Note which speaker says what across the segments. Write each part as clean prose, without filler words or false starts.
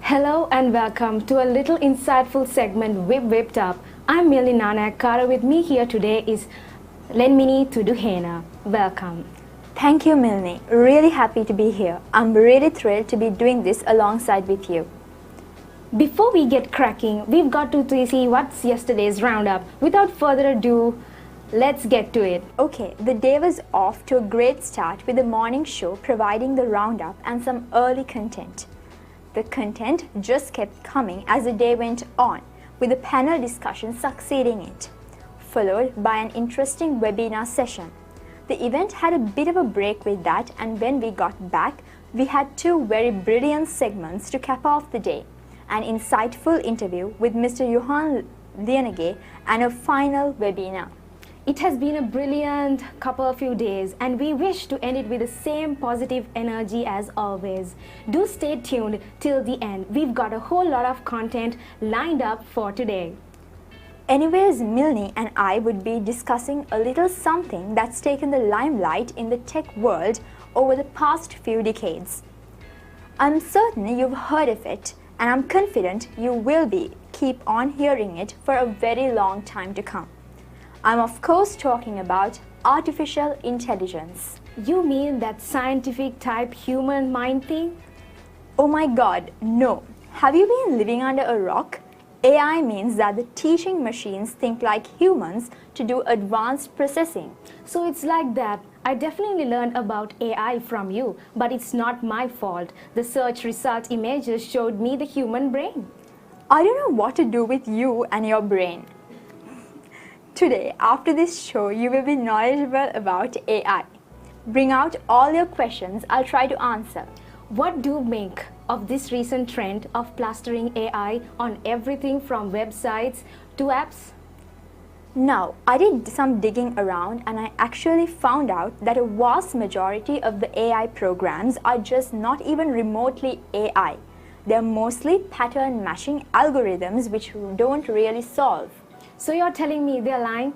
Speaker 1: Hello and welcome to a little insightful segment Whipped Up. I'm Millie Nanak. Kara with me here today is Lenmini Tuduhena. Welcome.
Speaker 2: Thank you, Milnie. Really happy to be here. I'm really thrilled to be doing this alongside with you.
Speaker 1: Before we get cracking, we've got to see what's yesterday's roundup. Without further ado, let's get to it.
Speaker 2: Okay, the day was off to a great start with the morning show providing the roundup and some early content. The content just kept coming as the day went on, with a panel discussion succeeding it, followed by an interesting webinar session. The event had a bit of a break with that, and when we got back, we had two very brilliant segments to cap off the day. An insightful interview with Mr. Johan Lienege and a final webinar.
Speaker 1: It has been a brilliant few days and we wish to end it with the same positive energy as always. Do stay tuned till the end. We've got a whole lot of content lined up for today.
Speaker 2: Anyways, Milnie and I would be discussing a little something that's taken the limelight in the tech world over the past few decades. I'm certain you've heard of it, and I'm confident you will keep on hearing it for a very long time to come. I'm of course talking about artificial intelligence.
Speaker 1: You mean that scientific type human mind thing?
Speaker 2: Oh my god, no. Have you been living under a rock? AI means that the teaching machines think like humans to do advanced processing.
Speaker 1: So it's like that. I definitely learned about AI from you, but it's not my fault. The search result images showed me the human brain.
Speaker 2: I don't know what to do with you and your brain. Today, after this show, you will be knowledgeable about AI. Bring out all your questions, I'll try to answer.
Speaker 1: What do you make of this recent trend of plastering AI on everything from websites to apps?
Speaker 2: Now, I did some digging around and I actually found out that a vast majority of the AI programs are just not even remotely AI. They're mostly pattern matching algorithms which don't really solve.
Speaker 1: So you're telling me they're lying?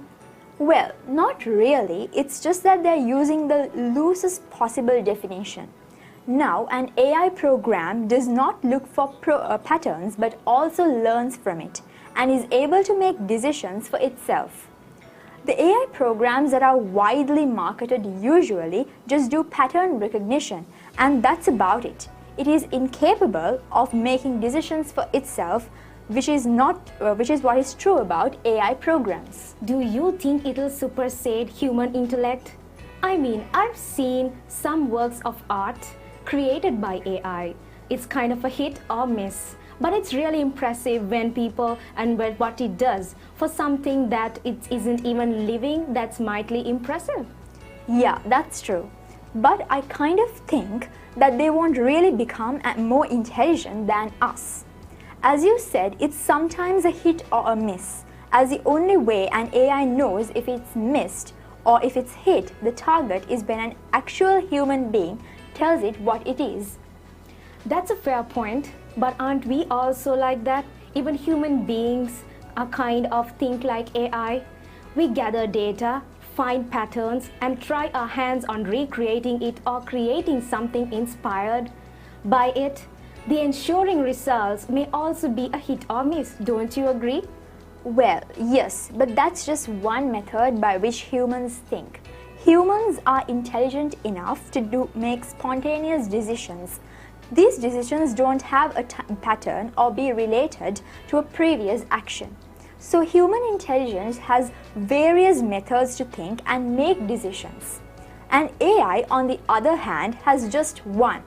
Speaker 2: Well, not really. It's just that they're using the loosest possible definition. Now, an AI program does not look for patterns but also learns from it and is able to make decisions for itself. The AI programs that are widely marketed usually just do pattern recognition, and that's about it. It is incapable of making decisions for itself, which is what is true about AI programs.
Speaker 1: Do you think it'll supersede human intellect? I mean, I've seen some works of art created by AI. It's kind of a hit or miss, but it's really impressive when people and what it does. For something that it isn't even living, that's mightily impressive.
Speaker 2: Yeah, that's true. But I kind of think that they won't really become more intelligent than us. As you said, it's sometimes a hit or a miss, as the only way an AI knows if it's missed or if it's hit the target is when an actual human being tells it what it is.
Speaker 1: That's a fair point, but aren't we also like that? Even human beings are kind of think like AI. We gather data, find patterns, and try our hands on recreating it or creating something inspired by it. The ensuring results may also be a hit or miss, don't you agree?
Speaker 2: Well, yes, but that's just one method by which humans think. Humans are intelligent enough to make spontaneous decisions. These decisions don't have a pattern or be related to a previous action. So human intelligence has various methods to think and make decisions. And AI, on the other hand, has just one: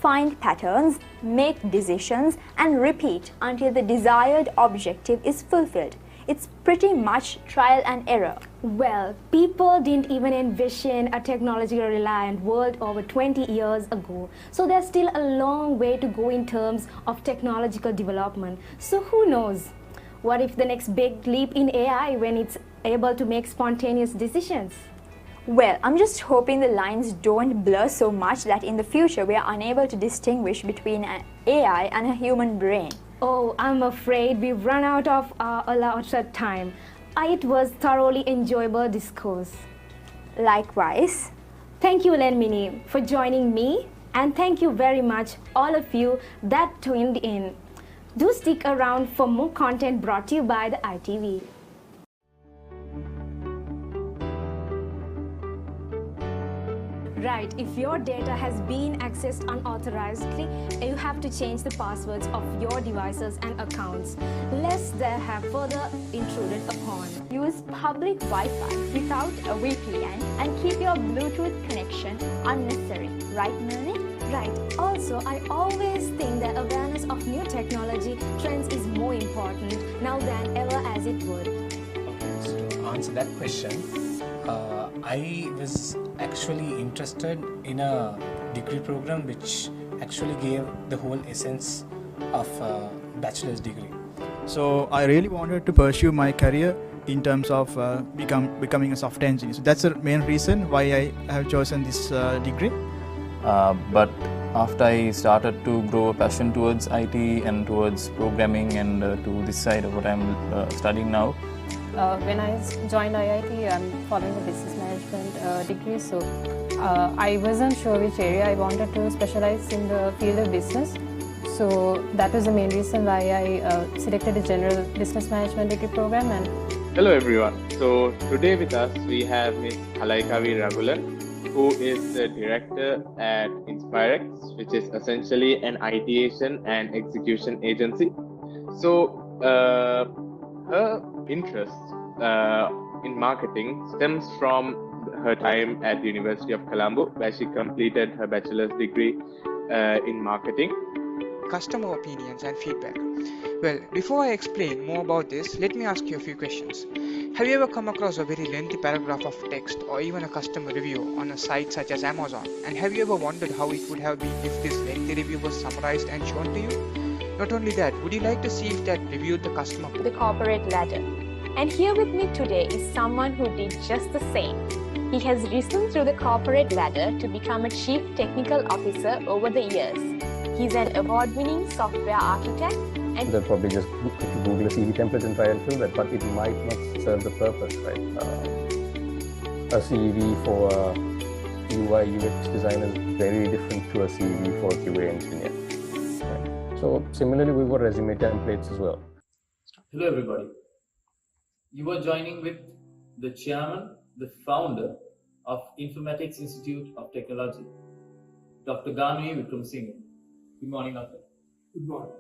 Speaker 2: find patterns, make decisions, and repeat until the desired objective is fulfilled. It's pretty much trial and error.
Speaker 1: Well, people didn't even envision a technologically reliant world over 20 years ago. So there's still a long way to go in terms of technological development. So who knows? What if the next big leap in AI when it's able to make spontaneous decisions?
Speaker 2: Well, I'm just hoping the lines don't blur so much that in the future we are unable to distinguish between an AI and a human brain.
Speaker 1: Oh, I'm afraid we've run out of allotted time. It was thoroughly enjoyable discourse.
Speaker 2: Likewise.
Speaker 1: Thank you, Lenmini, for joining me And thank you very much, all of you that tuned in. Do stick around for more content brought to you by the ITV. Right, if your data has been accessed unauthorizedly, you have to change the passwords of your devices and accounts, lest they have further intruded upon.
Speaker 2: Use public Wi-Fi without a VPN and keep your Bluetooth connection unnecessary. Right, Merlin?
Speaker 1: Right. Also, I always think that awareness of new technology trends is more important now than ever as it would.
Speaker 3: Okay, so to answer that question, I was actually interested in a degree program which actually gave the whole essence of a bachelor's degree.
Speaker 4: So I really wanted to pursue my career in terms of becoming a software engineer. So that's the main reason why I have chosen this degree.
Speaker 5: But after I started to grow a passion towards IT and towards programming and to this side of what I'm studying now.
Speaker 6: When I joined IIT, I'm following a business management degree, so I wasn't sure which area I wanted to specialize in the field of business. So that was the main reason why I selected a general business management degree program. And
Speaker 7: hello everyone. So today with us we have Ms. Halaikavi Ragulan, who is the director at Inspirex, which is essentially an ideation and execution agency. So her interest in marketing stems from her time at the University of Colombo, where she completed her bachelor's degree in marketing.
Speaker 8: Customer opinions and feedback. Well, before I explain more about this, let me ask you a few questions. Have you ever come across a very lengthy paragraph of text or even a customer review on a site such as Amazon? And have you ever wondered how it would have been if this lengthy review was summarized and shown to you? Not only that, would you like to see if that reviewed the customer?
Speaker 9: The corporate ladder. And here with me today is someone who did just the same. He has risen through the corporate ladder to become a chief technical officer over the years. He's an award-winning software architect and
Speaker 10: they'll probably just Google a CV template and try and fill that, but it might not serve the purpose, right? A CV for a UI UX designer is very different to a CV for a QA engineer. Right? So similarly, we've got resume templates as well.
Speaker 11: Hello everybody. You are joining with the chairman, the founder of Informatics Institute of Technology, Dr. Ganvi Vikramsinghe. Good morning, Doctor.
Speaker 12: Good morning.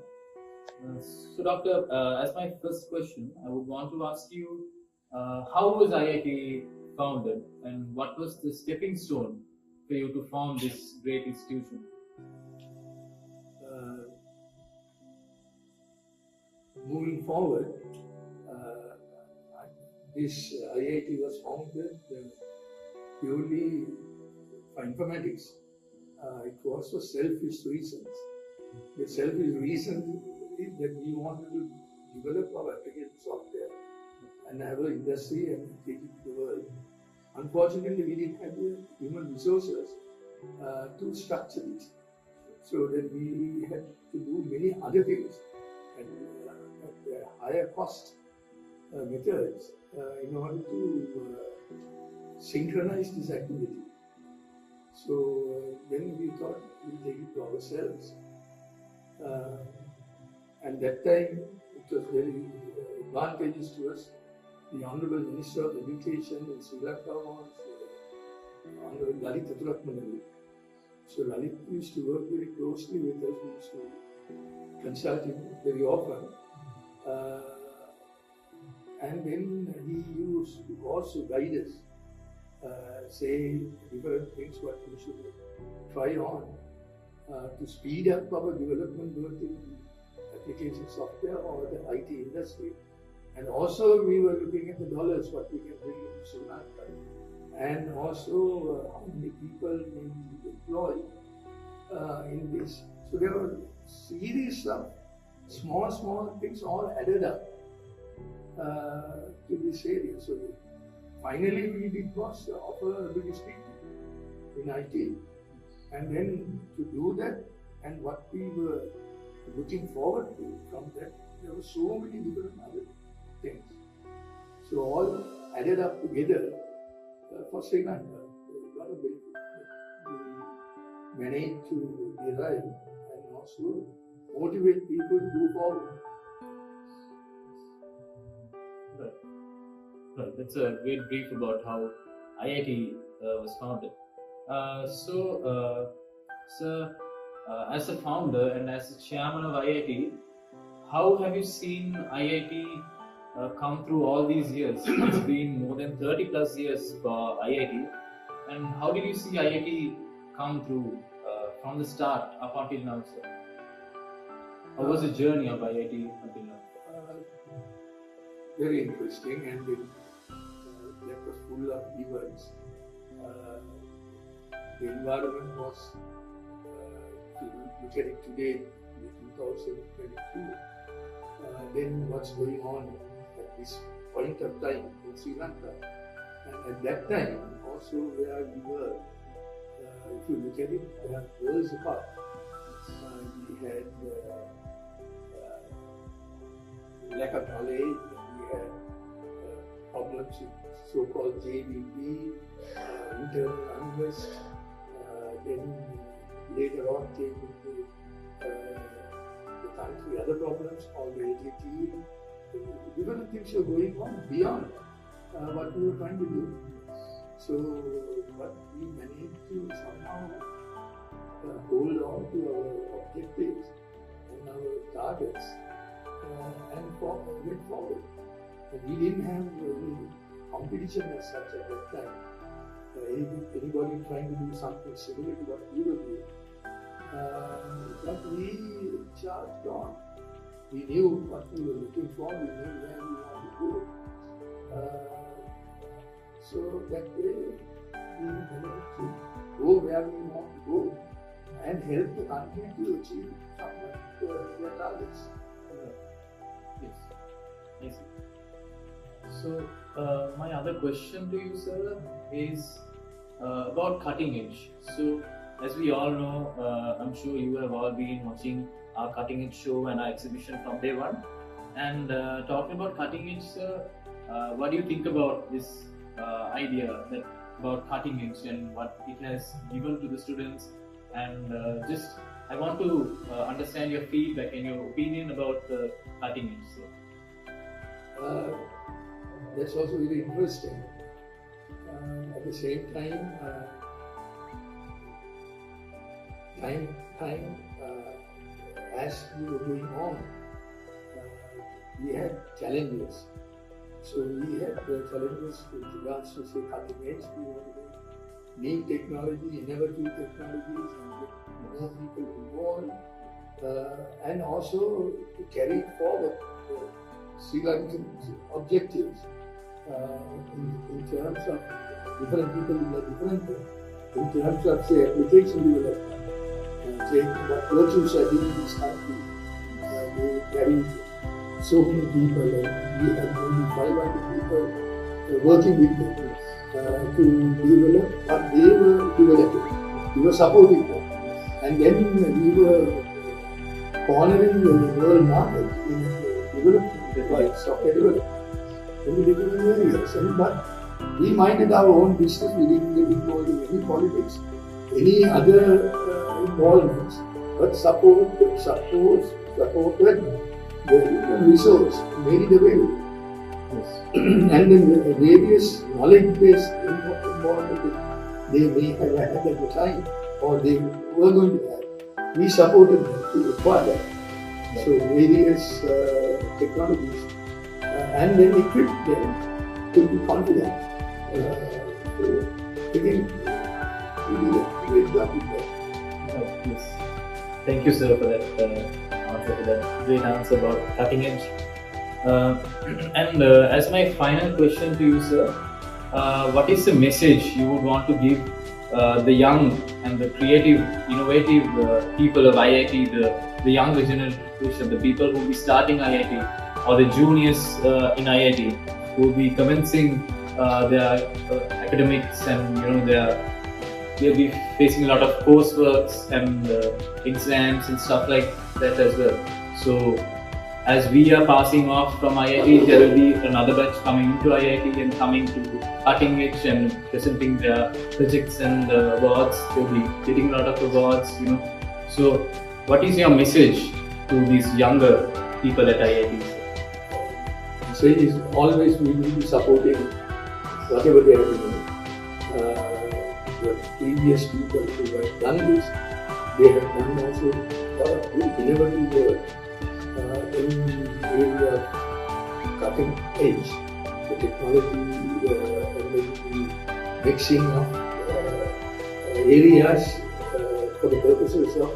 Speaker 11: So, Doctor, as my first question, I would want to ask you, how was IIT founded and what was the stepping stone for you to found this great institution?
Speaker 12: Moving forward, this IIT was founded purely for informatics. It was for selfish reasons. The selfish reason is that we wanted to develop our application software and have an industry and take it to the world. Unfortunately, we didn't have the human resources to structure it, so that we had to do many other things and at higher cost methods in order to synchronize this activity. So then we thought we'll take it to ourselves. And that time it was very advantageous to us. The Honorable Minister of Education in Sri Lanka was Honorable Lalit Athuratmanali. So Lalit used to work very closely with us. We used to consult him very often. And then he used to also guide us, say different things what we should try on to speed up our development both in application software or the IT industry. And also we were looking at the dollars what we can bring into Sri Lanka, and also how many people may be employed in this. So there were series of small things all added up to this area. So finally we did was offer ability speaking in IT. And then to do that, and what we were looking forward to from that, there were so many different other things. So all added up together for Sri Lanka, a lot of benefit. manage to derive and also motivate people to go forward.
Speaker 11: Right. That's a great brief about how IIT was founded. Sir, as a founder and as a chairman of IIT, how have you seen IIT come through all these years? It's been more than 30 plus years for IIT. And how did you see IIT come through from the start up until now, sir? How was the journey of IIT until now?
Speaker 12: Very interesting, and that was full of events. The environment was, if you look at it today, in 2022, then what's going on at this point of time in Sri Lanka. And at that time, also where we were, if you look at it, we are worlds apart. We had lack of knowledge, we had problems with so-called JVP, internal unrest, then later on came into the country other problems, all the IIT, different things were going on beyond what we were trying to do. So, but we managed to somehow hold on to our objectives and our targets and went forward. And we didn't have any competition as such at that time. Anybody trying to do something similar to what we were doing. But we charged on. We knew what we were looking for, we knew where we wanted to go. So that way, we managed to go where we want to go and help the country to achieve some of their targets.
Speaker 11: Yes. Yes. So, my other question to you, sir, is about cutting edge. So, as we all know, I'm sure you have all been watching our cutting edge show and our exhibition from day one. And talking about cutting edge, sir, what do you think about this idea about cutting edge and what it has given to the students? And I want to understand your feedback and your opinion about the cutting edge, sir.
Speaker 12: That's also very interesting. At the same time, as we were going on, we had challenges. So we had challenges with regards to say cutting edge. We wanted new technology, innovative technologies, and get more people involved, and also to carry forward Sri Lankan objectives in terms of different people in different in terms of say application development, say what virtues are doing in this country. They carry so many people, and we have maybe 500 people working with them to develop what they were developing. We were supporting them, and then we were cornering the world market in development. Software development in different areas, but we minded our own business. We didn't get involved in any politics, any other involvements, but supported the resource, made it available. Yes. And then the various knowledge-based involvement they may have had at the time, or they were going to have, we supported them to acquire that. So various technologies, and then equipped them to be confident. Again, we did a great job with that.
Speaker 11: Yes. Thank you, sir, for that answer, for that great answer about cutting edge. And as my final question to you, sir, what is the message you would want to give the young and the creative, innovative people of IIT, the younger generation, the people who will be starting IIT, or the juniors in IIT who will be commencing their academics, and they'll be facing a lot of courseworks and exams and stuff like that as well. So, as we are passing off from IIT, there will be another batch coming into IIT and coming to cutting edge and presenting their projects and awards. They'll be getting a lot of awards, So, what is your message to these younger people at IIT?
Speaker 12: The message is always we will be supporting whatever they are doing. The previous people who have done this, they have done also a lot of good innovative work in the area of cutting edge, the technology and the mixing of areas for the purposes of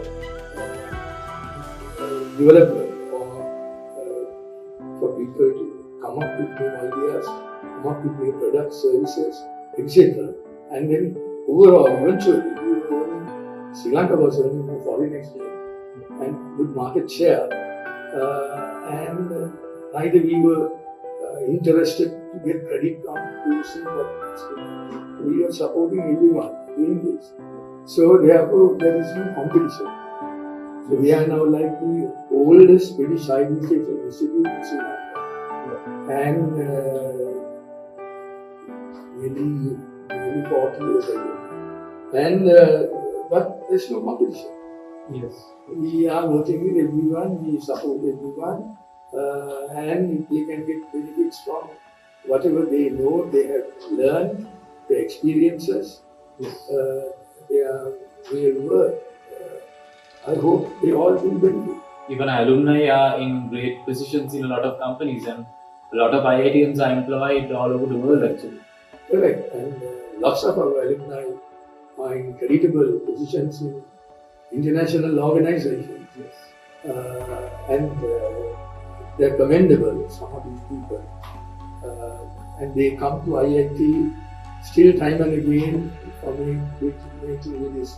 Speaker 12: development or for people to come up with new ideas, come up with new products, services, etc. And then overall, eventually, Sri Lanka was earning more foreign exchange and good market share, and neither we were interested to get credit on to see what we are supporting everyone doing this. So therefore, there is no competition. So we are now like the oldest British administration institute in Sri Lanka, and nearly 40 years ago. And but there's no competition.
Speaker 11: Yes.
Speaker 12: We are working with everyone, we support everyone, and if they can get benefits from whatever they know, they have learned, their experiences, their real work. I hope they all will benefit.
Speaker 11: Even alumni are in great positions in a lot of companies, and a lot of IITians are employed all over the world actually.
Speaker 12: Correct, and lots of our alumni are in creditable positions in international organizations. Yes. And they're commendable, some of these people. And they come to IIT still time and again for making these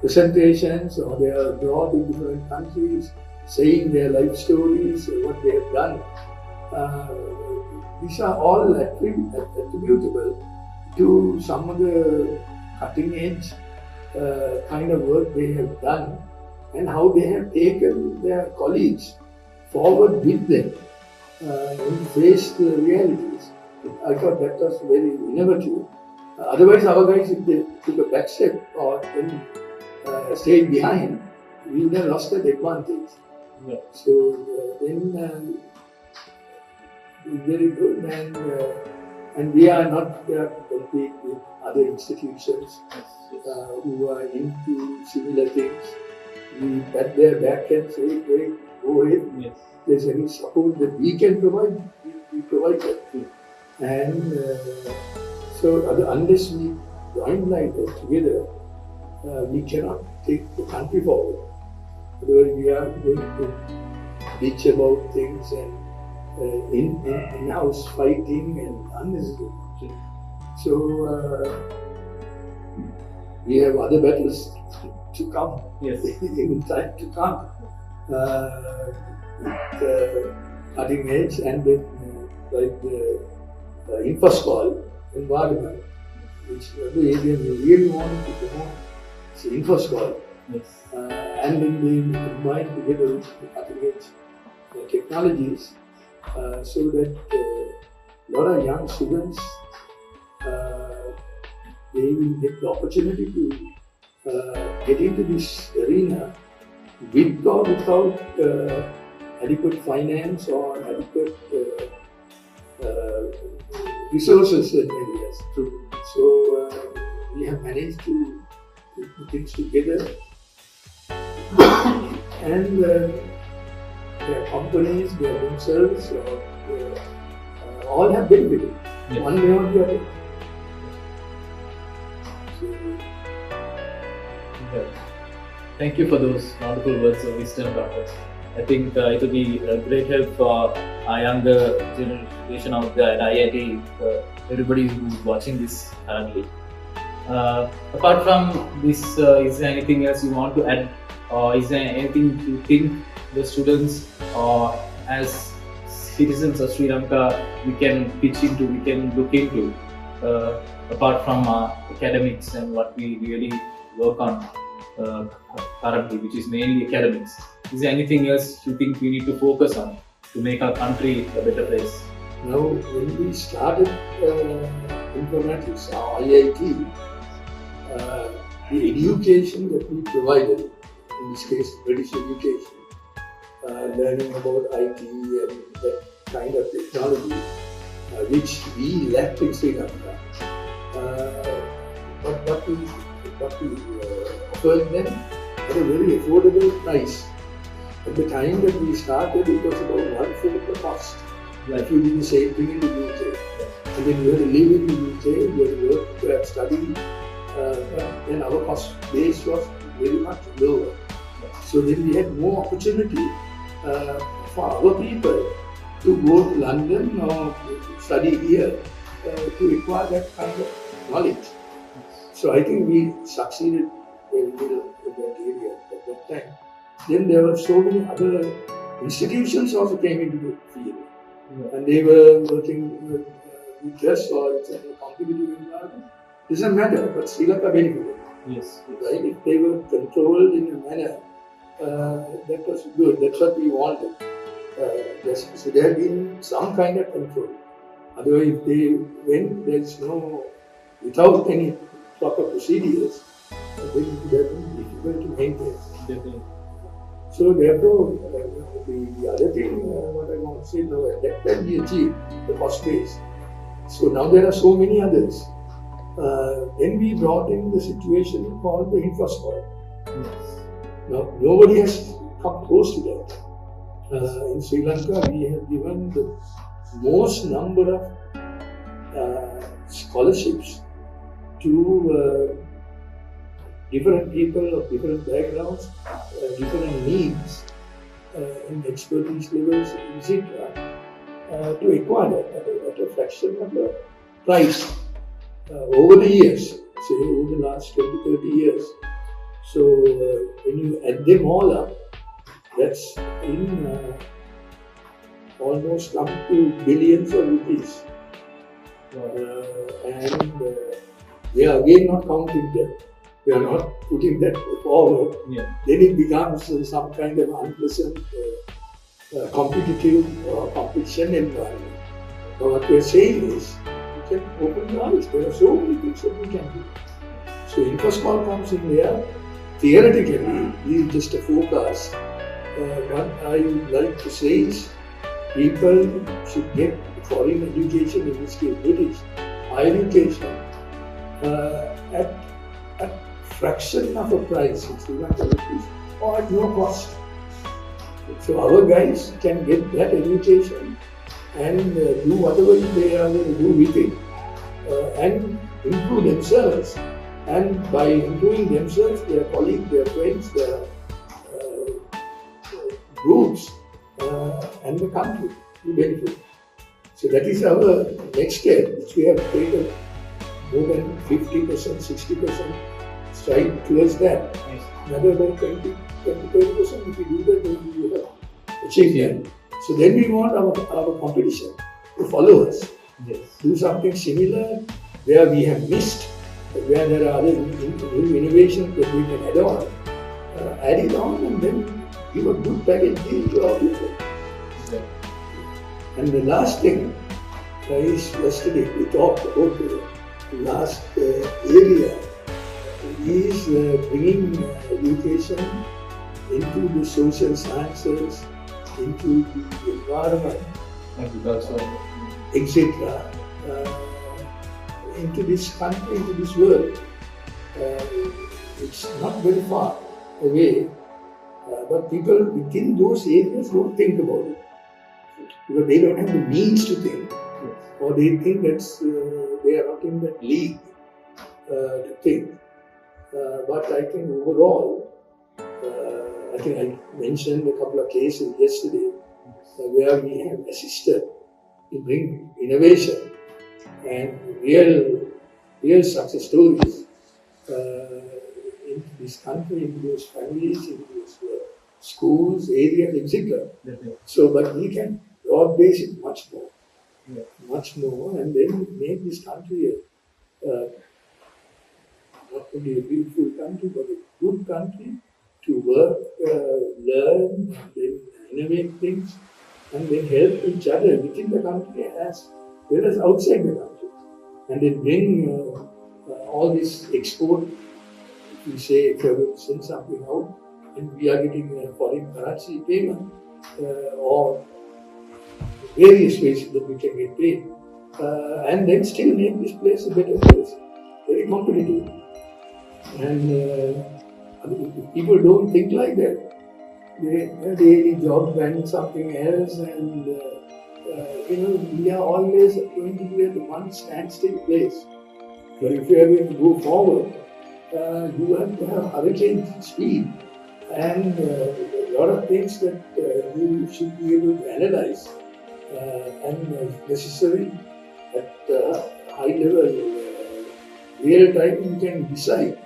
Speaker 12: presentations, or they are abroad in different countries, saying their life stories, what they have done. These are all attributable to some of the cutting edge kind of work they have done, and how they have taken their colleagues forward with them and faced the realities. I thought that was very innovative. Otherwise, our guys, if they took a back step or then stayed behind, we would have lost that advantage.
Speaker 11: Yeah.
Speaker 12: So then very good, and we are not there to compete with other institutions who are into similar things. We pat their back and say, great, go ahead.
Speaker 11: Yes.
Speaker 12: If there's any support that we can provide, we provide that too. And so unless we join like that together, we cannot take the country forward. Otherwise, we are going to bitch about things and in-house fighting and unnecessary. So we have other battles to come.
Speaker 11: Yes.
Speaker 12: In time to come. Cutting edge and then like the InfoScol environment, which the area we really want to promote. It's InfoScol.
Speaker 11: Yes.
Speaker 12: And then they combine together with the cutting edge technologies, so that a lot of young students they will get the opportunity to get into this arena with or without adequate finance or adequate resources in areas. So we have managed to put things together, and their companies, their themselves, all have benefited, one way or the other.
Speaker 11: Thank you for those wonderful words of wisdom, doctors. I think it will be a great help for our younger generation out there at IIT, everybody who's watching this currently. Apart from this, is there anything else you want to add, or is there anything you think the students or as citizens of Sri Lanka we can pitch into, we can look into, apart from academics and what we really work on currently, which is mainly academics? Is there anything else you think we need to focus on to make our country a better place?
Speaker 12: Now, when we started informatics, our IIT, the education that we provided, in this case British education, learning about IT and that kind of technology, which we lacked in Sri Lanka. But what we offered them at a very affordable price. At the time that we started, it was about 1/4 the cost. If you did the same thing in the UK. And then you had to live in the UK, you had to work, you had to study, but then our cost base was very much lower. So then we had more opportunity for our people to go to London or study here to acquire that kind of knowledge. So I think we succeeded very well in that area at that time. Then there were so many other institutions also came into the field. And they were working with us or it's a competitive environment. Doesn't matter, but Sri Lanka benefited.
Speaker 11: Yes.
Speaker 12: Right? If they were controlled in a manner that was good, that's what we wanted. So there had been some kind of control. Otherwise, if they went, there's no, without any proper procedures, then it would have been difficult to maintain.
Speaker 11: Definitely.
Speaker 12: So therefore, the other thing, what I want to say, now at that time we achieved the cost base. So now there are so many others. Then we brought in the situation called the infrastructure.
Speaker 11: Yes.
Speaker 12: Now nobody has come close to that. In Sri Lanka, we have given the most number of scholarships to different people of different backgrounds, different needs, and expertise levels, etc., to acquire that at a fraction of the price over the years, say over the last 20, 30 years. So when you add them all up, that's in almost up to billions of rupees. And we are again not counting them. We are not putting that forward.
Speaker 11: Yeah.
Speaker 12: Then it becomes some kind of unpleasant competitive competition environment. But what we are saying is, we can open your eyes. There are so many things that we can do. So InfoSmall comes in there. Theoretically, it is just a forecast. What I would like to say is, people should get foreign education, in this case British, higher education, at fraction of a price, or at no cost. So our guys can get that education and do whatever they are going to do with it and improve themselves. And by improving themselves, their colleagues, their friends, their groups, and the country will benefit. So that is our next step, which we have taken more than 50%, 60% stride towards that.
Speaker 11: Yes.
Speaker 12: Another about 20, 30%, if we do that, then we will have achieved that. So then we want our competition to follow us.
Speaker 11: Yes.
Speaker 12: Do something similar where we have missed, where there are other new innovations that we can add it on and then give a good package deal to our people.
Speaker 11: Yeah.
Speaker 12: And the last thing is, yesterday we talked about the last area is bringing education into the social sciences, into the environment, etc. Into this country, into this world. It's not very far away, but people within those areas don't think about it. Because they don't have the means to think, or they think that they are not in that league to think. But I think overall, I think I mentioned a couple of cases yesterday where we have assisted to bring innovation and real success stories into this country, into those families, into those schools, areas, etc. So, but we can broad base it much more, and then make this country not only a beautiful country, but a good country to work, learn, then innovate things, and then help each other within the country as well as outside the country. And then bring all this export, if we say, if we send something out, and we are getting foreign currency payment or various ways that we can get paid, and then still make this place a better place, very competitive. And if people don't think like that, their daily job and something else, and we are always going to be at one standstill place. But if you are going to go forward, you have to have hurricane speed, and a lot of things that you should be able to analyze and necessary at high level, real time you can decide.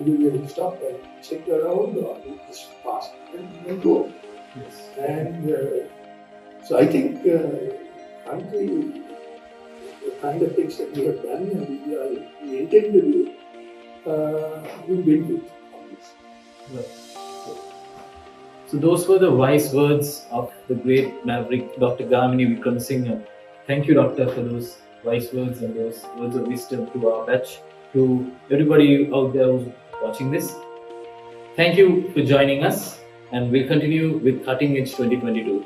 Speaker 12: You will stop and check around or just pass and go.
Speaker 11: Yes.
Speaker 12: And so I think country, the kind of things that we have done and we intend to do, will benefit from this.
Speaker 11: Right. So those were the wise words of the great maverick Dr. Gamini Vikramasinghe. Thank you, Doctor, for those wise words and those words of wisdom to our batch, to everybody out there who's watching this. Thank you for joining us, and we'll continue with Cutting Edge 2022.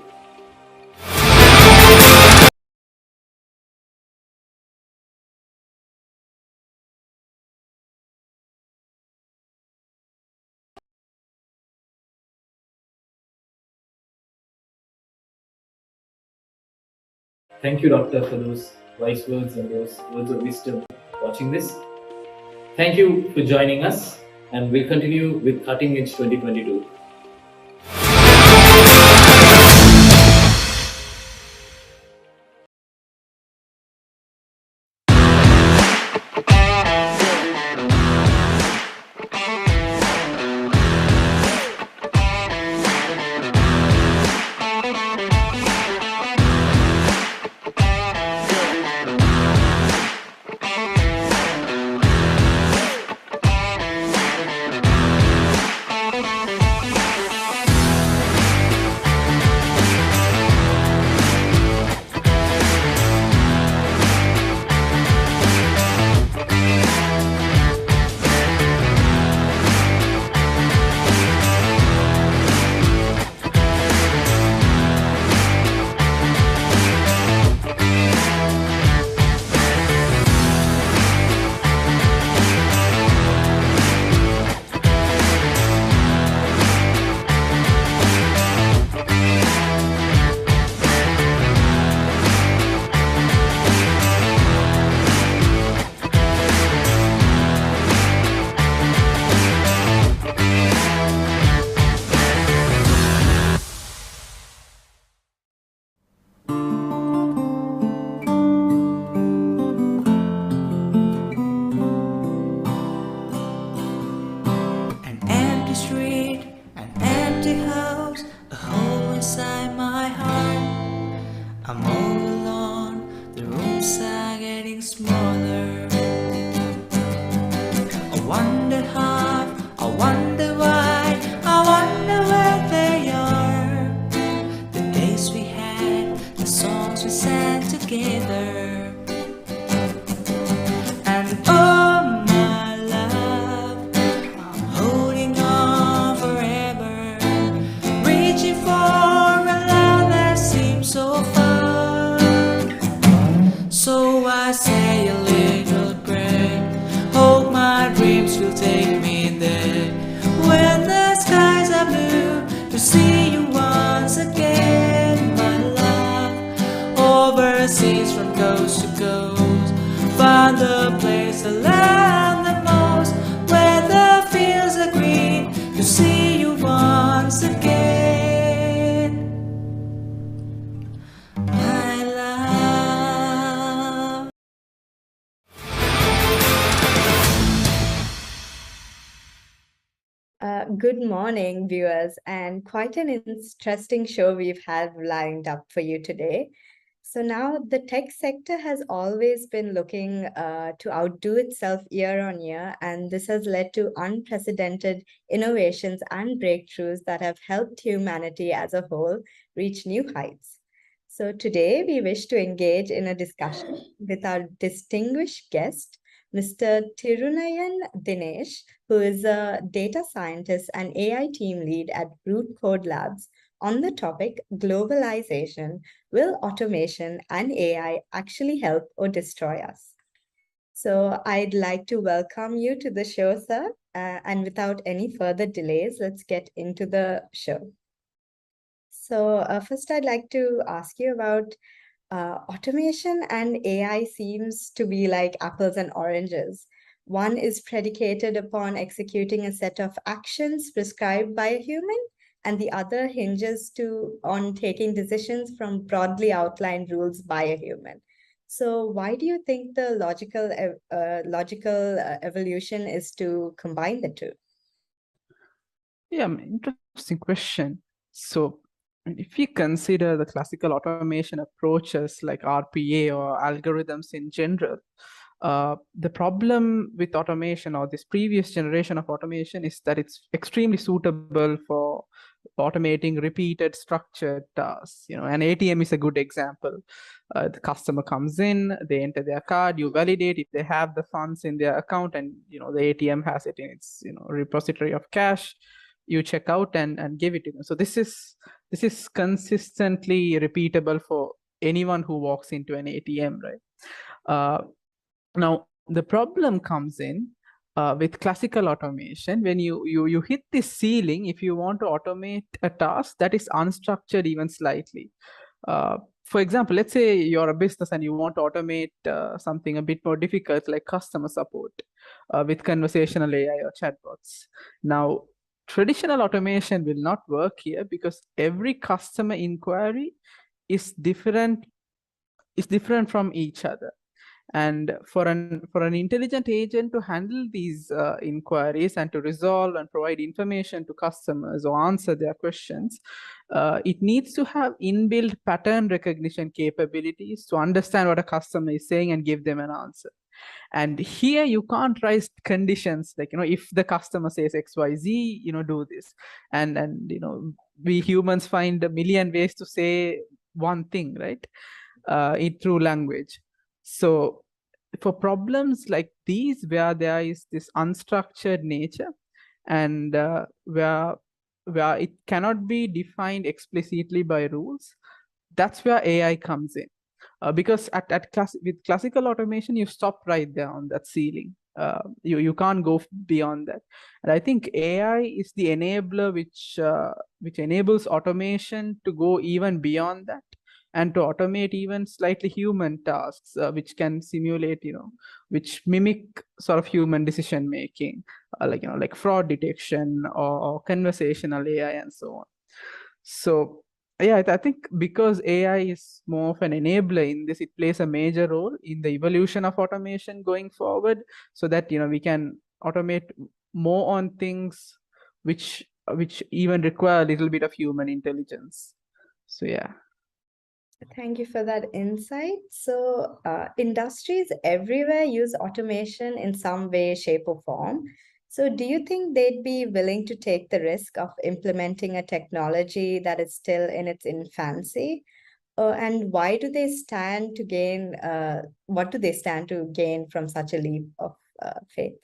Speaker 11: Thank you, Doctor, for those wise words and those words of wisdom watching this. Thank you for joining us, and we'll continue with Cutting Edge 2022.
Speaker 13: Good morning, viewers, and quite an interesting show we've had lined up for you today. So now the tech sector has always been looking to outdo itself year on year, and this has led to unprecedented innovations and breakthroughs that have helped humanity as a whole reach new heights. So today we wish to engage in a discussion with our distinguished guest, Mr. Tirunayan Dinesh, who is a data scientist and AI team lead at Root Code Labs, on the topic globalization. Will automation and AI actually help or destroy us? So I'd like to welcome you to the show, sir. And without any further delays, let's get into the show. So first, I'd like to ask you about automation and AI seems to be like apples and oranges. One is predicated upon executing a set of actions prescribed by a human, and the other hinges on taking decisions from broadly outlined rules by a human. So why do you think the logical evolution is to combine the two?
Speaker 14: Yeah, interesting question. So, if we consider the classical automation approaches like RPA or algorithms in general, the problem with automation or this previous generation of automation is that it's extremely suitable for automating repeated structured tasks. An ATM is a good example. The customer comes in, they enter their card, you validate if they have the funds in their account, and the ATM has it in its repository of cash. You check out and give it to them. So this is consistently repeatable for anyone who walks into an ATM, right? Now the problem comes in with classical automation. When you hit this ceiling, if you want to automate a task that is unstructured even slightly. For example, let's say you're a business and you want to automate something a bit more difficult like customer support with conversational AI or chatbots. Now, traditional automation will not work here because every customer inquiry is different from each other. And for an intelligent agent to handle these inquiries and to resolve and provide information to customers or answer their questions, it needs to have inbuilt pattern recognition capabilities to understand what a customer is saying and give them an answer. And here you can't write conditions like, if the customer says XYZ, do this. And we humans find a million ways to say one thing, right? Through language. So for problems like these, where there is this unstructured nature and where it cannot be defined explicitly by rules, that's where AI comes in. Because with classical automation, you stop right there on that ceiling. You can't go beyond that. And I think AI is the enabler which enables automation to go even beyond that and to automate even slightly human tasks, which can simulate, which mimic sort of human decision making, like fraud detection or conversational AI and so on. So yeah, I think because AI is more of an enabler in this, it plays a major role in the evolution of automation going forward, so that we can automate more on things which even require a little bit of human intelligence. So yeah.
Speaker 13: Thank you for that insight. So industries everywhere use automation in some way, shape, or form. So do you think they'd be willing to take the risk of implementing a technology that is still in its infancy? And why do they stand to gain, what do they stand to gain from such a leap of faith?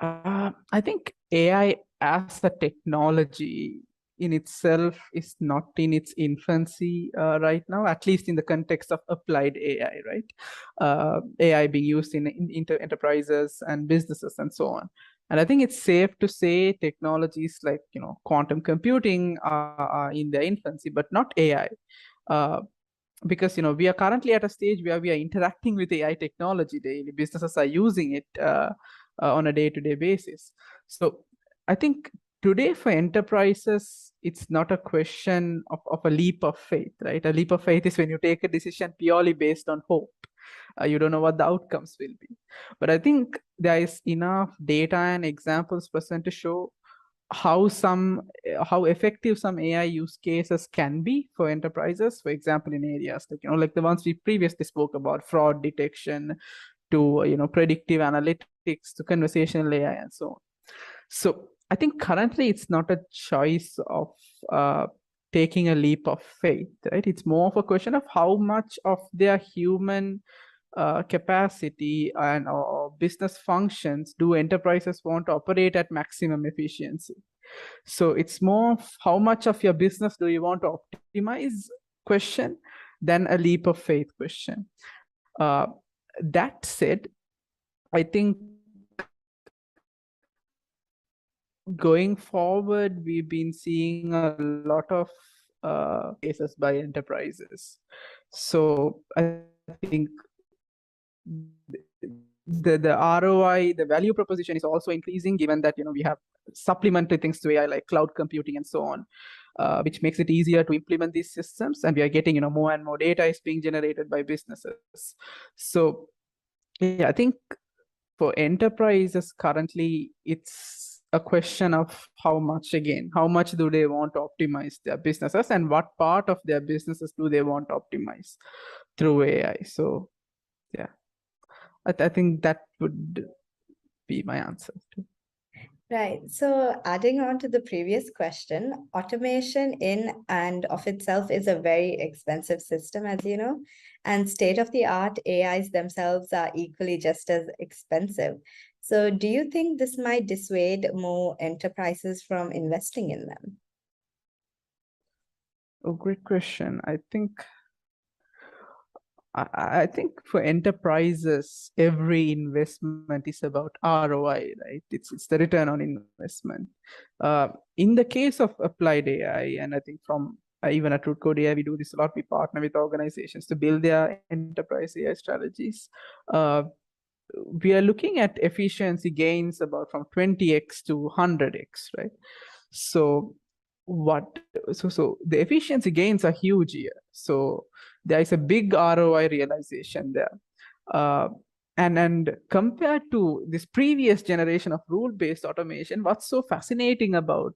Speaker 14: I think AI as a technology in itself is not in its infancy right now, at least in the context of applied AI, right? AI being used in enterprises and businesses and so on. And I think it's safe to say technologies like quantum computing are in their infancy, but not AI. Because we are currently at a stage where we are interacting with AI technology daily. Businesses are using it on a day-to-day basis. So I think today for enterprises, it's not a question of a leap of faith, right? A leap of faith is when you take a decision purely based on hope. You don't know what the outcomes will be. But I think there is enough data and examples present to show how effective some AI use cases can be for enterprises. For example, in areas like the ones we previously spoke about, fraud detection, to predictive analytics, to conversational AI, and so on. So I think currently it's not a choice of taking a leap of faith, right? It's more of a question of how much of their human capacity and or business functions do enterprises want to operate at maximum efficiency. So it's more of how much of your business do you want to optimize question than a leap of faith question. That said, I think going forward, we've been seeing a lot of cases by enterprises. So I think the ROI, the value proposition is also increasing, given that we have supplementary things to AI like cloud computing and so on, which makes it easier to implement these systems, and we are getting more and more data is being generated by businesses. So yeah, I think for enterprises currently, it's a question of how much do they want to optimize their businesses, and what part of their businesses do they want to optimize through AI. So yeah, I think that would be my answer.
Speaker 13: Right. So adding on to the previous question, automation in and of itself is a very expensive system, as you know, and state-of-the-art AIs themselves are equally just as expensive. So do you think this might dissuade more enterprises from investing in them?
Speaker 14: Oh, great question. I think for enterprises, every investment is about ROI, right? It's the return on investment. In the case of applied AI, and I think from even at Root Code AI, we do this a lot. We partner with organizations to build their enterprise AI strategies. We are looking at efficiency gains about from 20x to 100x, right? So the efficiency gains are huge here. So there is a big ROI realization there. And compared to this previous generation of rule-based automation, what's so fascinating about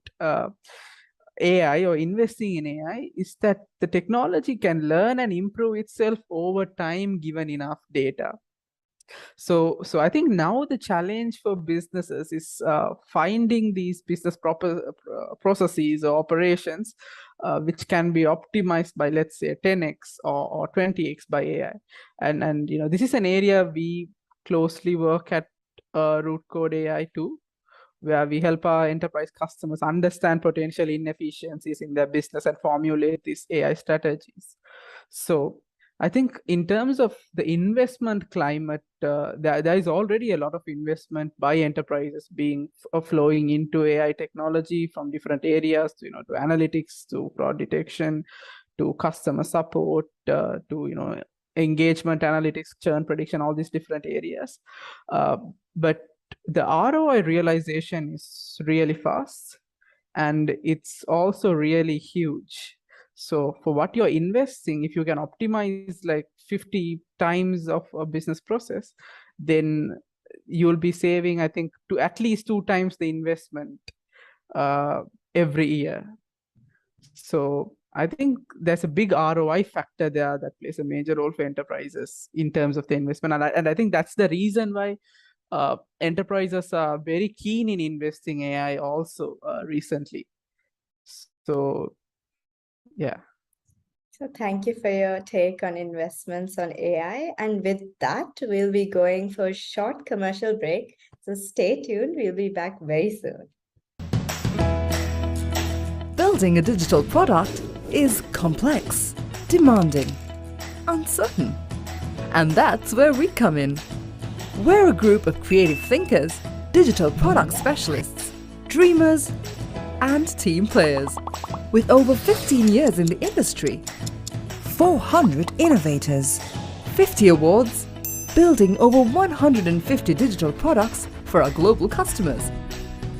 Speaker 14: AI or investing in AI is that the technology can learn and improve itself over time given enough data. So I think now the challenge for businesses is finding these business processes or operations which can be optimized by, let's say, 10x or 20x by AI. And this is an area we closely work at Root Code AI too, where we help our enterprise customers understand potential inefficiencies in their business and formulate these AI strategies. So I think in terms of the investment climate, there is already a lot of investment by enterprises being flowing into AI technology from different areas, to analytics, to fraud detection, to customer support, to engagement analytics, churn prediction, all these different areas. But the ROI realization is really fast, and it's also really huge. So for what you're investing, if you can optimize like 50 times of a business process, then you'll be saving, I think, to at least 2 times the investment every year. So I think there's a big ROI factor there that plays a major role for enterprises in terms of the investment. And I think that's the reason why enterprises are very keen in investing AI also recently. So yeah.
Speaker 13: So thank you for your take on investments on AI. And with that, we'll be going for a short commercial break. So stay tuned. We'll be back very soon.
Speaker 15: Building a digital product is complex, demanding, uncertain. And that's where we come in. We're a group of creative thinkers, digital product specialists, dreamers, and team players. With over 15 years in the industry, 400 innovators, 50 awards, building over 150 digital products for our global customers.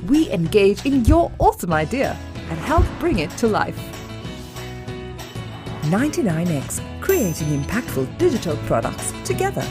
Speaker 15: We engage in your awesome idea and help bring it to life. 99x, creating impactful digital products together.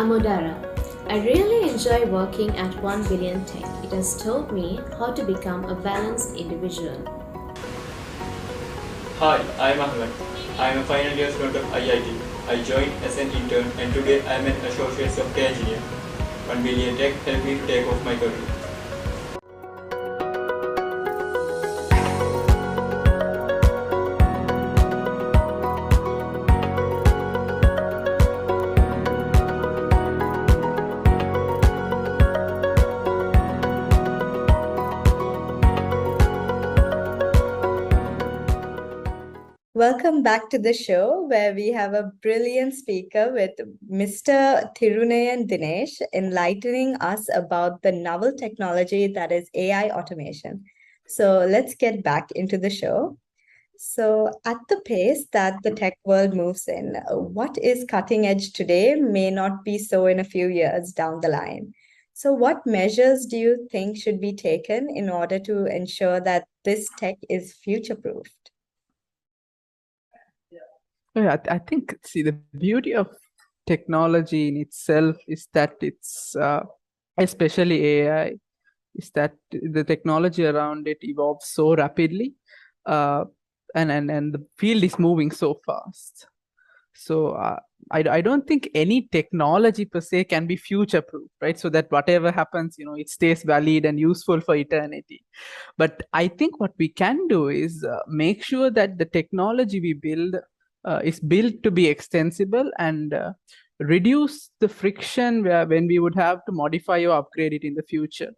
Speaker 16: Damodara. I really enjoy working at 1 Billion Tech. It has taught me how to become a balanced individual.
Speaker 17: Hi, I am Ahmed. I am a final year student of IIT. I joined as an intern and today I am an associate software engineer. 1 Billion Tech helped me to take off my career.
Speaker 13: Welcome back to the show where we have a brilliant speaker with Mr. Thirunayan Dinesh enlightening us about the novel technology that is AI automation. So let's get back into the show. So, at the pace that the tech world moves in, what is cutting edge today may not be so in a few years down the line. So, what measures do you think should be taken in order to ensure that this tech is future proofed?
Speaker 14: Yeah, I think, see, the beauty of technology in itself is that it's, especially AI, is that the technology around it evolves so rapidly, and the field is moving so fast. So I don't think any technology per se can be future proof, right? So that whatever happens, it stays valid and useful for eternity. But I think what we can do is make sure that the technology we build is built to be extensible and reduce the friction when we would have to modify or upgrade it in the future.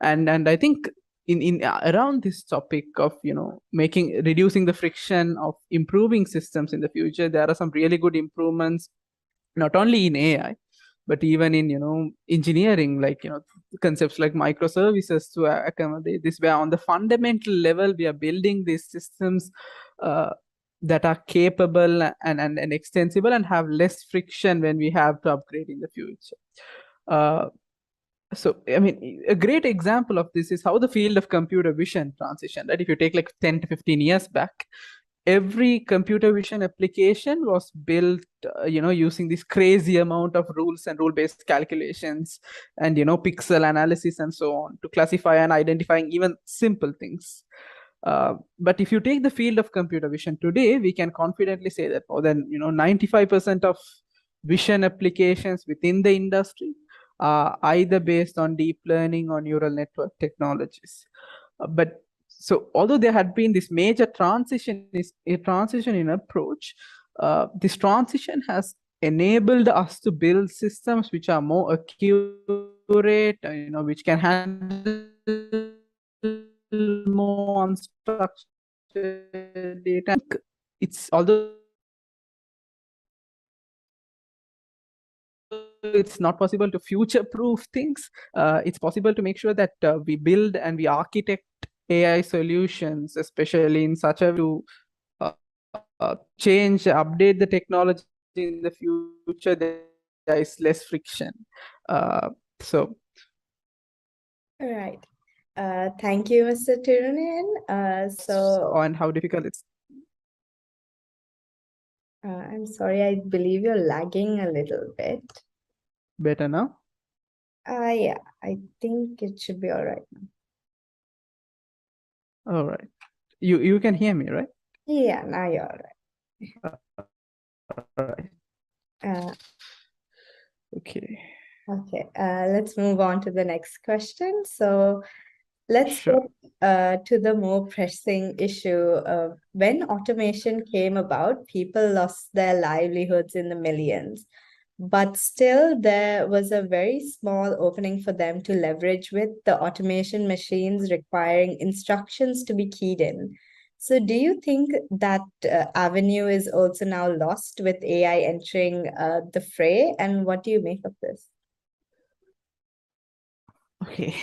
Speaker 14: And I think in around this topic of reducing the friction of improving systems in the future, there are some really good improvements not only in AI but even in engineering, like concepts like microservices to accommodate this, where on the fundamental level we are building these systems that are capable and extensible and have less friction when we have to upgrade in the future. So, I mean, a great example of this is how the field of computer vision transitioned, right? If you take like 10 to 15 years back, every computer vision application was built, using this crazy amount of rules and rule-based calculations and, pixel analysis and so on to classify and identifying even simple things. But if you take the field of computer vision today, we can confidently say that more than 95% of vision applications within the industry either based on deep learning or neural network technologies. But so although there had been this major transition in approach, this transition has enabled us to build systems which are more accurate, which can handle more unstructured data. It's although it's not possible to future proof things, it's possible to make sure that we build and we architect AI solutions, especially in such a way to update the technology in the future. There is less friction. So
Speaker 13: All right. Thank you, Mr. Tirunayan.
Speaker 14: And how difficult it's.
Speaker 13: I'm sorry, I believe you're lagging a little bit.
Speaker 14: Better now?
Speaker 13: Yeah, I think it should be all right now.
Speaker 14: All right. You can hear me, right?
Speaker 13: Yeah, now you're all right.
Speaker 14: All right.
Speaker 13: Okay. Let's move on to the next question. So let's
Speaker 14: Sure.
Speaker 13: get to the more pressing issue of when automation came about, people lost their livelihoods in the millions. But still, there was a very small opening for them to leverage with the automation machines requiring instructions to be keyed in. So, do you think that avenue is also now lost with AI entering the fray? And what do you make of this?
Speaker 14: Okay.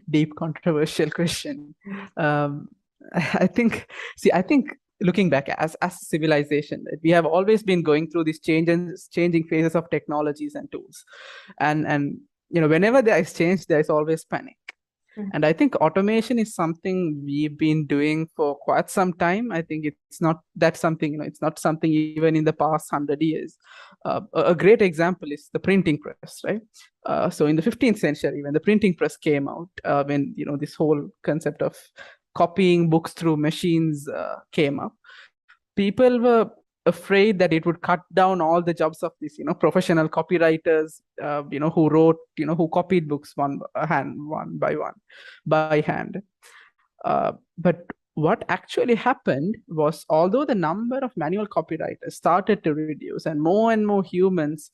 Speaker 14: Deep controversial question. I think looking back as a civilization, we have always been going through these changing phases of technologies and tools, and whenever there is change, there is always panic. And I think automation is something we've been doing for quite some time. I think it's not something, it's not something even in the past 100 years. A great example is the printing press, right? So in the 15th century, when the printing press came out, when, this whole concept of copying books through machines came up, people were afraid that it would cut down all the jobs of these, professional copywriters, who wrote, who copied books one by hand. But what actually happened was, although the number of manual copywriters started to reduce and more humans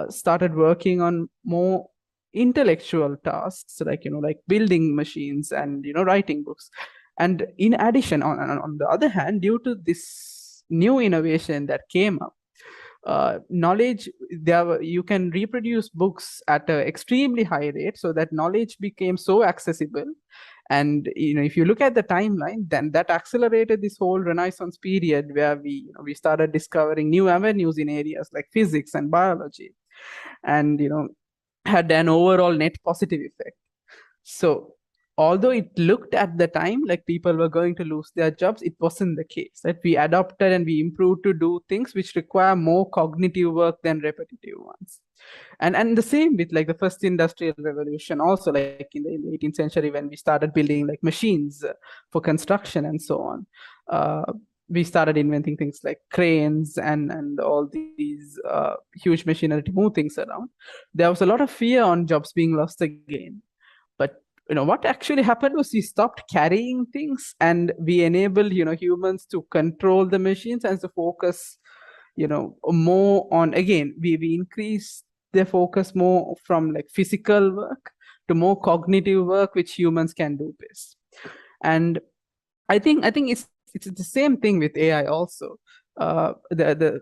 Speaker 14: started working on more intellectual tasks, like building machines and, writing books. And in addition, on the other hand, due to this new innovation that came up, knowledge, you can reproduce books at an extremely high rate, so that knowledge became so accessible. And if you look at the timeline, then that accelerated this whole Renaissance period where we started discovering new avenues in areas like physics and biology, and had an overall net positive effect. So although it looked at the time like people were going to lose their jobs, it wasn't the case. That we adopted and we improved to do things which require more cognitive work than repetitive ones. And the same with like the first industrial revolution, also like in the 18th century, when we started building like machines for construction and so on. We started inventing things like cranes and all these huge machinery to move things around. There was a lot of fear on jobs being lost again. But what actually happened was we stopped carrying things, and we enabled humans to control the machines and to focus more on, again, we increased their focus more from like physical work to more cognitive work which humans can do best. And I think it's the same thing with AI also. The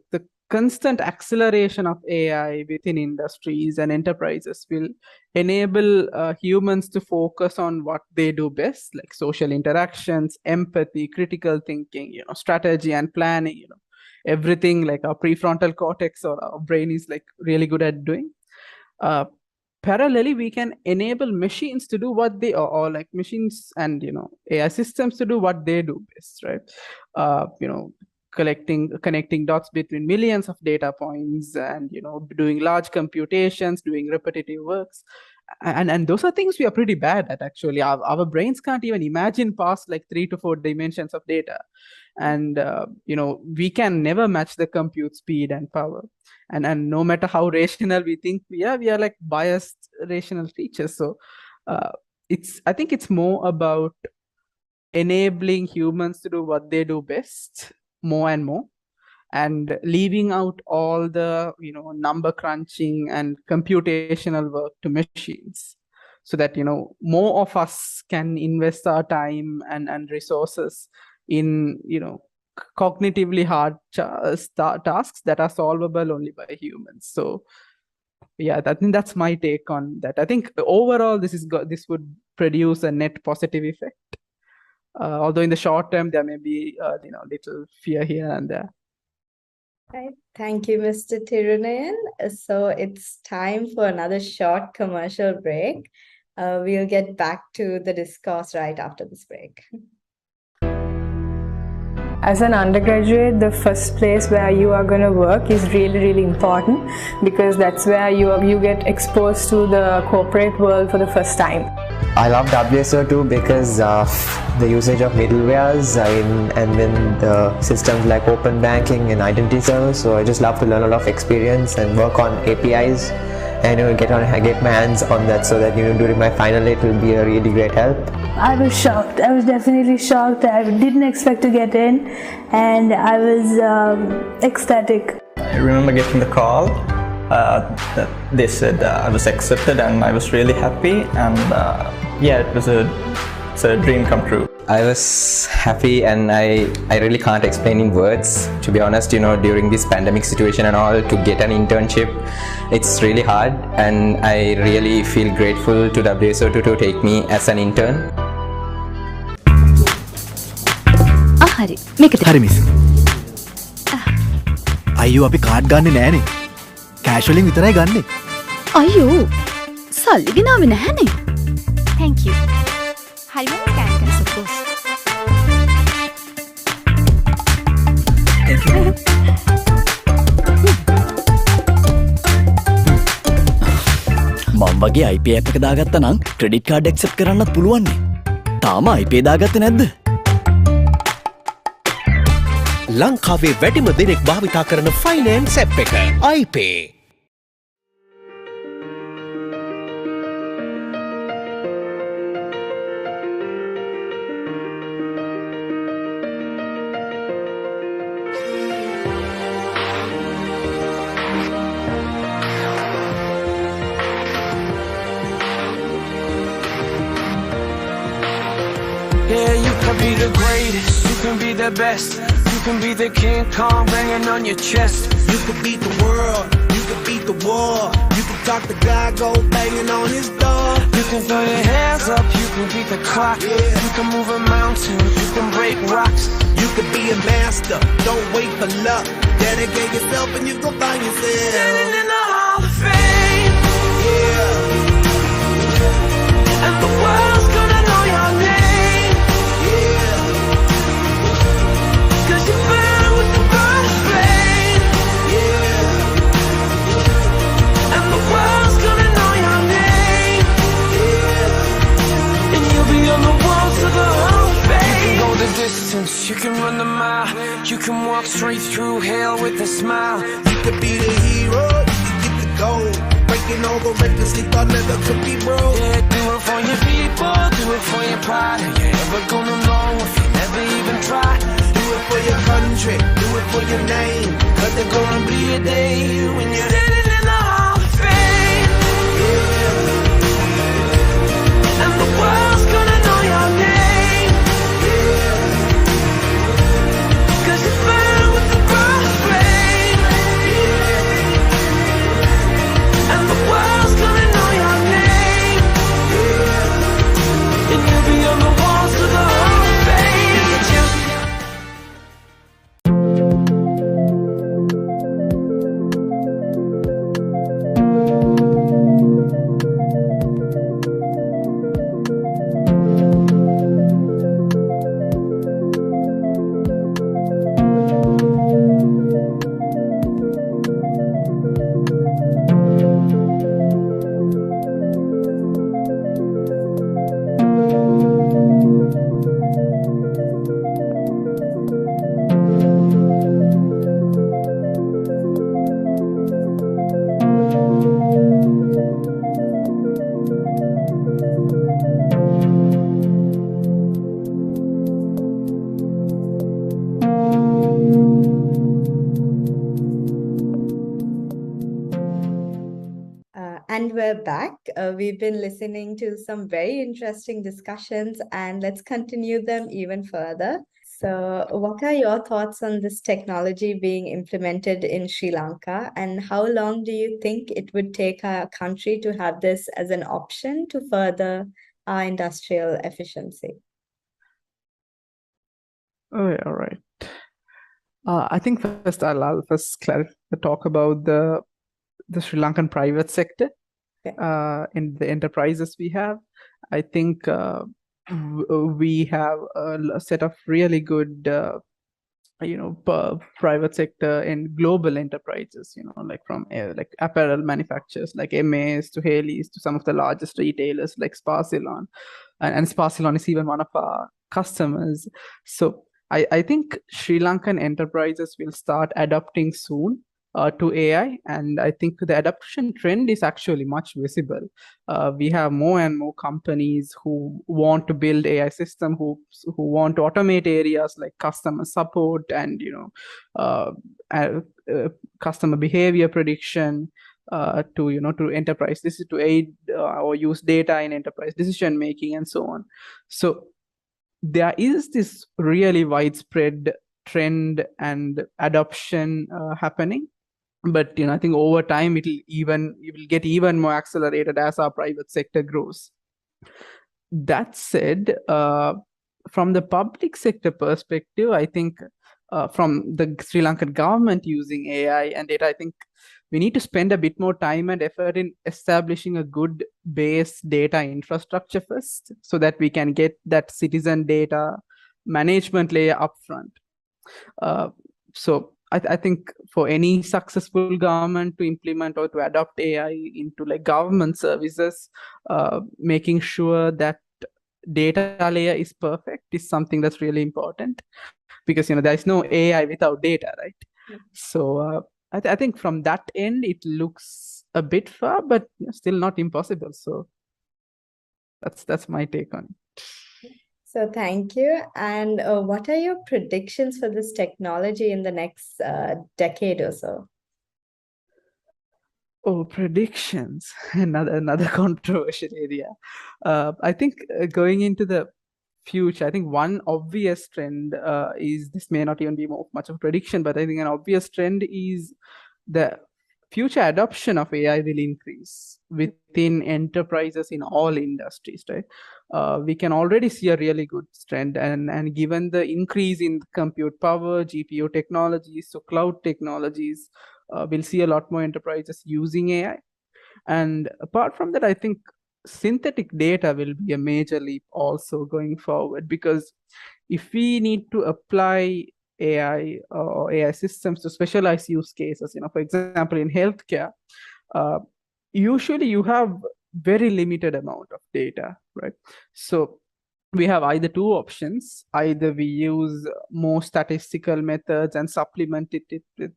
Speaker 14: constant acceleration of AI within industries and enterprises will enable humans to focus on what they do best, like social interactions, empathy, critical thinking, strategy and planning, everything like our prefrontal cortex or our brain is like really good at doing. Parallelly, we can enable machines to do what they are, or like machines and AI systems to do what they do best, right? Connecting dots between millions of data points, and doing large computations, doing repetitive works, and those are things we are pretty bad at. Actually, our brains can't even imagine past like 3 to 4 dimensions of data, and we can never match the compute speed and power. And no matter how rational we think we are like biased rational features. So I think it's more about enabling humans to do what they do best more and more, and leaving out all the number crunching and computational work to machines, so that more of us can invest our time and resources in cognitively hard tasks that are solvable only by humans. So yeah, I think that's my take on that. I think overall this would produce a net positive effect, although in the short term there may be little fear here and there.
Speaker 13: Right. Thank you, Mr. Tirunayan. So it's time for another short commercial break. We'll get back to the discourse right after this break.
Speaker 6: As an undergraduate, the first place where you are going to work is really, really important, because that's where you get exposed to the corporate world for the first time.
Speaker 18: I love WSO too because of the usage of middlewares and then the systems like open banking and identity servers. So I just love to learn a lot of experience and work on APIs and get my hands on that, so that during my final it will be a really great help.
Speaker 19: I was shocked. I was definitely shocked. I didn't expect to get in, and I was ecstatic.
Speaker 20: I remember getting the call. They said I was accepted, and I was really happy, and yeah, it's a dream come true.
Speaker 18: I was happy, and I really can't explain in words, to be honest. During this pandemic situation and all, to get an internship, it's really hard, and I really feel grateful to WSO to take me as an intern.
Speaker 15: හරි මේකට
Speaker 21: හරි miss අයියෝ අපි card ගන්නෙ නෑනේ cash වලින් විතරයි ගන්නෙ
Speaker 15: අයියෝ සල්ලි ගෙනාවේ නැහනේ
Speaker 9: Thank you.
Speaker 2: හරිම ස්කෑන් කරන්න.
Speaker 21: Of course. Thank you. මම වගේ IP app එක දාගත්තා නම් ක්‍රෙඩිට් කාඩ් ඇක්සෙප්ට් කරන්නත් පුළුවන් නේ. තාම IP දාගත්තේ නැද්ද?
Speaker 22: ලංකාවේ වැඩිම දෙනෙක් භාවිතා කරන ෆයිනෑන්ස් ඇප් එක iPay.
Speaker 23: Yeah, you can be the greatest, you can be the best. You can be the King Kong banging on your chest.
Speaker 24: You could beat the world, you could beat the war. You could talk to God, go banging on his door.
Speaker 23: You can throw your hands up, you can beat the clock. You can move a mountain, you can break rocks.
Speaker 24: You could be a master, don't wait for luck. Dedicate yourself and you gon' find yourself
Speaker 23: Standing in the Hall of Fame.
Speaker 24: Yeah.
Speaker 23: And the world's gonna know your name.
Speaker 24: Yeah.
Speaker 23: Cause you burn with the burning flame.
Speaker 24: Yeah.
Speaker 23: And the world's gonna know your name.
Speaker 24: Yeah.
Speaker 23: And you'll be on the walls of the Hall of Fame. You can go the distance, you can run the mile. You can walk straight through hell with a smile.
Speaker 24: You could be the hero, you could get the gold. Breaking all the records they thought never could be broke.
Speaker 23: Yeah, do it for your people, do it for your pride. Are you ever gonna know if you never even try?
Speaker 24: Do it for your country, do it for your name. Cause there's gonna be a day when you're
Speaker 23: standing in the Hall of Fame.
Speaker 24: Yeah.
Speaker 23: And the world's gonna know your name.
Speaker 24: Yeah.
Speaker 23: Cause you burn with the burning flame.
Speaker 24: Yeah.
Speaker 23: And the world's gonna know your name.
Speaker 24: Yeah.
Speaker 23: And you'll be on the walls of the Hall of Fame.
Speaker 13: And we're back. We've been listening to some very interesting discussions, and let's continue them even further. So, what are your thoughts on this technology being implemented in Sri Lanka, and how long do you think it would take our country to have this as an option to further our industrial efficiency?
Speaker 14: Oh, yeah, all right. I think first I'll first talk about the Sri Lankan private sector. In the enterprises we have. I think we have a set of really good private sector and global enterprises, like from like apparel manufacturers like MAs to Haley's to some of the largest retailers like Sparsilon, and Sparsilon is even one of our customers. So I think Sri Lankan enterprises will start adopting soon to AI, and I think the adoption trend is actually much visible. We have more and more companies who want to build AI system, who want to automate areas like customer support and customer behavior prediction to enterprise. This is to aid or use data in enterprise decision making and so on. So there is this really widespread trend and adoption happening. But I think over time it will get even more accelerated as our private sector grows. That said, from the public sector perspective, I think from the Sri Lankan government using AI and data, I think we need to spend a bit more time and effort in establishing a good base data infrastructure first, so that we can get that citizen data management layer upfront. So I think for any successful government to implement or to adopt AI into like government services, making sure that data layer is perfect is something that's really important, because there is no AI without data, right? So I think from that end it looks a bit far, but still not impossible. So that's my take on it.
Speaker 13: So thank you. And what are your predictions for this technology in the next decade or so?
Speaker 14: Oh, predictions. Another controversial area. I think going into the future, I think one obvious trend is, this may not even be much of a prediction, but I think an obvious trend is the future adoption of AI will increase within enterprises in all industries, right? We can already see a really good trend, and given the increase in compute power, GPU technologies, so cloud technologies, we'll see a lot more enterprises using AI. And apart from that, I think synthetic data will be a major leap also going forward, because if we need to apply AI or AI systems to specialized use cases, for example, in healthcare, uh, usually you have very limited amount of data, right? So we have either two options. Either we use more statistical methods and supplement it with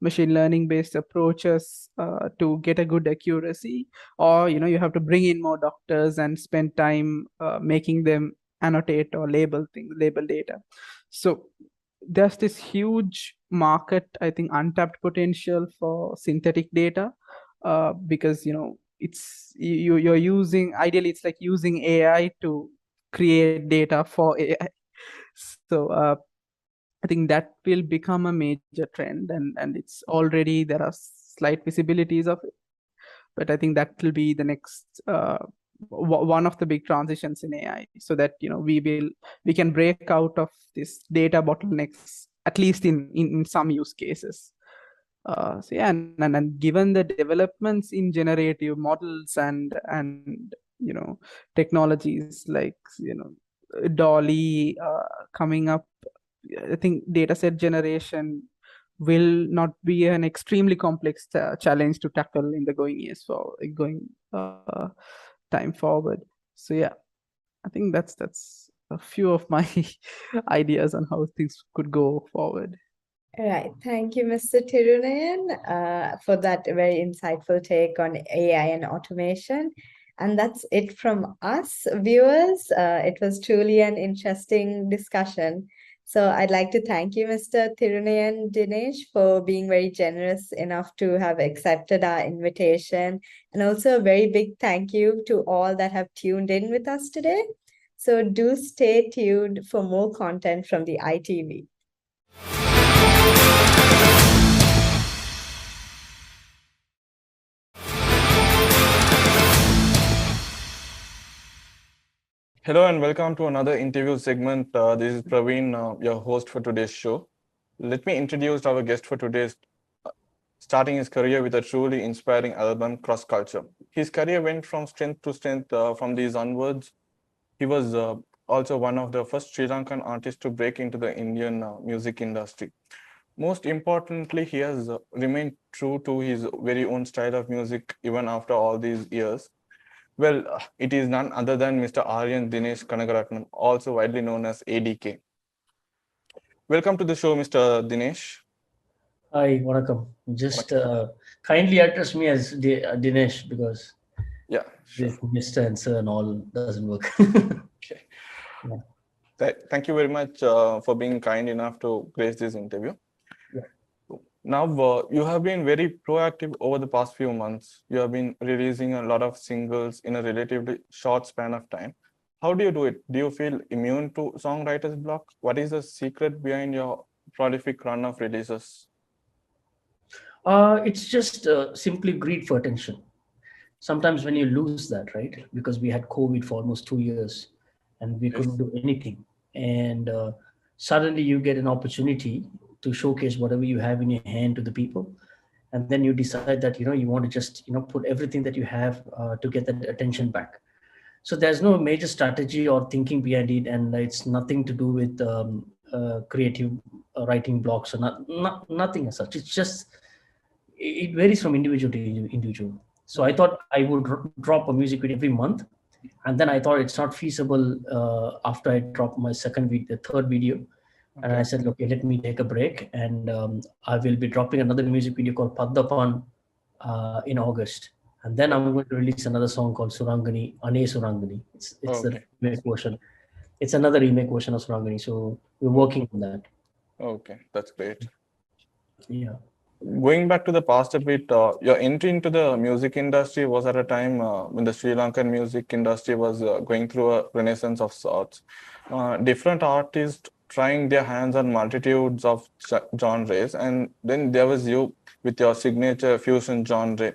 Speaker 14: machine learning based approaches to get a good accuracy, or you have to bring in more doctors and spend time making them annotate or label data. So there's this huge market, I think, untapped potential for synthetic data, because you're using, ideally it's like using AI to create data for AI. So I think that will become a major trend, and it's already, there are slight visibilities of it, but I think that will be the next one of the big transitions in AI, so that we can break out of this data bottlenecks, at least in some use cases. So yeah, and given the developments in generative models and technologies like Dolly coming up, I think dataset generation will not be an extremely complex challenge to tackle in the going time forward. So yeah, I think that's a few of my ideas on how things could go forward.
Speaker 13: Right. Thank you, Mr. Tirunayan, for that very insightful take on AI and automation. And that's it from us, viewers. It was truly an interesting discussion. So I'd like to thank you, Mr. Tirunayan Dinesh, for being very generous enough to have accepted our invitation. And also a very big thank you to all that have tuned in with us today. So do stay tuned for more content from the ITV.
Speaker 1: Hello and welcome to another interview segment. This is Praveen, your host for today's show. Let me introduce our guest for today's, starting his career with a truly inspiring album, Cross Culture. His career went from strength to strength from these onwards. He was also one of the first Sri Lankan artists to break into the Indian music industry. Most importantly, he has remained true to his very own style of music even after all these years. Well, it is none other than Mr. Aryan Dinesh Kanagaratnam, also widely known as ADK. Welcome to the show, Mr. Dinesh.
Speaker 2: Hi, Vanakkam. Just kindly address me as Dinesh, because
Speaker 1: sure.
Speaker 2: this Mr. and Sir and all doesn't work.
Speaker 1: Okay.
Speaker 2: Yeah.
Speaker 1: Thank you very much for being kind enough to grace this interview.
Speaker 2: Yeah.
Speaker 1: Now, you have been very proactive over the past few months. You have been releasing a lot of singles in a relatively short span of time. How do you do it? Do you feel immune to songwriter's block? What is the secret behind your prolific run of releases?
Speaker 2: It's just simply greed for attention. Sometimes when you lose that, right? Because we had COVID for almost 2 years and we couldn't do anything. And suddenly you get an opportunity to showcase whatever you have in your hand to the people. and then you decide that you want to just put everything that you have to get that attention back. So there's no major strategy or thinking behind it, and it's nothing to do with creative writing blocks or nothing as such. It's just it varies from individual to individual. So I thought I would drop a music video every month, and then I thought it's not feasible after I dropped my the third video, and I said, okay, let me take a break, and I will be dropping another music video called Paddapan in August, and then I'm going to release another song called Surangani, Ane Surangani. It's the remake version. It's another remake version of Surangani. So we're working on that.
Speaker 1: Okay, that's great.
Speaker 2: Yeah.
Speaker 1: Going back to the past a bit, your entry into the music industry was at a time when the Sri Lankan music industry was going through a renaissance of sorts. Different artists trying their hands on multitudes of genres, and then there was you with your signature fusion genre.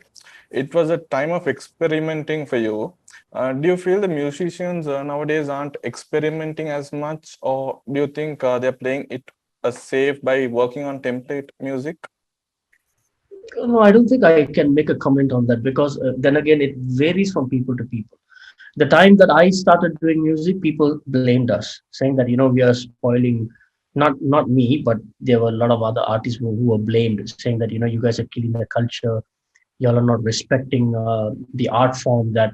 Speaker 1: It was a time of experimenting for you. Do you feel the musicians nowadays aren't experimenting as much, or do you think they're playing it safe by working on template music?
Speaker 2: No, I don't think I can make a comment on that, because then again, it varies from people to people. The time that I started doing music, people blamed us, saying that we are spoiling, not me, but there were a lot of other artists who were blamed, saying that you guys are killing the culture, y'all are not respecting the art form that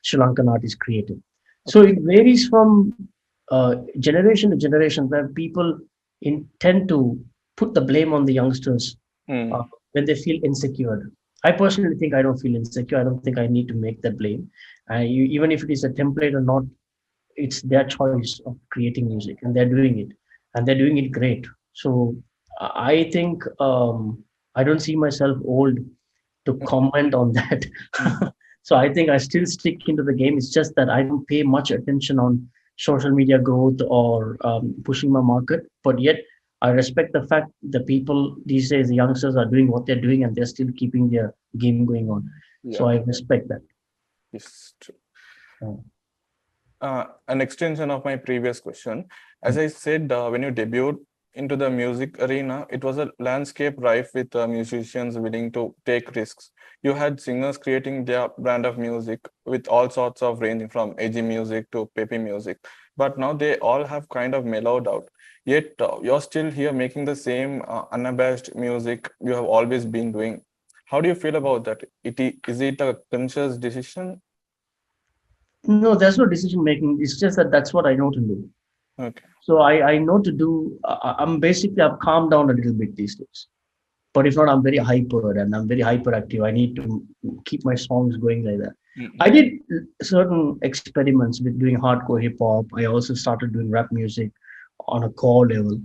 Speaker 2: Sri Lankan artists created. So it varies from generation to generation, where people intend to put the blame on the youngsters when they feel insecure. I personally think I don't feel insecure. I don't think I need to make that blame. Even if it is a template or not, it's their choice of creating music, and they're doing it, and they're doing it great. So I think I don't see myself old to comment on that. So I think I still stick into the game. It's just that I don't pay much attention on social media growth or pushing my market, but yet I respect the fact the people these days, the youngsters, are doing what they're doing, and they're still keeping their game going on. So I respect that.
Speaker 1: Yes, true. An extension of my previous question. As I said, when you debuted into the music arena, it was a landscape rife with musicians willing to take risks. You had singers creating their brand of music with all sorts of ranging from edgy music to peppy music. But now they all have kind of mellowed out. Yet you're still here making the same unabashed music you have always been doing. How do you feel about that? Is it a conscious decision?
Speaker 2: No, there's no decision making. It's just that that's what I know to do.
Speaker 1: Okay.
Speaker 2: So I know to do. I'm basically, I've calmed down a little bit these days. But if not, I'm very hyper and I'm very hyperactive. I need to keep my songs going like that. I did certain experiments with doing hardcore hip hop. I also started doing rap music on a core level.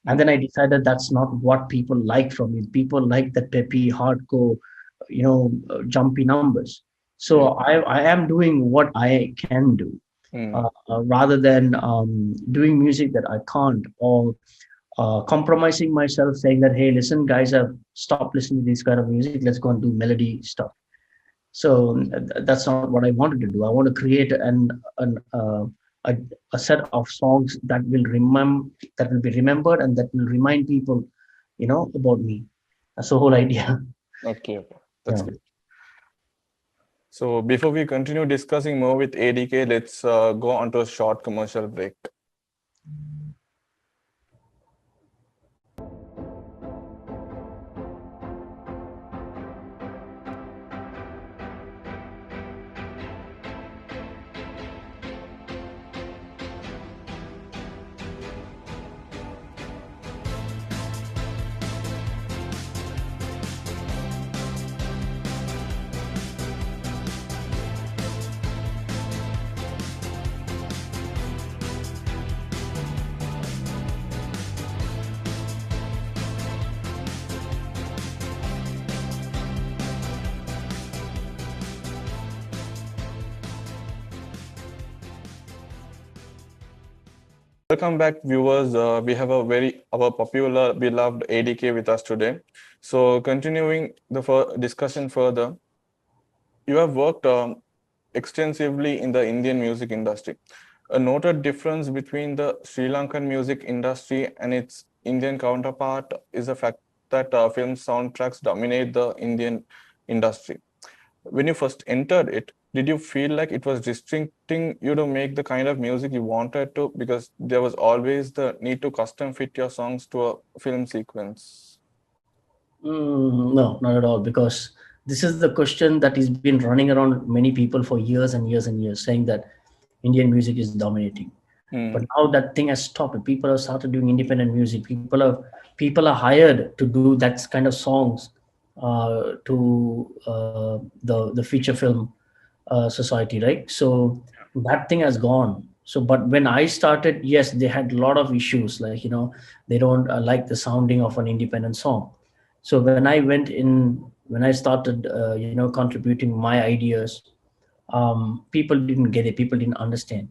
Speaker 2: And then I decided that's not what people like from me. People like the peppy, hardcore, jumpy numbers. So I am doing what I can do, rather than doing music that I can't, or compromising myself, saying that, hey, listen, guys, I've stopped listening to this kind of music. Let's go and do melody stuff. So that's not what I wanted to do. I want to create a set of songs that will be remembered, and that will remind people, about me. That's the whole idea.
Speaker 1: Okay, that's good. So before we continue discussing more with ADK, let's go on to a short commercial break. Welcome back, viewers. We have our popular, beloved ADK with us today. So continuing the discussion further, you have worked extensively in the Indian music industry. A noted difference between the Sri Lankan music industry and its Indian counterpart is the fact that film soundtracks dominate the Indian industry. When you first entered it, did you feel like it was restricting you to make the kind of music you wanted to? Because there was always the need to custom fit your songs to a film sequence.
Speaker 2: No, not at all. Because this is the question that has been running around many people for years and years and years, saying that Indian music is dominating. But now that thing has stopped. People have started doing independent music. People are hired to do that kind of songs to the feature film society, right? So that thing has gone. So, but when I started, yes, they had a lot of issues. Like, they don't like the sounding of an independent song. So when I went in, when I started, contributing my ideas, people didn't get it. People didn't understand.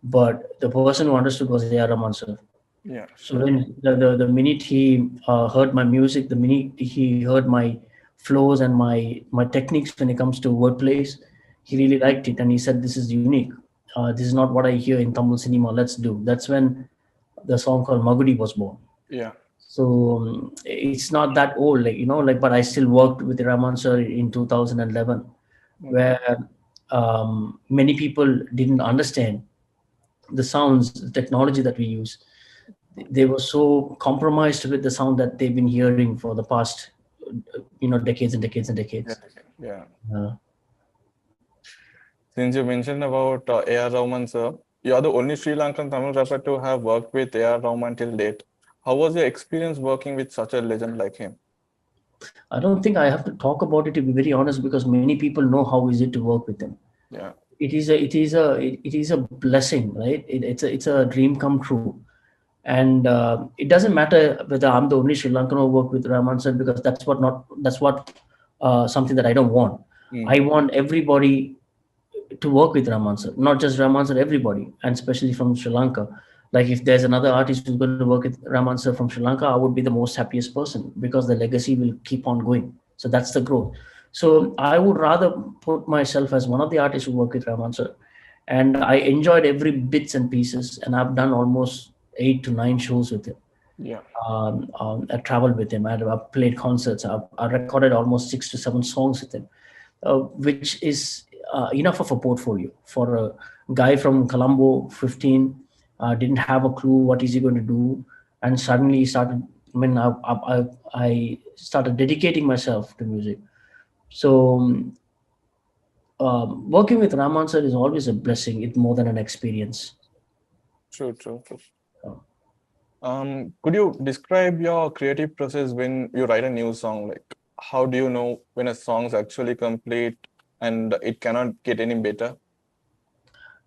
Speaker 2: But the person who understood was A.R. Rahman sir.
Speaker 1: Yeah,
Speaker 2: So
Speaker 1: sure.
Speaker 2: when the minute he heard my music, the minute he heard my flows and my techniques when it comes to wordplays, he really liked it and he said, "This is unique. This is not what I hear in Tamil cinema. Let's do." That's when the song called Magudi was born.
Speaker 1: Yeah.
Speaker 2: So it's not that old, but I still worked with Rahman sir in 2011, where many people didn't understand the sounds, the technology that we use. They were so compromised with the sound that they've been hearing for the past, decades and decades and decades.
Speaker 1: Yeah.
Speaker 2: Uh,
Speaker 1: Since you mentioned about A.R. Rahman, sir, you are the only Sri Lankan Tamil rapper to have worked with A.R. Rahman till date. How was your experience working with such a legend like him?
Speaker 2: I don't think I have to talk about it, to be very honest, because many people know how is it to work with him.
Speaker 1: Yeah.
Speaker 2: It is a blessing, right? It's a dream come true. And it doesn't matter whether I'm the only Sri Lankan who work with Rahman sir, because that's what something that I don't want. I want everybody to work with Rahman sir, not just Rahman sir, everybody, and especially from Sri Lanka. Like if there's another artist who's going to work with Rahman sir from Sri Lanka, I would be the most happiest person because the legacy will keep on going. So that's the growth. So I would rather put myself as one of the artists who work with Rahman sir, and I enjoyed every bits and pieces, and I've done almost 8 to 9 shows with him.
Speaker 1: Yeah.
Speaker 2: I traveled with him. I've played concerts. I recorded almost 6 to 7 songs with him, which is enough of a portfolio for a guy from Colombo, 15, didn't have a clue what is he going to do, and suddenly he started. I mean, I started dedicating myself to music. So working with Rahman sir is always a blessing. It's more than an experience.
Speaker 1: True. Could you describe your creative process when you write a new song? Like, how do you know when a song is actually complete and it cannot get any better?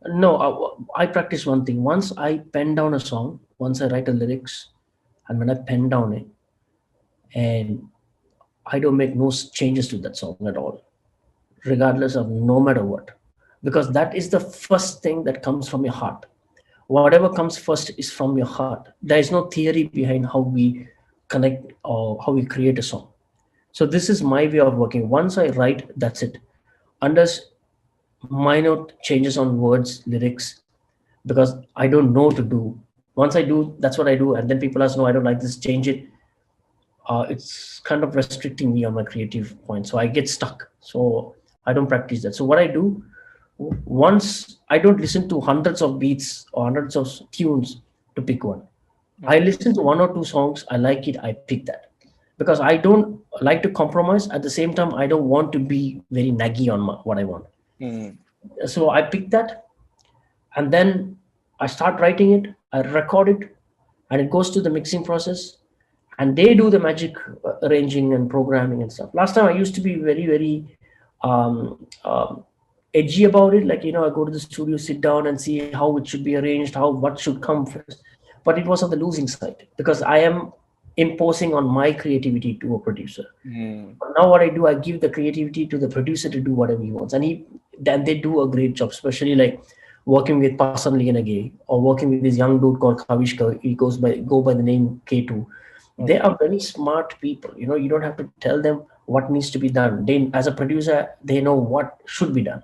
Speaker 2: No, I practice one thing. Once I pen down a song, once I write the lyrics, and when I pen down it, and I don't make no changes to that song at all, regardless of no matter what, because that is the first thing that comes from your heart. Whatever comes first is from your heart. There is no theory behind how we connect or how we create a song. So this is my way of working. Once I write, that's it. Unless minor changes on words, lyrics, because I don't know to do. Once I do, that's what I do. And then people ask, no, I don't like this, change it. It's kind of restricting me on my creative point. So I get stuck. So I don't practice that. So what I do, once I don't listen to hundreds of beats or hundreds of tunes to pick one. I listen to 1 or 2 songs. I like it. I pick that because I don't like to compromise. At the same time, I don't want to be very naggy on what I want. So I pick that, and then I start writing it. I record it, and it goes to the mixing process, and they do the magic arranging and programming and stuff. Last time I used to be very, very edgy about it. Like, I go to the studio, sit down and see how it should be arranged, what should come first. But it was on the losing side because I am imposing on my creativity to a producer. But now what I do, I give the creativity to the producer to do whatever he wants. And then they do a great job, especially like working with Pasan Liganage or working with this young dude called Kavishka. He go by the name K2. They are very smart people. You don't have to tell them what needs to be done. They, as a producer, they know what should be done.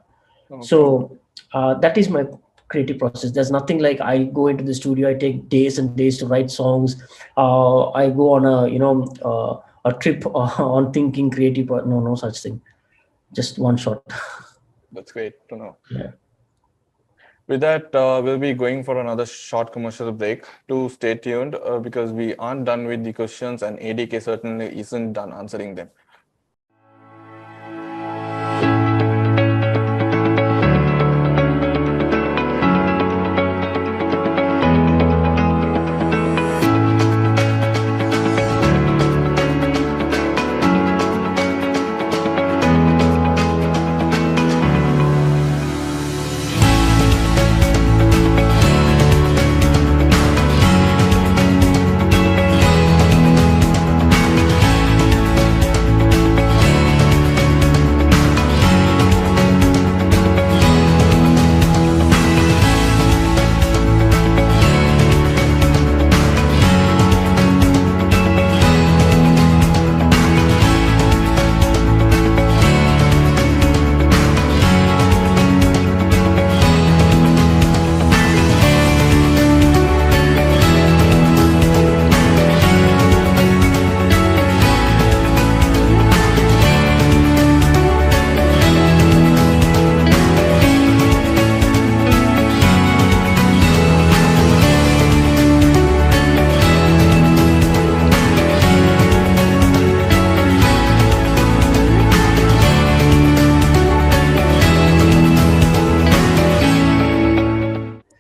Speaker 2: So that is my creative process. There's nothing like I go into the studio, I take days and days to write songs. I go on a trip on thinking creative. No, no such thing. Just one shot.
Speaker 1: That's great to know.
Speaker 2: Yeah.
Speaker 1: With that, we'll be going for another short commercial break. To stay tuned because we aren't done with the questions and ADK certainly isn't done answering them.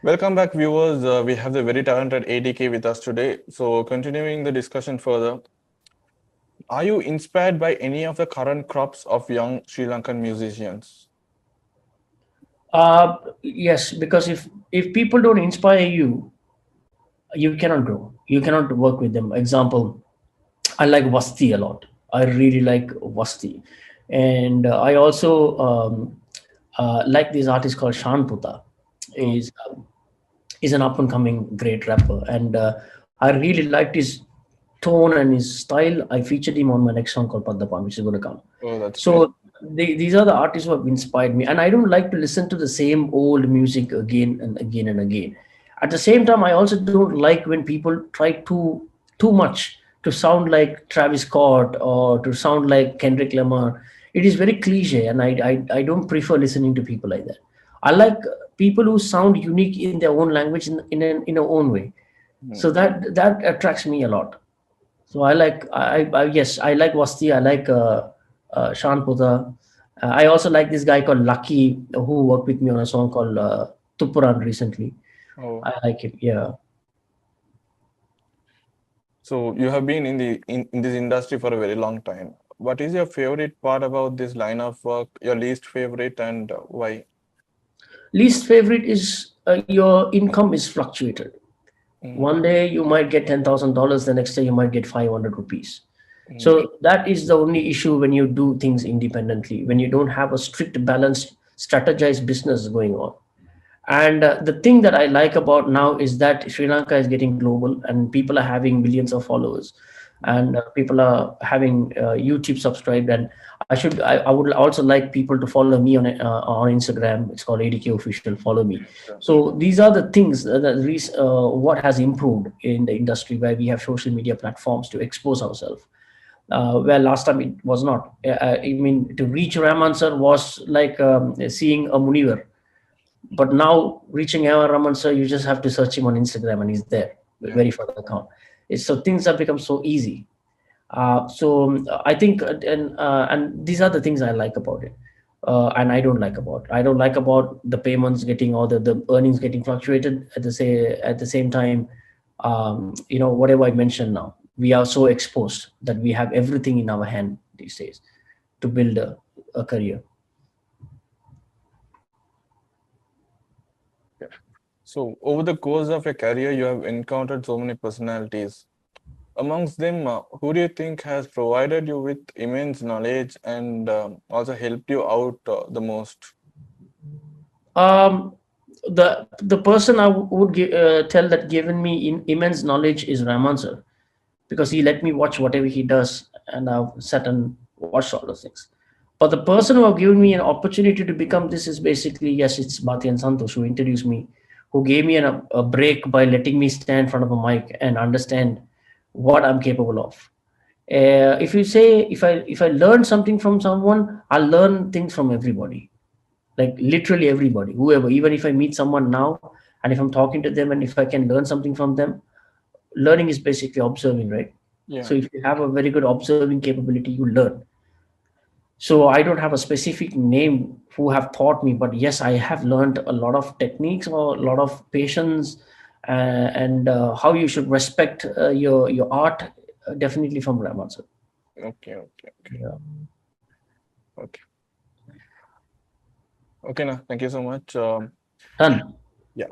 Speaker 1: Welcome back, viewers. We have the very talented ADK with us today. So, continuing the discussion further, are you inspired by any of the current crops of young Sri Lankan musicians?
Speaker 2: Yes, because if people don't inspire you, you cannot grow. You cannot work with them. Example, I like Vasti a lot. I really like Vasti, and I also like this artist called Shan Puta. Is is an up and coming great rapper, and I really liked his tone and his style. I featured him on my next song called Paddapan, which is going to come.
Speaker 1: Oh, that's
Speaker 2: So
Speaker 1: great.
Speaker 2: these are the artists who have inspired me, and I don't like to listen to the same old music again and again and again. At the same time, I also don't like when people try too much to sound like Travis Scott or to sound like Kendrick Lamar. It is very cliche, and I don't prefer listening to people like that. I like people who sound unique in their own language in their own way. So that attracts me a lot. So I like I yes, I like Vasti. I like Shan Puta. I also like this guy called Lucky who worked with me on a song called Tupuran recently.
Speaker 1: Oh.
Speaker 2: I like it. Yeah.
Speaker 1: So you have been in this industry for a very long time. What is your favorite part about this line of work? Your least favorite, and why?
Speaker 2: Least favorite is your income is fluctuated. One day you might get $10,000. The next day you might get 500 rupees. So that is the only issue when you do things independently, when you don't have a strict, balanced, strategized business going on. And the thing that I like about now is that Sri Lanka is getting global and people are having millions of followers and people are having YouTube subscribed. And I would also like people to follow me on Instagram. It's called ADK Official. Follow me. So these are the things what has improved in the industry where we have social media platforms to expose ourselves. Where last time it was not. I mean, to reach Raman sir was like seeing a Muniver. But now reaching Raman sir, you just have to search him on Instagram and he's there, verify the account. So things have become so easy. So I think, and these are the things I like about it. And I don't like about. I don't like about the payments getting or the earnings getting fluctuated at the same time. Whatever I mentioned now, we are so exposed that we have everything in our hand these days to build a career.
Speaker 1: So over the course of your career, you have encountered so many personalities. Amongst them, who do you think has provided you with immense knowledge and also helped you out the most?
Speaker 2: The person I would tell that given me immense knowledge is Raman sir, because he let me watch whatever he does, and I've sat and watched all those things. But the person who have given me an opportunity to become this is basically, yes, it's Bhati and Santosh who introduced me, who gave me a break by letting me stand in front of a mic and understand what I'm capable of. If you say, if I learn something from someone, I'll learn things from everybody, like literally everybody, whoever. Even if I meet someone now, and if I'm talking to them, and if I can learn something from them, learning is basically observing, right?
Speaker 1: Yeah.
Speaker 2: So if you have a very good observing capability, you learn. So I don't have a specific name who have taught me, but yes, I have learned a lot of techniques or a lot of patience, and how you should respect your art, definitely from Rahman sir.
Speaker 1: Okay.
Speaker 2: Yeah.
Speaker 1: Okay. Okay, now thank you so much.
Speaker 2: Done.
Speaker 1: Yeah.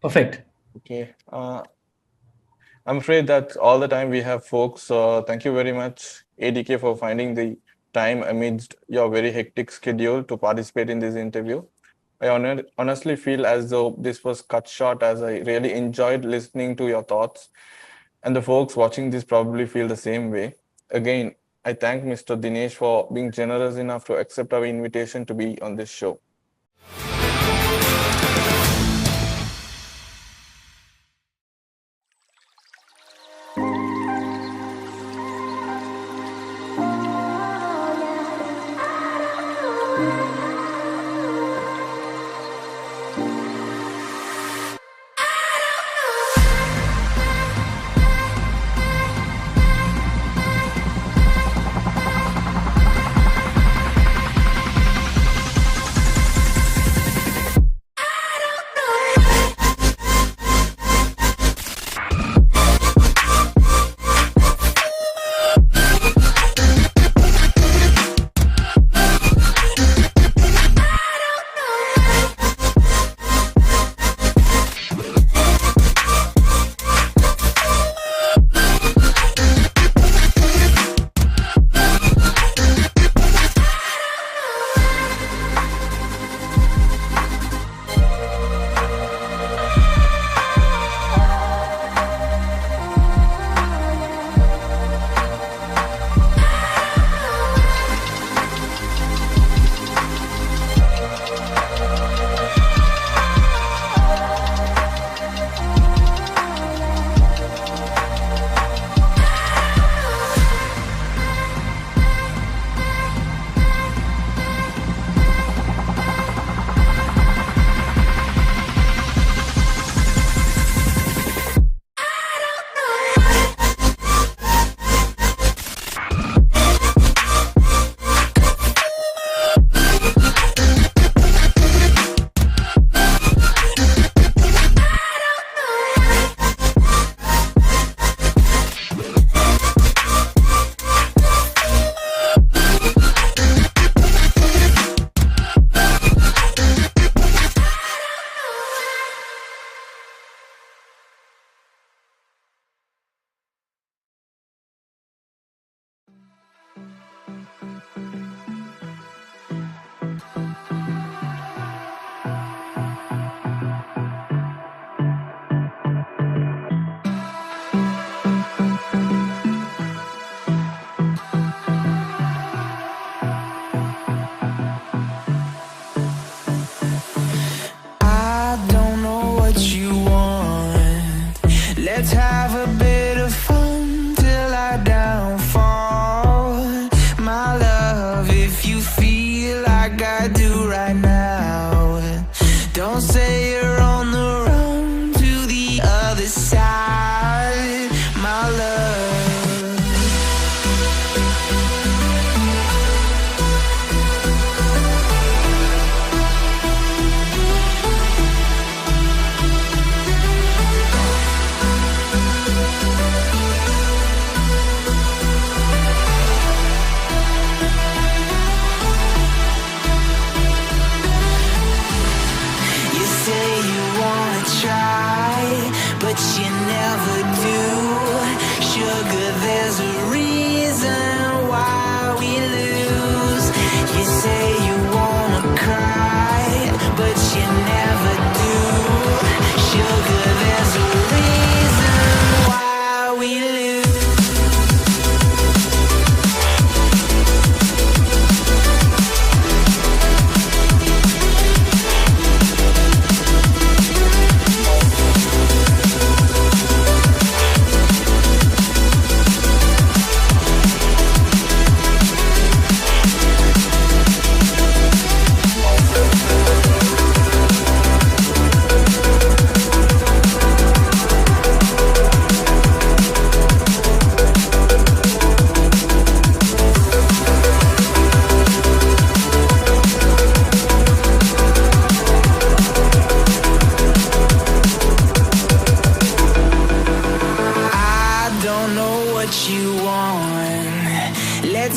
Speaker 2: Perfect.
Speaker 1: Okay. I'm afraid that's all the time we have, folks. Thank you very much, ADK, for finding the time amidst your very hectic schedule to participate in this interview. I honestly feel as though this was cut short, as I really enjoyed listening to your thoughts, and the folks watching this probably feel the same way. Again, I thank Mr. Dinesh for being generous enough to accept our invitation to be on this show.
Speaker 23: I don't know what you want. Let's have a bit of fun till I downfall. My love, if you feel like I do right now, don't say you're on the run to the other side, my love. You say you wanna try, but you never do. Sugar, there's a reason why we lose. You say you wanna cry, but you never do. Sugar, there's a reason why we lose.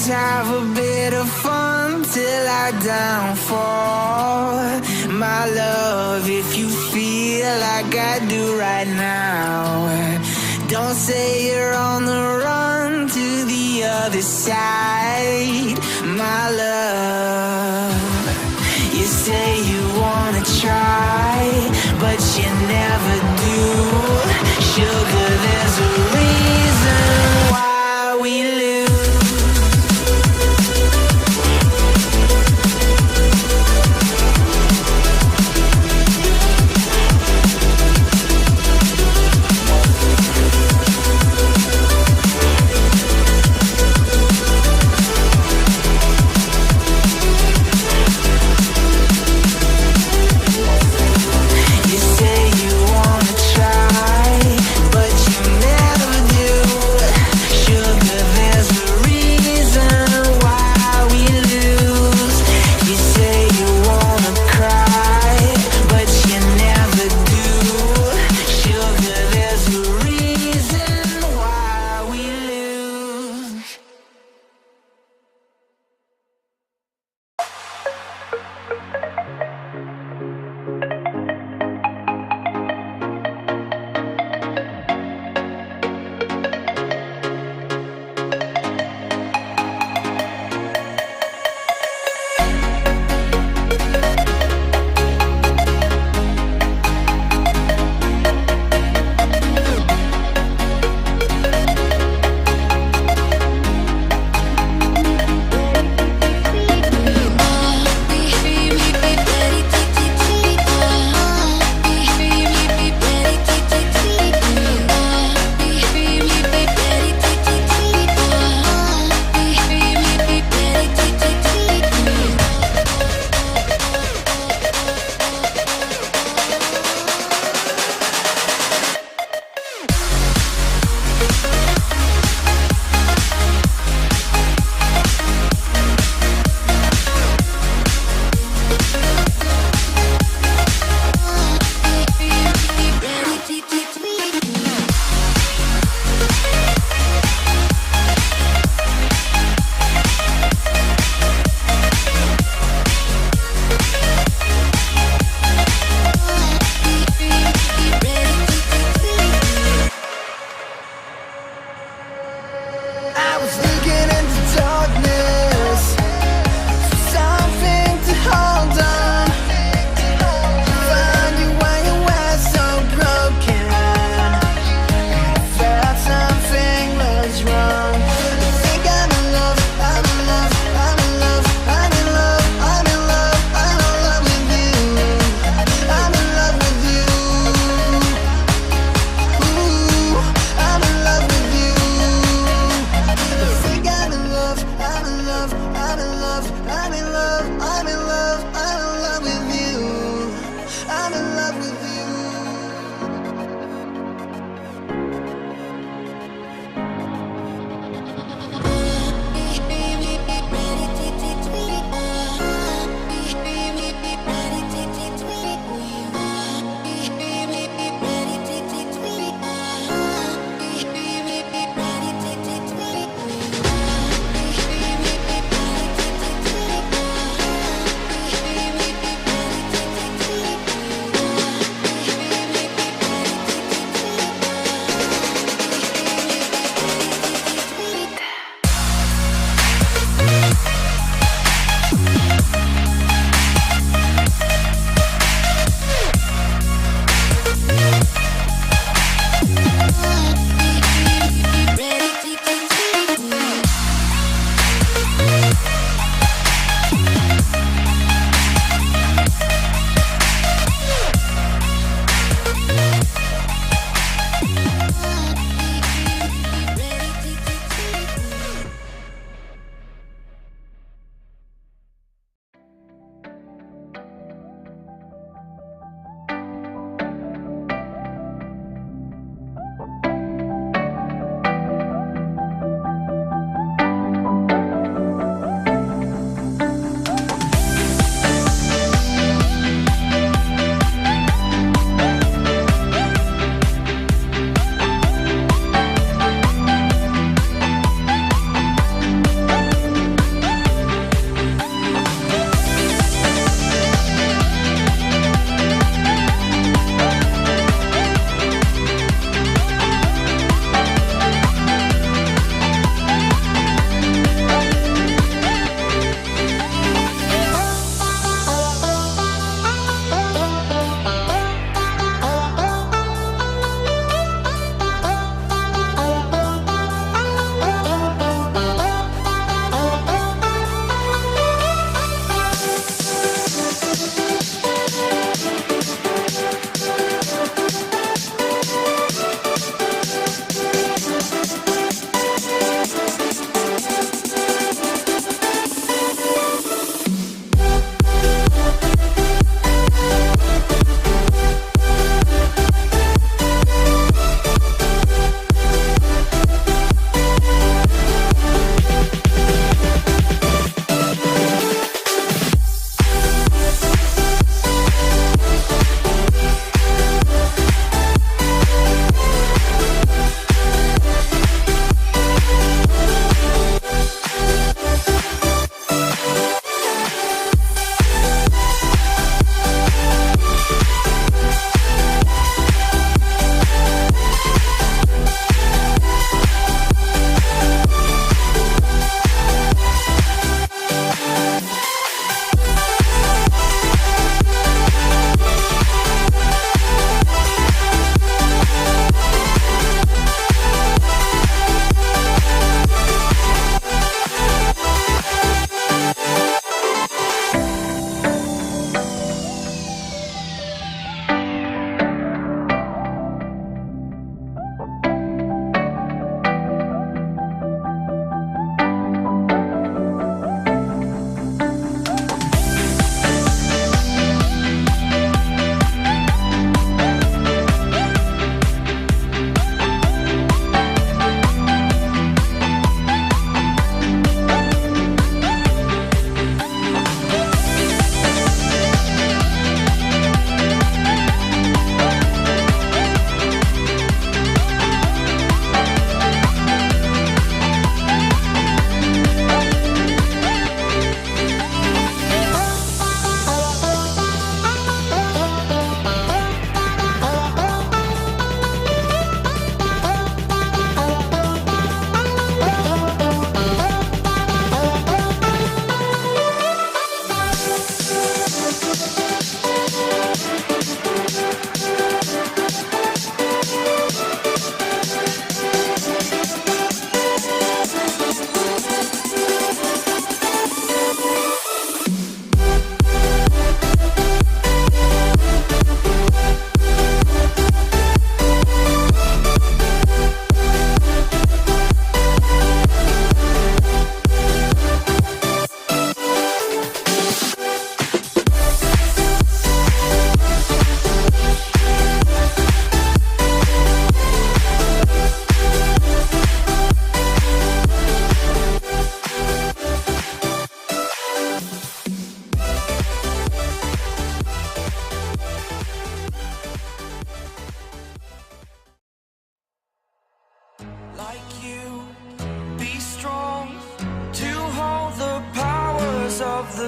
Speaker 23: have a bit of fun till our downfall. My love, if you feel like I do right now, don't say you're on the run to the other side. My love, you say you wanna try, but you never do. Sugar, there's a reason why we lose.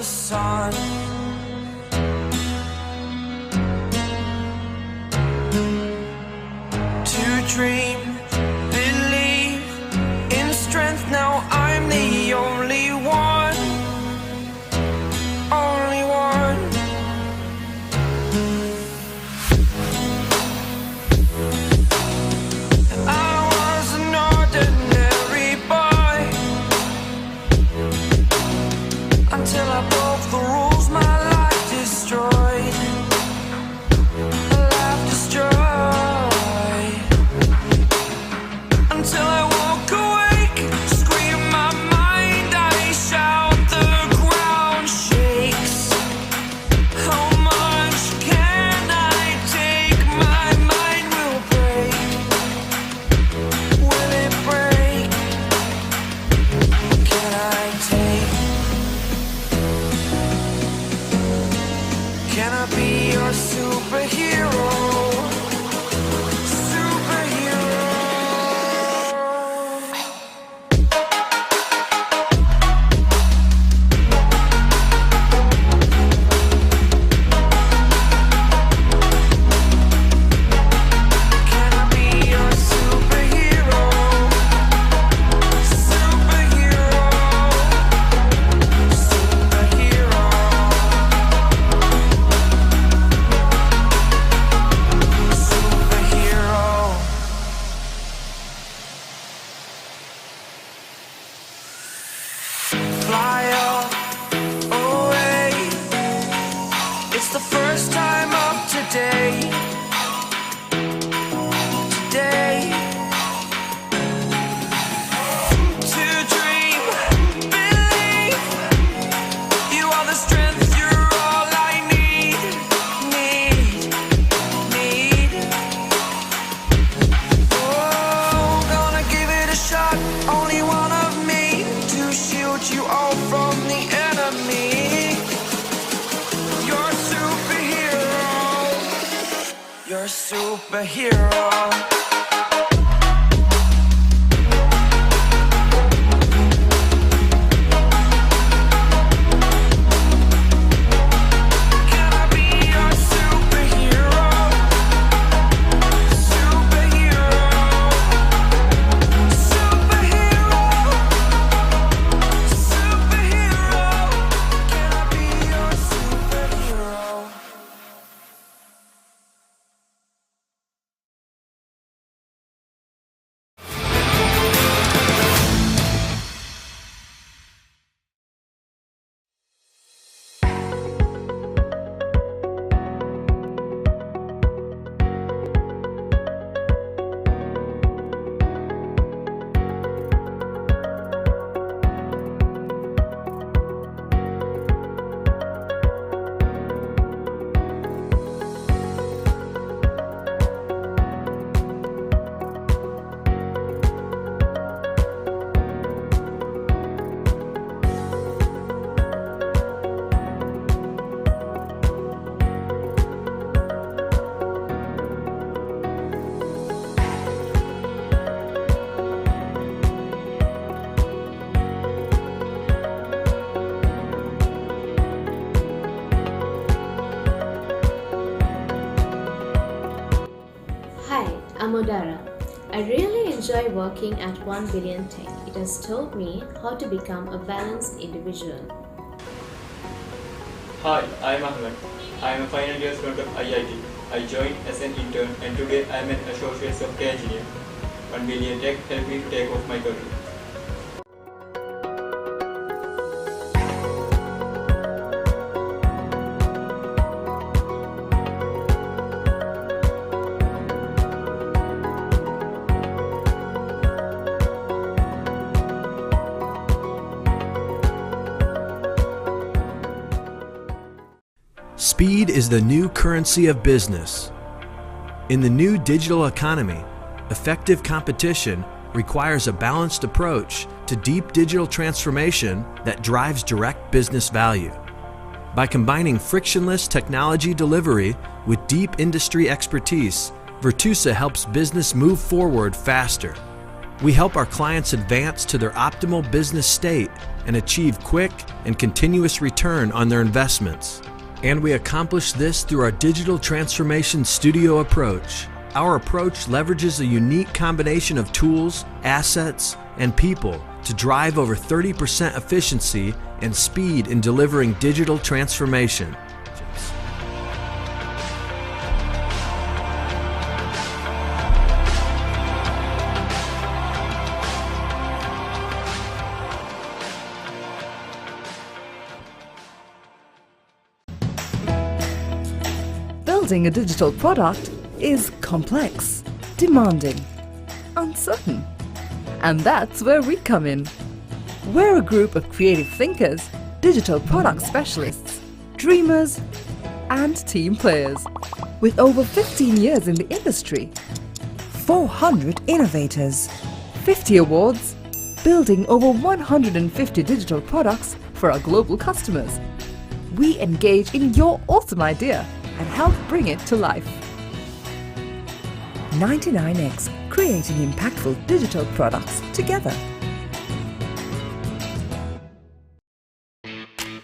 Speaker 23: the sun. To dream, believe in strength. Now I'm the only one, only one. I was an ordinary boy until I broke the rules. My life destroyed, life destroyed. Until I woke awake, scream my mind, I shout, the ground shakes. How much can I take? My mind will break. Will it break? Can I take? Can I be your superhero? Fly away. It's the first time of today. Today. To dream, believe. You are the strength, you're all I need. Need. Oh, gonna give it a shot. Only one of me to shield you all from the enemy. You're a superhero. You're a superhero. Can I be your superhero? Superhero. Superhero. Superhero. Can I be your superhero?
Speaker 16: Hi, I'm Odara. I really enjoy working at 1 Billion Tech. It has taught me how to become a balanced individual.
Speaker 17: Hi, I am Ahmed. I am a final year student of IIT. I joined as an intern and today I am an associate software engineer. 1 Billion Tech helped me to take off my career.
Speaker 22: Speed is the new currency of business. In the new digital economy, effective competition requires a balanced approach to deep digital transformation that drives direct business value. By combining frictionless technology delivery with deep industry expertise, Virtusa helps business move forward faster. We help our clients advance to their optimal business state and achieve quick and continuous return on their investments. And we accomplish this through our digital transformation studio approach. Our approach leverages a unique combination of tools, assets, and people to drive over 30% efficiency and speed in delivering digital transformation.
Speaker 15: Building a digital product is complex, demanding, uncertain. And that's where we come in. We're a group of creative thinkers, digital product specialists, dreamers, and team players. With over 15 years in the industry, 400 innovators, 50 awards, building over 150 digital products for our global customers. We engage in your awesome idea and help bring it to life. 99X, creating impactful digital products together.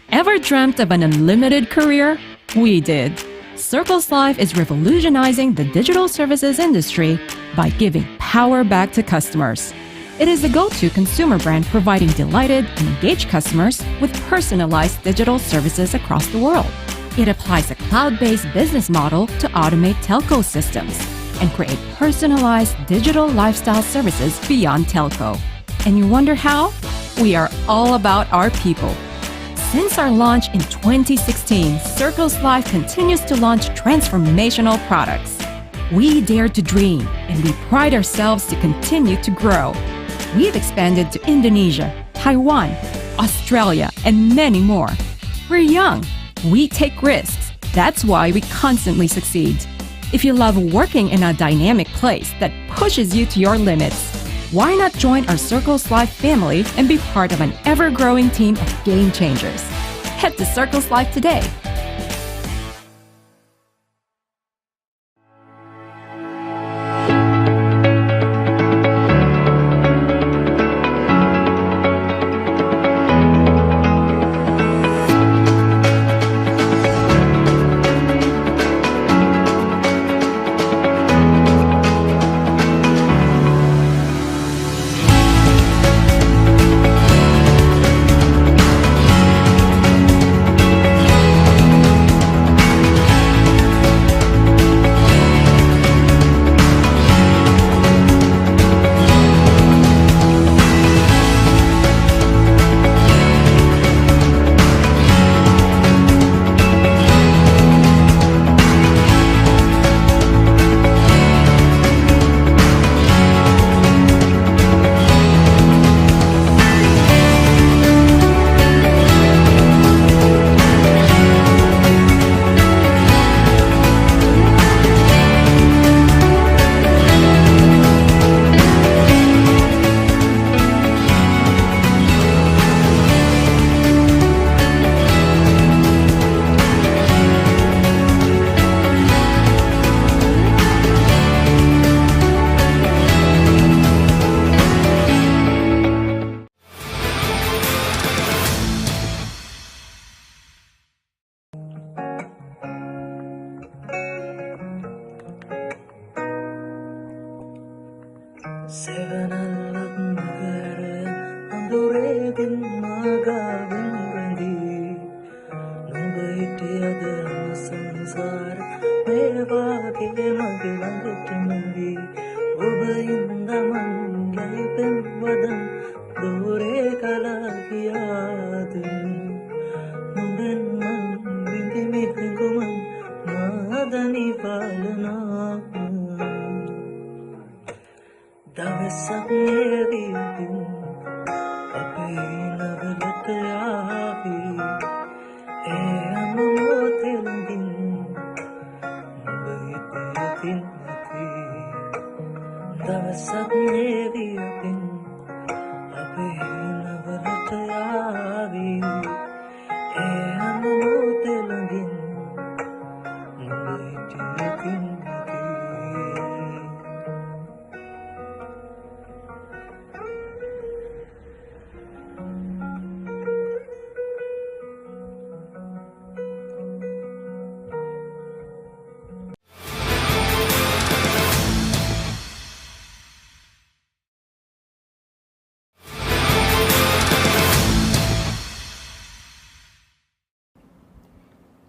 Speaker 3: Ever dreamt of an unlimited career? We did. Circles Life is revolutionizing the digital services industry by giving power back to customers. It is the go-to consumer brand providing delighted and engaged customers with personalized digital services across the world. It applies a cloud-based business model to automate telco systems and create personalized digital lifestyle services beyond telco. And you wonder how? We are all about our people. Since our launch in 2016, Circles Life continues to launch transformational products. We dare to dream, and we pride ourselves to continue to grow. We've expanded to Indonesia, Taiwan, Australia, and many more. We're young. We take risks. That's why we constantly succeed. If you love working in a dynamic place that pushes you to your limits, why not join our Circles Life family and be part of an ever-growing team of game changers? Head to Circles Life today.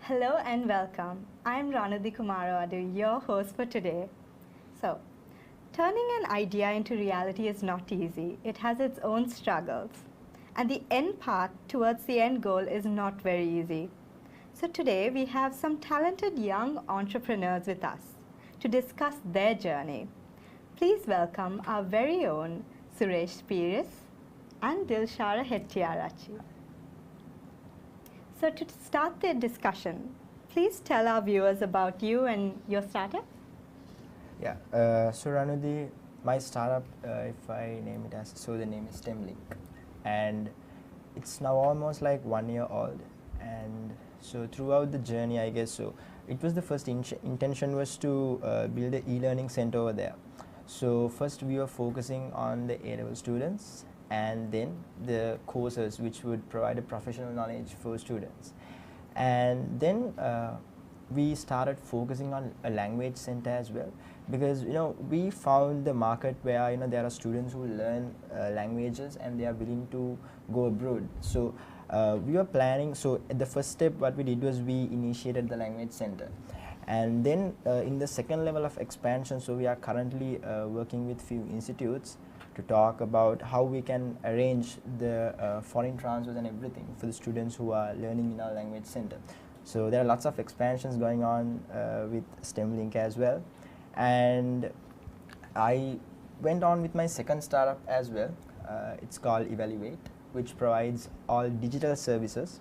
Speaker 13: Hello and welcome. I'm Ranadi Kumaradu, your host for today. So, turning an idea into reality is not easy. It has its own struggles. And the end path towards the end goal is not very easy. So today we have some talented young entrepreneurs with us to discuss their journey. Please welcome our very own Suresh Piris and Dilshara Hettiarachi. So to start the discussion, please tell our viewers about you and your startup.
Speaker 4: Yeah, so Ranudi, my startup, if I name it as, so the name is STEMlink, and it's now almost like 1 year old. And so throughout the journey, I guess, so it was the first intention was to build an e-learning center over there. So first we were focusing on the A-level students, and then the courses which would provide a professional knowledge for students. And then we started focusing on a language center as well, because we found the market where there are students who learn languages and they are willing to go abroad. So we were planning, so the first step what we did was we initiated the language center. And then in the second level of expansion, so we are currently working with few institutes to talk about how we can arrange the foreign transfers and everything for the students who are learning in our language center. So there are lots of expansions going on with STEMlink as well. And I went on with my second startup as well. It's called Evaluate, which provides all digital services,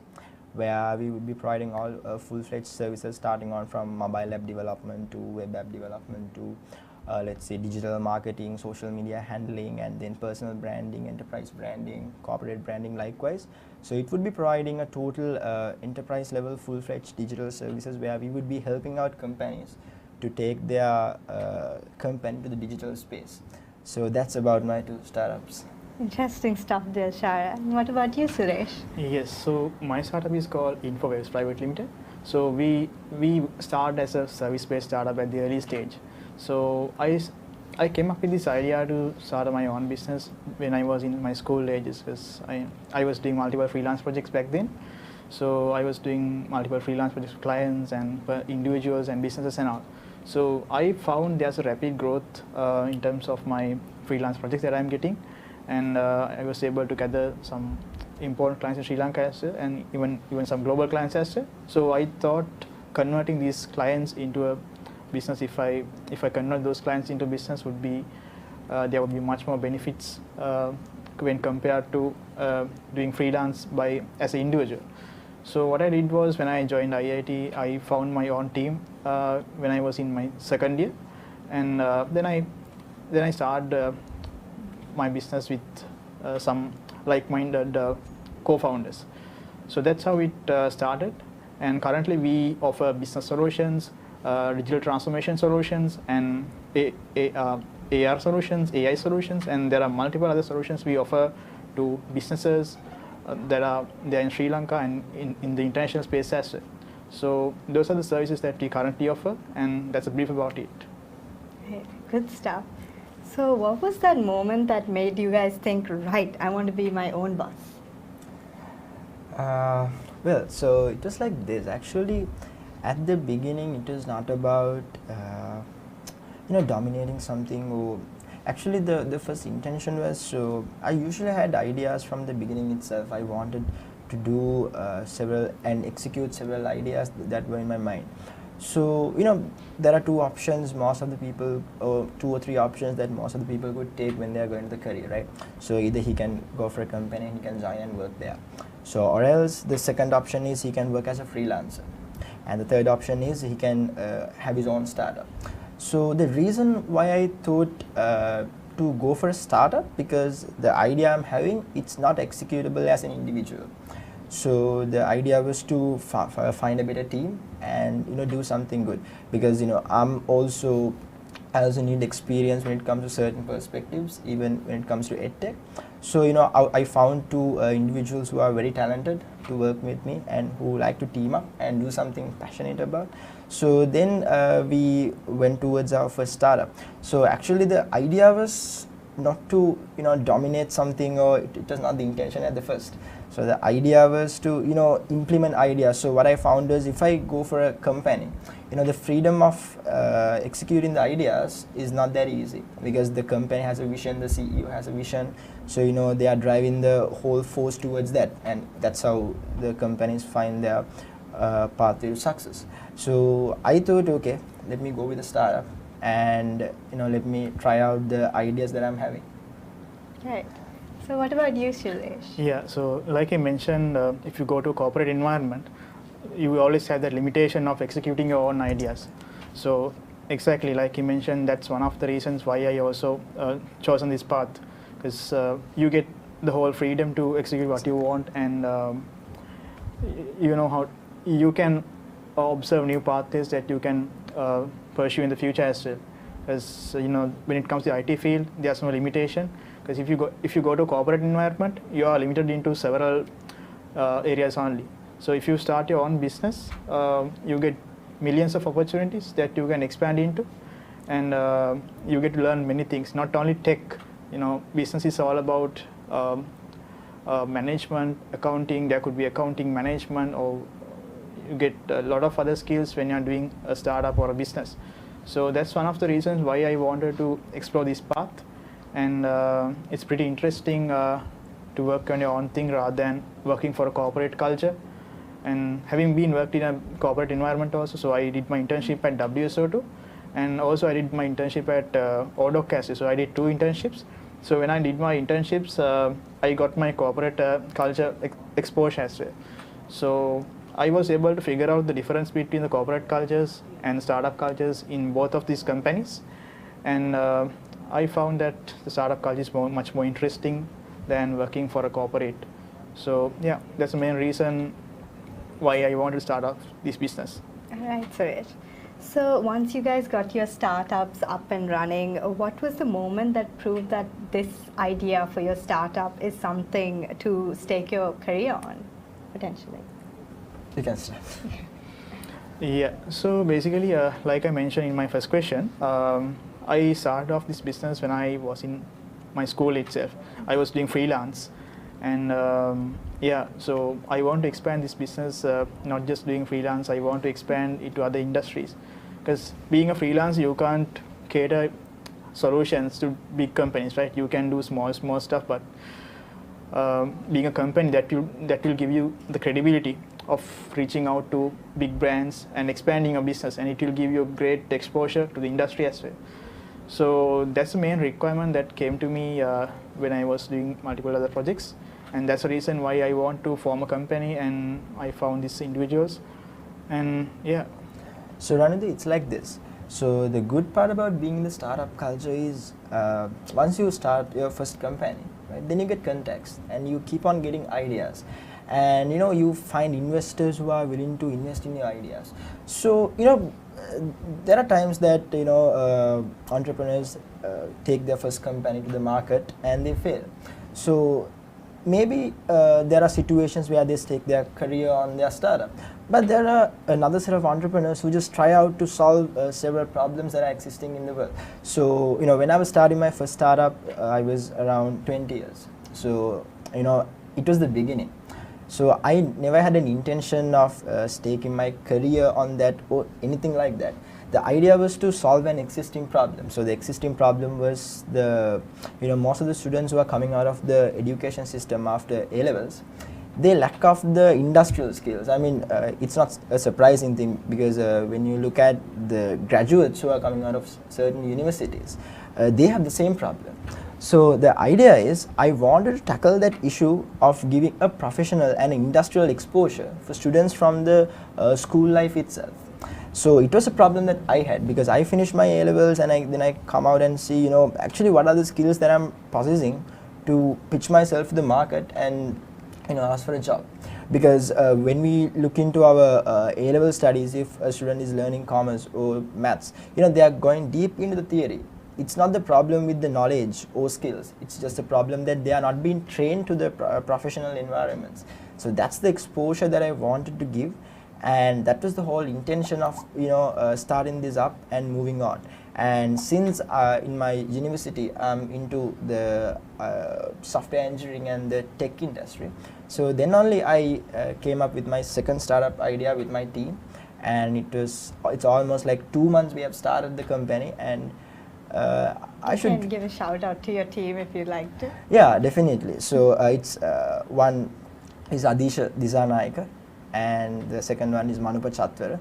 Speaker 4: where we would be providing all full-fledged services starting on from mobile app development to web app development to let's say digital marketing, social media handling, and then personal branding, enterprise branding, corporate branding likewise. So it would be providing a total enterprise level full-fledged digital services where we would be helping out companies to take their company to the digital space. So that's about my two startups.
Speaker 13: Interesting stuff, Dilshara. And what about you, Suresh?
Speaker 5: Yes, so my startup is called InfoWaves Private Limited. So we started as a service-based startup at the early stage. So I came up with this idea to start my own business when I was in my school ages, because I was doing multiple freelance projects back then. So I was doing multiple freelance projects for clients and for individuals and businesses and all. So I found there's a rapid growth in terms of my freelance projects that I'm getting, and I was able to gather some important clients in Sri Lanka as well, and even some global clients as well. So I thought converting these clients into a business, if I convert those clients into business, would be there would be much more benefits when compared to doing freelance as an individual. So what I did was, when I joined IIT, I found my own team when I was in my second year, and then I started my business with some like-minded co-founders. So that's how it started, and currently we offer business solutions, digital transformation solutions, and AR solutions, AI solutions, and there are multiple other solutions we offer to businesses that are there in Sri Lanka and in the international space as well. So those are the services that we currently offer, and that's a brief about it.
Speaker 13: Right. Good stuff. So what was that moment that made you guys think, right, I want to be my own boss?
Speaker 4: Well, so it was like this. Actually, at the beginning, it was not about dominating something. Or actually, the first intention was, so I usually had ideas from the beginning itself. I wanted to do several and execute several ideas that were in my mind. So there are two options most of the people, or 2 or 3 options that most of the people would take when they are going to the career, right? So either he can go for a company and he can join and work there. So, or else the second option is he can work as a freelancer, and the third option is he can have his own startup. So the reason why I thought to go for a startup, because the idea I'm having, it's not executable as an individual. So the idea was to find a better team and do something good, because I also need experience when it comes to certain perspectives, even when it comes to EdTech. So I found 2 individuals who are very talented to work with me and who like to team up and do something passionate about. So then we went towards our first startup. So actually the idea was not to dominate something, or it was not the intention at the first. So the idea was to implement ideas. So what I found is, if I go for a company, the freedom of executing the ideas is not that easy, because the company has a vision, the CEO has a vision, so they are driving the whole force towards that, and that's how the companies find their path to success. So I thought, okay, let me go with a startup, and let me try out the ideas that I'm having.
Speaker 6: Right. So what about you, Shilesh?
Speaker 5: Yeah, so like I mentioned, if you go to a corporate environment, you always have that limitation of executing your own ideas. So exactly like you mentioned, that's one of the reasons why I also chosen this path, because you get the whole freedom to execute what you want, and you know how you can observe new paths that you can pursue in the future as well. Because when it comes to the IT field, there's no limitation. Because if you go to corporate environment, you are limited into several areas only. So if you start your own business, you get millions of opportunities that you can expand into, and you get to learn many things. Not only tech, business is all about management, accounting. There could be accounting, management, or you get a lot of other skills when you're doing a startup or a business. So that's one of the reasons why I wanted to explore this path. And it's pretty interesting to work on your own thing rather than working for a corporate culture. And having been worked in a corporate environment also, so I did my internship at WSO2, and also I did my internship at Odocast. So I did 2 internships. So when I did my internships, I got my corporate culture exposure as well. So I was able to figure out the difference between the corporate cultures and startup cultures in both of these companies. And I found that the startup culture is much more interesting than working for a corporate. So yeah, that's the main reason why I wanted to start off this business.
Speaker 13: All right, Suresh. So once you guys got your startups up and running, what was the moment that proved that this idea for your startup is something to stake your career on, potentially?
Speaker 4: You can start.
Speaker 5: Yeah, so basically, like I mentioned in my first question, I started off this business when I was in my school itself. I was doing freelance, and yeah, so I want to expand this business, not just doing freelance. I want to expand it to other industries, because being a freelance, you can't cater solutions to big companies, right? You can do small stuff, but being a company that will give you the credibility of reaching out to big brands and expanding your business, and it will give you great exposure to the industry as well. So that's the main requirement that came to me when I was doing multiple other projects, and that's the reason why I want to form a company, and I found these individuals, and yeah.
Speaker 4: So Ranudhi, it's like this. So the good part about being in the startup culture is once you start your first company, right, then you get contacts and you keep on getting ideas, and you find investors who are willing to invest in your ideas. So there are times that entrepreneurs take their first company to the market and they fail. So maybe there are situations where they stake their career on their startup, but there are another set of entrepreneurs who just try out to solve several problems that are existing in the world. So when I was starting my first startup, I was around 20 years. So it was the beginning. So I never had an intention of staking my career on that or anything like that. The idea was to solve an existing problem. So the existing problem was most of the students who are coming out of the education system after A-levels, they lack of the industrial skills. I mean, it's not a surprising thing, because when you look at the graduates who are coming out of certain universities, they have the same problem. So the idea is, I wanted to tackle that issue of giving a professional and industrial exposure for students from the school life itself. So it was a problem that I had, because I finished my A-levels and then I come out and see, actually what are the skills that I'm possessing to pitch myself to the market and ask for a job. Because when we look into our A-level studies, if a student is learning commerce or maths, they are going deep into the theory. It's not the problem with the knowledge or skills. It's just a problem that they are not being trained to the professional environments. So that's the exposure that I wanted to give, and that was the whole intention of starting this up and moving on. And since in my university I'm into the software engineering and the tech industry, so then only I came up with my second startup idea with my team, and it's almost like 2 months we have started the company. And I
Speaker 13: You
Speaker 4: should
Speaker 13: can give a shout out to your team if you'd like to.
Speaker 4: yeah, definitely. So it's one is Adisha Disanayaka and the second one is Manupa Chatwara.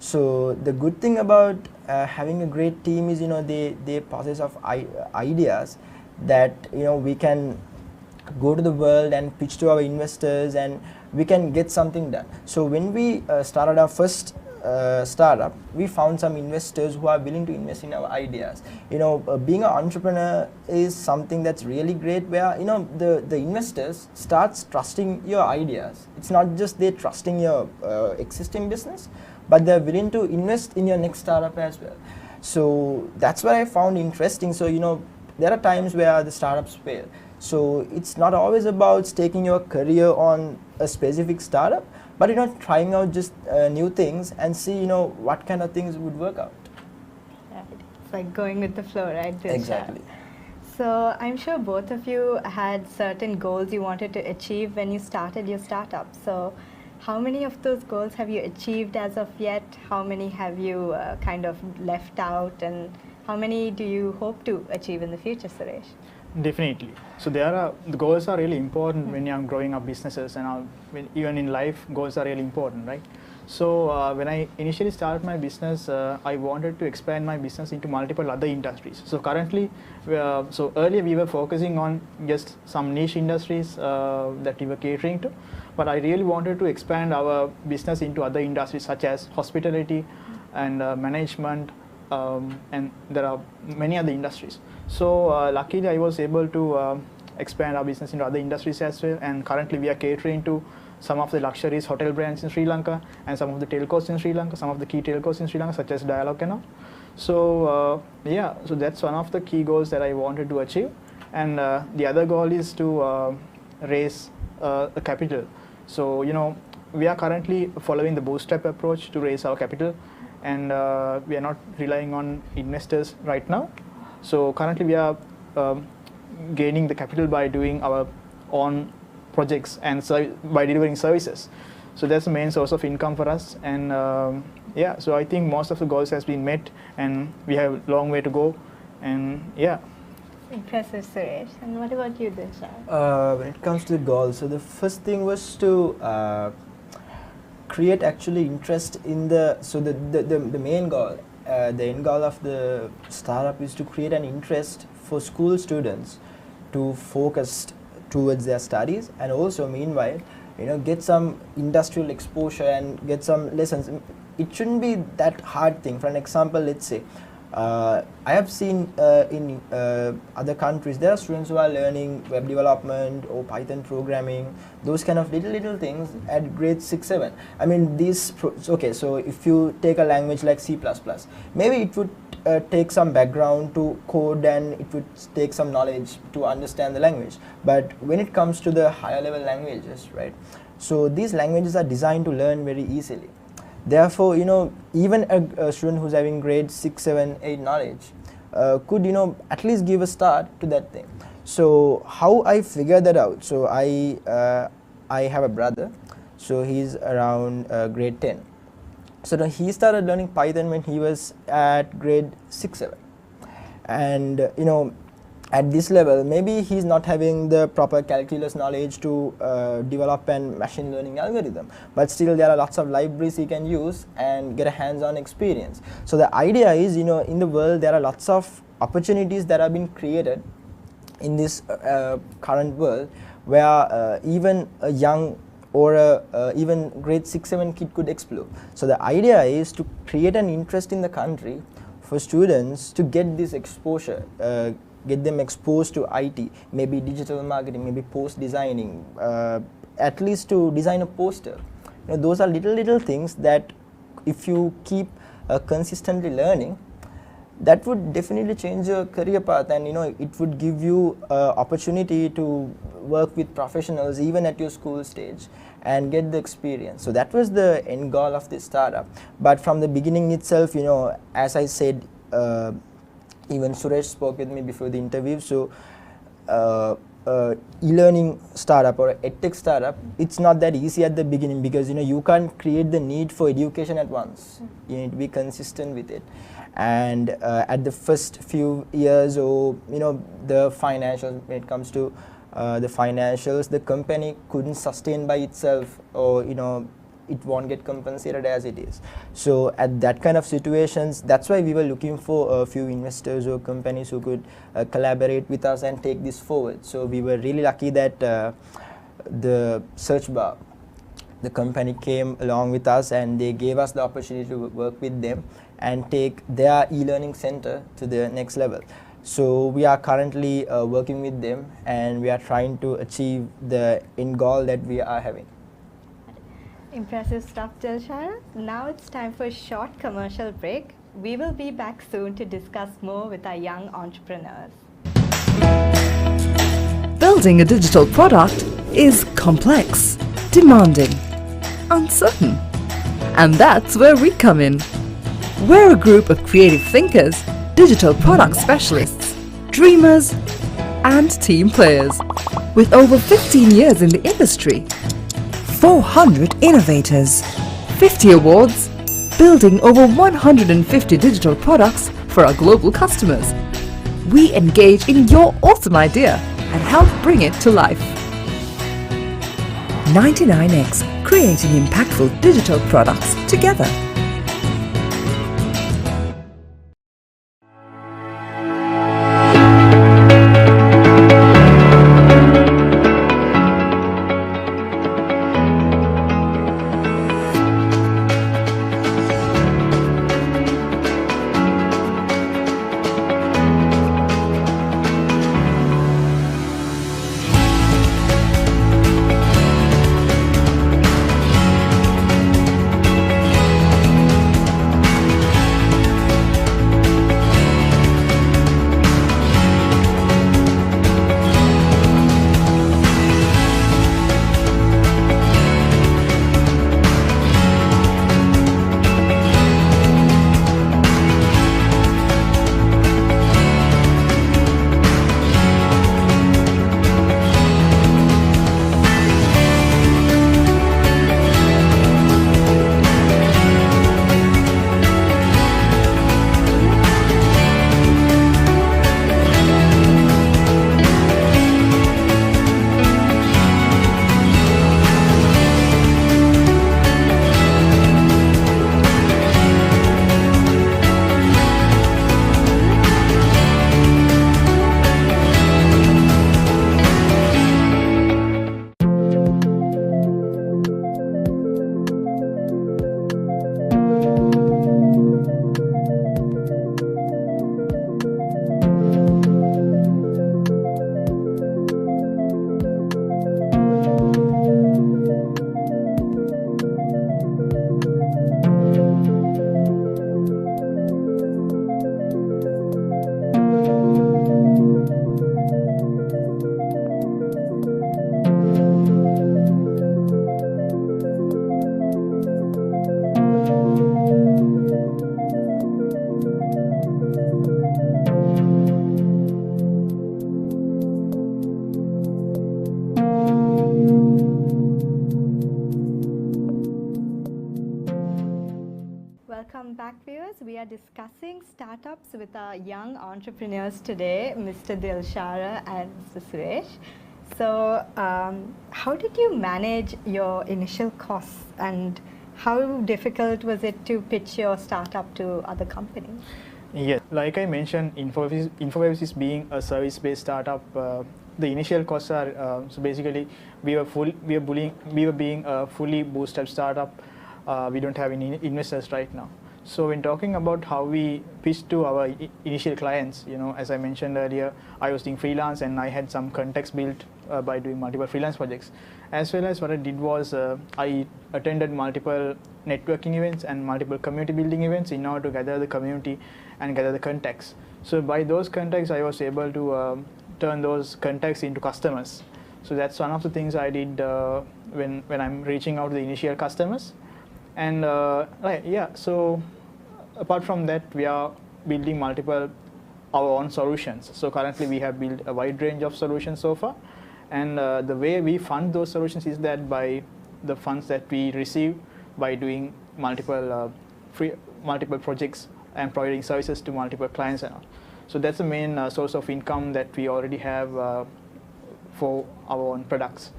Speaker 4: So the good thing about having a great team is, they possess of ideas that, we can go to the world and pitch to our investors and we can get something done. So when we started our first startup, we found some investors who are willing to invest in our ideas. Being an entrepreneur is something that's really great, where the investors starts trusting your ideas. It's not just they trusting your existing business, but they're willing to invest in your next startup as well. So that's what I found interesting. So there are times where the startups fail. So it's not always about staking your career on a specific startup, but trying out just new things and see what kind of things would work out.
Speaker 13: Right. It's like going with the flow, right? Dilshad?
Speaker 4: Exactly.
Speaker 13: So I'm sure both of you had certain goals you wanted to achieve when you started your startup. So how many of those goals have you achieved as of yet? How many have you kind of left out, and how many do you hope to achieve in the future, Suresh?
Speaker 5: Definitely. So the goals are really important when you're growing up businesses, and even in life, goals are really important, right? So when I initially started my business, I wanted to expand my business into multiple other industries. So currently, so earlier we were focusing on just some niche industries that we were catering to, but I really wanted to expand our business into other industries such as hospitality and management, and there are many other industries. So luckily I was able to expand our business into other industries as well, and currently we are catering to some of the luxuries hotel brands in Sri Lanka and some of the telcos in Sri Lanka, some of the key telcos in Sri Lanka such as Dialog and all. So yeah, so that's one of the key goals that I wanted to achieve, and the other goal is to raise a capital. So we are currently following the bootstrap approach to raise our capital, and we are not relying on investors right now. So currently we are gaining the capital by doing our own projects and by delivering services. So that's the main source of income for us, and yeah, so I think most of the goals has been met, and we have a long way to go, and yeah.
Speaker 13: Impressive, Suresh. And what about you, Dilshad?
Speaker 4: When it comes to the goals, so the first thing was to create actually interest in the main goal. The end goal of the startup is to create an interest for school students to focus towards their studies, and also meanwhile get some industrial exposure and get some lessons. It shouldn't be that hard thing. For an example, let's say I have seen in other countries there are students who are learning web development or Python programming, those kind of little things at grade 6, 7. I mean okay, so if you take a language like C++, maybe it would take some background to code, and it would take some knowledge to understand the language. But when it comes to the higher level languages, right, so these languages are designed to learn very easily. Therefore, even a student who's having grade 6, 7, 8 knowledge could, at least give a start to that thing. So how I figured that out? So I have a brother, so he's around grade 10. So he started learning Python when he was at grade 6, 7. And, at this level, maybe he's not having the proper calculus knowledge to develop an machine learning algorithm, but still there are lots of libraries he can use and get a hands-on experience. So the idea is, in the world there are lots of opportunities that have been created in this current world, where even a young or even grade 6, 7 kid could explore. So the idea is to create an interest in the country for students to get this exposure, get them exposed to IT, maybe digital marketing, maybe post designing, at least to design a poster. Those are little things that if you keep consistently learning, that would definitely change your career path, and it would give you opportunity to work with professionals even at your school stage and get the experience. So that was the end goal of this startup. But from the beginning itself, as I said, even Suresh spoke with me before the interview. So e-learning startup or edtech startup, it's not that easy at the beginning, because you can't create the need for education at once. You need to be consistent with it, and at the first few years, or the financials, when it comes to the financials, the company couldn't sustain by itself, or it won't get compensated as it is. So at that kind of situations, that's why we were looking for a few investors or companies who could collaborate with us and take this forward. So we were really lucky that the search bar, the company came along with us, and they gave us the opportunity to work with them and take their e-learning center to the next level. So we are currently working with them, and we are trying to achieve the end goal that we are having.
Speaker 13: Impressive stuff, Dilshara. Now it's time for a short commercial break. We will be back soon to discuss more with our young entrepreneurs.
Speaker 15: Building a digital product is complex, demanding, uncertain. And that's where we come in. We're a group of creative thinkers, digital product specialists, dreamers, and team players. With over 15 years in the industry, 400 innovators, 50 awards, building over 150 digital products for our global customers. We engage in your awesome idea and help bring it to life. 99X, creating impactful digital products together.
Speaker 13: Welcome back, viewers. We are discussing startups with our young entrepreneurs today, Mr. Dilshara and Mr. Suresh. So, how did you manage your initial costs, and how difficult was it to pitch your startup to other companies?
Speaker 5: Yes, like I mentioned, Infowaves is being a service-based startup. The initial costs are so basically we were being a fully bootstrapped startup. We don't have any investors right now. So when talking about how we pitched to our initial clients, as I mentioned earlier, I was doing freelance and I had some contacts built by doing multiple freelance projects. As well as what I did was I attended multiple networking events and multiple community building events in order to gather the community and gather the contacts. So by those contacts, I was able to turn those contacts into customers. So that's one of the things I did when I'm reaching out to the initial customers. And so apart from that, we are building multiple our own solutions. So currently we have built a wide range of solutions so far, and the way we fund those solutions is that by the funds that we receive by doing multiple multiple projects and providing services to multiple clients and all. So that's the main source of income that we already have for our own products.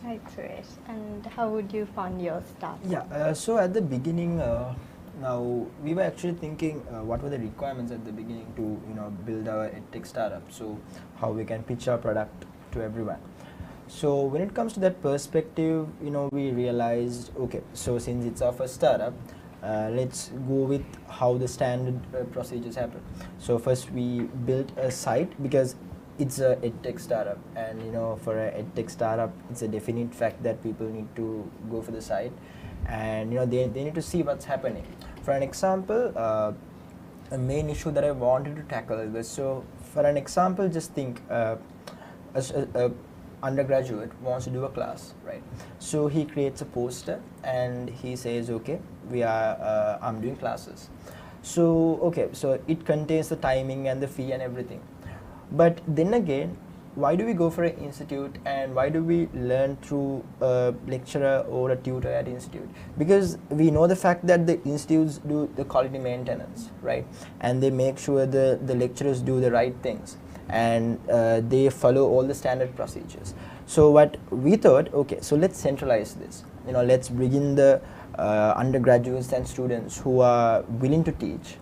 Speaker 13: Right, Suresh. And how would you fund your startup?
Speaker 4: Yeah, so at the beginning, now we were actually thinking what were the requirements at the beginning to build our edtech startup. So how we can pitch our product to everyone. So when it comes to that perspective, we realized, okay, so since it's our first startup, let's go with how the standard procedures happen. So first we built a site because it's a edtech startup, and for a edtech startup, it's a definite fact that people need to go for the site, and they need to see what's happening. For an example, a main issue that I wanted to tackle was, so for an example, just think a undergraduate wants to do a class, right? So he creates a poster and he says, okay, I'm doing classes. So okay, so it contains the timing and the fee and everything. But then again, why do we go for an institute, and why do we learn through a lecturer or a tutor at institute? Because we know the fact that the institutes do the quality maintenance, right? And they make sure the lecturers do the right things, and they follow all the standard procedures. So what we thought, okay, so let's centralize this. Let's bring in the undergraduates and students who are willing to teach,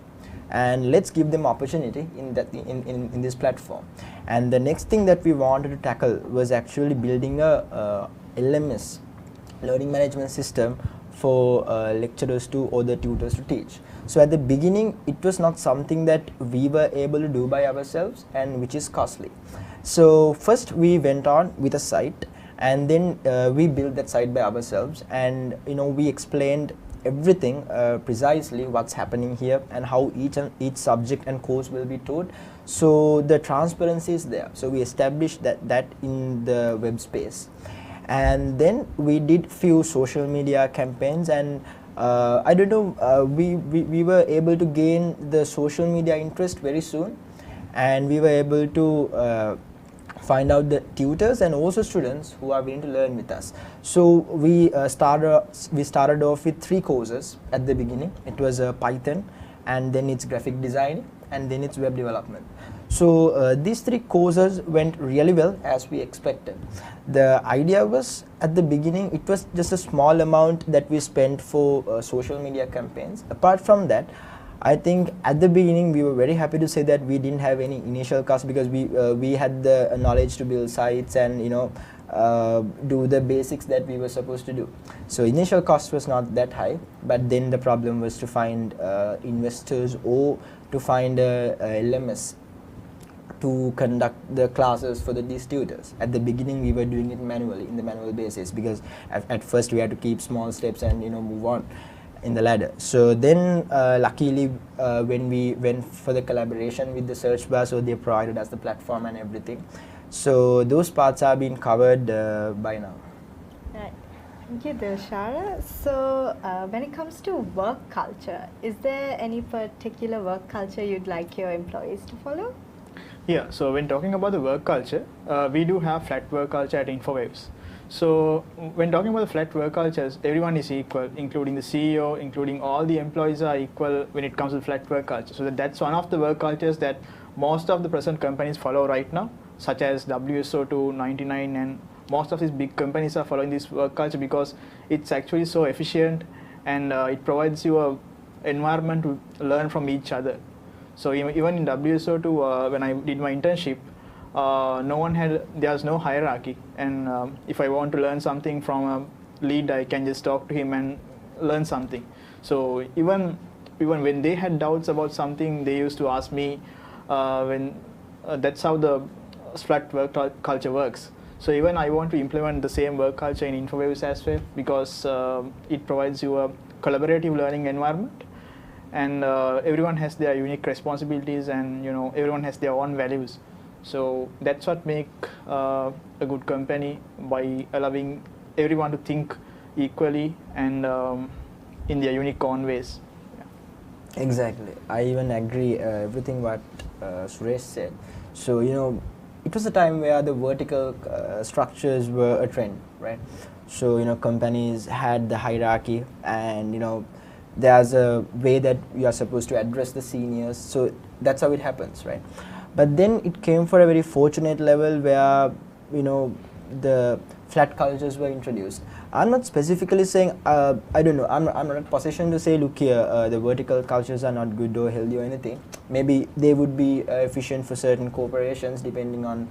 Speaker 4: and let's give them opportunity in this platform. And the next thing that we wanted to tackle was actually building a LMS, learning management system, for lecturers to or the tutors to teach. So at the beginning, it was not something that we were able to do by ourselves, and which is costly. So first we went on with a site, and then we built that site by ourselves, and we explained everything precisely what's happening here and how each subject and course will be taught. So the transparency is there. So we established that in the web space, and then we did few social media campaigns, and I don't know, we were able to gain the social media interest very soon, and we were able to find out the tutors and also students who are willing to learn with us. So we started off with 3 courses at the beginning. It was Python, and then it's graphic design, and then it's web development. So these 3 courses went really well as we expected. The idea was, at the beginning, it was just a small amount that we spent for social media campaigns. Apart from that, I think at the beginning we were very happy to say that we didn't have any initial cost, because we had the knowledge to build sites and do the basics that we were supposed to do. So initial cost was not that high, but then the problem was to find investors or to find a LMS to conduct the classes for these tutors. At the beginning we were doing it manually, in the manual basis, because at first we had to keep small steps and move on in the ladder. So then luckily when we went for the collaboration with the search bar, so they provided us the platform and everything. So those parts are being covered by now.
Speaker 13: Right. Thank you, Dilshara. So when it comes to work culture, is there any particular work culture you'd like your employees to follow?
Speaker 5: Yeah, so when talking about the work culture, we do have flat work culture at InfoWaves. So when talking about the flat work cultures, everyone is equal, including the CEO, including all the employees are equal when it comes to flat work culture. So that's one of the work cultures that most of the present companies follow right now, such as WSO2, 99, and most of these big companies are following this work culture because it's actually so efficient, and it provides you an environment to learn from each other. So even in WSO2, when I did my internship, there's no hierarchy, and if I want to learn something from a lead, I can just talk to him and learn something. So even when they had doubts about something, they used to ask me. That's how the flat work culture works. So even I want to implement the same work culture in InfoWaves as well, because it provides you a collaborative learning environment, and everyone has their unique responsibilities, and everyone has their own values. So that's what make a good company, by allowing everyone to think equally and in their unique own ways.
Speaker 4: Exactly. I even agree everything what Suresh said. So, you know, it was a time where the vertical structures were a trend, right? So, you know, companies had the hierarchy, and, you know, there's a way that you are supposed to address the seniors. So that's how it happens, right? But then it came for a very fortunate level where, you know, the flat cultures were introduced. I'm not specifically saying, I don't know, I'm not in a position to say, look here, the vertical cultures are not good or healthy or anything. Maybe they would be efficient for certain corporations depending on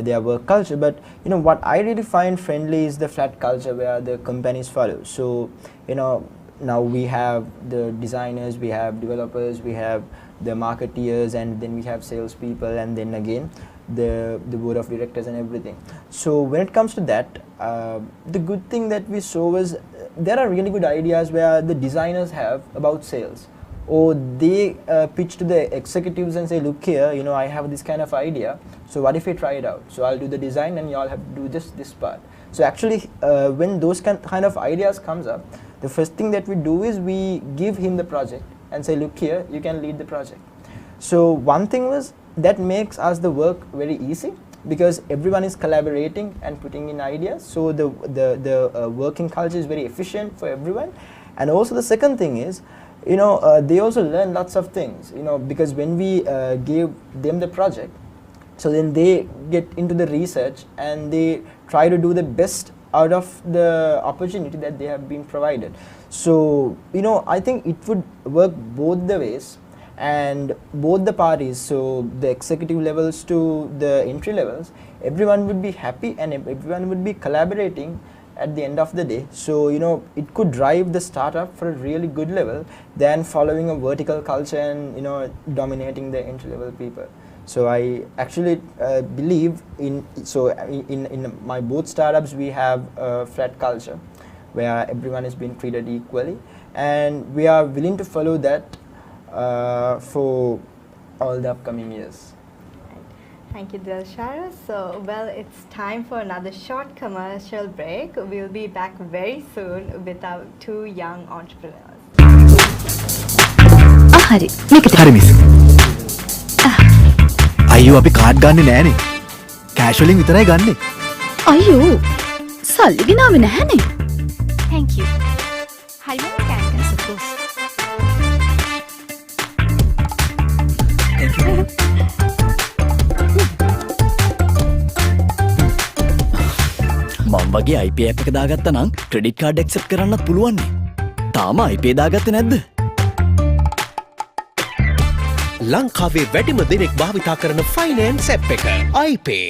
Speaker 4: their work culture. But, you know, what I really find friendly is the flat culture where the companies follow. So, you know, now we have the designers, we have developers, we have the marketeers, and then we have salespeople, and then again the board of directors and everything. So when it comes to that, the good thing that we saw was there are really good ideas where the designers have about sales, or they pitch to the executives and say, look here, you know, I have this kind of idea, so what if we try it out? So I'll do the design and you all have to do this part. So actually when those kind of ideas comes up, the first thing that we do is we give him the project and say, look here, you can lead the project. So one thing was that makes us the work very easy, because everyone is collaborating and putting in ideas. So the working culture is very efficient for everyone. And also the second thing is, you know, they also learn lots of things, you know, because when we give them the project, so then they get into the research and they try to do the best out of the opportunity that they have been provided. So, you know, I think it would work both the ways, and both the parties, so the executive levels to the entry levels, everyone would be happy and everyone would be collaborating at the end of the day. So, you know, it could drive the startup for a really good level than following a vertical culture and, you know, dominating the entry level people. So I actually believe in my both startups we have a flat culture where everyone is being treated equally, and we are willing to follow that for all the upcoming years.
Speaker 13: Thank you, Dilshara. So, well, it's time for another short commercial break. We'll be back very soon with our two young entrepreneurs.
Speaker 21: හරි miss අයියෝ අපි card ගන්නෙ නෑනේ cash වලින් විතරයි ගන්නෙ
Speaker 7: අයියෝ සල්ලි ගෙනාවේ නැහනේ
Speaker 9: Thank you. හරිම ස්කෑන් කරන්න suppose.
Speaker 21: Thank you. මම වගේ IP app එක දාගත්තා නම් ක්‍රෙඩිට් කාඩ් ඇක්සෙප්ට් කරන්නත් පුළුවන් නේ. තාම IP දාගත්තේ නැද්ද?
Speaker 22: ලංකාවේ වැඩිම දෙනෙක් භාවිතා කරන ෆයිනෑන්ස් ඇප් එක iPay.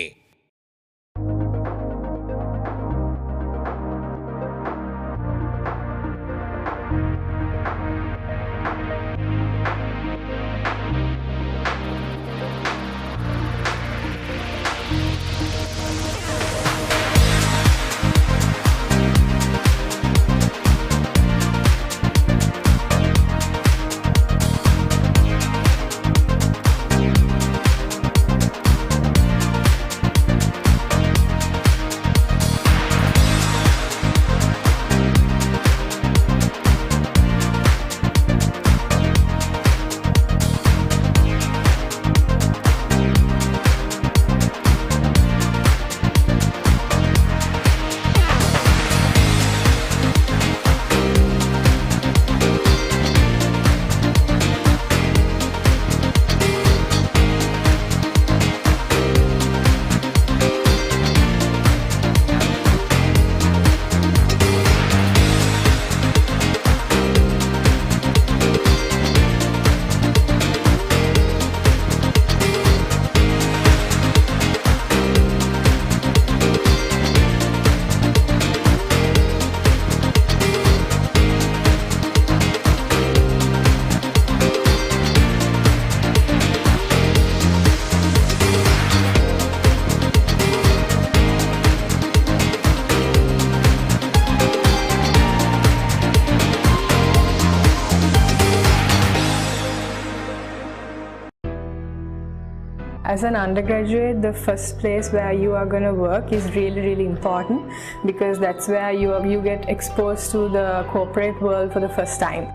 Speaker 6: As an undergraduate, the first place where you are going to work is really, really important, because that's where you get exposed to the corporate world for the first time.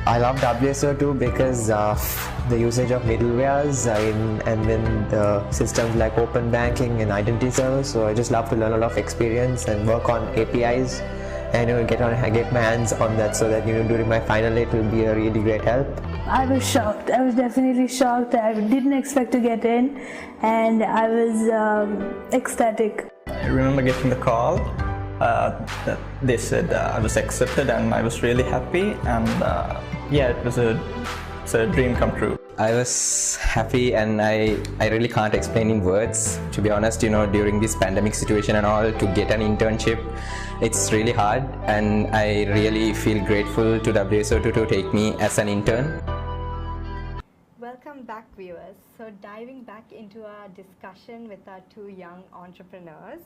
Speaker 18: I love WSO2 because of the usage of middlewares and then the systems like open banking and identity servers. So I just love to learn a lot of experience and work on APIs and get my hands on that, so that during my final it will be a really great help.
Speaker 19: I was shocked. I was definitely shocked. I didn't expect to get in, and I was ecstatic.
Speaker 20: I remember getting the call that they said I was accepted, and I was really happy, and yeah, it's a dream come true.
Speaker 8: I was happy, and I really can't explain in words. To be honest, during this pandemic situation and all, to get an internship, it's really hard, and I really feel grateful to WSO2 to take me as an intern.
Speaker 13: Welcome back, viewers. So diving back into our discussion with our two young entrepreneurs,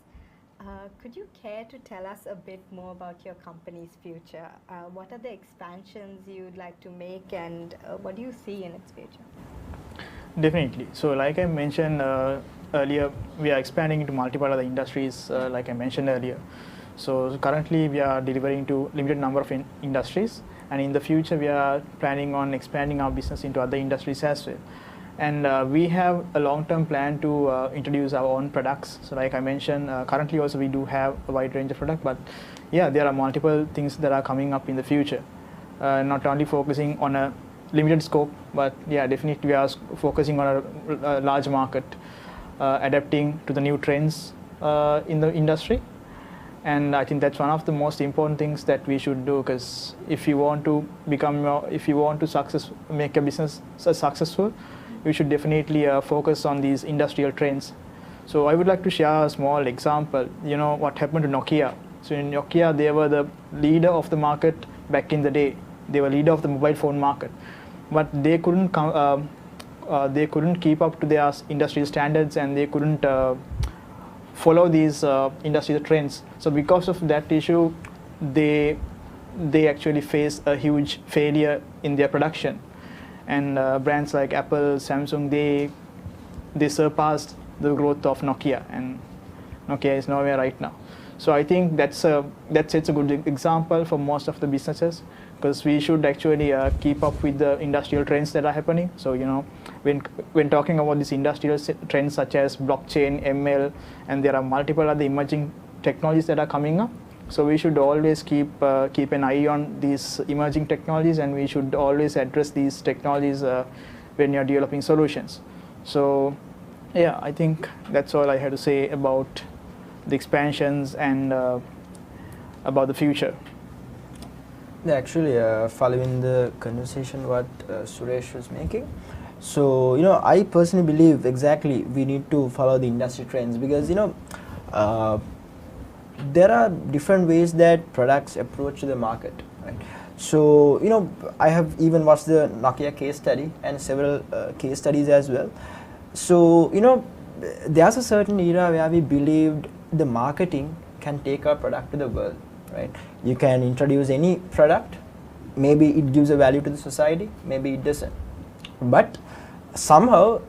Speaker 13: could you care to tell us a bit more about your company's future? What are the expansions you'd like to make, and what do you see in its future?
Speaker 5: Definitely. So like I mentioned earlier, we are expanding into multiple other industries, like I mentioned earlier. So currently we are delivering to limited number of industries, and in the future we are planning on expanding our business into other industries as well. And we have a long-term plan to introduce our own products. So like I mentioned, currently also we do have a wide range of products, but yeah, there are multiple things that are coming up in the future. Not only focusing on a limited scope, but yeah, definitely we are focusing on a large market, adapting to the new trends in the industry. And I think that's one of the most important things that we should do, because if you want to make a business successful, you should definitely focus on these industrial trends. So I would like to share a small example. What happened to Nokia. So in Nokia, they were the leader of the market back in the day. They were leader of the mobile phone market, but they couldn't keep up to their industrial standards, and they couldn't follow these industrial trends. So because of that issue, they actually faced a huge failure in their production. And brands like Apple, Samsung, they surpassed the growth of Nokia, and Nokia is nowhere right now. So I think that sets a good example for most of the businesses, because we should actually keep up with the industrial trends that are happening. So when talking about these industrial trends such as blockchain, ML, and there are multiple other emerging technologies that are coming up. So we should always keep an eye on these emerging technologies, and we should always address these technologies when you're developing solutions. So yeah, I think that's all I had to say about the expansions and about the future.
Speaker 4: Yeah, actually, following the conversation what Suresh was making, so I personally believe exactly we need to follow the industry trends, because there are different ways that products approach the market, right? So I have even watched the Nokia case study and several case studies as well. So there's a certain era where we believed the marketing can take our product to the world, right? You can introduce any product, maybe it gives a value to the society, maybe it doesn't. But somehow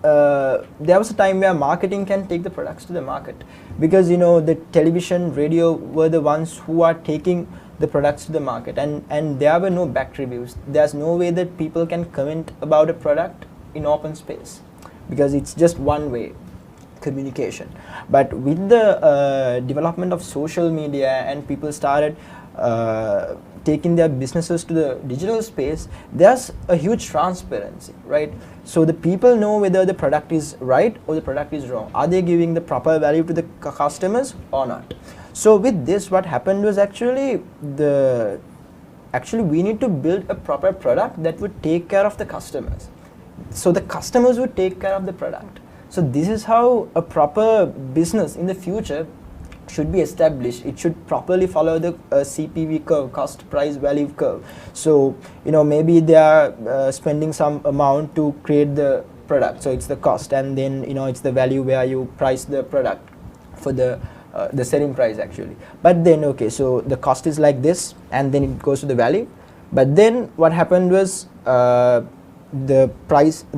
Speaker 4: there was a time where marketing can take the products to the market, because the television, radio were the ones who are taking the products to the market, and there were no back reviews. There's no way that people can comment about a product in open space, because it's just one way communication. But with the development of social media, and people started taking their businesses to the digital space, there's a huge transparency, right? So the people know whether the product is right or the product is wrong. Are they giving the proper value to the customers or not? So with this, what happened was actually we need to build a proper product that would take care of the customers. So the customers would take care of the product. So this is how a proper business in the future should be established. It should properly follow the CPV curve, cost price value curve. So maybe they are spending some amount to create the product, so it's the cost, and then it's the value where you price the product for the selling price actually. But then so the cost is like this, and then it goes to the value. But then what happened was the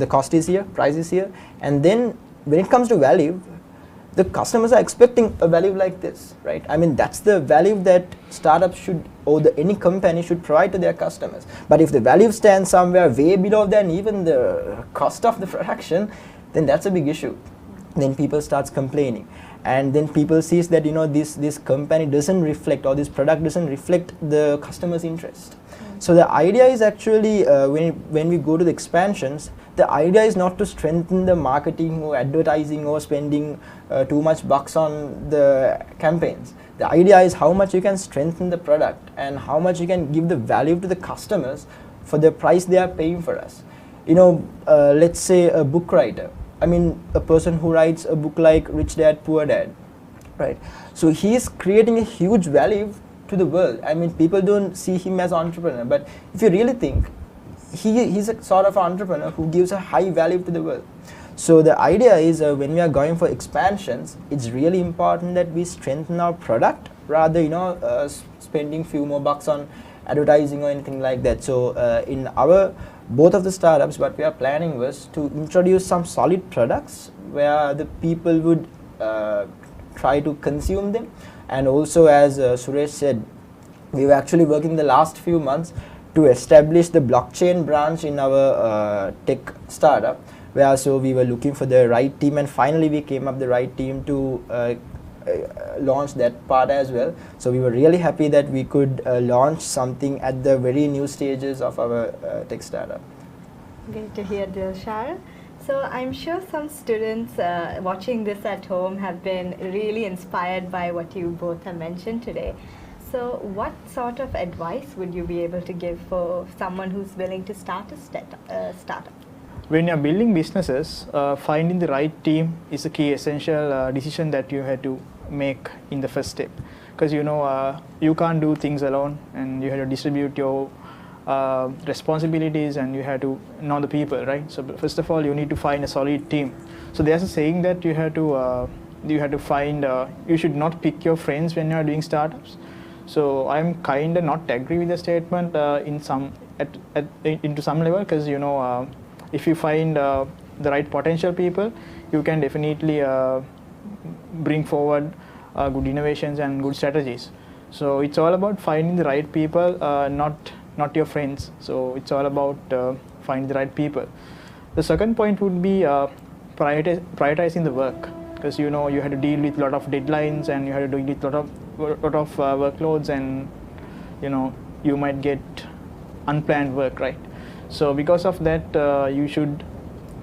Speaker 4: cost is here, price is here, and then when it comes to value, the customers are expecting a value like this, right? I mean, that's the value that startups should, or any company should provide to their customers. But if the value stands somewhere way below than even the cost of the production, then that's a big issue. Then people starts complaining, and then people sees that, you know, this company doesn't reflect, or this product doesn't reflect the customer's interest. So the idea is actually, when we go to the expansions, the idea is not to strengthen the marketing or advertising or spending too much bucks on the campaigns. The idea is how much you can strengthen the product and how much you can give the value to the customers for the price they are paying for us. You know, let's say a book writer. I mean, a person who writes a book like Rich Dad, Poor Dad, right? So he is creating a huge value to the world. I mean, people don't see him as an entrepreneur, but if you really think, he's a sort of entrepreneur who gives a high value to the world. So the idea is, when we are going for expansions, it's really important that we strengthen our product rather, you know, spending few more bucks on advertising or anything like that. So in both of the startups, what we are planning was to introduce some solid products where the people would try to consume them. And also, as Suresh said, we were actually working the last few months to establish the blockchain branch in our tech startup, where so we were looking for the right team, and finally we came up the right team to launch that part as well. So we were really happy that we could launch something at the very new stages of our tech startup.
Speaker 13: Great to hear, Dilshar. So I'm sure some students watching this at home have been really inspired by what you both have mentioned today. So what sort of advice would you be able to give for someone who's willing to start a startup?
Speaker 5: When you're building businesses, finding the right team is a key essential decision that you had to make in the first step. Because you know, you can't do things alone, and you have to distribute your responsibilities, and you have to know the people, right? So first of all, you need to find a solid team. So there's a saying that you have to find, you should not pick your friends when you are doing startups. So I'm kind of not agree with the statement into some level, because you know, if you find the right potential people, you can definitely bring forward good innovations and good strategies. So it's all about finding the right people, not your friends. So it's all about finding the right people. The second point would be prioritizing the work, because you know, you had to deal with a lot of deadlines, and you had to deal with a lot of workloads, and you know, you might get unplanned work, right? So because of that, you should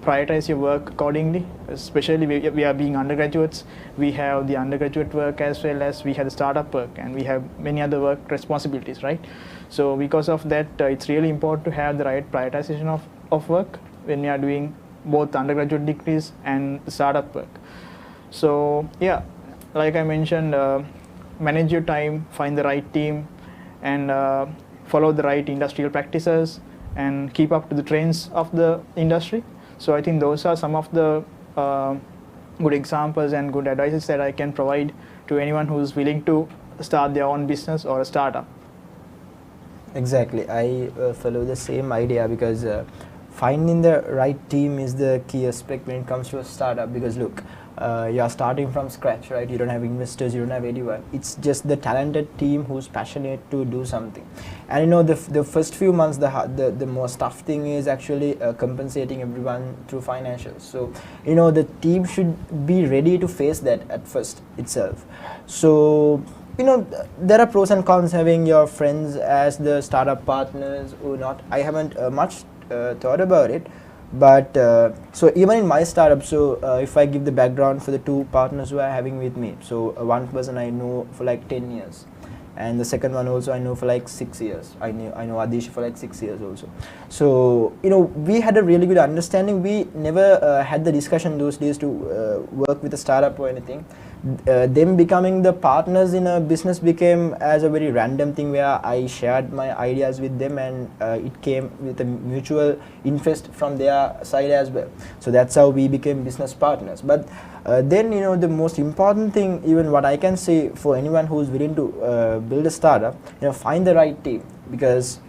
Speaker 5: prioritize your work accordingly. Especially we are being undergraduates, we have the undergraduate work as well as we have the startup work, and we have many other work responsibilities, right? So because of that, it's really important to have the right prioritization of work when we are doing both undergraduate degrees and startup work. So yeah, like I mentioned, manage your time, find the right team, and follow the right industrial practices, and keep up to the trends of the industry. So I think those are some of the good examples and good advices that I can provide to anyone who's willing to start their own business or a startup.
Speaker 4: Exactly, I follow the same idea, because finding the right team is the key aspect when it comes to a startup. Because look, you are starting from scratch, right? You don't have investors, you don't have anyone. It's just the talented team who's passionate to do something. And you know, the first few months, the most tough thing is actually compensating everyone through financials. So you know, the team should be ready to face that at first itself. So you know, there are pros and cons having your friends as the startup partners or not. I haven't much thought about it. But so even in my startup, so if I give the background for the two partners who are having with me, so one person I know for like 10 years, and the second one also I know for like 6 years. I know Adish for like 6 years also. So you know, we had a really good understanding. We never had the discussion those days to work with a startup or anything. Them becoming the partners in a business became as a very random thing, where I shared my ideas with them, and it came with a mutual interest from their side as well. So that's how we became business partners. But then you know, the most important thing, even what I can say for anyone who's willing to build a startup, you know, find the right team. Because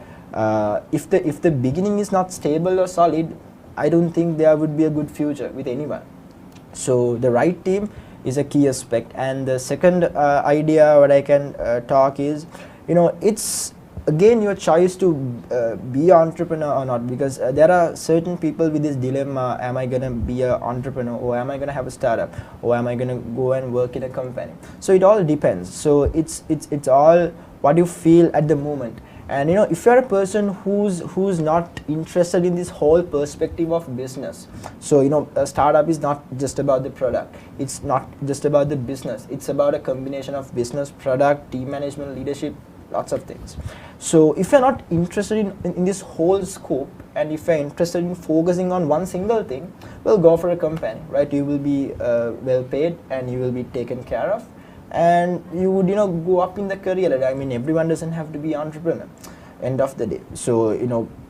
Speaker 4: if the beginning is not stable or solid, I don't think there would be a good future with anyone. So the right team is a key aspect. And the second idea what I can talk is, it's again your choice to be an entrepreneur or not, because there are certain people with this dilemma: am I gonna be an entrepreneur, or am I gonna have a startup, or am I gonna go and work in a company? So it all depends. So it's all what you feel at the moment. And if you're a person who's not interested in this whole perspective of business, so a startup is not just about the product, it's not just about the business, it's about a combination of business, product, team management, leadership, lots of things. So if you're not interested in this whole scope, and if you're interested in focusing on one single thing, well, go for a company, right? You will be well paid, and you will be taken care of, and you would go up in the career ladder. I mean, everyone doesn't have to be entrepreneur end of the day. So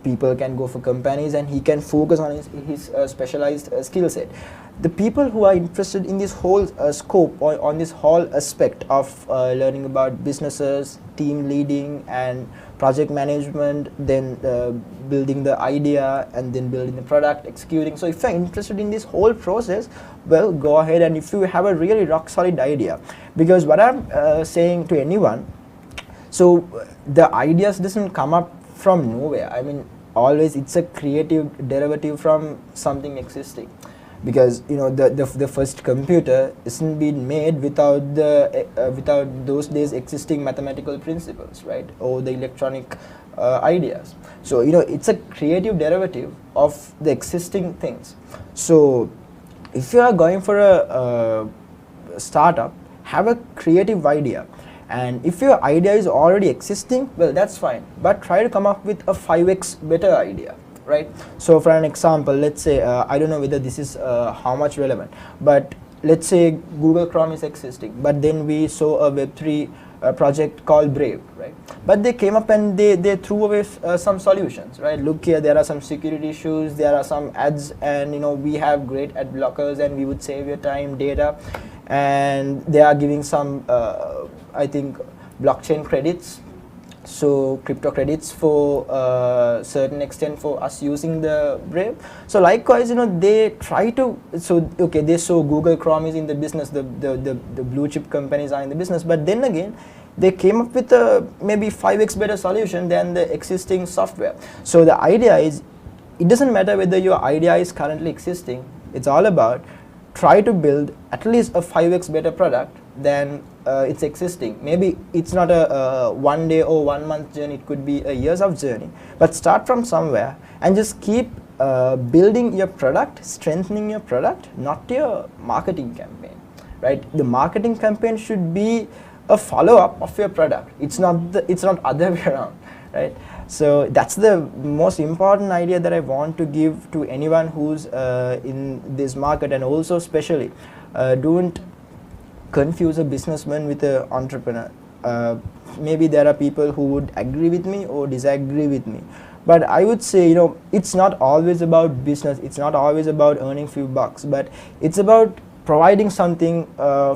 Speaker 4: people can go for companies, and he can focus on his specialized skill set. The people who are interested in this whole scope, or on this whole aspect of learning about businesses, team leading and project management, then building the idea, and then building the product, executing. So if you're interested in this whole process, well, go ahead. And if you have a really rock solid idea, because what I'm saying to anyone, so the ideas doesn't come up from nowhere. I mean, always it's a creative derivative from something existing, because the first computer isn't being made without those days existing mathematical principles, right, or the electronic ideas. So it's a creative derivative of the existing things. So if you are going for a startup, have a creative idea. And if your idea is already existing, well, that's fine, but try to come up with a 5x better idea, right? So for an example, let's say, I don't know whether this is how much relevant, but let's say Google Chrome is existing, but then we saw a Web3 project called Brave, right? But they came up and they threw away some solutions, right? Look here, there are some security issues, there are some ads, and we have great ad blockers, and we would save your time, data, and they are giving some I think blockchain credits, so crypto credits for certain extent for us using the Brave. So likewise, they try to, so okay, they saw Google Chrome is in the business, the blue chip companies are in the business, but then again they came up with a maybe 5x better solution than the existing software. So the idea is, it doesn't matter whether your idea is currently existing, it's all about try to build at least a 5x better product than it's existing. Maybe it's not a 1 day or 1 month journey, it could be a years of journey, but start from somewhere and just keep building your product, strengthening your product, not your marketing campaign, right? The marketing campaign should be a follow-up of your product. It's not other way around, right? So that's the most important idea that I want to give to anyone who's in this market. And also especially, don't confuse a businessman with an entrepreneur. Maybe there are people who would agree with me or disagree with me, but I would say, it's not always about business, it's not always about earning few bucks, but it's about providing something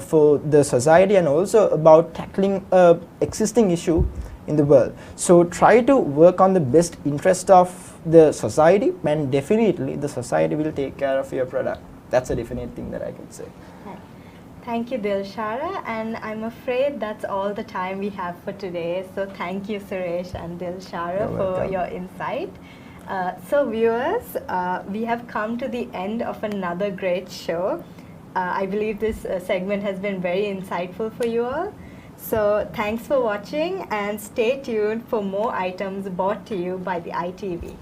Speaker 4: for the society, and also about tackling a existing issue in the world. So try to work on the best interest of the society, and definitely the society will take care of your product. That's a definite thing that I can say.
Speaker 13: Thank you, Dilshara, and I'm afraid that's all the time we have for today. So thank you, Suresh and Dilshara, for your insight. So viewers, we have come to the end of another great show. I believe this segment has been very insightful for you all. So thanks for watching, and stay tuned for more items brought to you by the ITV.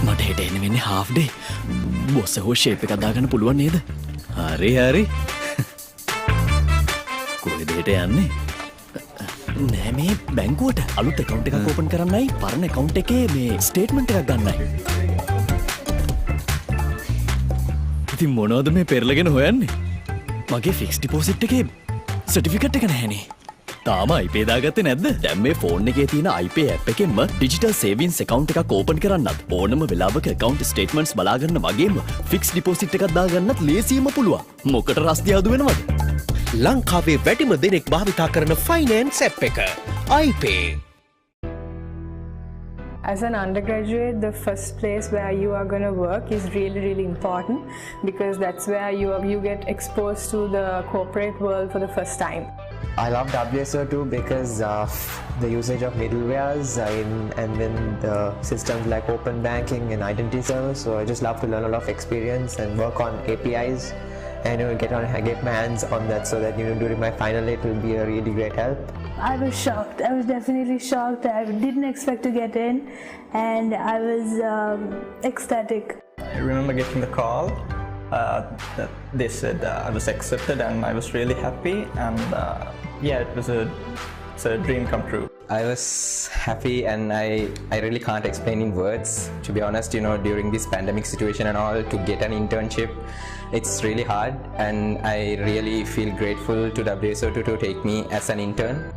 Speaker 21: මට හෙට එන්න වෙන්නේ half day. බොස්ස හෝ shape එකක් දාගන්න පුළුවන් නේද? හරි හරි. කොහෙද හෙට යන්නේ? නෑ මේ බැංකුවට අලුත් account එකක් open කරන්නයි පරණ account එකේ මේ statement එකක් ගන්නයි. ඉතින් මොනවද මේ පෙරලගෙන හොයන්නේ? මගේ fixed deposit එකේ certificate එක නැහැනේ. තාම IPේ දාගත්තේ නැද්ද? දැන් මේ ෆෝන් එකේ තියෙන IPේ ඇප් එකෙන්ම ඩිජිටල් සේවිංස් account එකක් ඕපන් කරන්නත් ඕනම වෙලාවක account statements බලා ගන්න වගේම fixed deposit එකක් දාගන්නත් ලේසියෙන්ම පුළුවන්. මොකට රස්තිය අඩු වෙනවද?
Speaker 10: ලංකාවේ වැඩිම දෙනෙක් භාවිතා කරන ෆයිනෑන්ස් ඇප් එක iPay.
Speaker 11: As an undergraduate, the first place where you are going to work is really, really important because that's where you get exposed to the corporate world for the first time.
Speaker 18: I love WSO2 because of the usage of middlewares and then the systems like open banking and identity servers. So I just love to learn a lot of experience and work on APIs and get my hands on that so that during my final it will be a really great help.
Speaker 19: I was shocked. I was definitely shocked. I didn't expect to get in, and I was ecstatic.
Speaker 20: I remember getting the call that they said I was accepted, and I was really happy. And yeah, it's a dream come true.
Speaker 8: I was happy, and I really can't explain in words. To be honest, during this pandemic situation and all, to get an internship, it's really hard, and I really feel grateful to WSO2 to take me as an intern.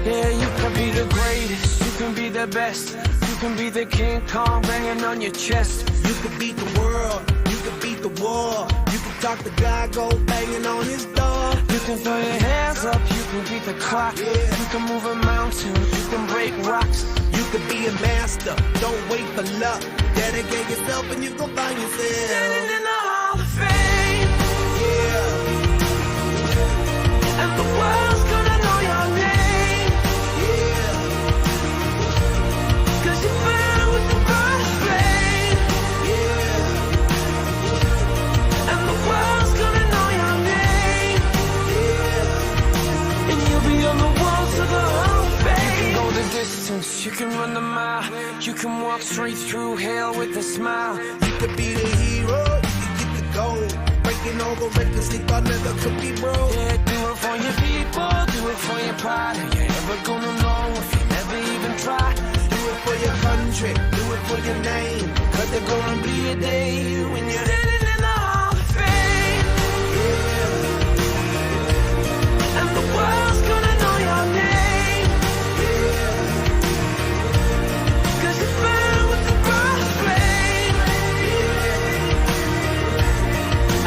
Speaker 23: Yeah, you can be the greatest, you can be the best. You can be the King Kong banging on your chest.
Speaker 12: You can beat the world, you can beat the war. You can talk to God, go banging on his door.
Speaker 23: You can throw your hands up, you can beat the clock.
Speaker 12: Yeah.
Speaker 23: You can move a mountain, you can break rocks.
Speaker 12: You can be a master, don't wait for luck. Dedicate yourself and you gon' find yourself
Speaker 23: standing in the Hall of Fame.
Speaker 12: Yeah.
Speaker 23: And the world's gonna know your name.
Speaker 12: Yeah.
Speaker 23: 'Cause you burn with the burn flame.
Speaker 12: Yeah.
Speaker 23: And the world's gonna know your name.
Speaker 12: Yeah.
Speaker 23: And you'll be on the walls of the Hall of Fame. You can go the distance.
Speaker 12: distance, you can run the mile. You can walk straight through hell with a smile. You could be the hero, you could get the gold. Breaking all the records they thought never could be broke. Yeah, do it for your people, do it for your pride. Are you ever gonna know if you never even try? Do it for your country, do it for your name. Cause there's gonna be a day when you're standing in the Hall of Fame. Yeah. And the world's gonna know your name. Yeah. Cause you burn with the brightest flame. Yeah.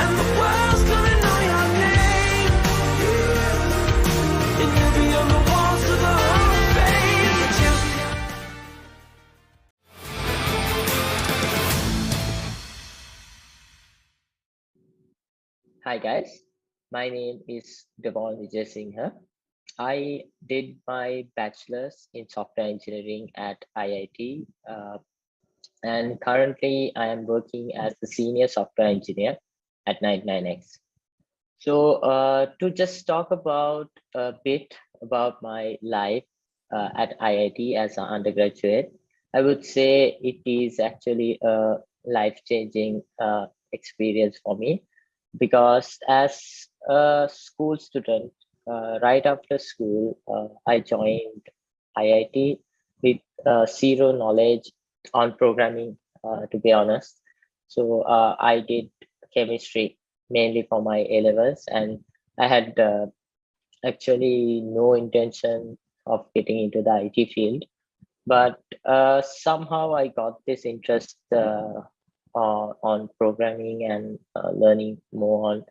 Speaker 12: And the world's gonna know your name. Yeah. And you'll be on the walls of the Hall of Fame. But you
Speaker 1: Hi guys, my name is Devon Vijay Singha. I did my bachelor's in software engineering at IIT, and currently I am working as the senior software engineer at 99X. So to just talk about a bit about my life at IIT as an undergraduate, I would say it is actually a life-changing experience for me, because as a school student, right after school, I joined IIT with zero knowledge on programming, to be honest. So I did chemistry mainly for my A-levels, and I had actually no intention of getting into the IT field. But somehow I got this interest on programming and learning more on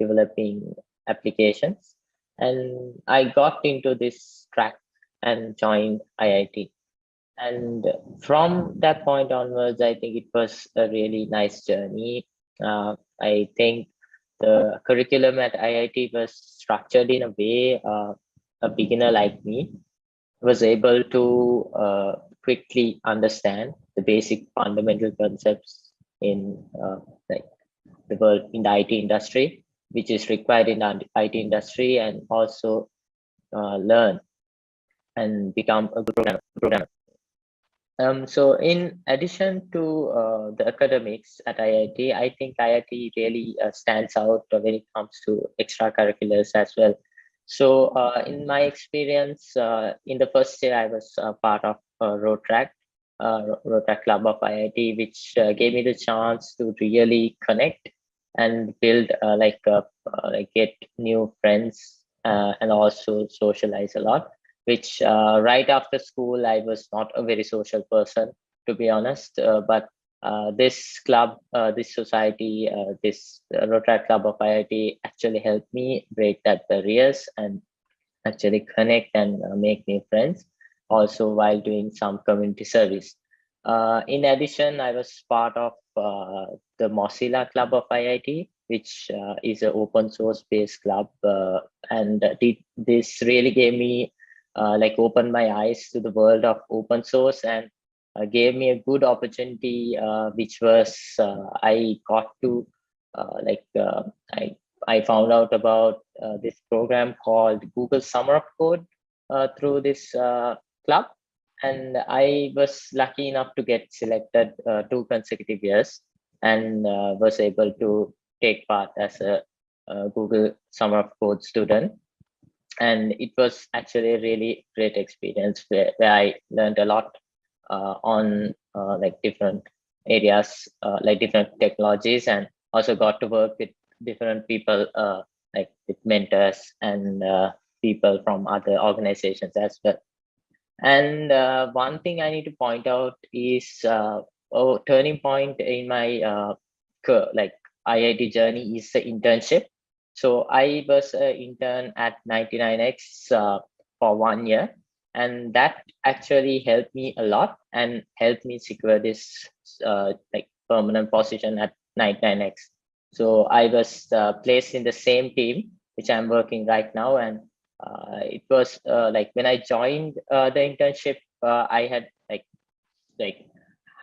Speaker 1: developing applications. And I got into this track and joined IIT. And from that point onwards, I think it was a really nice journey. I think the curriculum at IIT was structured in a way a beginner like me was able to quickly understand the basic fundamental concepts in like the world in the IT industry, which is required in the IT industry, and also learn and become a good programmer. So in addition to the academics at IIT, I think IIT really stands out when it comes to extracurriculars as well. So in my experience, in the first year, I was part of Road Track Club of IIT, which gave me the chance to really connect and build like get new friends and also socialize a lot. Which right after school, I was not a very social person, to be honest. But this club, this society, this Rotary Club of IIT actually helped me break that barriers and actually connect and make new friends, also while doing some community service. In addition, I was part of the Mozilla Club of IIT, which is an open source based club. And this really gave me like opened my eyes to the world of open source, and gave me a good opportunity, which was I got to I found out about this program called Google Summer of Code through this club, and I was lucky enough to get selected 2 consecutive years, and was able to take part as a Google Summer of Code student. And it was actually a really great experience where I learned a lot on like different areas, like different technologies, and also got to work with different people, like with mentors and people from other organizations as well. And one thing I need to point out is turning point in my like IIT journey is the internship. So I was an intern at 99X for 1 year, and that actually helped me a lot and helped me secure this like permanent position at 99X. So I was placed in the same team which I'm working right now, and it was like when I joined the internship, I had like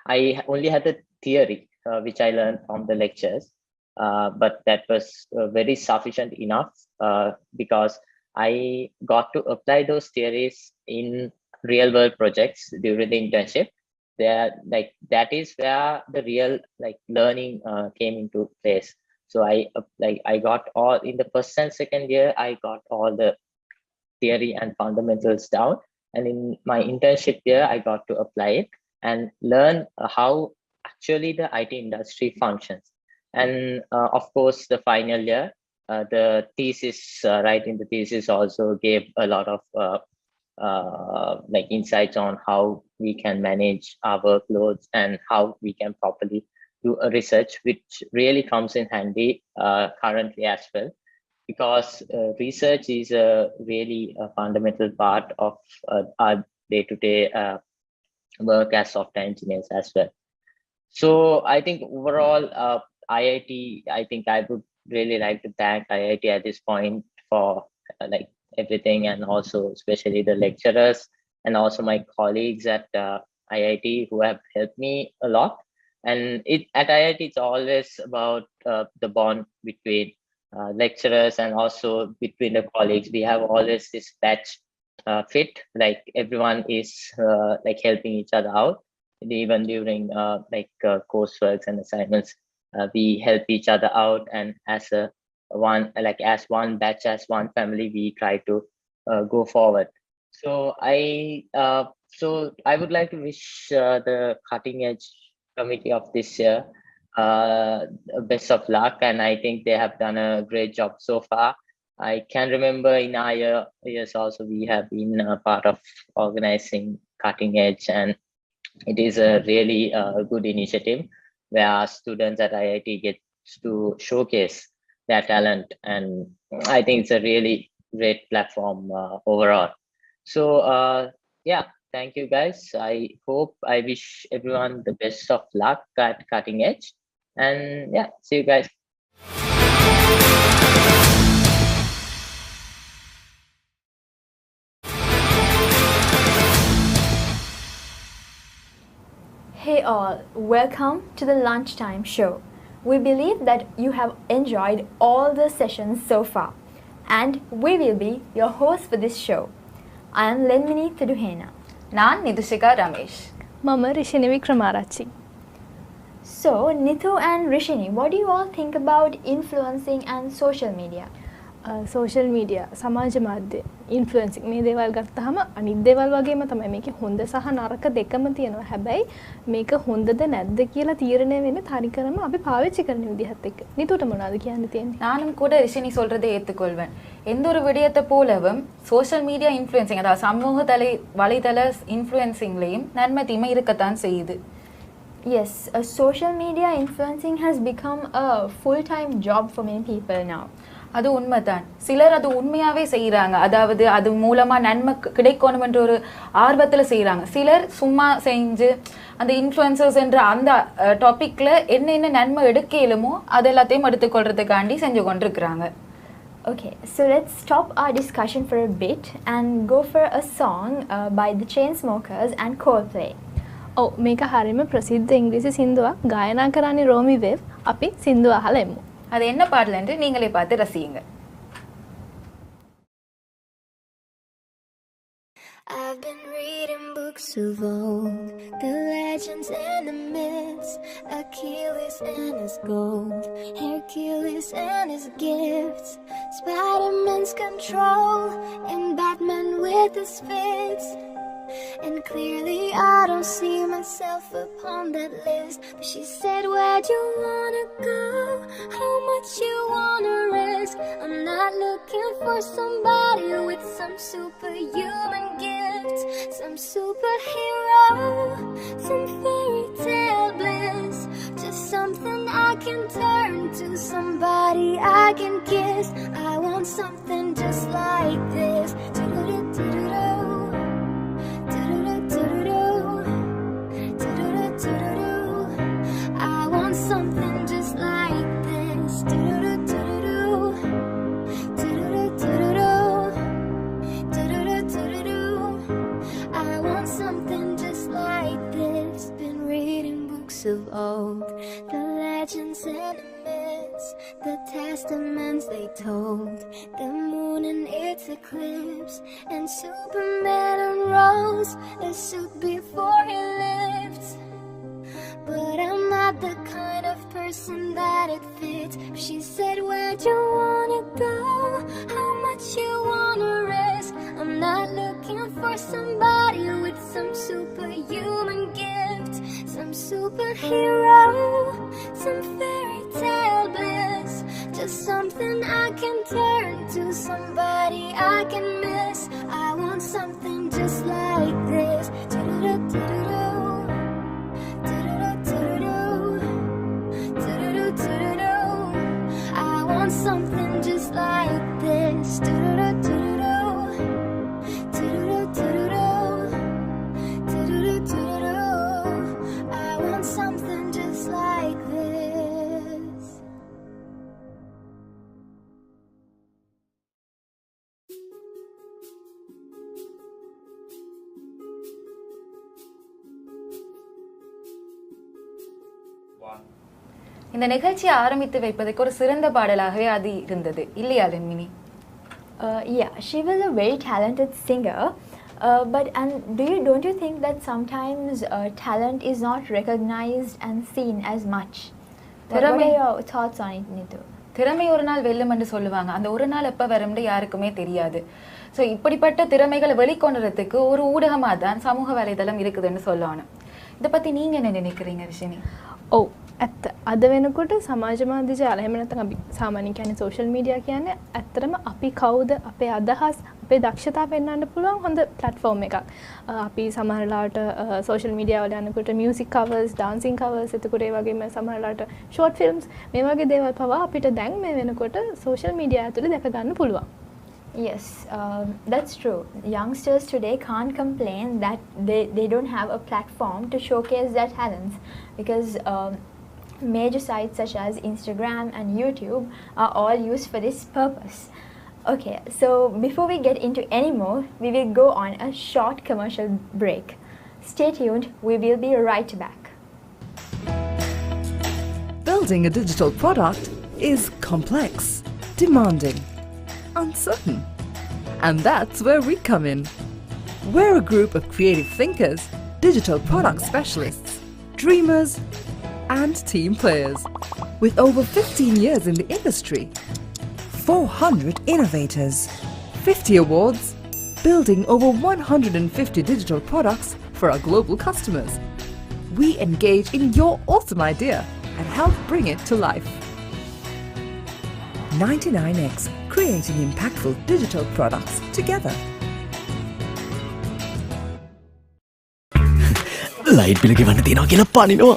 Speaker 1: I only had the theory which I learned from the lectures. But that was very sufficient enough because I got to apply those theories in real world projects during the internship. That is where the real learning came into place. So I got all in the first and second year, I got all the theory and fundamentals down, and in my internship year I got to apply it and learn how actually the IT industry functions. And of course the final year, the thesis, writing the thesis also gave a lot of insights on how we can manage our workloads and how we can properly do a research, which really comes in handy currently as well, because research is a really fundamental part of our day-to-day work as software engineers as well. So I think overall, IIT, I think I would really like to thank IIT at this point for everything, and also especially the lecturers and also my colleagues at IIT who have helped me a lot. And at IIT, it's always about the bond between lecturers and also between the colleagues. We have always this batch fit, like everyone is helping each other out. Even during coursework and assignments, we help each other out, and as one batch, as one family, we try to go forward. So I would like to wish the cutting edge committee of this year best of luck, and I think they have done a great job so far. I can remember in our years also we have been a part of organizing cutting edge, and it is a really good initiative where students at IIT get to showcase their talent, and I think it's a really great platform overall. So yeah, thank you guys. I wish everyone the best of luck at cutting edge, and yeah, see you guys.
Speaker 2: Hey all, welcome to the lunchtime show. We believe that you have enjoyed all the sessions so far, and we will be your host for this show. I am Lenmini Thiduhena.
Speaker 14: Nan Nidhushika Ramesh.
Speaker 19: Mama Rishini Vikramarachi.
Speaker 2: So, Nithu and Rishini, what do you all think about influencing and social media?
Speaker 19: Social media සමාජ මාධ්‍ය ඉන්ෆ්ලුවෙන්සින් මේ දේවල් ගත්තාම අනිත් දේවල් වගේම තමයි මේකේ හොඳ සහ නරක දෙකම තියෙනවා. හැබැයි මේක හොඳද නැද්ද කියලා තීරණය වෙන්නේ තනිකරම අපි පාවිච්චි කරන විදිහත් එක්ක. නිතුට මොනවද කියන්න තියෙන්නේ?
Speaker 14: நானும் கூட ரிஷினி சொல்றதை ஏற்றுக்கொள்வேன். எந்த ஒரு விடயத்தை போலவும் சோஷியல் மீடியா இன்ஃப்ளூயன்சிங், அதாவது சமூக வலைதள இன்ஃப்ளூயன்சிங்லேயும் நன்மை தீமை இருக்கத்தான் செய்யுது.
Speaker 2: Yes, social media influencing has become a full-time job for many people now.
Speaker 14: அது உண்மைதான். சிலர் அது உண்மையாகவே செய்கிறாங்க, அதாவது அது மூலமாக நன்மை கிடைக்கணுமென்ற ஒரு ஆர்வத்தில் செய்கிறாங்க. சிலர் சும்மா செஞ்சு அந்த இன்ஃப்ளூயன்சர்ஸ் என்ற அந்த டாப்பிக்கில் என்னென்ன நன்மை எடுக்க இயலுமோ அது எல்லாத்தையும் எடுத்துக்கொள்றதுக்காண்டி செஞ்சு கொண்டிருக்கிறாங்க.
Speaker 2: Okay, so let's stop our discussion for a bit and go for a song by the Chainsmokers and Coldplay.
Speaker 19: ඔව් මේක හරියම ප්‍රසිද්ධ ඉංග්‍රීසි සින්දුවක් ගායනා කරන්නේ රෝමි වේව්. අපි සින්දුව අහලා එමු.
Speaker 14: அது என்ன பாடல் என்று நீங்களே பார்த்து ரசியுங்க.
Speaker 16: I've been reading books of old, the legends and the myths, Achilles and his gold, Hercules and his gifts, Spider-Man's control, and Batman with his fists. And clearly I don't see myself upon that list. But she said, where'd you wanna go? How much you wanna risk? I'm not looking for somebody with some superhuman gifts, some superhero, some fairy tale bliss. Just something I can turn to, somebody I can kiss. I want something just like this. I want something just like this. I want something just like this. Been reading books of old, the legends and the myths, the testaments they told, the moon and its Earth's eclipse, and Superman unrolls a suit before he lifts. But I'm not the kind of person that it fits. She said, where'd you wanna go? How much you wanna risk? I'm not looking for somebody with some superhuman gift, some superhero, some fairy tale bliss. Just something I can turn to, somebody I can miss. I want something just like this. I want something just like this. I want something just like this.
Speaker 14: இந்த நிகழ்ச்சியை ஆரம்பித்து வைப்பதற்கு ஒரு சிறந்த பாடலாகவே அது இருந்தது இல்லையா லென்மினி?
Speaker 2: Yeah, she was a very talented singer, but don't you think that sometimes talent is not recognized and seen as much? What are your thoughts on it, Neetu?
Speaker 14: திறமை ஒரு நாள் வெல்லும் என்று சொல்லுவாங்க. அந்த ஒரு நாள் எப்போ வரும்னு யாருக்குமே தெரியாது. ஸோ இப்படிப்பட்ட திறமைகளை வெளிக்கொண்டுறதுக்கு ஒரு ஊடகமாக தான் சமூக வலைதளம் இருக்குதுன்னு சொல்லணும். இதை பற்றி நீங்கள் என்ன நினைக்கிறீங்க ரிஷினி?
Speaker 19: ඔව් ඇත්ත අද වෙනකොට සමාජ මාධ්‍ය ජාල එහෙම නැත්නම් අපි සාමාන්‍යයෙන් කියන්නේ සෝෂල් මීඩියා කියන්නේ ඇත්තටම අපි කවුද අපේ අදහස් අපේ දක්ෂතා පෙන්වන්න පුළුවන් හොඳ platform එකක්. අපි සමහරලාට සෝෂල් මීඩියා වල යනකොට music covers, dancing covers එතකොට ඒ වගේම සමහරලාට short films මේ වගේ දේවල් පවා අපිට දැන් මේ වෙනකොට සෝෂල් මීඩියා ඇතුලේ දැක ගන්න පුළුවන්.
Speaker 2: Yes, that's true. Youngsters today can't complain that they don't have a platform to showcase their talents because major sites such as Instagram and YouTube are all used for this purpose. Okay, so before we get into any more, we will go on a short commercial break. Stay tuned, we will be right back.
Speaker 3: Building a digital product is complex, demanding, uncertain. And that's where we come in. We're a group of creative thinkers, digital product specialists, dreamers, and team players. With over 15 years in the industry, 400 innovators, 50 awards, building over 150 digital products for our global customers. We engage in your awesome idea and help bring it to life. 99X, creating impactful digital products together.
Speaker 21: Light බිල ගෙවන්න තියෙනවා කියලා පනිනවා.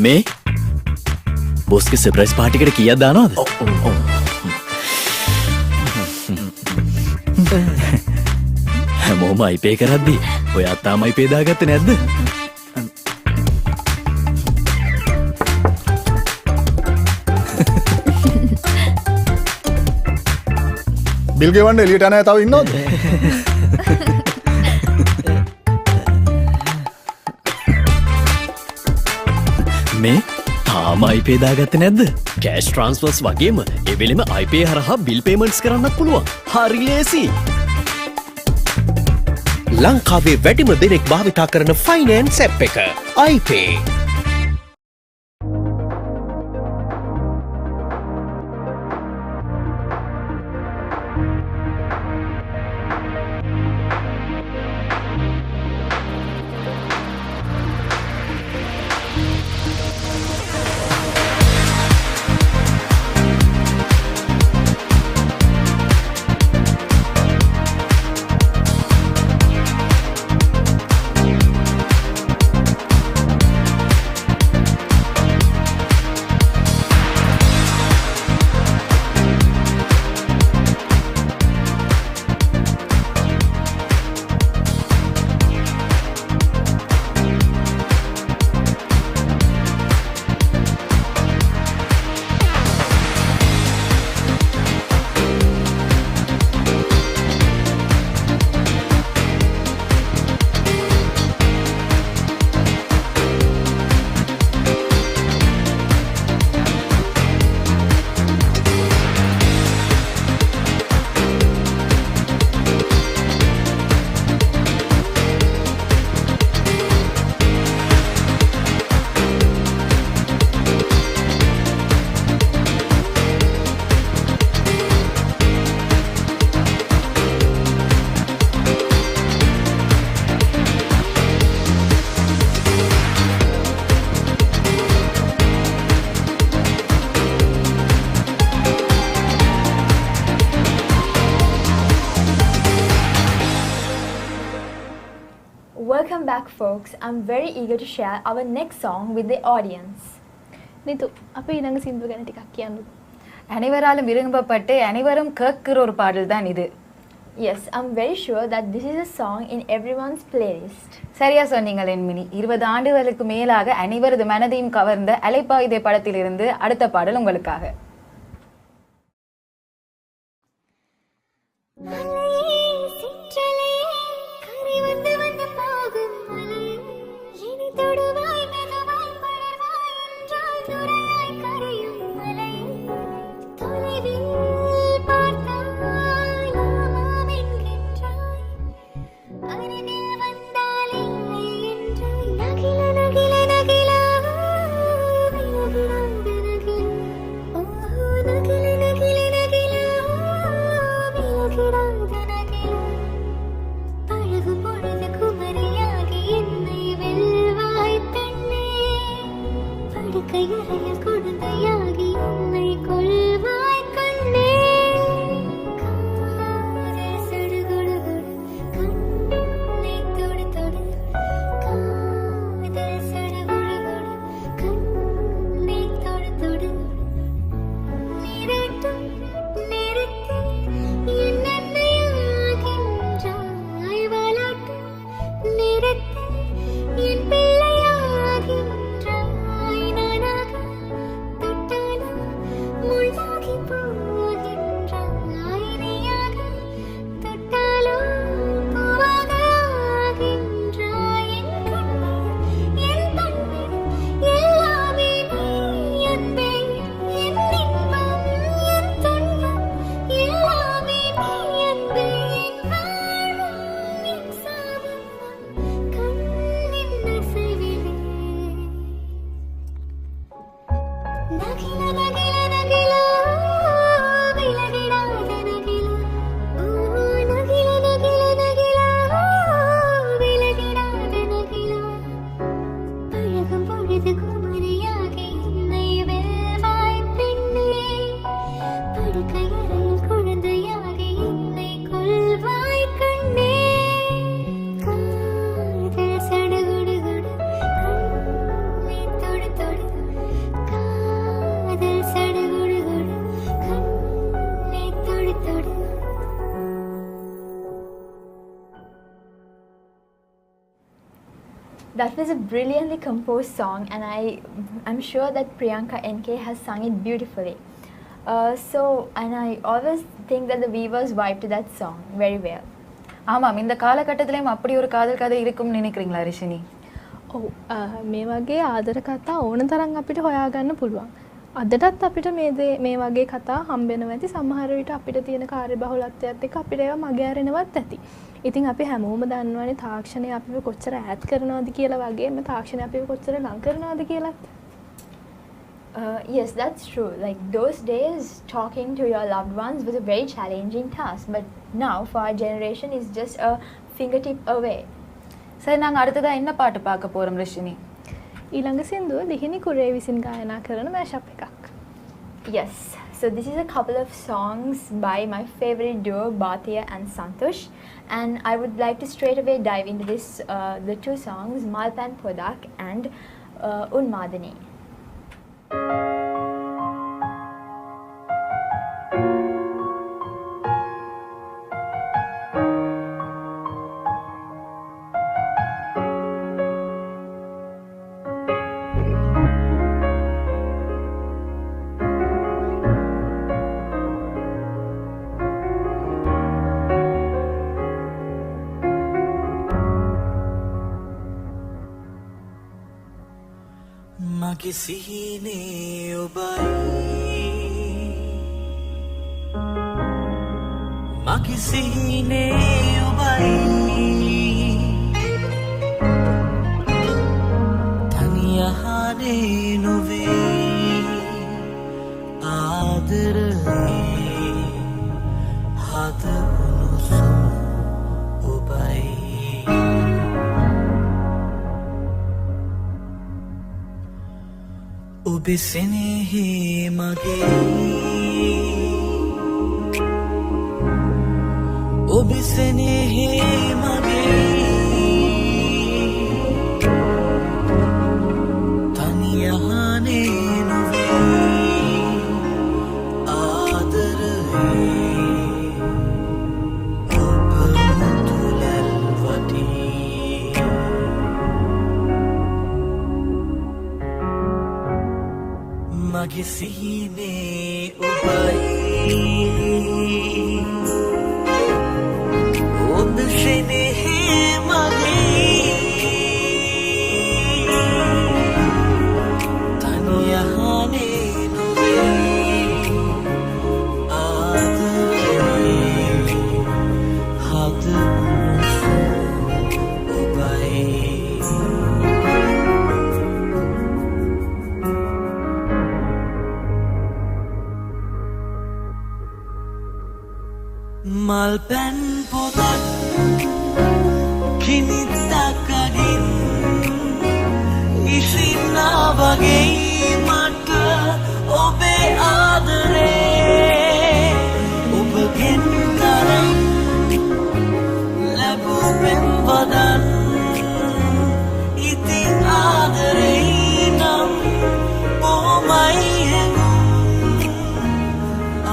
Speaker 21: මේ බොස්ගේ surprise party එකට කීයක් දානවද? හැමෝම අයිපේ කරද්දි ඔයා තාම අයිපේ දාගත්තේ නැද්ද?
Speaker 5: බිල් ගෙවන්න එළියට යන අය තව ඉන්නවද?
Speaker 21: මේ තාම අයිපේ දාගත්තේ නැද්ද? කෑෂ් ට්‍රාන්ස්ෆර්ස් වගේම ඒ වෙලෙම අයිපේ හරහා බිල් පේමන්ට්ස් කරන්නත් පුළුවන්. හරි ලේසි.
Speaker 10: ලංකාවේ වැඩිම දෙනෙක් භාවිතා කරන ෆයිනෑන්ස් ඇප් එක iPay.
Speaker 2: Welcome back, folks. I'm very eager to share our next song with the audience.
Speaker 19: Nitu, apa ඊළඟ සින්දුව ගැන ටිකක් කියන්නකෝ.
Speaker 14: அனைவராலும் விரும்பப்பட்டு அனைவரும் கேட்கிற ஒரு பாடல் தான் இது.
Speaker 2: Yes, I'm very sure that this is a song in everyone's playlist.
Speaker 14: சரியா சொன்னீங்க லென்மினி. 20 ஆண்டுகளுக்கு மேலாக அனைவரது மனதையும் கவர்ந்த அலைப்பாயுதே படத்திலிருந்து அடுத்த பாடல் உங்களுக்காக.
Speaker 2: That was a brilliantly composed song, and I'm sure that Priyanka NK has sung it beautifully. And I always think that the viewers vibe to that song very well.
Speaker 14: ஆமாம், இந்த காலகட்டத்திலேயும் அப்படி ஒரு காதல் கதை இருக்கும்னு நினைக்கிறீங்களா ரிஷினி?
Speaker 19: ඔව්, මේ වගේ ආදර කතා ඕන තරම් අපිට හොයාගන්න පුළුවන්. අදටත් අපිට මේ වගේ කතා හම්බෙනවා ඇති. සමහර විට අපිට තියෙන කාර්යබහුලත්වයත් එක්ක අපිට ඒවා මගහැරෙනවත් ඇති. ඉතින් අපි හැමෝම දන්නවනේ තාක්ෂණය අපිව කොච්චර ඈත් කරනවද කියලා වගේම තාක්ෂණය අපිව කොච්චර ලං කරනවද කියලා.
Speaker 2: Yes, that's true. Like those days, talking to your loved ones was a very challenging task. But now, for our generation, it's just a fingertip away.
Speaker 14: சரி, நாங்கள் அடுத்ததாக என்ன பாட்டு பார்க்க போகிறோம் ரிஷினி?
Speaker 19: ඊළඟ සින්දුව ලිහිණි කුරේ විසින් ගායනා කරන මෑෂප් එකක්.
Speaker 2: Yes, so this is a couple of songs by my favorite duo, Bhatia and Santosh. And I would like to straight away dive into the two songs, Malpan Podak and Unmadani.
Speaker 23: මගේ සිහිනේ ඔබයි මගේ සිහිනේ ඔබයි තනි ආහාරේ නොවේ ආදරේ හද උණුසුම් ඔබයි ඔබේ සෙනෙහි මගේ ඔබේ සෙනෙහි මගේ මගේ සිහිනේ ඔබයි ඔබ සෙනෙහි මගේ තනියහනේ නොවේ ආදරේ හදවත ඔබයි මල් පැන් පොතක් කිනිත්තකගින් ඉසින්නා වගේ මට ඔබේ ආදරේ ඔබගෙන් තරම් ලැබූ පෙම් වදන් ඉතින් ආදරේ නම් බොහොමයි හැඟුම්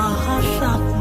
Speaker 23: අහසක්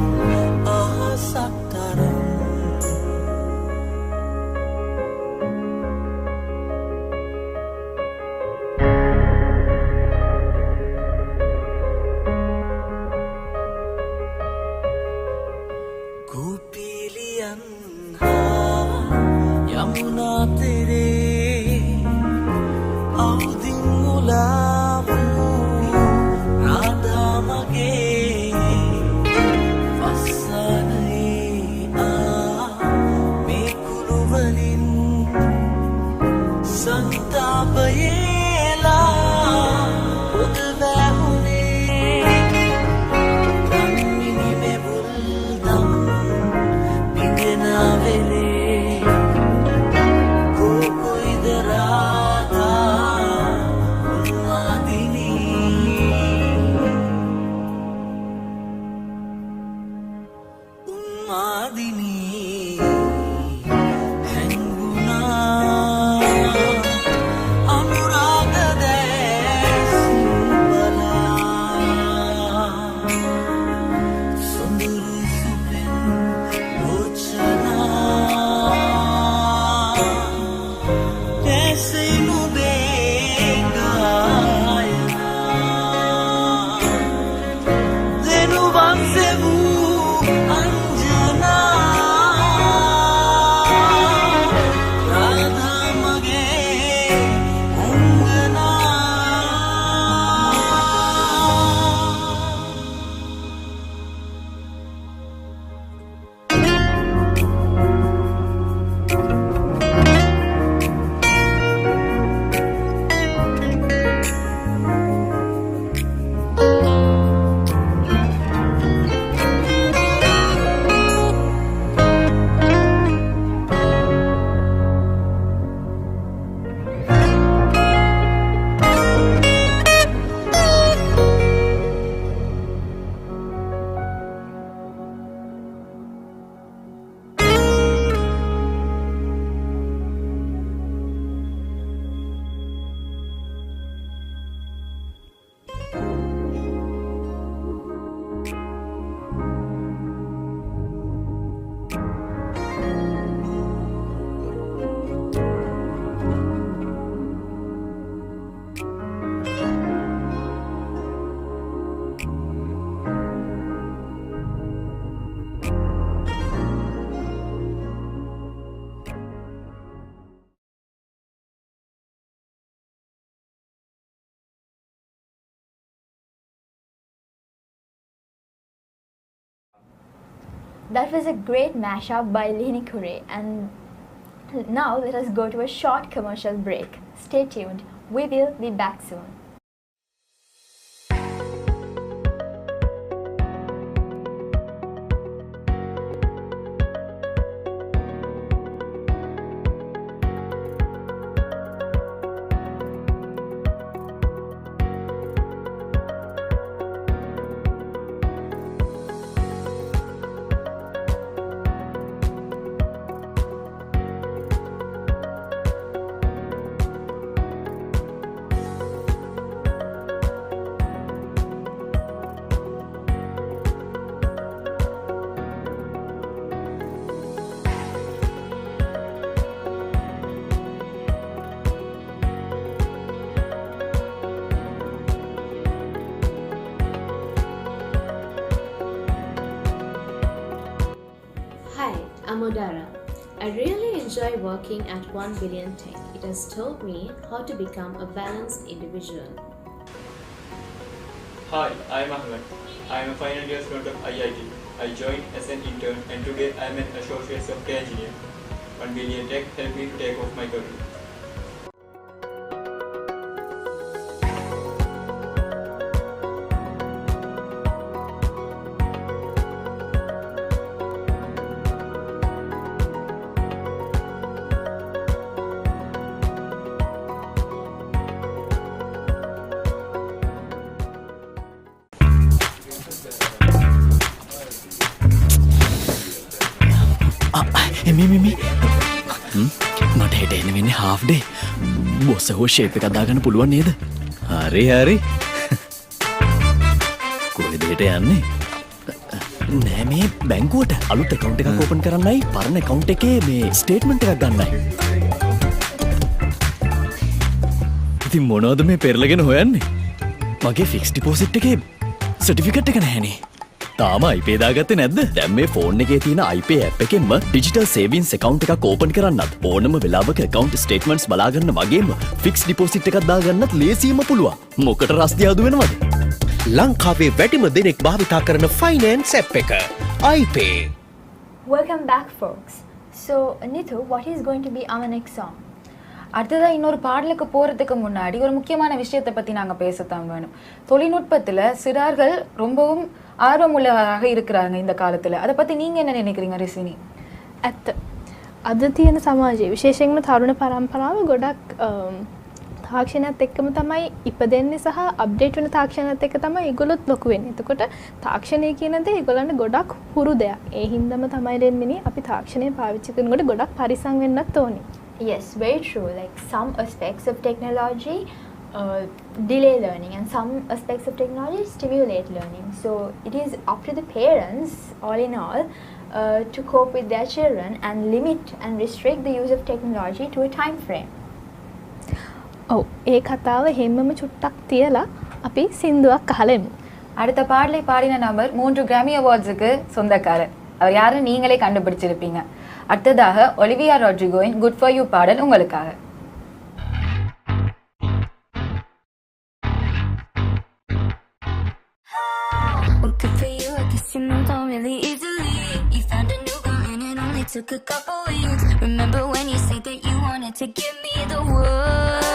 Speaker 2: That was a great mashup by Lini Kure, and now let us go to a short commercial break. Stay tuned, we will be back soon.
Speaker 7: Damodara. I really enjoy working at 1 Billion Tech. It has taught me how to become a balanced individual.
Speaker 15: Hi, I am Ahmed. I am a final year student of IIT. I joined as an intern and today I am an associate software engineer. 1 Billion Tech helped me to take off my career.
Speaker 21: එමි මට හෙට එන්න වෙන්නේ half day බොස්ස හෝ shape එකක් දාගන්න පුළුවන් නේද? හරි හරි. කොහෙද හෙට යන්නේ? නෑ මේ බැංකුවට අලුත් account එකක් open කරන්නයි පරණ account එකේ මේ statement එකක් ගන්නයි. ඉතින් මොනවද මේ පෙරලගෙන හොයන්නේ? මගේ fixed deposit එකේ certificate එක නැහැනේ. තාම IP දාගත්තේ නැද්ද? දැන් මේ ෆෝන් එකේ තියෙන IP app එකෙන්ම digital savings account එකක් open කරන්නත් ඕනම වෙලාවක account statements බලා ගන්න වගේම fixed deposit එකක් දාගන්නත් ලේසියෙන්ම පුළුවන්. මොකට රස්තිය අඩු වෙනවද?
Speaker 10: ලංකාවේ වැඩිම දෙනෙක් භාවිතා කරන finance app එක iPay.
Speaker 2: Welcome back, folks. So, Nithu, what is going to be our next song?
Speaker 14: அடுத்ததா இன்னொரு பாடலுக்கு போறதுக்கு முன்னாடி ஒரு முக்கியமான விஷயத்தை பத்தி நாங்க பேசத்தான் வேணும். தொழில்நுட்பத்துல சிறார்கள் ரொம்பவும் ආර්වමුලවරාக இருக்கிறாங்க இந்த කාලத்துல. අද පத்தி நீங்க என்ன நினைக்கிறீங்க රිසිනි?
Speaker 19: ඇත්ත. අද තියෙන සමාජයේ විශේෂයෙන්ම තරුණ පරම්පරාව ගොඩක් තාක්ෂණයත් එක්කම තමයි ඉපදෙන්නේ සහ අප්ඩේට් වෙන තාක්ෂණයත් එක්ක තමයි ඒගොල්ලොත් ලොකු වෙන්නේ. එතකොට තාක්ෂණය කියන දේ ඒගොල්ලන්ට ගොඩක් හුරු දෙයක්. ඒ හින්දාම තමයි දෙන්නේ අපි තාක්ෂණය පාවිච්චි කරනකොට ගොඩක් පරිස්සම් වෙන්නත් ඕනේ.
Speaker 2: Yes, very true. Like some aspects of technology delay learning and some aspects of technology stimulate learning. So it is up to the parents, all in all, to cope with their children and limit and restrict the use of technology to a time frame.
Speaker 19: ඔව් ඒ කතාව හැමම චුට්ටක් තියලා අපි සින්දුවක් අහලෙමු.
Speaker 14: அடுத்த பாடலை பாடின நபர் 3 கிராமி அவார்ட்ஸுக்கு சொந்தக்காரர். அவர் யாருன்னு நீங்களே கண்டுபிடிச்சிருப்பீங்க. அடுத்ததாக ஒலிவியா ராட்ரிகோயின் குட் ஃபார் யூ பாடல் உங்களுக்காக.
Speaker 16: Took a couple weeks. Remember when you said that you wanted to give me the world?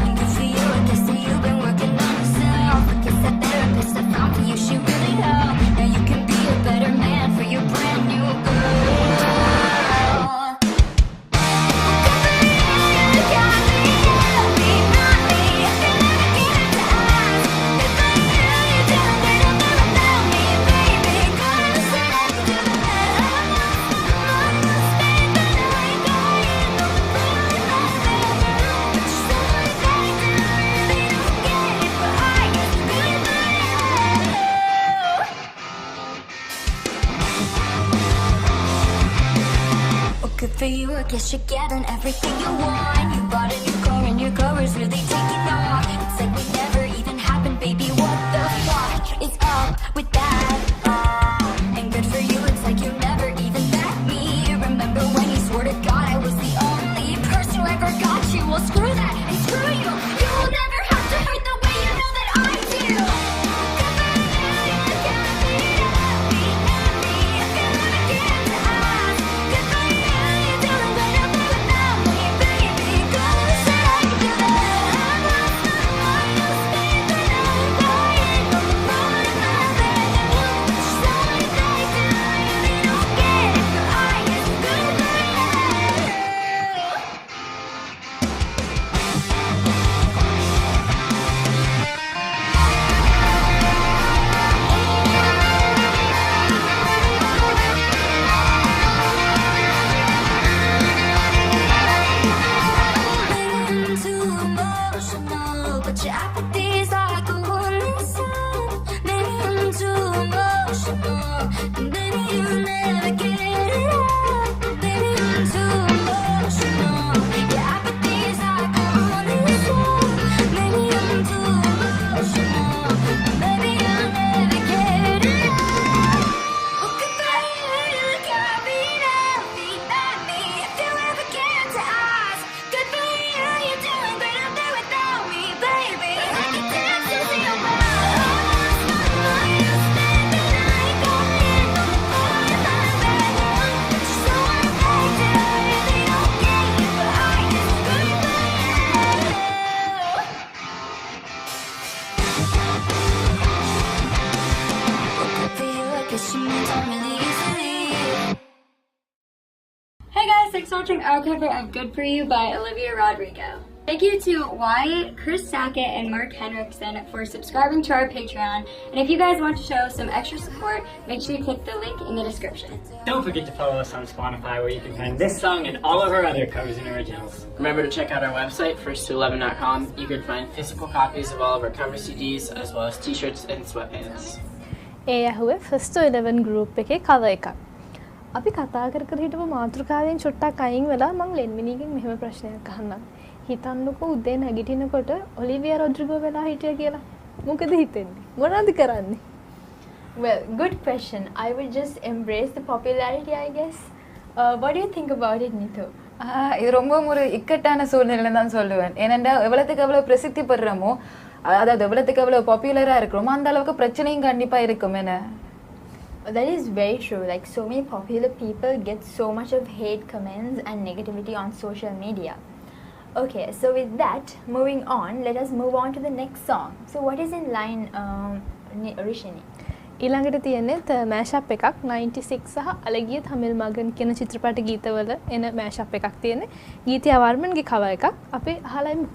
Speaker 16: And good for you, I guess that you've been working on yourself. I guess that therapist I found for you, she really helped. Now you can be a better man for your brand new girl. Good for you, I guess you're getting everything you want. You bought a new car and your car is really taking off. It's like we never even happened, baby, what the fuck is up with that? And good for you, it's like you never even met me. Remember when you swore to God I was the only person who ever got you? Well, screw that and screw you. You will never have to hurt the way you know that I do.
Speaker 9: thanks for watching our cover of Good For You by Olivia Rodrigo. Thank you to Wyatt, Chris Sackett, and Mark Henriksen for subscribing to our Patreon. And if you guys want to show some extra support, make sure you click the link in the description.
Speaker 17: Don't forget to follow us on Spotify, where you can find this song and all of our other covers and originals. Remember to check out our website, first211.com. You can find physical copies of all of our cover CDs, as well as t-shirts and sweatpants.
Speaker 19: ඒ ඇහුවේ First to 11 group එකේ cover එකක්. අපි කතා කර කර හිටපු මාතෘකාවෙන් චුට්ටක් අයින් වෙලා මම ලෙන්මිනීගෙන් මෙහෙම ප්‍රශ්නයක් අහන්නම්. හිතන්නකෝ උදේ නැගිටිනකොට ඔලිවියා රොඩ්රිගෝ වෙලා හිටියා කියලා. මොකද හිතෙන්නේ? මොනවද කරන්නේ?
Speaker 2: Well, good question. I will just embrace the popularity, I guess. What do you think about it, Nithu?
Speaker 14: இது ரொம்ப ஒரு இக்கட்டான சூழ்நிலை தான் சொல்லுவேன். ஏனென்றா எவ்வளவுக்கு எவ்வளவு பிரசித்தி பெறுறோமோ, அதாவது எவ்வளவுக்கு எவ்வளவு பாப்புலரா இருக்கிறோமோ அந்த அளவுக்கு பிரச்சனையும் கண்டிப்பா இருக்கும் என்ன.
Speaker 2: That is very true. Like, so many popular people get so much of hate comments and negativity on social media. Okay, so with that, moving on, let us move on to the next song. So what is in line, Rishini?
Speaker 19: ඊළඟට තියෙන්නේ මෑෂප් එකක් 96 සහ අලගිය තමිල් මගන් කියන චිත්‍රපට ගීතවල එන මෑෂප් එකක් තියෙන්නේ. ගීතය වර්මන්ගේ කවර් එකක්. අපි අහලා ඉමු.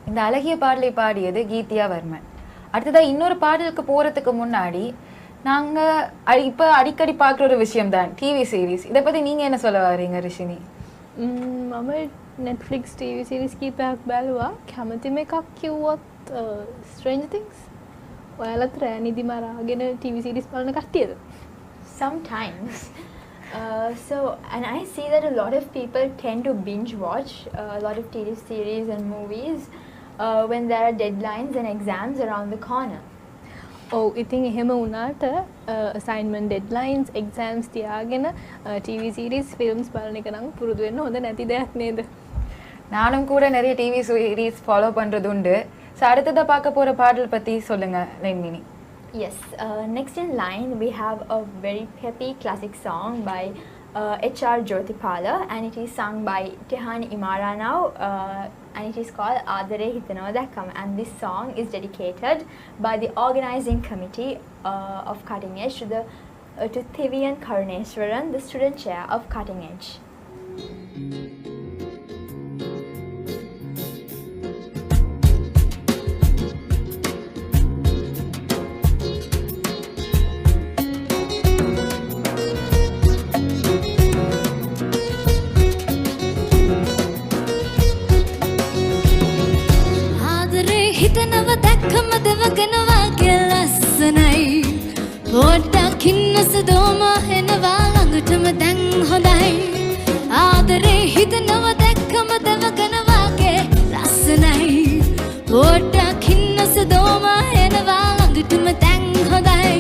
Speaker 14: இந்த அழகிய பாடலை பாடியது கீதியா வர்மன். அடுத்ததா இன்னொரு பாடலுக்கு போறதுக்கு முன்னாடி நாங்கள் இப்போ அடிக்கடி பார்க்குற ஒரு விஷயம் தான் டிவி சீரீஸ். இதை பற்றி நீங்கள் என்ன சொல்ல வரீங்க ரிஷினி?
Speaker 19: මම නෙට්ෆ්ලික්ස් TV සිරිස් කීපයක් බැලුවා. කැමතිම එකක් කිව්වොත් Stranger Things. ඔයාලත් රෑ නිදි මරාගෙන TV series බලන කට්ටියද?
Speaker 2: Sometimes. And I see that a lot of people tend to binge watch a lot of TV series and movies when there are deadlines and exams around the corner.
Speaker 19: ඔව් ඉතින් එහෙම වුණාට assignment deadlines exams තියාගෙන TV series films බලන එක නම් පුරුදු වෙන්න හොඳ නැති දෙයක් නේද?
Speaker 14: நானும் கூட நிறைய டிவி சீரீஸ் ஃபாலோ பண்ணுறது உண்டு. ஸோ அடுத்ததாக பார்க்க போகிற பாடல் பற்றி சொல்லுங்கள் லென்மினி.
Speaker 2: Yes, next in line we have a very peppy classic song by H.R. Jyothipala, and it is sung by Tehani Imara now, and it is called Adare Hitanawa Dakkam, and this song is dedicated by the organizing committee of Cutting Edge to Thivian Karuneswaran, the student chair of Cutting Edge.
Speaker 16: පොඩ්ඩක් ඉන්නස දෝමා එනවා ළඟටම දැන් හොඳයි ආදරේ හිතනව දැක්කම දවකනවාගේ ලස්සනයි පොඩ්ඩක් ඉන්නස දෝමා එනවා ළඟටම දැන් හොඳයි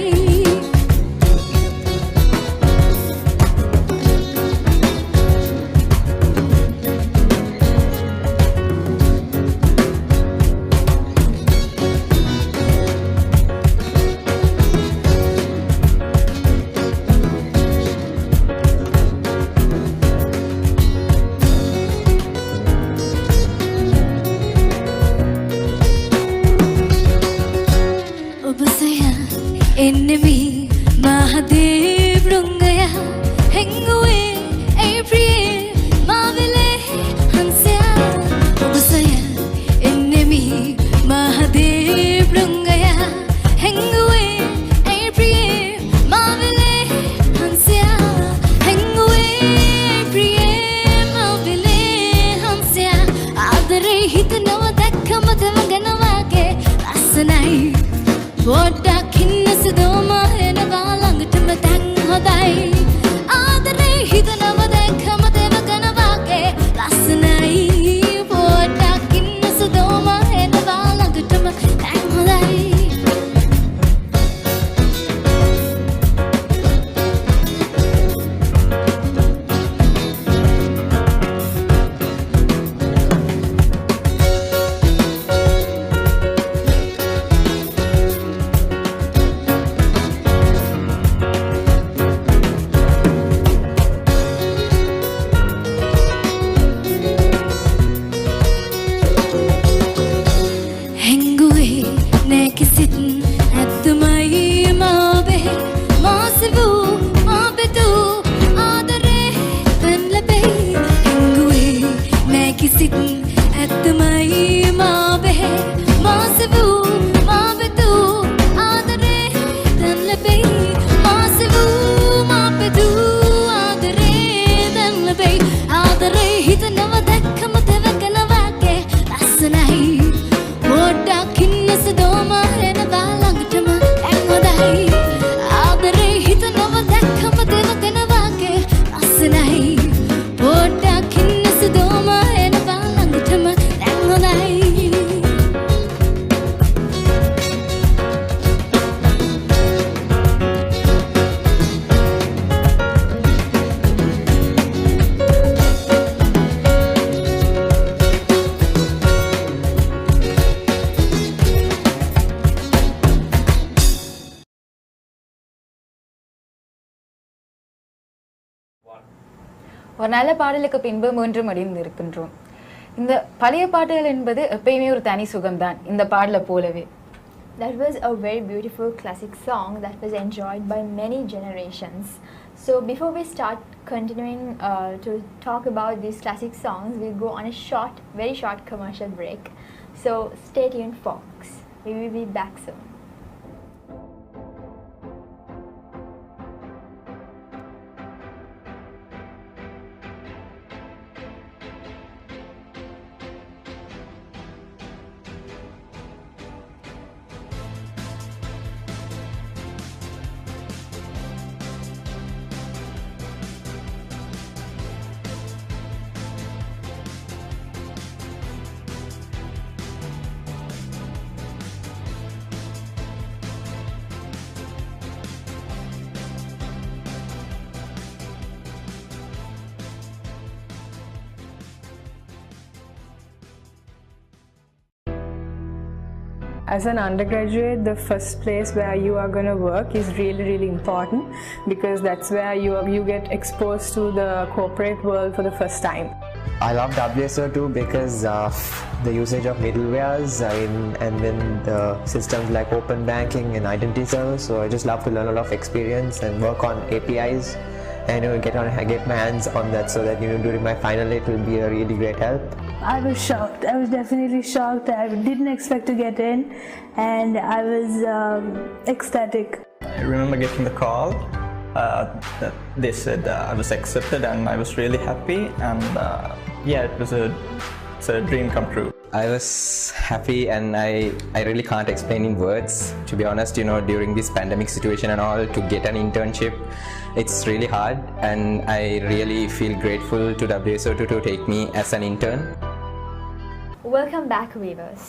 Speaker 16: Enemy Mahadev Rungaya Hengue April Mavile Hansya Ubasaya Enemy Mahadev Rungaya Hengue April Mavile Hansya Hengue April Mavile Hansya Adare hitnawa dakkama devaganawage lasanai පොඩ්ඩක් ඉන්නස දෝමා එනවා ළඟටම දැන් හොඳයි ආදරේ හිතනව දැක්කම දෙවකනවාගේ ලස්සනයි පොඩ්ඩක් ඉන්නස දෝමා එනවා ළඟටම දැන් හොඳයි
Speaker 14: ஒரு நல்ல பாடலுக்கு பின்பு மீண்டும் அடைந்திருக்கின்றோம். இந்த பழைய பாடல்கள் என்பது எப்பயுமே ஒரு தனி சுகம்தான் இந்த பாடலை போலவே.
Speaker 2: That was a very beautiful classic song that was enjoyed by many generations. So before we start continuing to talk about these classic songs, we'll go on a very short commercial break. So stay tuned folks. We will be back soon.
Speaker 11: As an undergraduate, the first place where you are going to work is really, really important because that's where you get exposed to the corporate world for the first time.
Speaker 18: I love WSO2 because of the usage of middlewares and then the systems like open banking and identity servers. So I just love to learn a lot of experience and work on APIs and get my hands on that so that during my final it will be a really great help.
Speaker 4: I was shocked. I was definitely shocked. I didn't expect to get in, and I was ecstatic.
Speaker 20: I remember getting the call that they said I was accepted, and I was really happy, and it's a dream come true.
Speaker 8: I was happy, and I really can't explain in words. To be honest, during this pandemic situation and all, to get an internship, it's really hard, and I really feel grateful to WSO2 to take me as an intern.
Speaker 2: Welcome back, viewers.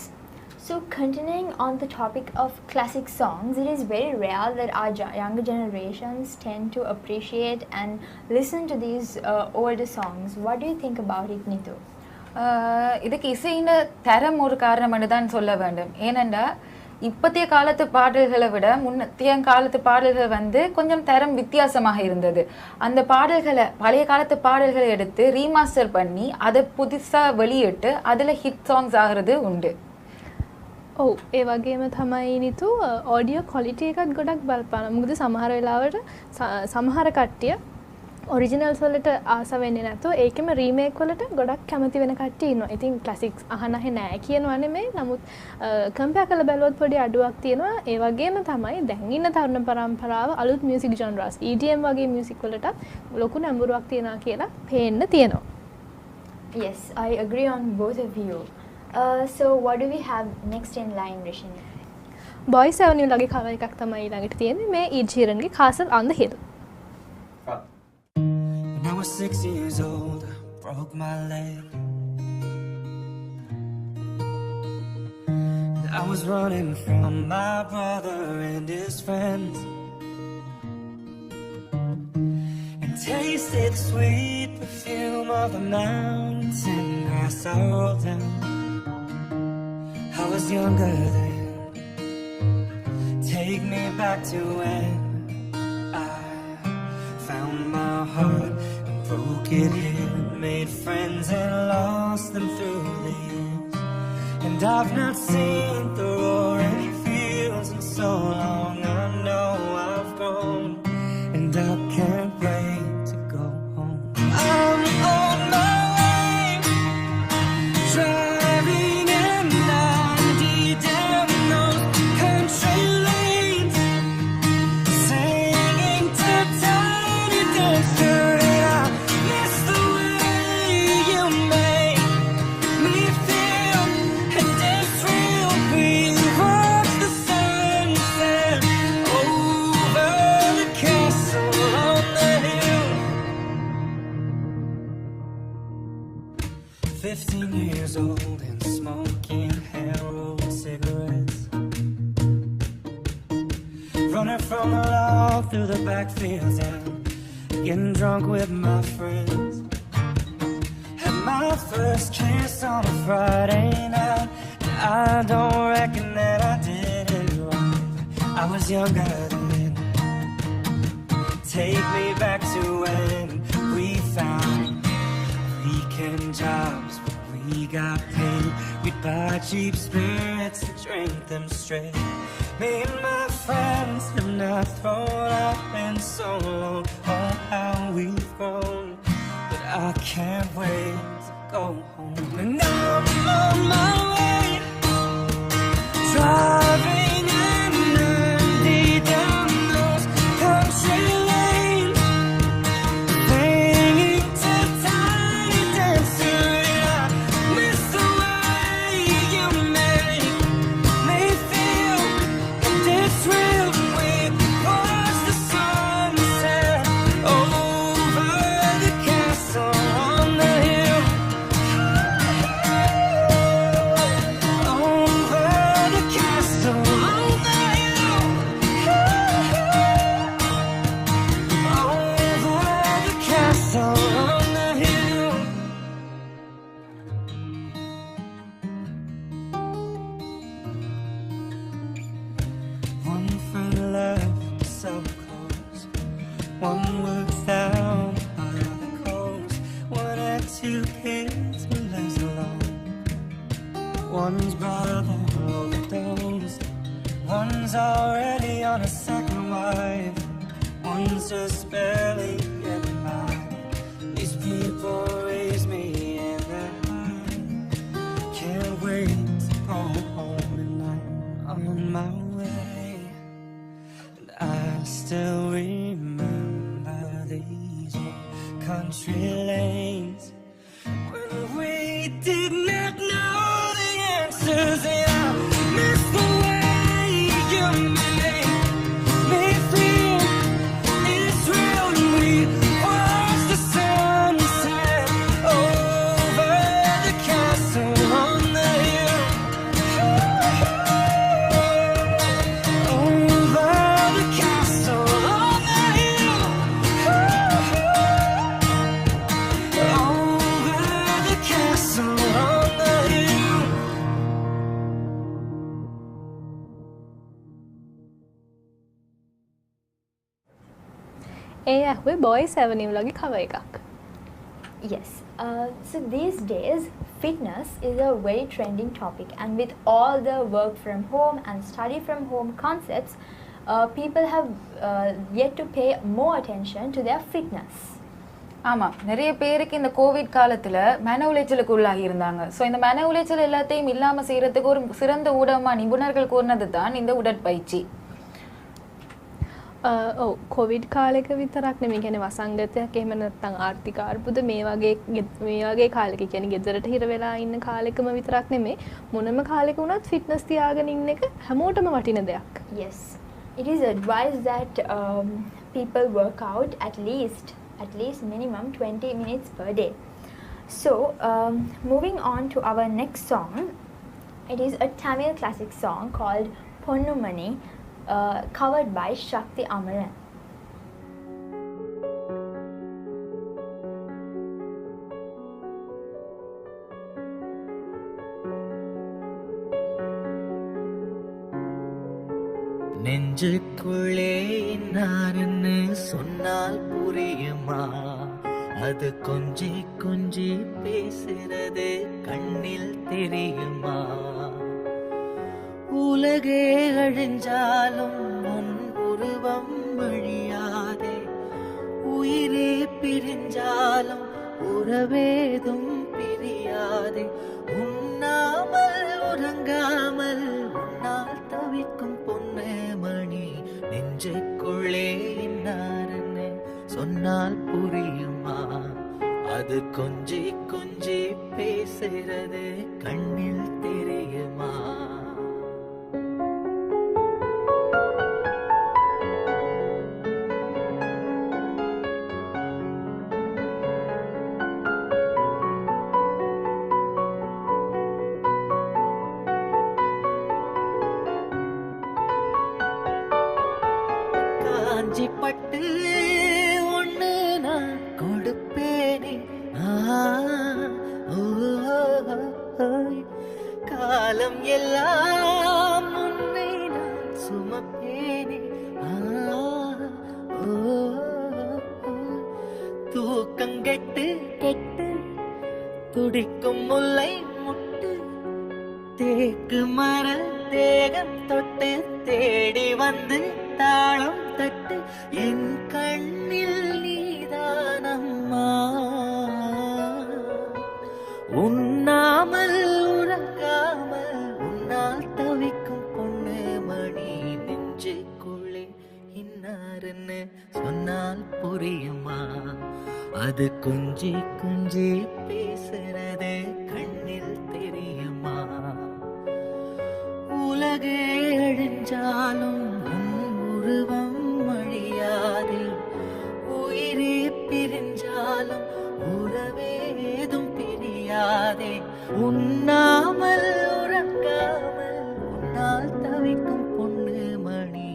Speaker 2: So continuing on the topic of classic songs, it is very rare that our younger generations tend to appreciate and listen to these older songs. What do you think about it, Nitu?
Speaker 14: இதுக்கு இசையின் தரம் ஒரு காரணம்னு தான் சொல்ல வேண்டும். ஏனென்றா இப்பத்திய காலத்து பாடல்களை விட முன்னத்திய காலத்து பாடல்கள் வந்து கொஞ்சம் தரம் வித்தியாசமாக இருந்தது. அந்த பாடல்களை பழைய காலத்து பாடல்களை எடுத்து ரீமாஸ்டர் பண்ணி அதை புதுசாக வெளியிட்டு அதில் ஹிட் சாங்ஸ் ஆகிறது உண்டு.
Speaker 19: ඔව් ඒ වගේම තමයි නිතු ඔඩියෝ ක්වොලිටි එකත් ගොඩක් බලපාන. මොකද සමහර වෙලාවට සමහර කට්ටිය ඔරිජිනල්ස් වලට ආස වෙන්නේ නැතෝ ඒකෙම රීමේක් වලට ගොඩක් කැමති වෙන කට්ටිය ඉන්නවා. ඉතින් ක්ලාසික්ස් අහන්නේ නැහැ කියනවා නෙමෙයි. නමුත් කම්පෙයාර් කරලා බැලුවොත් පොඩි අඩුවක් තියෙනවා. ඒ වගේම තමයි දැන් ඉන්න තරුණ පරම්පරාව අලුත් මියුසික් ජොනරස් EDM වගේ මියුසික් වලට ලොකු නැඹුරුවක් තියනවා කියලා පේන්න තියෙනවා.
Speaker 2: Yes, I agree on both of you. So what do we have next in line, Rishin?
Speaker 19: Boys Avenue ලගේ කවර් එකක් තමයි ඊළඟට තියෙන්නේ. මේ ඊඩ් ෂීරන්ගේ Castle on the Hill.
Speaker 12: When I was 6 years old, I broke my leg. I was running from my brother and his friends, and tasted the sweet perfume of the mountains and grass I rolled down. I was younger then. Take me back to when I found my heart and broke it here, made friends and lost them through the years. And I've not seen the roaring fields in so long. I know I've grown, and I can't wait to go home. I'm on my way, driving at 90 down those country lanes, singing to Tiny Dancer. I miss the way you make me feel, and it's real. We watch the sunset over the castle on the hill. 15 years old and smoking hair-rolled cigarettes, running from the law through the backfields and getting drunk with my friends. Had my first kiss on a Friday night, and I don't reckon that I did it right. I was younger then. Take me back to when we found weekend jobs where we got paid. We'd buy cheap spirits and drink them straight. Me and my friends have not thrown up in so long. Oh, how we've grown, but I can't wait to go home. And I'm on my way, driving at 90 down those country lanes, singing to Tiny Dancer. I miss the way you make me feel, and it's real. We watch the sunset over the castle on the hill. One works down by the coast. One had 2 kids who lives alone. One's brother overdosed. One's already on a second wife. One's just barely getting by. These people raise me in their heart. Can't wait to go home tonight. I'm on my way. And I still remember these old country lanes when we did not know the answers. And I miss the way you made me feel. It's real when we watch the sunset over the castle on the hill. Over the castle on the hill. Over the castle on the hill.
Speaker 19: ඒ ඇහුවේ boys ඇවනිව් ලගේ කව එකක්.
Speaker 2: Yes. So these days, fitness is a very trending topic, and with all the work from home and study from home concepts, people have yet to pay more attention to their fitness.
Speaker 14: ஆமாம், நிறைய பேருக்கு இந்த Covid காலத்தில் மன உளைச்சலுக்கு உள்ளாகி இருந்தாங்க. So இந்த மன உளைச்சல் எல்லாத்தையும் இல்லாமல் செய்கிறதுக்கு ஒரு சிறந்த ஊடகமாக நிபுணர்கள் கூறினது தான் இந்த உடற்பயிற்சி.
Speaker 19: ඔව් කොවිඩ් කාලෙක විතරක් නෙමෙයි කියන්නේ වසංගතයක් එහෙම නැත්නම් ආර්ථික අර්බුද මේ වගේ කාලෙක කියන්නේ ගෙදරට හිර වෙලා ඉන්න කාලෙකම විතරක් නෙමෙයි මොනම කාලෙක වුණත් ෆිට්නස් තියාගෙන ඉන්න එක හැමෝටම වටින දෙයක්.
Speaker 2: Yes, it is advised that people work out at least minimum 20 minutes per day. So moving on to our next song, it is a Tamil classic song called Ponnu Mani, covered by Shakti Amaran.
Speaker 12: நெஞ்சுக்குள்ளே இன்னாருன்னு சொன்னால் புரியுமா? அது கொஞ்சி கொஞ்சி பேசுறது கண்ணில் தெரியுமா? உலகே அழிஞ்சாலும் உன் உருவம் அழியாதே. உயிரே பிரிஞ்சாலும் உறவேதும் பிரியாதே. உண்ணாமல் உறங்காமல் உன்னால் தவிக்கும் பொண்ணு மணி. நெஞ்சுக்குள்ளே இன்னாருன்னு சொன்னால் புரியுமா? அது கொஞ்சி கொஞ்சி பேசுறது கண்ணில் தெரியுமா? காஞ்சி பட்டு ஒண்ணு நான் கொடுப்பேனே. காலம் எல்லாம் உன்னை நான் சுமப்பேனே. தூக்கங்கெட்டு கெட்டு துடிக்கும் முல்லை முட்டு தேக்கு மர தேகம் தொட்டு தேடி வந்து தாளம் தட்டு என் கண்ணில் நீதானம்மா. உண்ணாமல் உறங்காமல் உன்னால் தவிக்கும் பொண்ணு மணி. நெஞ்சுக்குள்ளே இன்னாருன்னு சொன்னால் புரியுமா? அது கொஞ்சி கொஞ்சி பேசுறது கண்ணில் தெரியுமா? உலகே அழிஞ்சாலும் உன் உருவம் அழியாதே. உயிரே பிரிஞ்சாலும் உறவேதும் பிரியாதே. உண்ணாமல் உறங்காமல் உன்னால் தவிக்கும் பொண்ணு மணி.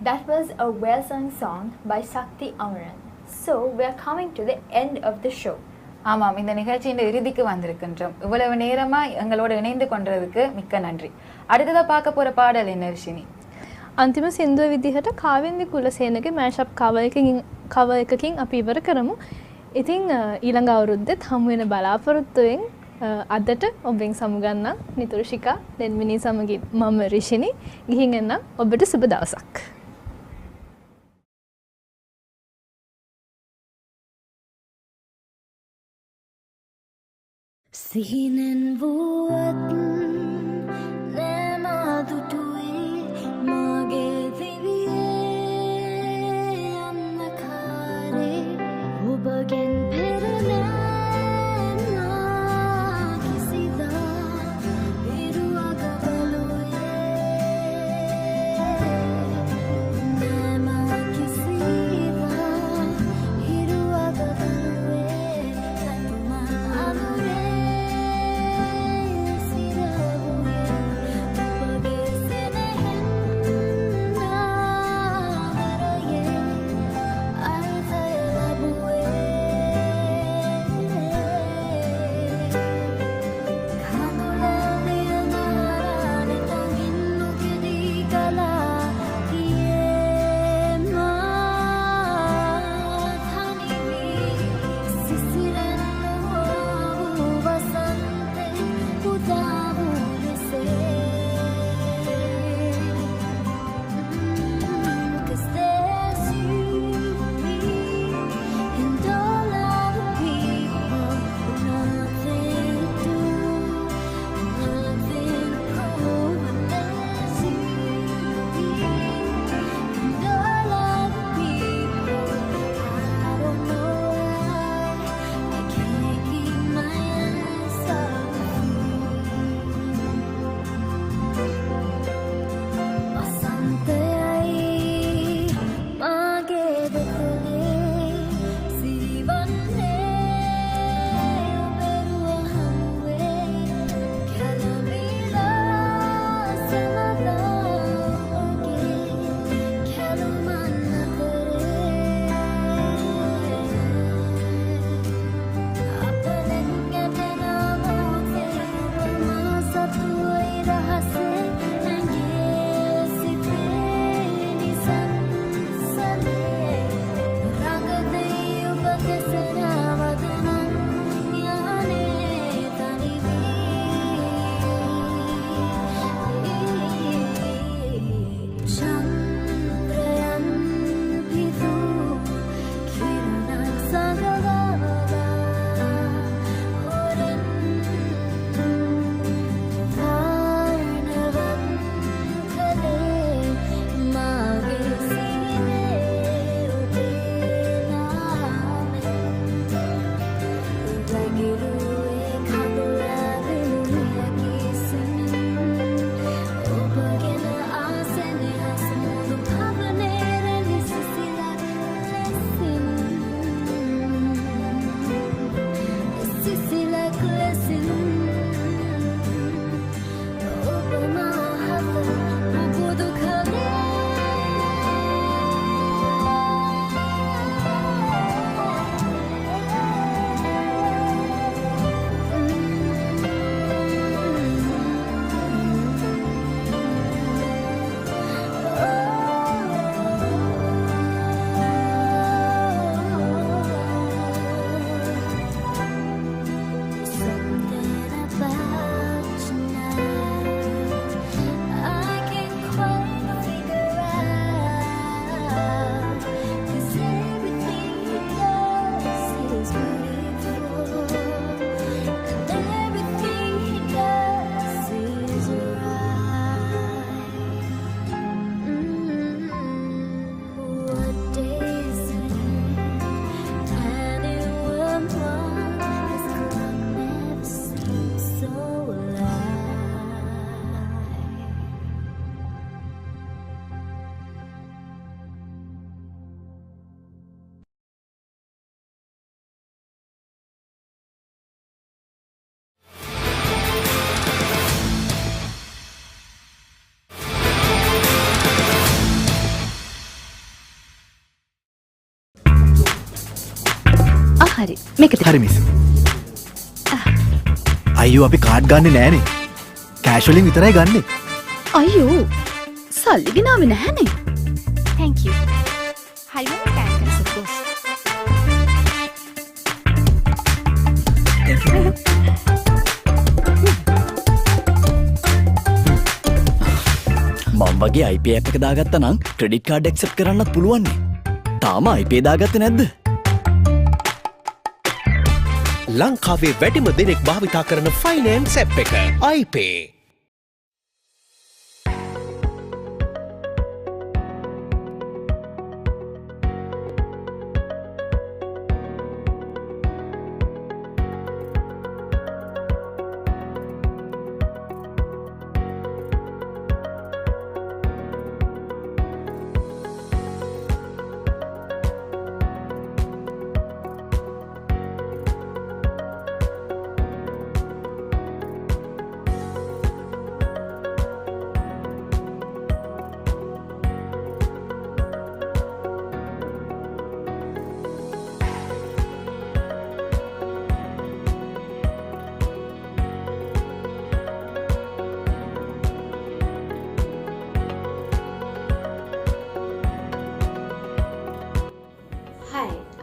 Speaker 2: That was a well-sung song by Shakti Amaran. So we are coming to the end of the show.
Speaker 14: ஆமாம், இந்த நிகழ்ச்சியின் இறுதிக்கு வந்திருக்கின்றோம். இவ்வளவு நேரமா எங்களோட இணைந்து கொண்டதுக்கு மிக்க நன்றி. அடுத்ததா பார்க்க போற பாடல் என்ன விஷயம்?
Speaker 19: අන්තිම සින්දුව විදිහට කාවෙන්දි කුලසේනගේ මෑෂප් කව එකකින් අපි ඉවර කරමු. ඉතින් ඊළඟ අවුරුද්දෙත් හමු වෙන බලාපොරොත්තුවෙන් අදට ඔබෙන් සමුගන්නම් නිතුරුෂිකා දෙන්මිනී සමගින් මම රිෂිනි. ගිහින් එන්නම්. ඔබට සුබ දවසක්.
Speaker 16: සිහිනෙන් වුවත් නෑමාදුටුවේ මගේ දිවියේ අන්නකාරේ ඔබගෙන් පෙරනෑනා කිසිදා ඉරුවග බලුයේ නෑමා කිසිදා ඉරුවග බලුවේ සතුමන් අනුරේ
Speaker 3: හරි මේක හරි මිස්
Speaker 10: අයියෝ අපි කාඩ් ගන්නේ නෑනේ. කෑෂ් වලින් විතරයි ගන්නෙ.
Speaker 6: අයියෝ සල්ලි ගෙනාවේ නැහනේ.
Speaker 13: Thank you. හරිම thanks of course.
Speaker 10: Thank you.
Speaker 21: මං වගේ IP app එක දාගත්තා නම් ක්‍රෙඩිට් කාඩ් ඇක්සෙප්ට් කරන්නත් පුළුවන්නේ. තාම IP දාගත්තේ නැද්ද?
Speaker 10: ලංකාවේ වැඩිම දෙනෙක් භාවිතා කරන ෆයිනෑන්ස් ඇප් එක iPay.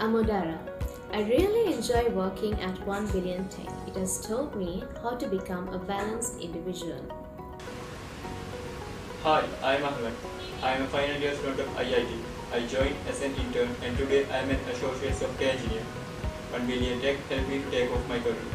Speaker 7: I'm Odara. I really enjoy working at 1 Billion Tech. It has taught me how to become a balanced individual.
Speaker 15: Hi, I'm Ahmed. I am a final year student of IIT. I joined as an intern and today I am an associate software engineer. 1 Billion Tech helped me to take off my career.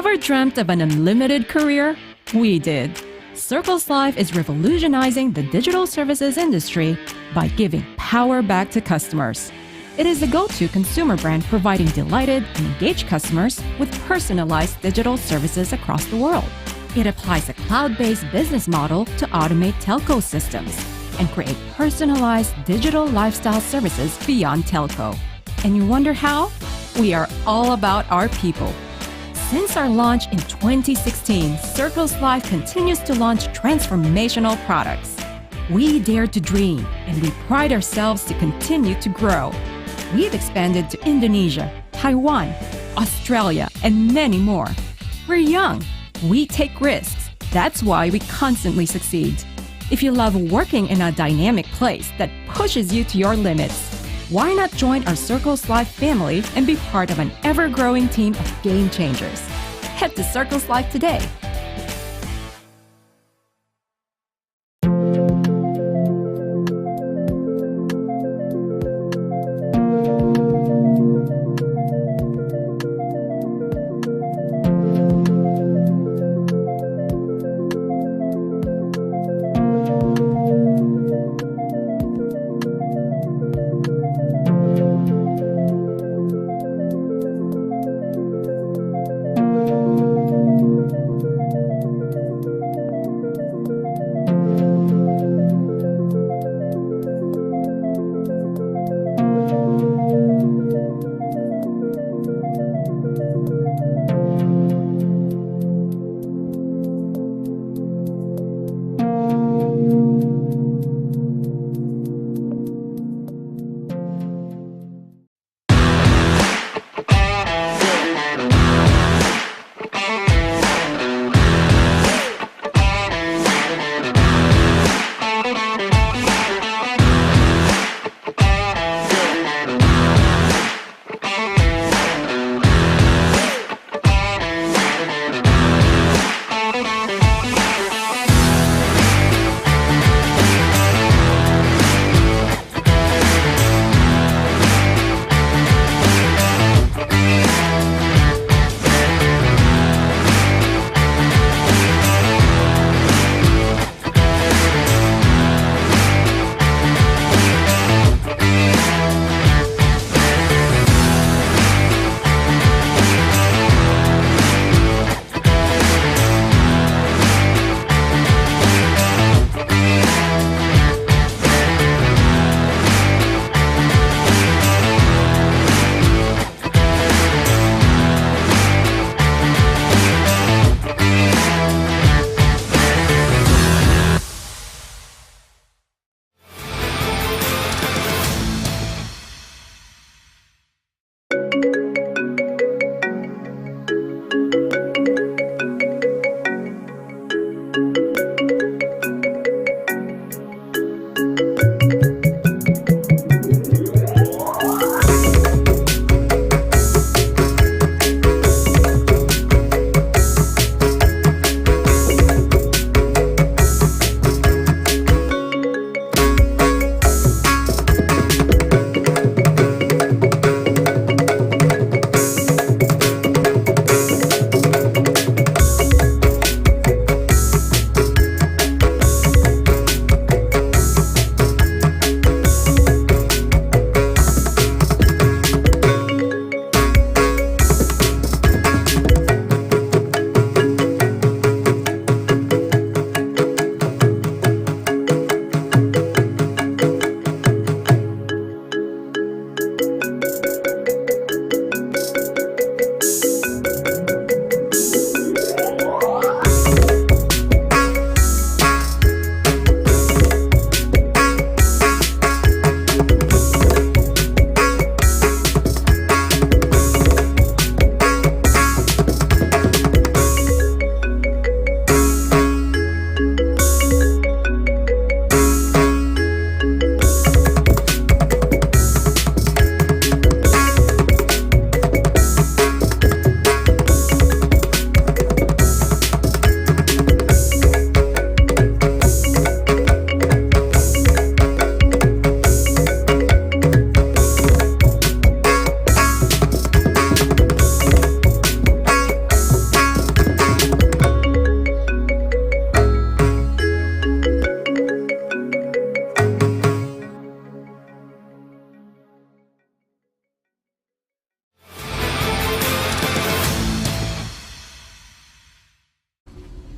Speaker 22: Ever dreamt of an unlimited career? We did. Circles Life is revolutionizing the digital services industry by giving power back to customers. It is the go-to consumer brand providing delighted and engaged customers with personalized digital services across the world. It applies a cloud-based business model to automate telco systems and create personalized digital lifestyle services beyond telco. And you wonder how? We are all about our people. Since our launch in 2016, Circles Life continues to launch transformational products. We dare to dream, and we pride ourselves to continue to grow. We've expanded to Indonesia, Taiwan, Australia, and many more. We're young. We take risks. That's why we constantly succeed. If you love working in a dynamic place that pushes you to your limits, why not join our Circles Life family and be part of an ever-growing team of game changers? Head to Circles Life today.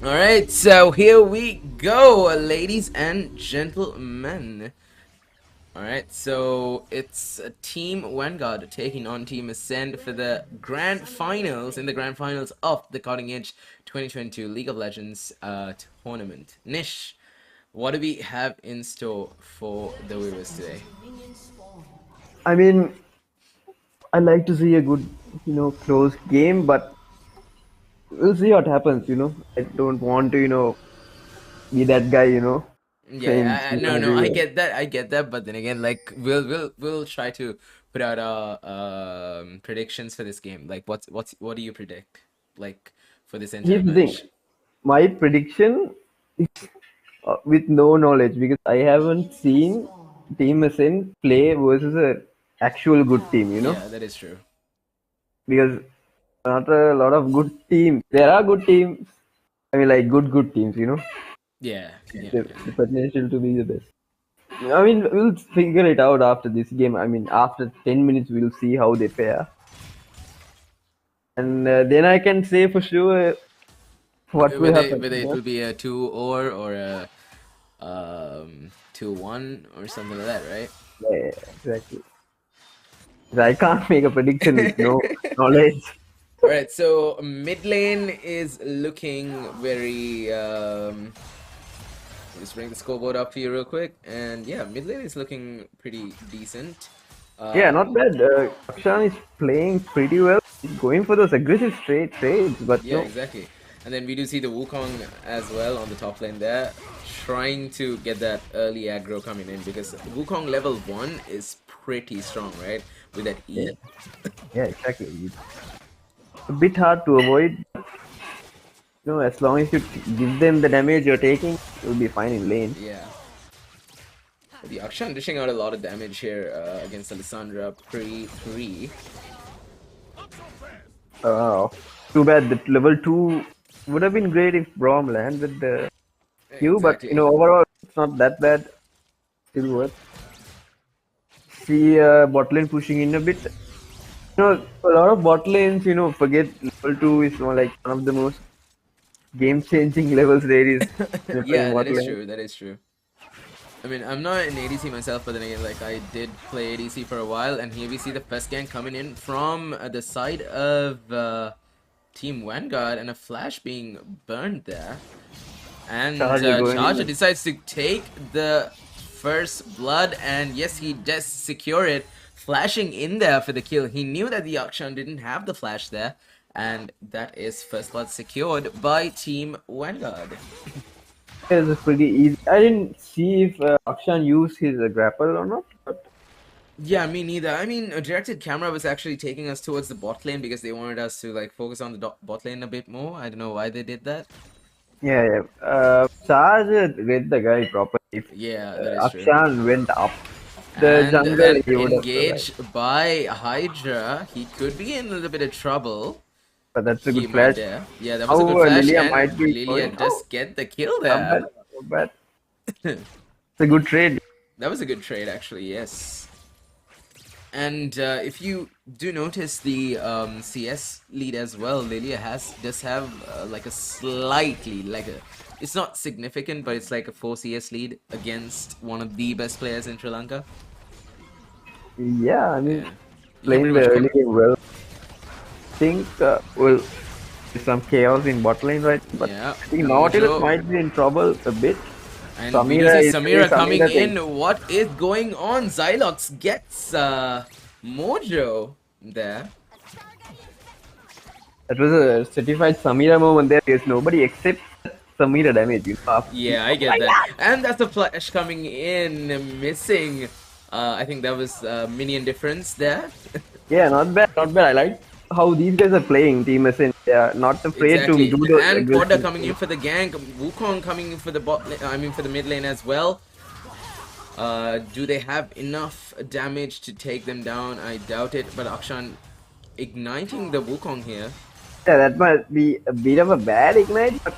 Speaker 1: Alright, so here we go, ladies and gentlemen. Alright, so it's Team Vanguard taking on Team Ascend for the grand finals, in the grand finals of the Cutting Edge 2022 League of Legends tournament. Nish, what do we have in store for the viewers today?
Speaker 5: I mean, I like to see a good, close game, but we'll see what happens, I don't want to, be that guy, saying
Speaker 1: No, I get that, but then again, like we'll try to put out our predictions for this game. Like, what do you predict, like, for this entire
Speaker 5: Here's the thing.
Speaker 1: match?
Speaker 5: My prediction is with no knowledge because I haven't seen Team Ascent play versus a actual good team,
Speaker 1: Yeah, that is true.
Speaker 5: Because not a lot of good teams. There are good teams. I mean, like good teams,
Speaker 1: Yeah.
Speaker 5: The potential to be the best. I mean, we'll figure it out after this game. I mean, after 10 minutes, we'll see how they pair. And then I can say for sure what will happen.
Speaker 1: Whether it will be a 2-or or a 2-1 or something like that, right?
Speaker 5: Yeah, exactly. I can't make a prediction with no knowledge.
Speaker 1: Alright, so mid lane is looking very just bring the scoreboard up for you real quick, and yeah, mid lane is looking pretty decent.
Speaker 5: Yeah, not bad. Akshan is playing pretty well. He's going for those aggressive straight trades, but
Speaker 1: yeah, exactly. And then we do see the Wukong as well on the top lane there, trying to get that early aggro coming in, because Wukong level 1 is pretty strong, right? With that E.
Speaker 5: Yeah, exactly. It's a bit hard to avoid. As long as you give them the damage you're taking, you'll be fine in lane.
Speaker 1: Yeah. The Akshan dishing out a lot of damage here against Alessandra pre-3.
Speaker 5: Oh, too bad that level 2 would have been great if Braum landed the Q, but overall it's not that bad. Still worth. See bot lane pushing in a bit. A lot of bot lanes, forget level 2 is more like one of the most game-changing levels there is.
Speaker 1: Yeah, that is true. I mean, I'm not an ADC myself, but then again, like, I did play ADC for a while, and here we see the first gank coming in from the side of Team Vanguard, and a flash being burned there. And Charger decides to take the first blood, and yes, he does secure it, flashing in there for the kill. He knew that the Akshan didn't have the flash there, and that is first blood secured by Team Vanguard.
Speaker 5: It was pretty easy. I didn't see if Akshan used his grapple or not. But...
Speaker 1: Yeah, me neither. I mean, a directed camera was actually taking us towards the bot lane because they wanted us to like focus on the bot lane a bit more. I don't know why they did that.
Speaker 5: Yeah. Charge read the guy properly.
Speaker 1: Yeah, that is true.
Speaker 5: Akshan went up the jungle.
Speaker 1: He engaged by Hydra. He could be in a little bit of trouble.
Speaker 5: But that's a good flash.
Speaker 1: Yeah, that was a good flash.
Speaker 5: Lilia
Speaker 1: and
Speaker 5: might be
Speaker 1: Lilia does get the kill there.
Speaker 5: Not bad. It's a good trade.
Speaker 1: That was a good trade, actually, yes. And if you do notice the CS lead as well, Lilia does have like a slightly, it's not significant, but it's like a 4 CS lead against one of the best players in Sri Lanka.
Speaker 5: Yeah, I mean, playing the early game well. I think well, there's some chaos in bot lane, right? But I think Nautilus might be in trouble a bit.
Speaker 1: And Samira coming in. What is going on? Xylox gets Mojo there.
Speaker 5: That was a certified Samira moment there because nobody except Samira damage.
Speaker 1: Yeah, I get that. And that's a flash coming in, missing. I think that was minion difference there.
Speaker 5: Yeah, not bad, not bad. I like how these guys are playing Team Ascent. They are not afraid to do those.
Speaker 1: And Porter coming in for the gank. Wukong coming in for the bot lane, I mean for the mid lane as well. Do they have enough damage to take them down? I doubt it. But Akshan igniting the Wukong here.
Speaker 5: Yeah, that might be a bit of a bad ignite. But...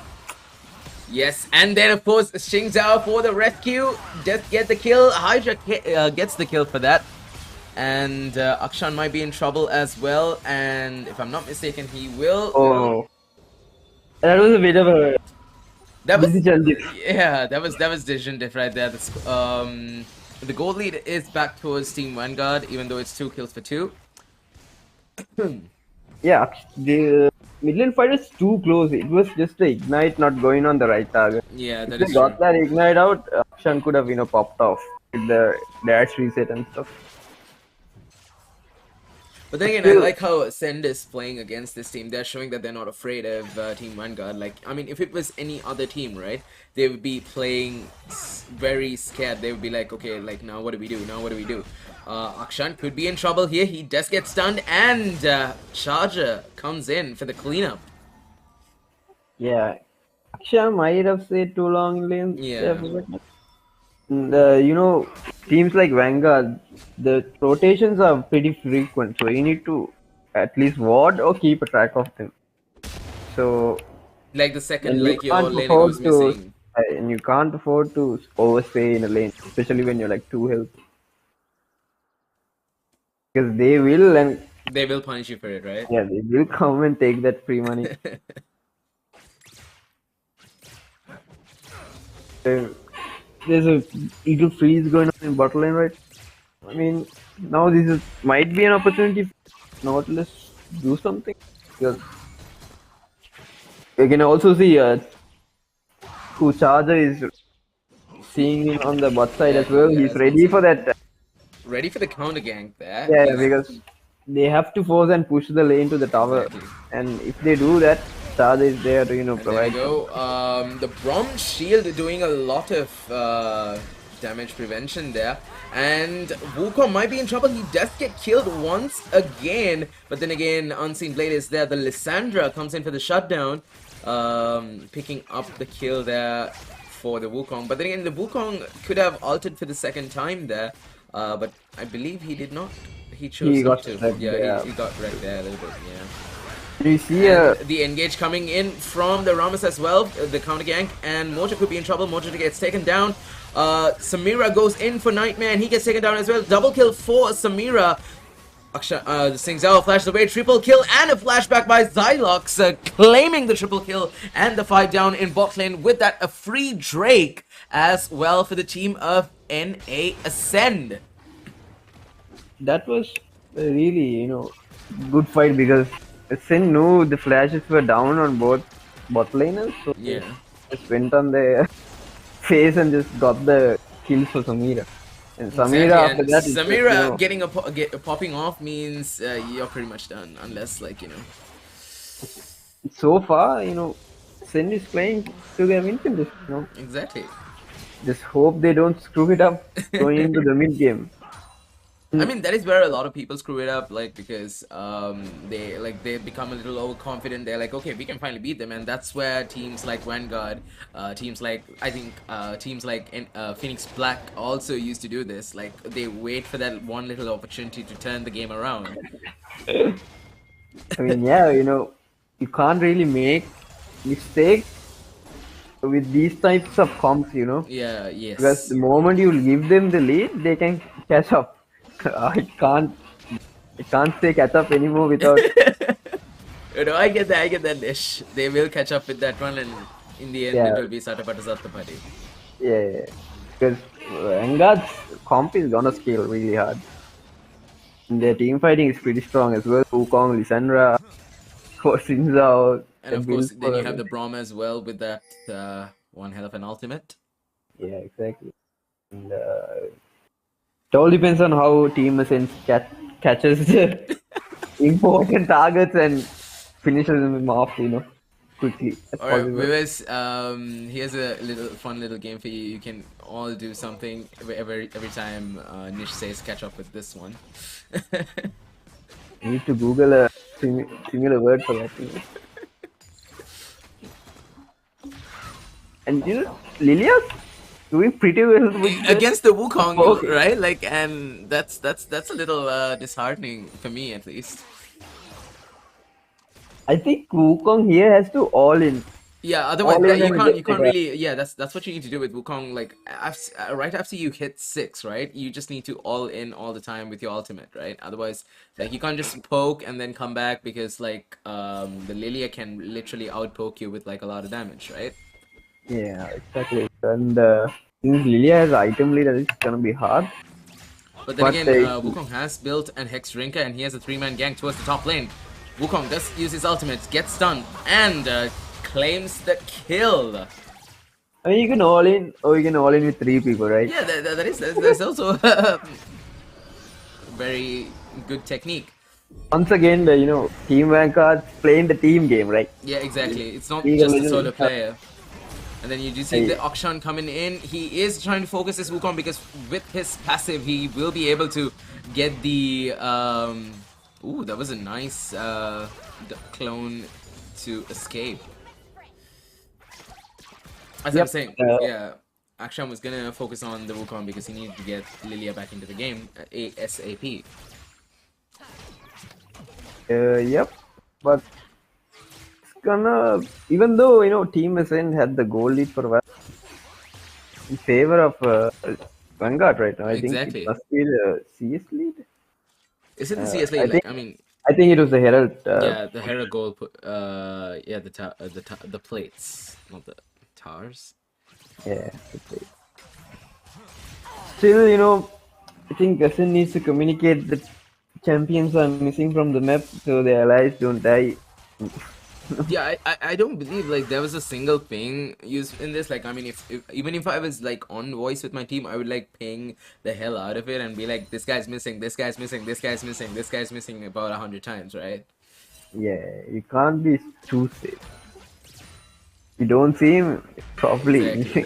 Speaker 1: Yes, and then of course Xing Zhao for the rescue. Does get the kill. Hydra gets the kill for that. And Akshan might be in trouble as well, and if I'm not mistaken, he will...
Speaker 5: Oh, that was a bit of a
Speaker 1: That was
Speaker 5: Decision diff.
Speaker 1: yeah, that was decision diff right there. The goal lead is back towards Team Vanguard, even though it's 2 kills for 2.
Speaker 5: Yeah, the mid lane fight is too close. It was just the ignite not going on the right target.
Speaker 1: Yeah,
Speaker 5: If
Speaker 1: that
Speaker 5: they
Speaker 1: is
Speaker 5: got
Speaker 1: true.
Speaker 5: that ignite out, Akshan could have popped off with the dash reset and stuff.
Speaker 1: But then again, I like how Send is playing against this team. They're showing that they're not afraid of Team Vanguard. Like, I mean, if it was any other team, right, they would be playing very scared. They would be like, okay, like, now what do we do? Now what do we do? Akshan could be in trouble here. He does get stunned, and Charger comes in for the cleanup.
Speaker 5: Yeah, Akshan might have stayed too long in lane.
Speaker 1: Yeah.
Speaker 5: Teams like Vanguard, the rotations are pretty frequent, so you need to at least ward or keep a track of them. So,
Speaker 1: like the second,
Speaker 5: and
Speaker 1: like your lane goes missing.
Speaker 5: And you can't afford to overstay in a lane, especially when you're like 2 health. Because they will
Speaker 1: punish you for it, right?
Speaker 5: Yeah, they will come and take that free money. There's a little freeze going on in bot lane, right? I mean, now might be an opportunity for Nautilus to do something. Because you can also see who Charger is seeing him on the bot side as well. He's ready for that.
Speaker 1: Ready for the counter gank there.
Speaker 5: Yeah, because they have to force and push the lane to the tower.
Speaker 1: Exactly.
Speaker 5: And if they do that, Charger is there to provide.
Speaker 1: There we go. The Brom Shield doing a lot of damage prevention there. And Wukong might be in trouble. He does get killed once again. But then again, Unseen Blade is there. The Lissandra comes in for the shutdown. Picking up the kill there for the Wukong. But then again, the Wukong could have ulted for the second time there. But I believe he did not. He chose not to. He got wrecked there a little bit, yeah.
Speaker 5: You see
Speaker 1: the engage coming in from the Rammus as well, the counter gank, and Mojo could be in trouble. Mojo gets taken down. Samira goes in for Nightmare, and he gets taken down as well. Double kill for Samira. The Sing Zhao flashes away, triple kill, and a flashback by Xylox, claiming the triple kill and the 5 down in bot lane. With that, a free Drake as well for the team of NA Ascend.
Speaker 5: That was a really, good fight because Ascend knew the flashes were down on both bot laners, so
Speaker 1: yeah,
Speaker 5: just went on their face and just got the kills for Samira. And Samira after that,
Speaker 1: Samira popping off means you're pretty much done, unless
Speaker 5: So far, Ascend is playing to their win condition,
Speaker 1: Exactly.
Speaker 5: Just hope they don't screw it up going into the mid game.
Speaker 1: I mean, that is where a lot of people screw it up, because they become a little overconfident. They're like, okay, we can finally beat them, and that's where teams like Vanguard, teams like Phoenix Black also used to do this. Like, they wait for that one little opportunity to turn the game around.
Speaker 5: I mean, yeah, you can't really make mistakes with these types of comps,
Speaker 1: Yeah, yes.
Speaker 5: Because the moment you give them the lead, they can catch up. I can't say catch up anymore without.
Speaker 1: I get that dish. They will catch up with that one, and in the end, it will be Satapata Satapati.
Speaker 5: Yeah, because Vanguard's comp is gonna scale really hard. And their team fighting is pretty strong as well. Wukong, Lissandra, Xin Zhao.
Speaker 1: And of course, then you have the Braum as well with that one hell of an ultimate.
Speaker 5: Yeah, exactly. And it all depends on how Team Ascent catches the important targets and finishes them off, quickly.
Speaker 1: Alright, viewers, here's a fun little game for you. You can all do something every time Nish says catch up with this one.
Speaker 5: You need to Google a similar word for that. And Lilia's doing pretty well
Speaker 1: against the Wukong, right? And that's a little disheartening for me, at least.
Speaker 5: I think Wukong here has to all in.
Speaker 1: Yeah, otherwise you can't really. Yeah, that's what you need to do with Wukong. Right after you hit 6, right? You just need to all in all the time with your ultimate, right? Otherwise, you can't just poke and then come back, because the Lilia can literally outpoke you with a lot of damage, right?
Speaker 5: Yeah, exactly. And since Lilia has item lead, it's gonna be hard.
Speaker 1: But then again, Wukong has built an Hex Rinker and he has a 3-man gang towards the top lane. Wukong does use his ultimate, gets stunned, and claims the kill.
Speaker 5: I mean, you can all in, or you can all in with 3 people, right?
Speaker 1: Yeah, that's also a very good technique.
Speaker 5: Once again, the Team Vanguard's playing the team game, right?
Speaker 1: Yeah, exactly. It's not
Speaker 5: League of
Speaker 1: just a solo
Speaker 5: Legends.
Speaker 1: player. And then you do see the Akshan coming in. He is trying to focus his Wukong because with his passive, he will be able to get the... Ooh, that was a nice clone to escape. As I was saying, yeah, Akshan was gonna focus on the Wukong because he needed to get Lilia back into the game ASAP.
Speaker 5: Yep, but it's gonna, even though Team SN had the goal lead for a while, in favor of Vanguard right now. I think it must be the CS lead.
Speaker 1: Is it the CS lead?
Speaker 5: I think it was the Herald.
Speaker 1: Yeah, the Herald goal. Yeah, the plates, not the towers.
Speaker 5: Yeah, the plates. Still, I think SN needs to communicate that champions are missing from the map, so the allies don't die.
Speaker 1: Yeah, I don't believe like there was a single ping used in this. Like, I mean, even if I was like on voice with my team, I would like ping the hell out of it and be like, this guy's missing, this guy's missing, this guy's missing, this guy's missing about 100 times, right?
Speaker 5: Yeah, you can't be too safe. You don't see him properly.
Speaker 1: Exactly.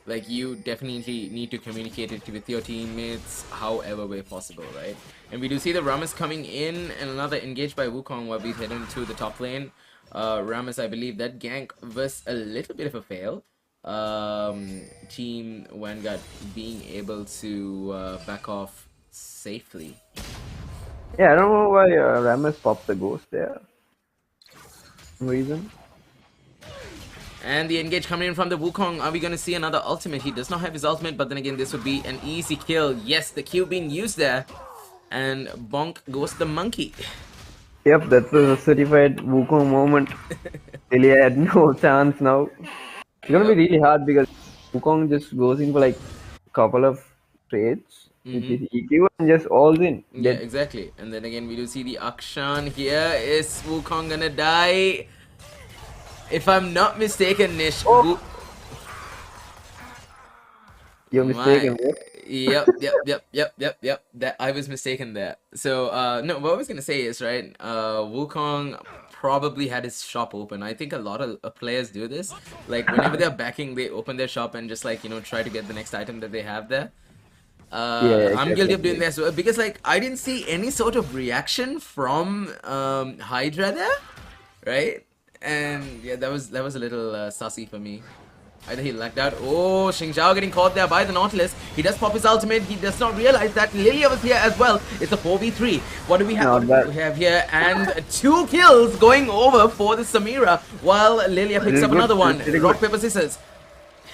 Speaker 1: Like, you definitely need to communicate it with your teammates however way possible, right? And we do see the Rammus coming in and another engage by Wukong while we head into the top lane. Rammus, I believe that gank was a little bit of a fail. Team Vanguard being able to back off safely.
Speaker 5: Yeah, I don't know why Rammus popped the ghost there. Some reason.
Speaker 1: And the engage coming in from the Wukong. Are we going to see another ultimate? He does not have his ultimate, but then again, this would be an easy kill. Yes, the Q being used there. And bonk goes the monkey.
Speaker 5: Yep, that's a certified Wukong moment. Really had no chance now. It's gonna be really hard because Wukong just goes in for like a couple of trades with his EQ and just all in.
Speaker 1: Yeah, exactly. And then again, we do see the Akshan here. Is Wukong gonna die? If I'm not mistaken, Nish.
Speaker 5: You're mistaken.
Speaker 1: Yep. That I was mistaken there. So no, what I was gonna say is right. Wukong probably had his shop open. I think a lot of players do this. Like whenever they're backing, they open their shop and just like try to get the next item that they have there. I'm guilty of doing this because like I didn't see any sort of reaction from Hydra there, right? And yeah, that was a little sussy for me. Either he lucked out. Oh, Xing Zhao getting caught there by the Nautilus. He does pop his ultimate. He does not realize that Lilia was here as well. It's a 4v3. What do we have? What do we have here? And 2 kills going over for the Samira while Lilia picks up another one. Rock, paper, scissors.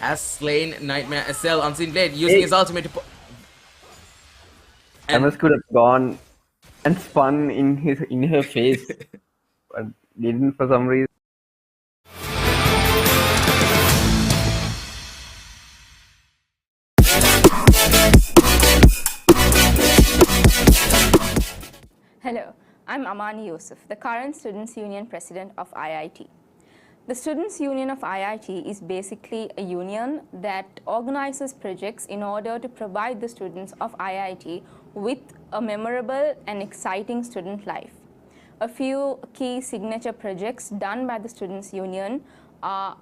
Speaker 1: Has slain Nightmare SL. Unseen Blade using his ultimate to...
Speaker 5: Amos could have gone and spun in her face, but didn't for some reason.
Speaker 9: Hello, I'm Amani Yusuf, the current Students' Union President of IIT. The Students' Union of IIT is basically a union that organizes projects in order to provide the students of IIT with a memorable and exciting student life. A few key signature projects done by the Students' Union are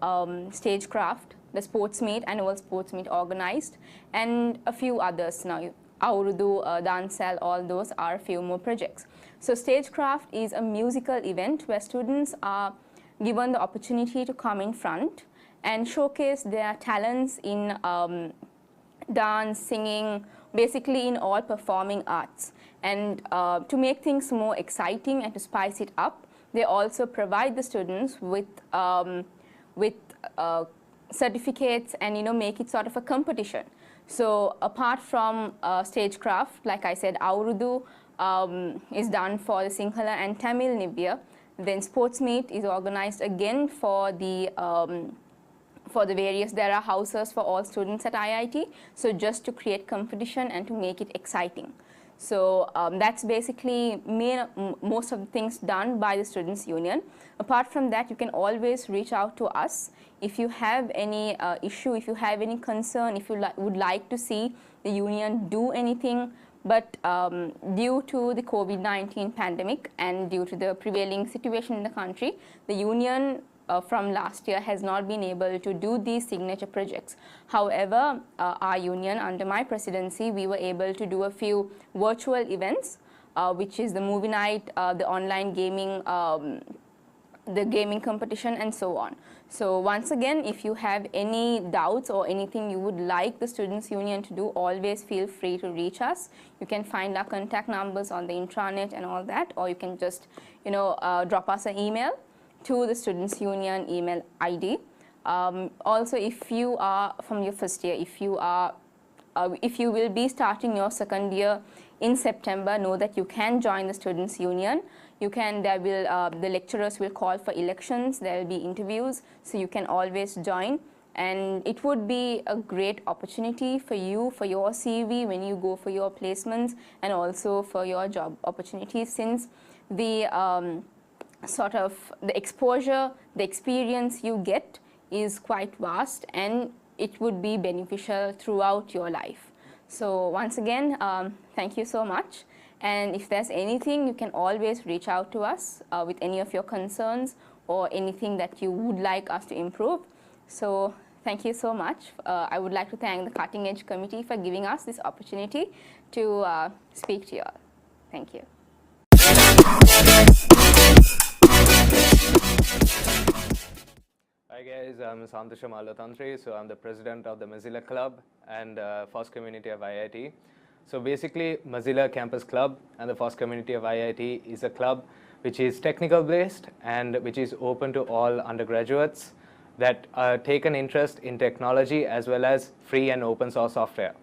Speaker 9: Stagecraft, the sports meet, annual sports meet organized, and a few others now. Aurudu, Dansal, all those are a few more projects. So Stagecraft is a musical event where students are given the opportunity to come in front and showcase their talents in dance, singing, basically in all performing arts. And to make things more exciting and to spice it up, they also provide the students with certificates and make it sort of a competition. So apart from Stagecraft, like I said, Aurudu is done for the Sinhala and Tamil New Year. Then sports meet is organized again for the for the various, there are houses for all students at IIT, so just to create competition and to make it exciting. So that's basically most of the things done by the Students' Union. Apart from that, you can always reach out to us if you have any issue, if you have any concern, if you would like to see the union do anything. But due to the COVID-19 pandemic and due to the prevailing situation in the country, the union from last year has not been able to do these signature projects. However, our union, under my presidency, we were able to do a few virtual events, which is the movie night, the online gaming, the gaming competition, and so on. So once again, if you have any doubts or anything you would like the Students' Union to do, always feel free to reach us. You can find our contact numbers on the intranet and all that, or you can just, drop us an email to the Students' Union email ID. Also, if you are from your first year, if you will be starting your second year in September, know that you can join the Students' Union. You can, the lecturers will call for elections, there will be interviews, so you can always join. And it would be a great opportunity for you, for your CV when you go for your placements, and also for your job opportunities, since the sort of the exposure, the experience you get is quite vast, and it would be beneficial throughout your life. So once again, thank you so much. And if there's anything, you can always reach out to us with any of your concerns or anything that you would like us to improve. So thank you so much. I would like to thank the Cutting Edge Committee for giving us this opportunity to speak to you all. Thank you.
Speaker 11: Hi guys, I'm Santosham Allatantri, so I'm the president of the Mozilla Club and FOSS community of IIT. So basically, Mozilla Campus Club and the FOSS community of IIT is a club which is technical based and which is open to all undergraduates that take an interest in technology as well as free and open source software.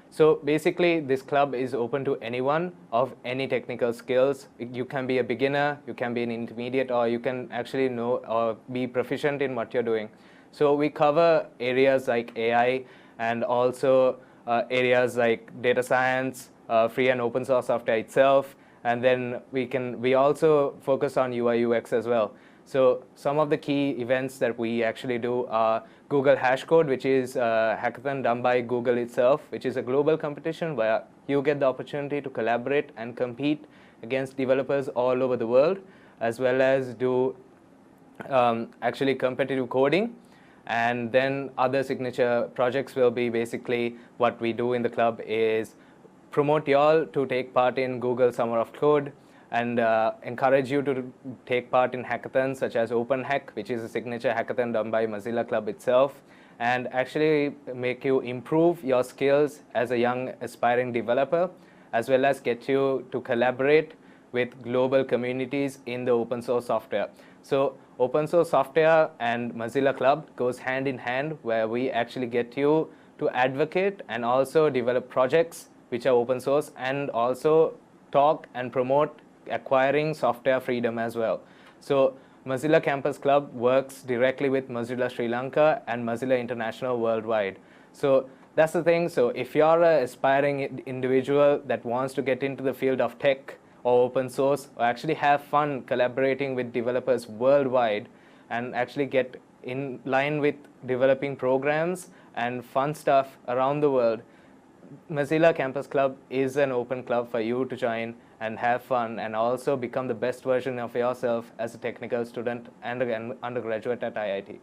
Speaker 11: So basically, this club is open to anyone of any technical skills. You can be a beginner, you can be an intermediate, or you can actually know or be proficient in what you're doing. So we cover areas like AI and also areas like data science, free and open source software itself, and then we also focus on UI UX as well. So some of the key events that we actually do are Google Hashcode, which is a hackathon done by Google itself, which is a global competition where you get the opportunity to collaborate and compete against developers all over the world, as well as do actually competitive coding. And then other signature projects will be basically what we do in the club is promote y'all to take part in Google Summer of Code, and encourage you to take part in hackathons such as OpenHack, which is a signature hackathon done by Mozilla Club itself, and actually make you improve your skills as a young aspiring developer, as well as get you to collaborate with global communities in the open source software. So open source software and Mozilla Club goes hand in hand, where we actually get you to advocate and also develop projects which are open source, and also talk and promote acquiring software freedom as well. So Mozilla Campus Club works directly with Mozilla Sri Lanka and Mozilla International worldwide. So that's the thing. So if you're an aspiring individual that wants to get into the field of tech or open source, or actually have fun collaborating with developers worldwide and actually get in line with developing programs and fun stuff around the world, Mozilla Campus Club is an open club for you to join and have fun, and also become the best version of yourself as a technical student and an undergraduate at IIT.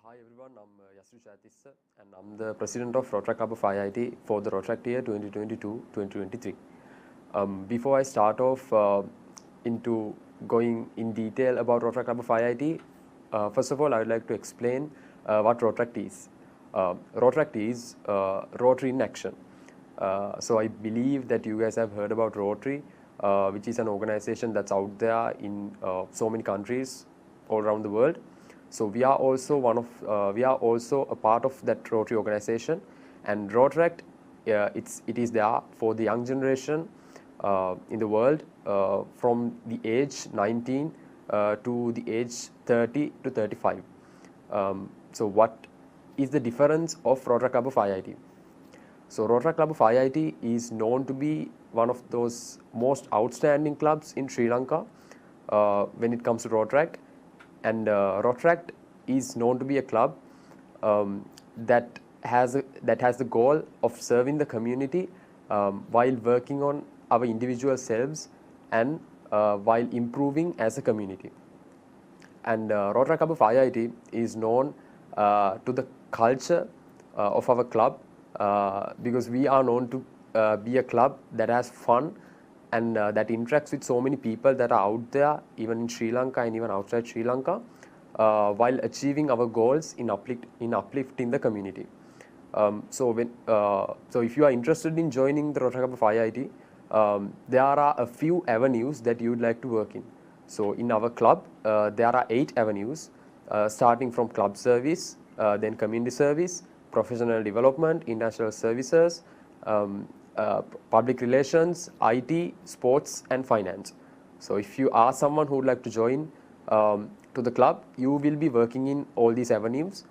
Speaker 17: Hi everyone, I'm Yasri Chatissa, and I'm the president of Rotaract Club of IIT for the Rotaract year 2022-2023. Before I start off into going in detail about Rotaract Club of IIT, first of all, I would like to explain what Rotaract is. Rotaract is Rotary in Action. So I believe that you guys have heard about Rotary, which is an organization that's out there in so many countries all around the world. So we are also we are also a part of that Rotary organization, and Rotaract it is there for the young generation in the world from the age 19 to the age 30 to 35. So what is the difference of Rotary Club of IIT? So Rotary Club of IIT is known to be one of those most outstanding clubs in Sri Lanka when it comes to Rotaract, and Rotaract is known to be a club that has the goal of serving the community while working on our individual selves and while improving as a community. And Rotary Club of IIT is known to the culture of our club because we are known to be a club that has fun and that interacts with so many people that are out there, even in Sri Lanka and even outside Sri Lanka, while achieving our goals in uplifting the community. So if you are interested in joining the Rotary Club of IIT, there are a few avenues that you would like to work in. So in our club, there are 8 avenues, starting from club service, then community service, professional development, international services, public relations, IT, sports, and finance. So if you are someone who would like to join to the club, you will be working in all these avenues,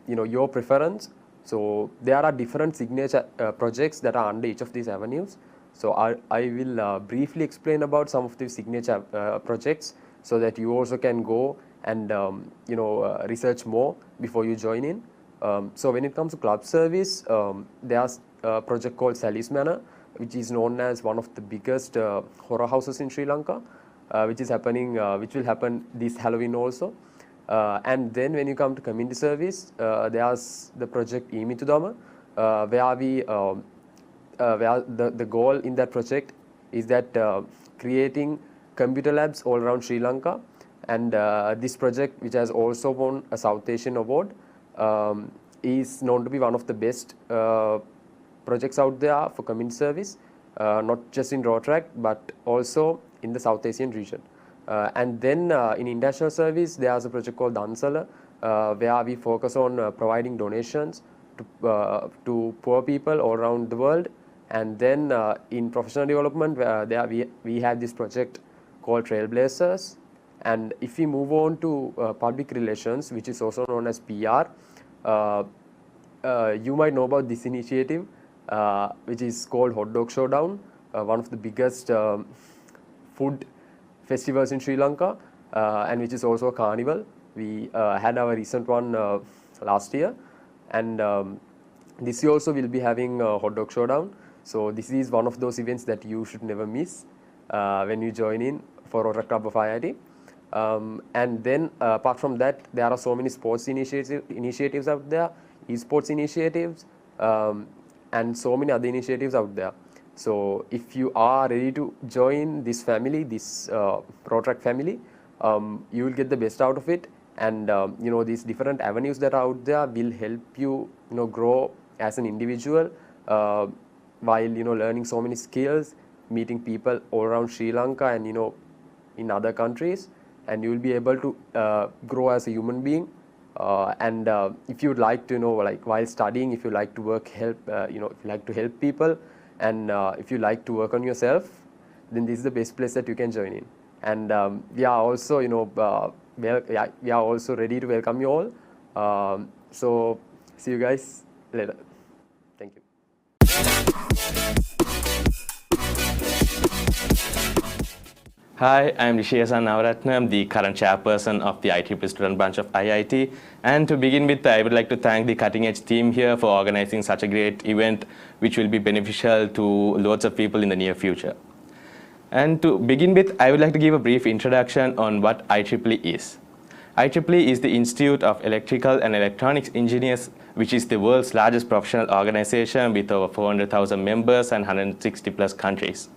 Speaker 17: your preference. So there are different signature projects that are under each of these avenues. So I will briefly explain about some of the signature projects so that you also can go and research more before you join in. So when it comes to club service, there's a project called Sally's Manor, which is known as one of the biggest horror houses in Sri Lanka, which will happen this Halloween also. And then when you come to community service, there's the project Imitudama, where the goal in that project is that creating computer labs all around Sri Lanka. And this project, which has also won a South Asian award, is known to be one of the best projects out there for community service, not just in Rotaract but also in the South Asian region. And then in international service, there's a project called Dansala, where we focus on providing donations to poor people all around the world. And then in professional development, there we have this project called Trailblazers. And if we move on to public relations, which is also known as PR, you might know about this initiative, which is called Hot Dog Showdown, one of the biggest food festivals in Sri Lanka, and which is also a carnival. We had our recent one last year, and this year also we'll be having a Hot Dog Showdown. So this is one of those events that you should never miss when you join in for Rotary Club of IIT. And then apart from that, there are so many sports initiatives out there, esports initiatives, and so many other initiatives out there. So if you are ready to join this family, this Rotaract family, you will get the best out of it. And these different avenues that are out there will help you, grow as an individual while learning so many skills, meeting people all around Sri Lanka and in other countries, and you will be able to grow as a human being. And if you would like to while studying, if you like to if you like to help people, and if you like to work on yourself, then this is the best place that you can join in. And we are also we are also ready to welcome you all. So see you guys later. Thank you.
Speaker 4: Hi, I'm Rishiyasan Navaratnam, the current chairperson of the IEEE student branch of IIT. And to begin with, I would like to thank the cutting edge team here for organizing such a great event, which will be beneficial to lots of people in the near future. And to begin with, I would like to give a brief introduction on what IEEE is. IEEE is the Institute of Electrical and Electronics Engineers, which is the world's largest professional organization with over 400,000 members and 160 plus countries.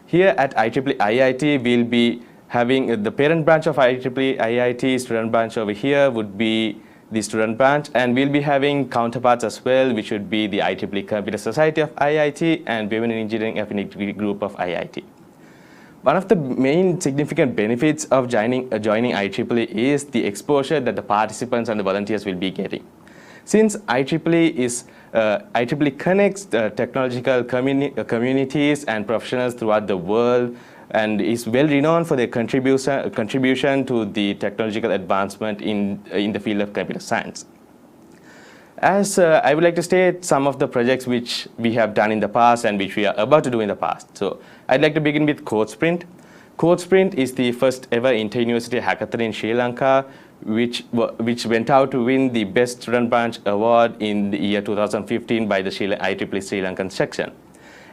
Speaker 4: Here at IEEE IIT, we'll be having the parent branch of IEEE IIT, student branch over here would be the student branch, and we'll be having counterparts as well, which would be the IEEE Computer Society of IIT and Women in Engineering Affinity Group of IIT. One of the main significant benefits of joining IEEE is the exposure that the participants and the volunteers will be getting. since IEEE connects technological communities and professionals throughout the world and is well renowned for their contribution to the technological advancement in the field of computer science. As I would like to state some of the projects which we have done in the past and which we are about to do in the past. So I'd like to begin with CodeSprint. CodeSprint is the first ever inter-university hackathon in Sri Lanka, which went out to win the Best Student Branch Award in the year 2015 by the IEEE Sri Lankan section.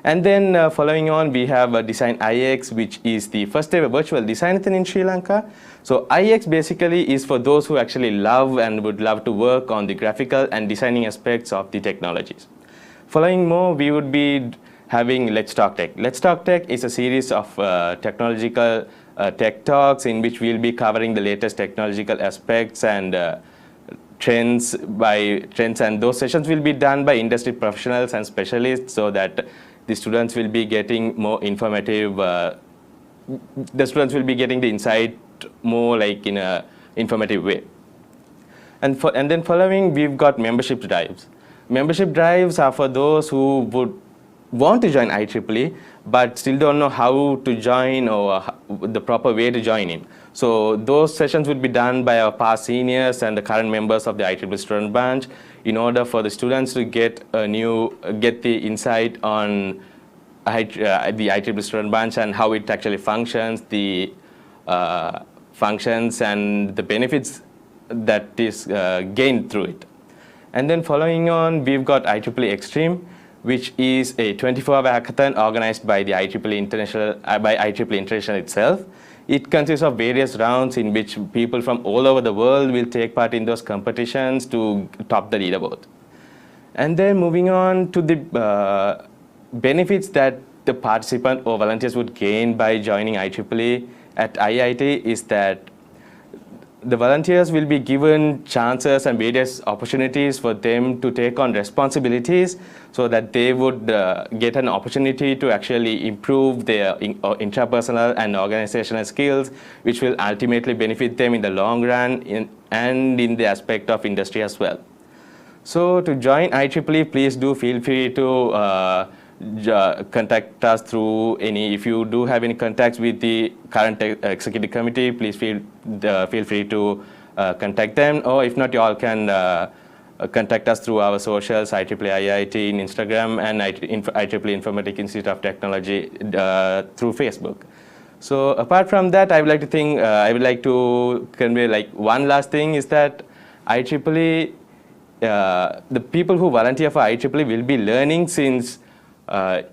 Speaker 4: And then following on, we have Design IX, which is the first ever virtual designathon in Sri Lanka. So IX basically is for those who actually love and would love to work on the graphical and designing aspects of the technologies. Following more, we would be having Let's Talk Tech. Let's Talk Tech is a series of technological tech talks in which we'll be covering the latest technological aspects and trends, and those sessions will be done by industry professionals and specialists so that the students will be getting more informative, the students will be getting the insight more like in a informative way. And then following, we've got membership drives. Membership drives are for those who would want to join IEEE but still don't know how to join or the proper way to join in. So those sessions would be done by our past seniors and the current members of the IEEE student branch in order for the students to get the insight on the IEEE student branch and how it actually functions, the functions and the benefits that is gained through it. And then following on, we've got IEEE Extreme, which is a 24-hour hackathon organized by the IEEE International itself. It consists of various rounds in which people from all over the world will take part in those competitions to top the leaderboard. And then moving on to the benefits that the participant or volunteers would gain by joining IEEE at IIT is that the volunteers will be given chances and various opportunities for them to take on responsibilities so that they would get an opportunity to actually improve their intrapersonal and organizational skills, which will ultimately benefit them in the long run and in the aspect of industry as well. So to join IEEE, please do feel free to contact us through if you do have any contacts with the current executive committee, please feel free to contact them, or if not, you all can contact us through our socials, IEEE IIT in Instagram and IEEE Informatic Institute of Technology through Facebook. So apart from that, I would like to convey one last thing is that IEEE, the people who volunteer for IEEE will be learning since the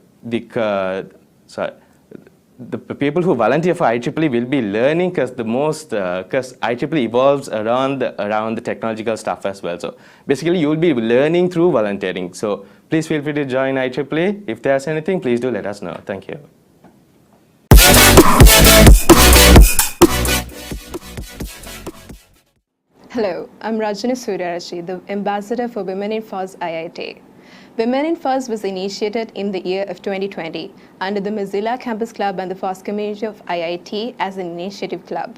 Speaker 4: people who volunteer for IEEE will be learning because IEEE evolves around the technological stuff as well. So basically, you will be learning through volunteering. So please feel free to join IEEE. If there's anything, please do let us know. Thank you.
Speaker 18: Hello, I'm Rajani Suryarashi, the Ambassador for Women in FOSS IIT. Women in FOSS was initiated in the year of 2020 under the Mozilla Campus Club and the FOSS community of IIT as an initiative club,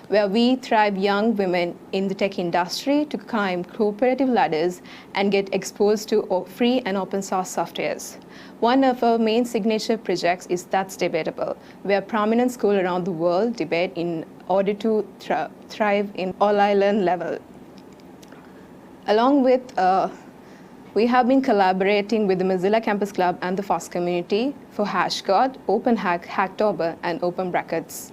Speaker 18: where we thrive young women in the tech industry to climb cooperative ladders and get exposed to free and open source softwares. One of our main signature projects is That's Debatable, where prominent schools around the world debate in order to thrive in all-I-learn level. Along with we have been collaborating with the Mozilla Campus Club and the FOSS community for Hashcode, OpenHack, Hacktober, and Open Brackets.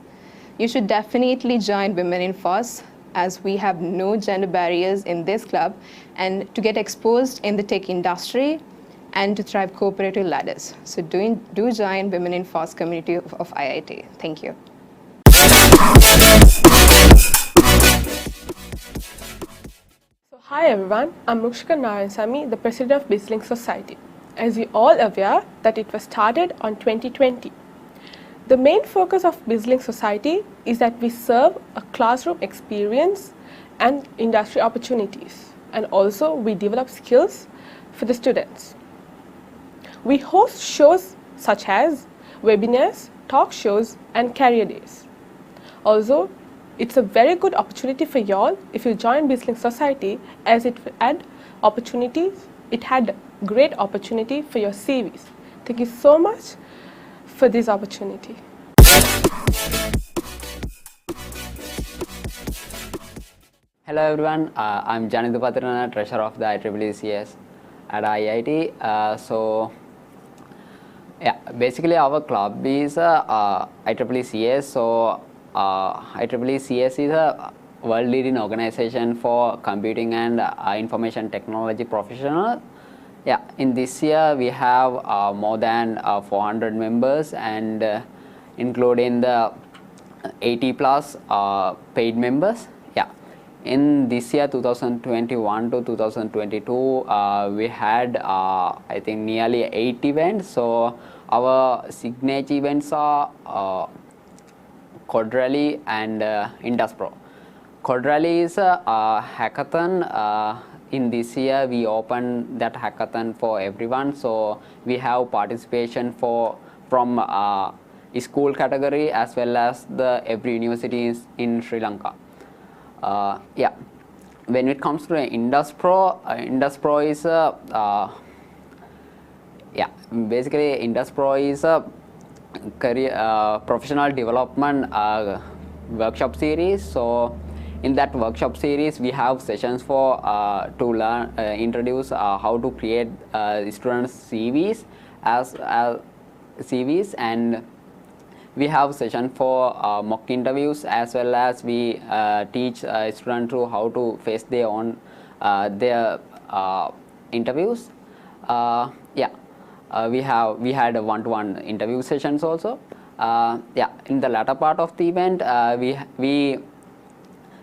Speaker 18: You should definitely join Women in FOSS as we have no gender barriers in this club and to get exposed in the tech industry and to thrive cooperative ladders. So do join Women in FOSS community of IIT. Thank you.
Speaker 20: Hi everyone, I'm Rukshika Narayansamy, the President of BizLink Society. As you're all aware that it was started on 2020. The main focus of BizLink Society is that we serve a classroom experience and industry opportunities, and also we develop skills for the students. We host shows such as webinars, talk shows, and career days. Also, it's a very good opportunity for y'all if you join BizLink Society, as it will add opportunities. It had great opportunity for your CVs. Thank you so much for this opportunity.
Speaker 8: Hello everyone, I'm Janitha Patrana, Treasurer of the IEEE at IIT. Basically our club is IEEE. So IEEE is a world leading organization for computing and information technology professionals. In this year we have more than 400 members, and including the 80 plus paid members. In this year 2021 to 2022 we had I think nearly 8 events. So our signature events are Code Rally and IndusPro. Code Rally is a hackathon. In this year we opened that hackathon for everyone, so we have participation from school category as well as the every universities in Sri Lanka. When it comes to IndusPro, IndusPro is basically IndusPro is a career professional development workshop series. So in that workshop series we have sessions for to learn introduce how to create students CVs as CVs, and we have session for mock interviews, as well as we teach students to how to face their own their interviews. We had a one-to-one interview sessions also. In the latter part of the event, we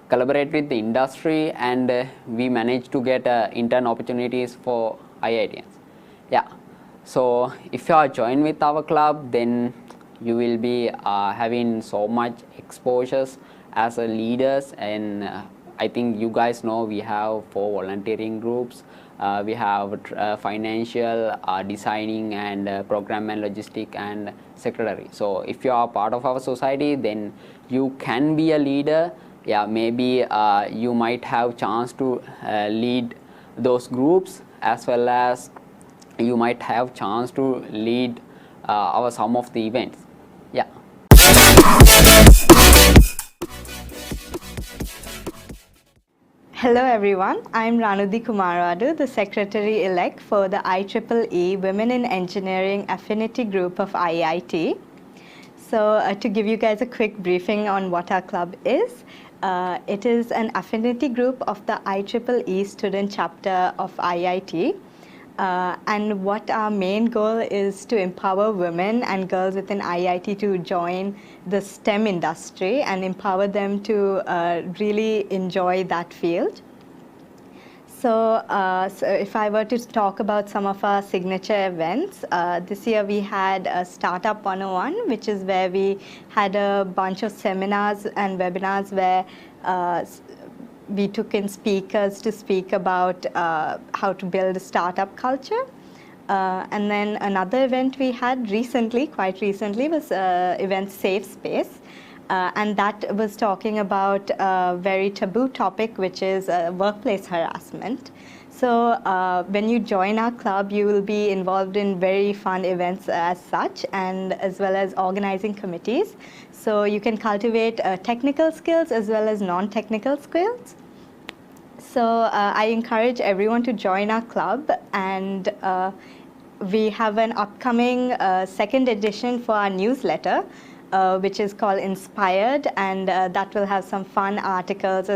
Speaker 8: collaborate with the industry, and we managed to get intern opportunities for IITians. So if you are joined with our club, then you will be having so much exposures as a leaders, and I think you guys know we have 4 volunteering groups. We have financial, designing, and program and logistic and secretary. So if you are part of our society, then you can be a leader. Maybe you might have chance to lead those groups, as well as you might have chance to lead some of the events.
Speaker 12: Hello everyone, I'm Ranudhi Kumaradu, the Secretary-elect for the IEEE Women in Engineering Affinity Group of IIT. So to give you guys a quick briefing on what our club is, it is an affinity group of the IEEE student chapter of IIT. And what our main goal is to empower women and girls within IIT to join the STEM industry and empower them to really enjoy that field. So if I were to talk about some of our signature events, this year we had a Startup 101, which is where we had a bunch of seminars and webinars where we took in speakers to speak about how to build a startup culture. And then another event we had quite recently, was event Safe Space. And that was talking about a very taboo topic, which is workplace harassment. So when you join our club, you will be involved in very fun events as such, and as well as organizing committees. So you can cultivate technical skills as well as non-technical skills. So I encourage everyone to join our club, and we have an upcoming second edition for our newsletter, which is called Inspired, and that will have some fun articles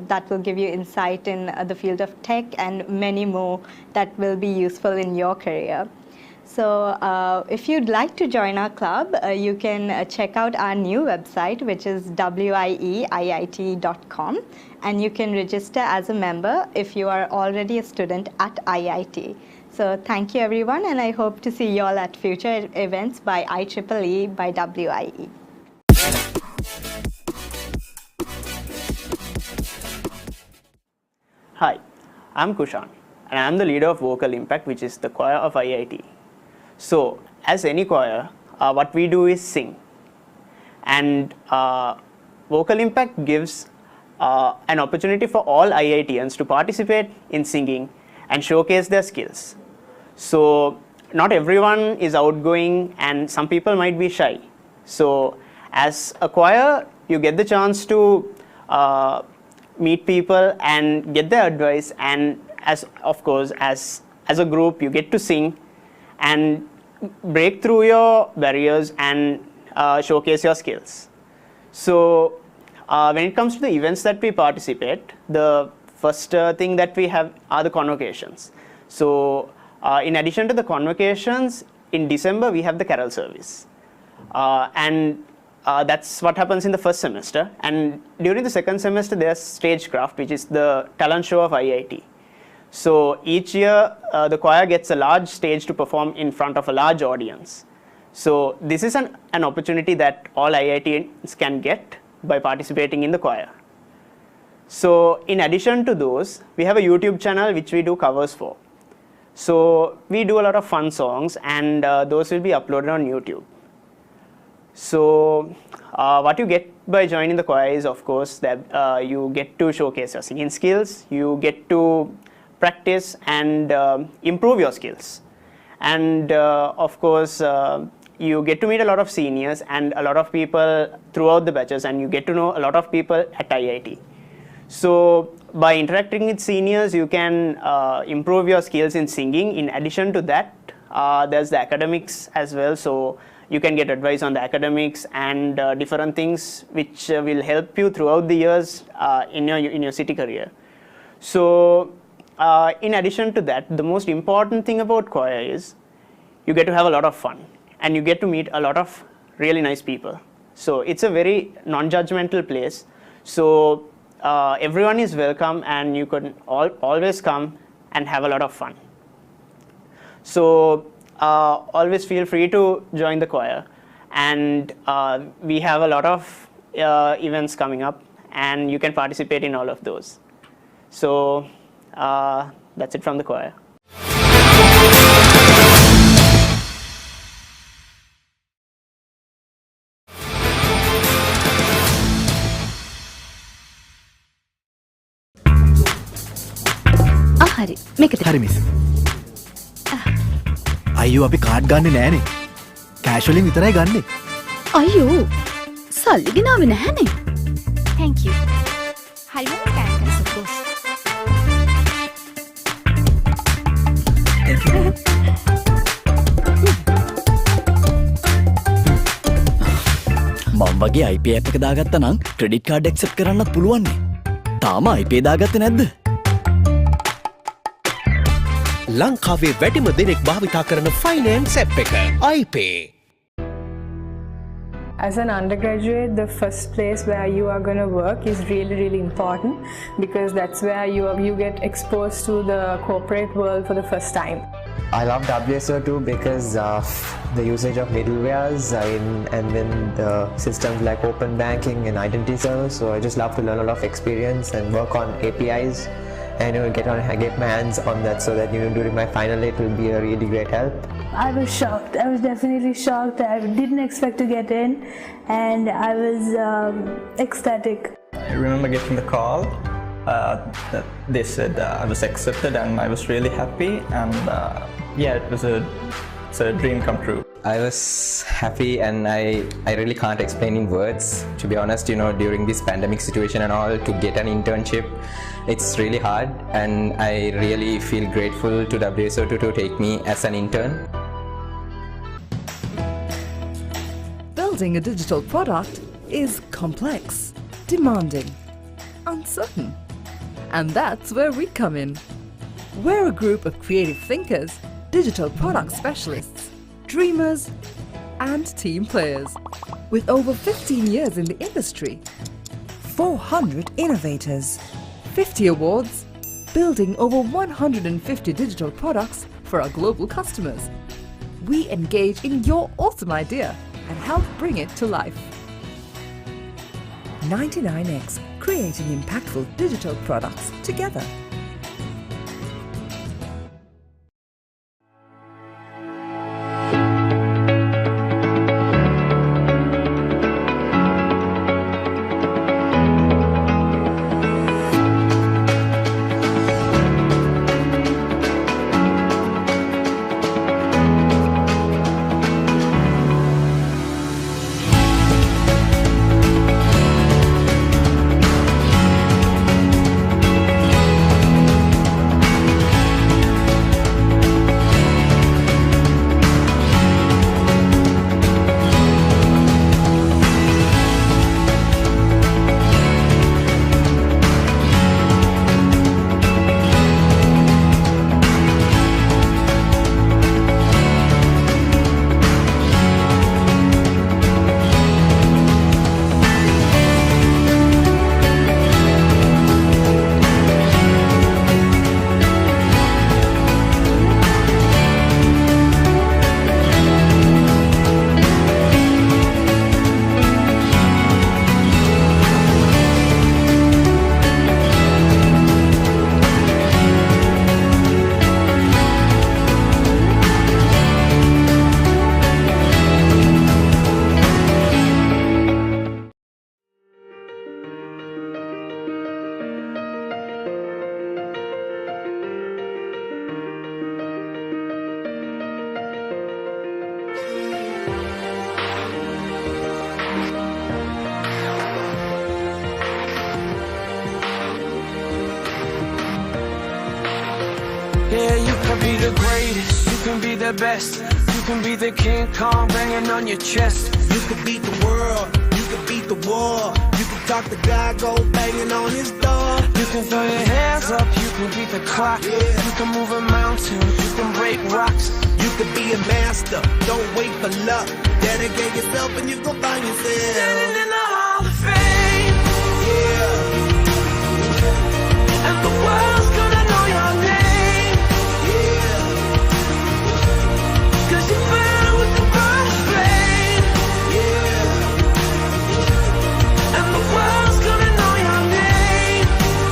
Speaker 12: that will give you insight in the field of tech and many more that will be useful in your career. So if you'd like to join our club, you can check out our new website, which is wieit.com, and you can register as a member if you are already a student at IIT. So thank you everyone, and I hope to see you all at future events by IEEE by WIE.
Speaker 23: Hi, I'm Kushan, and I'm the leader of Vocal Impact, which is the choir of IIT. So, as any choir, what we do is sing. And Vocal Impact gives an opportunity for all IITians to participate in singing and showcase their skills. So not everyone is outgoing and some people might be shy. So as a choir, you get the chance to meet people and get their advice, and as a group you get to sing and break through your barriers and showcase your skills. So when it comes to the events that we participate, the first thing that we have are the convocations. So in addition to the convocations, in December we have the carol service, and that's what happens in the first semester. And during the second semester there's stagecraft, which is the talent show of IIT. So each year the choir gets a large stage to perform in front of a large audience. So this is an opportunity that all IITians can get by participating in the choir. So in addition to those, we have a YouTube channel which we do covers for. So we do a lot of fun songs, and those will be uploaded on YouTube. So what you get by joining the choir is, of course, that you get to showcase your singing skills, you get to practice and improve your skills. And of course, you get to meet a lot of seniors and a lot of people throughout the batches, and you get to know a lot of people at IIT. So by interacting with seniors, you can improve your skills in singing. In addition to that, there's the academics as well. So you can get advice on the academics and different things which will help you throughout the years in your university career. So in addition to that, the most important thing about choir is you get to have a lot of fun and you get to meet a lot of really nice people. So it's a very non-judgmental place. So everyone is welcome, and you can always come and have a lot of fun. So always feel free to join the choir, and we have a lot of events coming up, and you can participate in all of those. So that's it from the choir.
Speaker 6: හරි මේකට
Speaker 10: හරි miss අයියෝ අපි card ගන්නෙ නෑනේ cash වලින් විතරයි ගන්නෙ
Speaker 6: අයියෝ සල්ලි ගෙනාවේ නැහනේ
Speaker 13: Thank you. හරිම thanks of course.
Speaker 10: Thank you. මම වගේ IP app එක දාගත්තා නම් ක්‍රෙඩිට් කාඩ් ඇක්සෙප්ට් කරන්නත් පුළුවන් නේ. තාම IP දාගත්තේ නැද්ද?
Speaker 21: ලංකාවේ වැඩිම දෙනෙක් භාවිතා කරන ෆයිනෑන්ස් ඇප් එක iPay.
Speaker 2: As an undergraduate, the first place where you are going to work is really, really important, because that's where you get exposed to the corporate world for the first time.
Speaker 14: I love WSO2 because of the usage of middlewares and then the systems like open banking and identity servers. So I just love to learn a lot of experience and work on APIs. And get my hands on that, so that during my final it will be a really great help.
Speaker 19: I was shocked. I was definitely shocked. I didn't expect to get in, and I was ecstatic.
Speaker 24: I remember getting the call that they said I was accepted, and I was really happy. And yeah, it's a dream come true.
Speaker 25: I was happy, and I really can't explain in words. To be honest, during this pandemic situation and all, to get an internship, it's really hard, and I really feel grateful to WSO2 to take me as an intern.
Speaker 3: Building a digital product is complex, demanding, uncertain. And that's where we come in. We're a group of creative thinkers, digital product specialists, dreamers, and team players. With over 15 years in the industry, 400 innovators, 50 awards, building over 150 digital products for our global customers. We engage in your awesome idea and help bring it to life. 99X, creating impactful digital products together.
Speaker 1: be the greatest, you can be the best. You can be the King Kong banging on your chest.
Speaker 7: You could beat the world, you could beat the war. You can talk to God, go banging on his door.
Speaker 1: You can throw your hands up, you can beat the clock. You can move a mountain, you can break rocks.
Speaker 7: You could be a master, don't wait for luck. Dedicate yourself and you gon' find yourself
Speaker 1: standing in the Hall of Fame.
Speaker 7: Yeah.
Speaker 1: And the world's gonna know your name.
Speaker 7: Yeah.
Speaker 1: Cause you burn with the burning flame.
Speaker 7: Yeah.
Speaker 1: And the world's gonna know your name.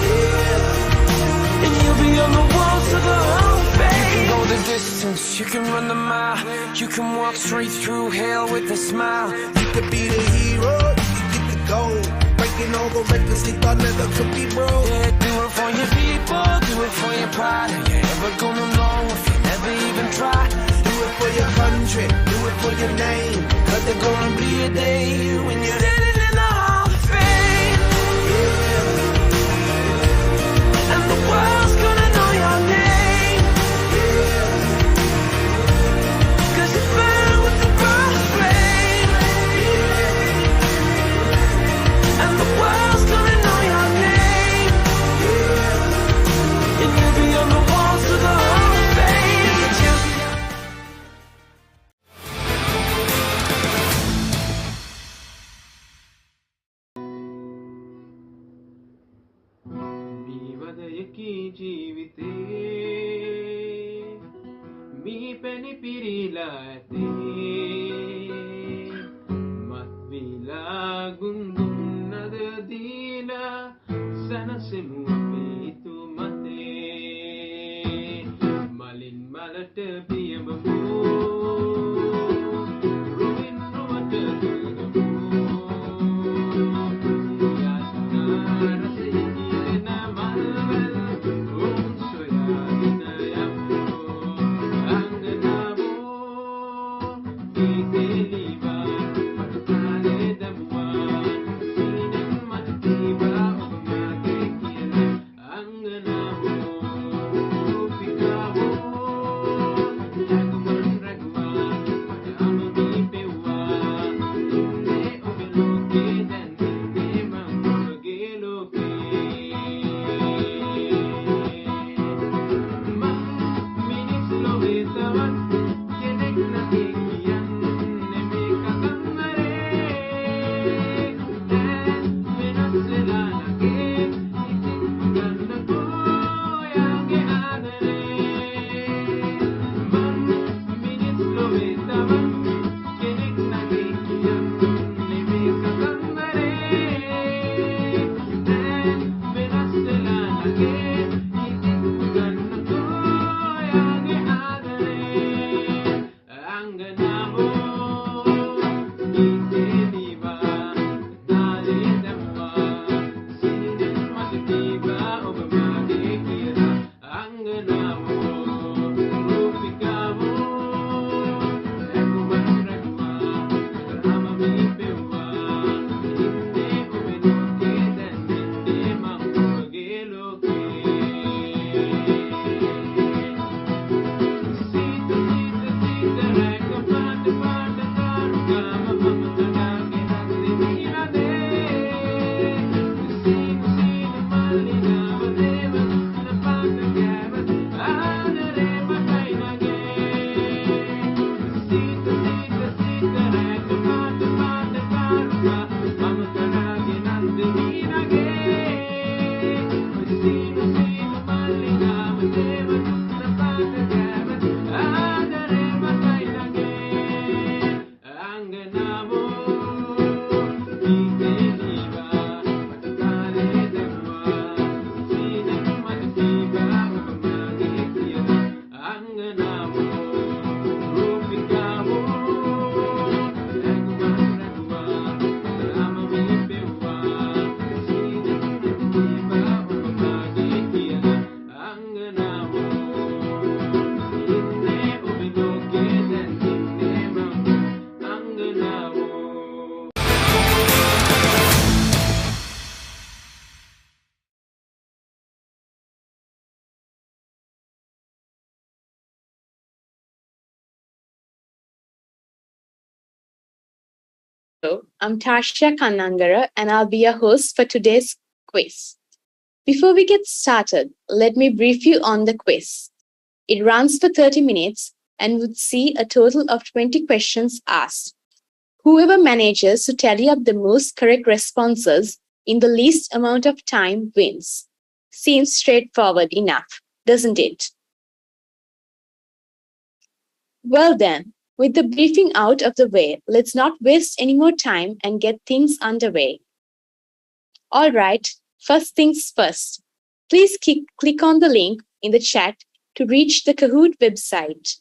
Speaker 7: Yeah.
Speaker 1: And you'll be on the walls of the Hall of Fame. You can go the distance, you can run the mile. You can walk straight through hell with a smile.
Speaker 7: You could be the hero, you can get the gold. Breaking all the records they thought never could be broke.
Speaker 1: Yeah, do it for your people, do it for your pride. Are you ever gonna know if you never even try?
Speaker 7: Do it for your country, do it for your name.
Speaker 1: Cause there's gonna be a day when you're standing in the Hall of Fame.
Speaker 7: Yeah.
Speaker 1: And the world's gonna know your name.
Speaker 7: Yeah.
Speaker 1: Cause you burn with the burning flame.
Speaker 7: Yeah.
Speaker 1: And the world's gonna know your name.
Speaker 7: Yeah.
Speaker 1: And you'll be on the walls of the Hall of Fame.
Speaker 15: මීවදයකි ජීවිතේ මී පැණි පිරීලා ඇතේ මත්විලා ගුන්දුන්නද දීලා සැනසෙමු අපි තුමතේ මලින් මලට පියඹමු රුවින් රුවට දුවමු
Speaker 5: I'm Tasha Kannangara and I'll be your host for today's quiz. Before we get started, let me brief you on the quiz. It runs for 30 minutes and would see a total of 20 questions asked. Whoever manages to tally up the most correct responses in the least amount of time wins. Seems straightforward enough, doesn't it? Well then, with the briefing out of the way, let's not waste any more time and get things underway. All right, first things first. Please click on the link in the chat to reach the Kahoot website.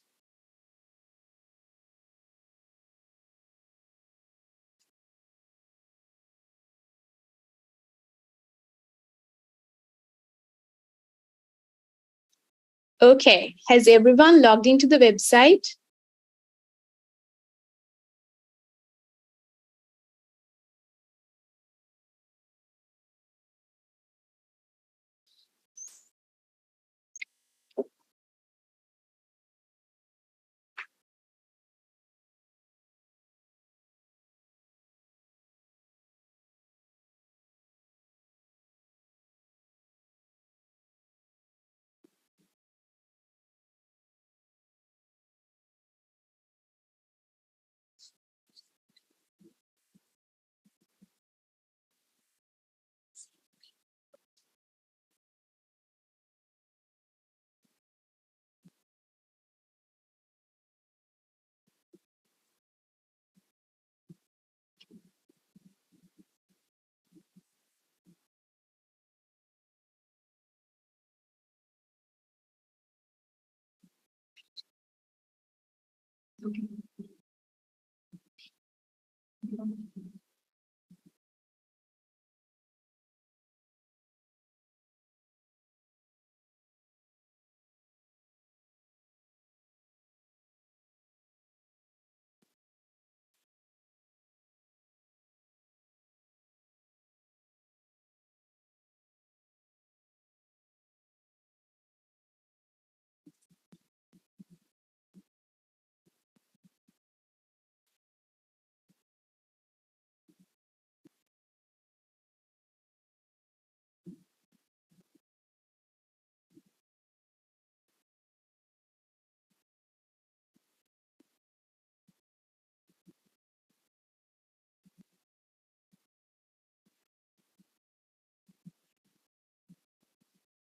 Speaker 5: Okay, has everyone logged into the website?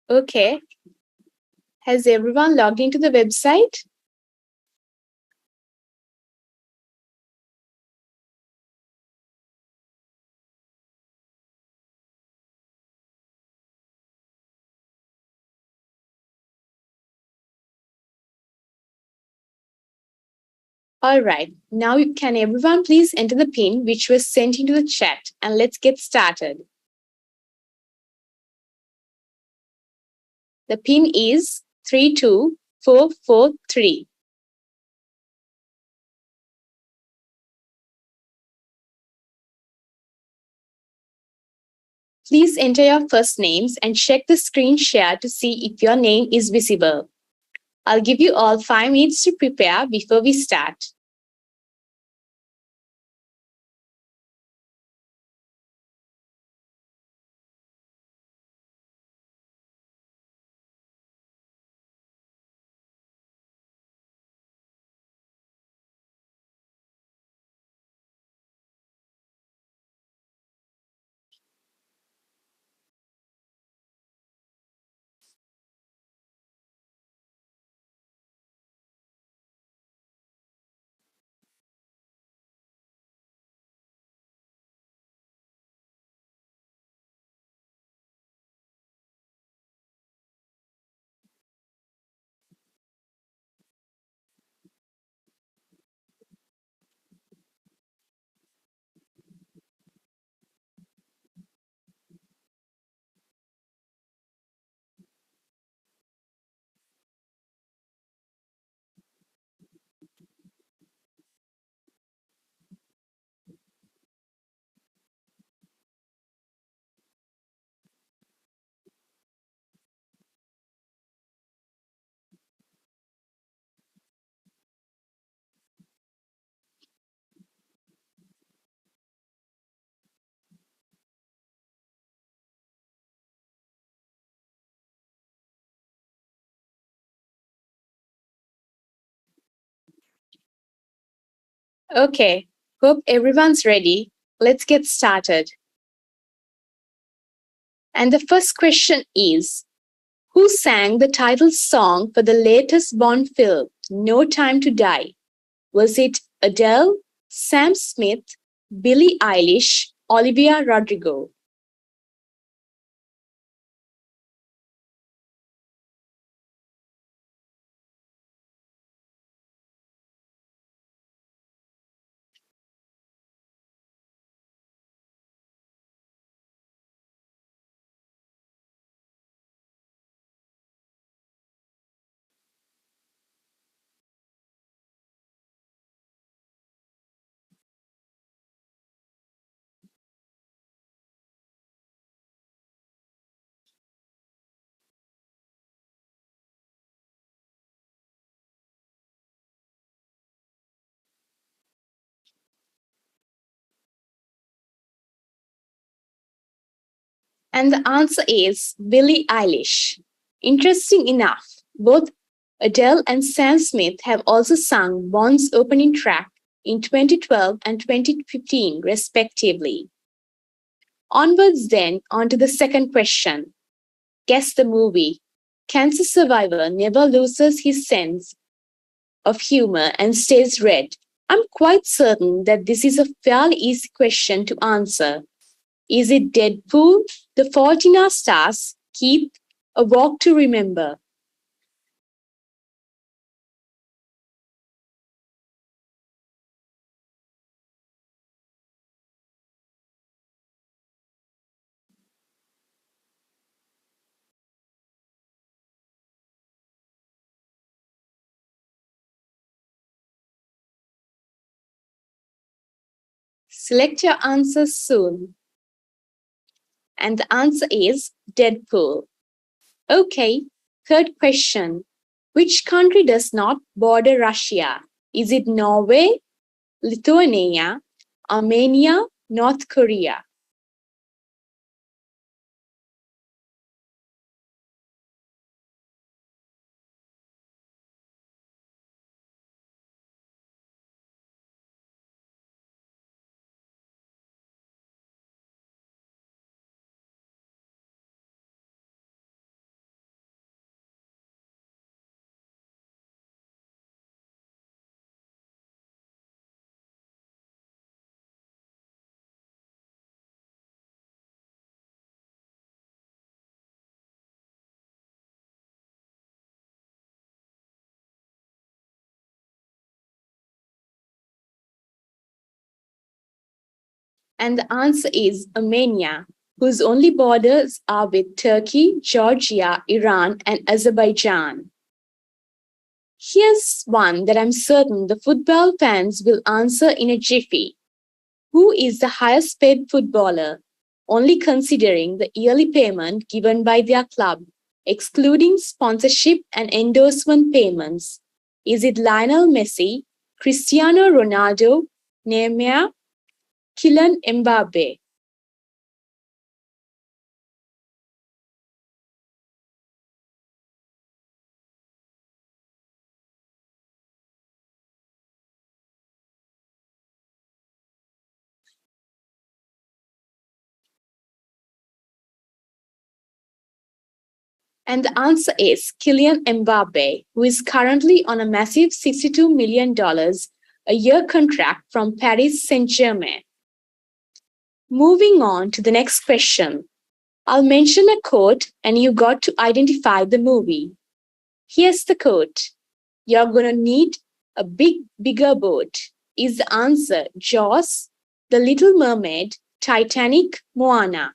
Speaker 5: Okay, has everyone logged into the website? All right, now can everyone please enter the pin which was sent into the chat and let's get started. The pin is 32443. Please enter your first names and check the screen share to see if your name is visible. I'll give you all 5 minutes to prepare before we start. Okay, hope everyone's ready. Let's get started. And the first question is, who sang the title song for the latest Bond film, No Time to Die? Was it Adele, Sam Smith, Billie Eilish, Olivia Rodrigo? And the answer is Billie Eilish. Interesting enough, both Adele and Sam Smith have also sung Bond's opening track in 2012 and 2015, respectively. Onwards then, on to the second question. Guess the movie. Cancer survivor never loses his sense of humor and stays red. I'm quite certain that this is a fairly easy question to answer. Is it Deadpool, The Fault in Our Stars, Keith, A Walk to Remember? Select your answer soon. And the answer is Deadpool. Okay, third question. Which country does not border Russia? Is it Norway, Lithuania, Armenia, North Korea? And the answer is Armenia, whose only borders are with Turkey, Georgia, Iran, and Azerbaijan. Here's one that I'm certain the football fans will answer in a jiffy. Who is the highest paid footballer, only considering the yearly payment given by their club, excluding sponsorship and endorsement payments? Is it Lionel Messi, Cristiano Ronaldo, Neymar, Kylian Mbappe? And the answer is Kylian Mbappe, who is currently on a massive $62 million a year contract from Paris Saint-Germain. Moving on to the next question. I'll mention a quote and you got to identify the movie. Here's the quote. You're gonna need a bigger boat. Is the answer Jaws, The Little Mermaid, Titanic, Moana?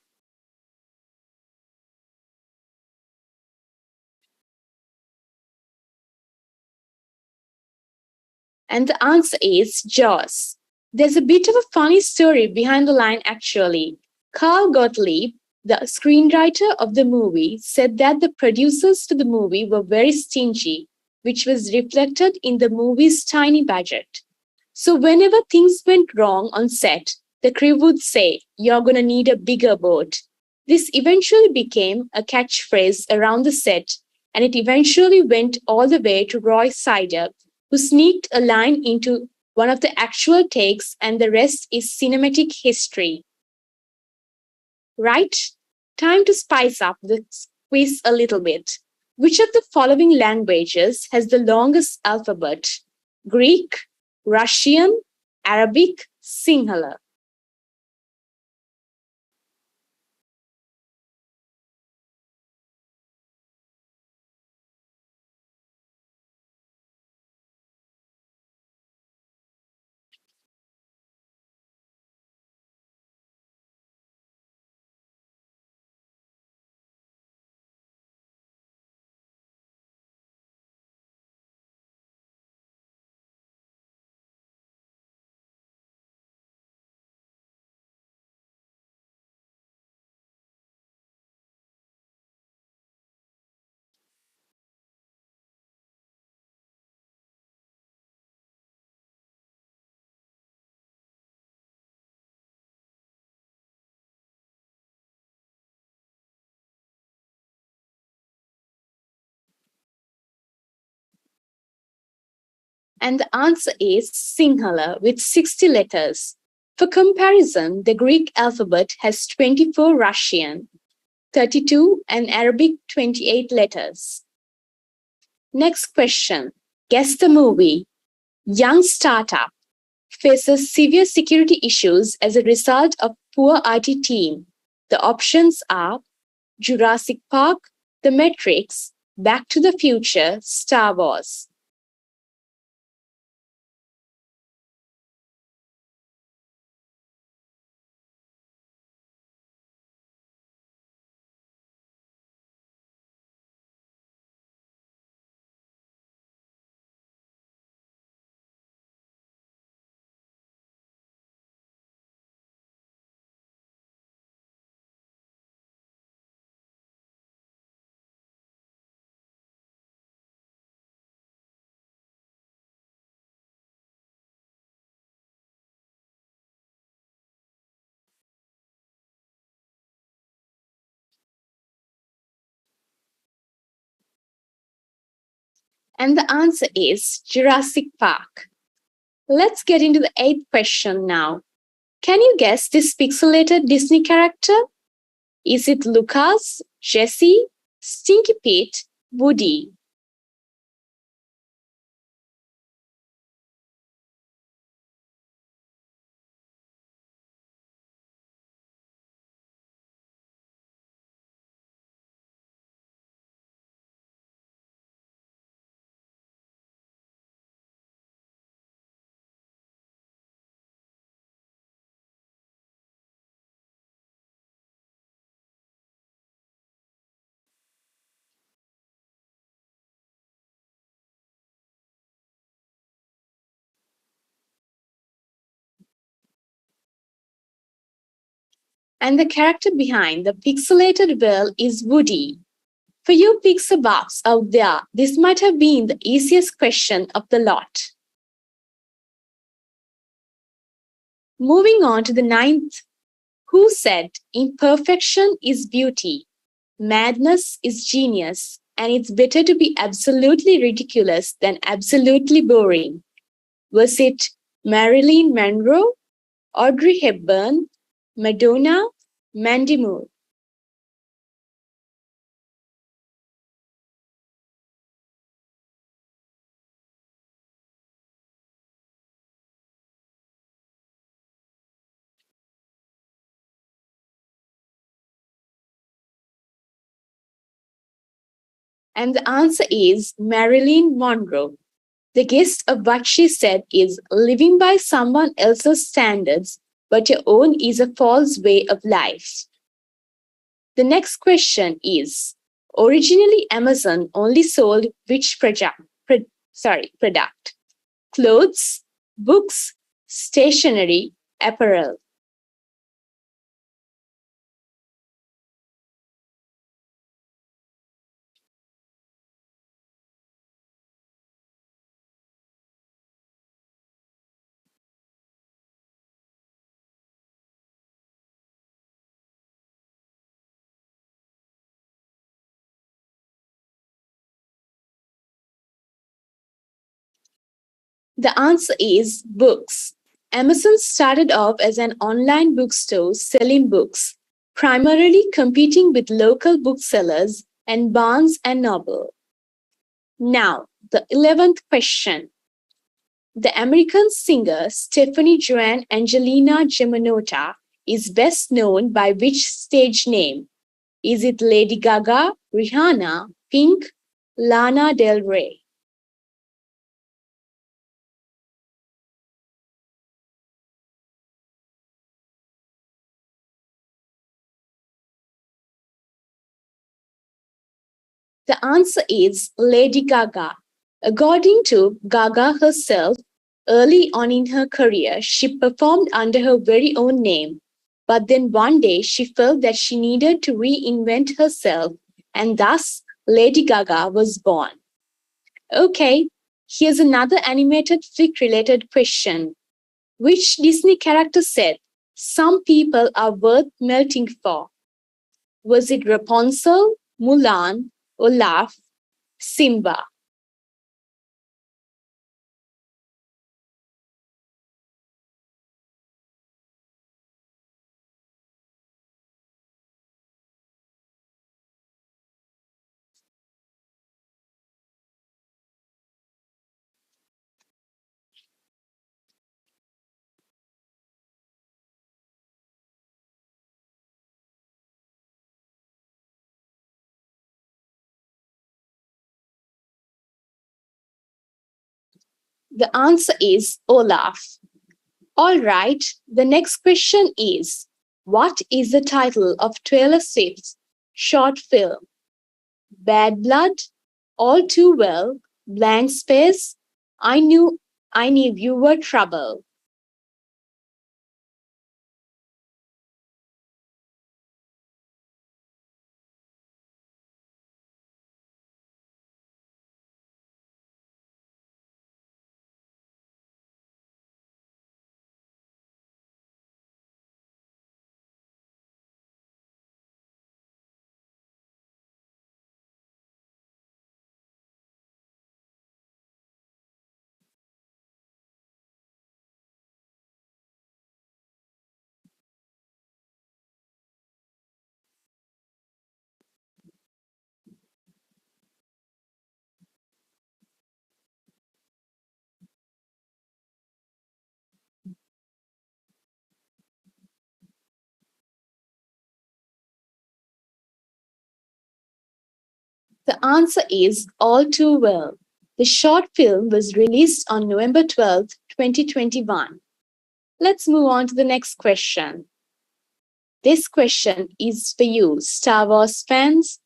Speaker 5: And the answer is Jaws. There's a bit of a funny story behind the line actually. Carl Gottlieb, the screenwriter of the movie, said that the producers to the movie were very stingy, which was reflected in the movie's tiny budget. So whenever things went wrong on set, the crew would say, "You're gonna need a bigger boat." This eventually became a catchphrase around the set, and it eventually went all the way to Roy Sider, who sneaked a line into one of the actual takes, and the rest is cinematic history. Right? Time to spice up the quiz a little bit. Which of the following languages has the longest alphabet? Greek, Russian, Arabic, Sinhala. And the answer is Sinhala with 60 letters. For comparison, the Greek alphabet has 24 Russian, 32, and Arabic 28 letters. Next question. Guess the movie. Young startup faces severe security issues as a result of poor IT team. The options are Jurassic Park, The Matrix, Back to the Future, Star Wars. And the answer is Jurassic Park. Let's get into the eighth question now. Can you guess this pixelated Disney character? Is it Lucas, Jesse, Stinky Pete, Woody? And the character behind the pixelated world is Woody. For you pixel buffs out there, this might have been the easiest question of the lot. Moving on to the ninth. Who said imperfection is beauty, madness is genius, and it's better to be absolutely ridiculous than absolutely boring? Was it Marilyn Monroe, Audrey Hepburn, Madonna, Mandy Moore? And the answer is Marilyn Monroe. The gist of what she said is living by someone else's standards, but your own is a false way of life. The next question is, originally Amazon only sold which product? Clothes, books, stationery, apparel. The answer is books. Amazon started off as an online bookstore selling books, primarily competing with local booksellers and Barnes and Noble. Now, the 11th question. The American singer Stephanie Joan Angelina Germanotta is best known by which stage name? Is it Lady Gaga, Rihanna, Pink, Lana Del Rey? The answer is Lady Gaga. According to Gaga herself, early on in her career, she performed under her very own name. But then one day she felt that she needed to reinvent herself, and thus Lady Gaga was born. Okay, here's another animated flick related question. Which Disney character said, "Some people are worth melting for"? Was it Rapunzel, Mulan, Olaf, Simba? The answer is Olaf. All right, the next question is, what is the title of Taylor Swift's short film? Bad Blood, All Too Well, Blank Space, I Knew You Were Trouble. The answer is All Too Well. The short film was released on November 12th, 2021. Let's move on to the next question. This question is for you, Star Wars fans.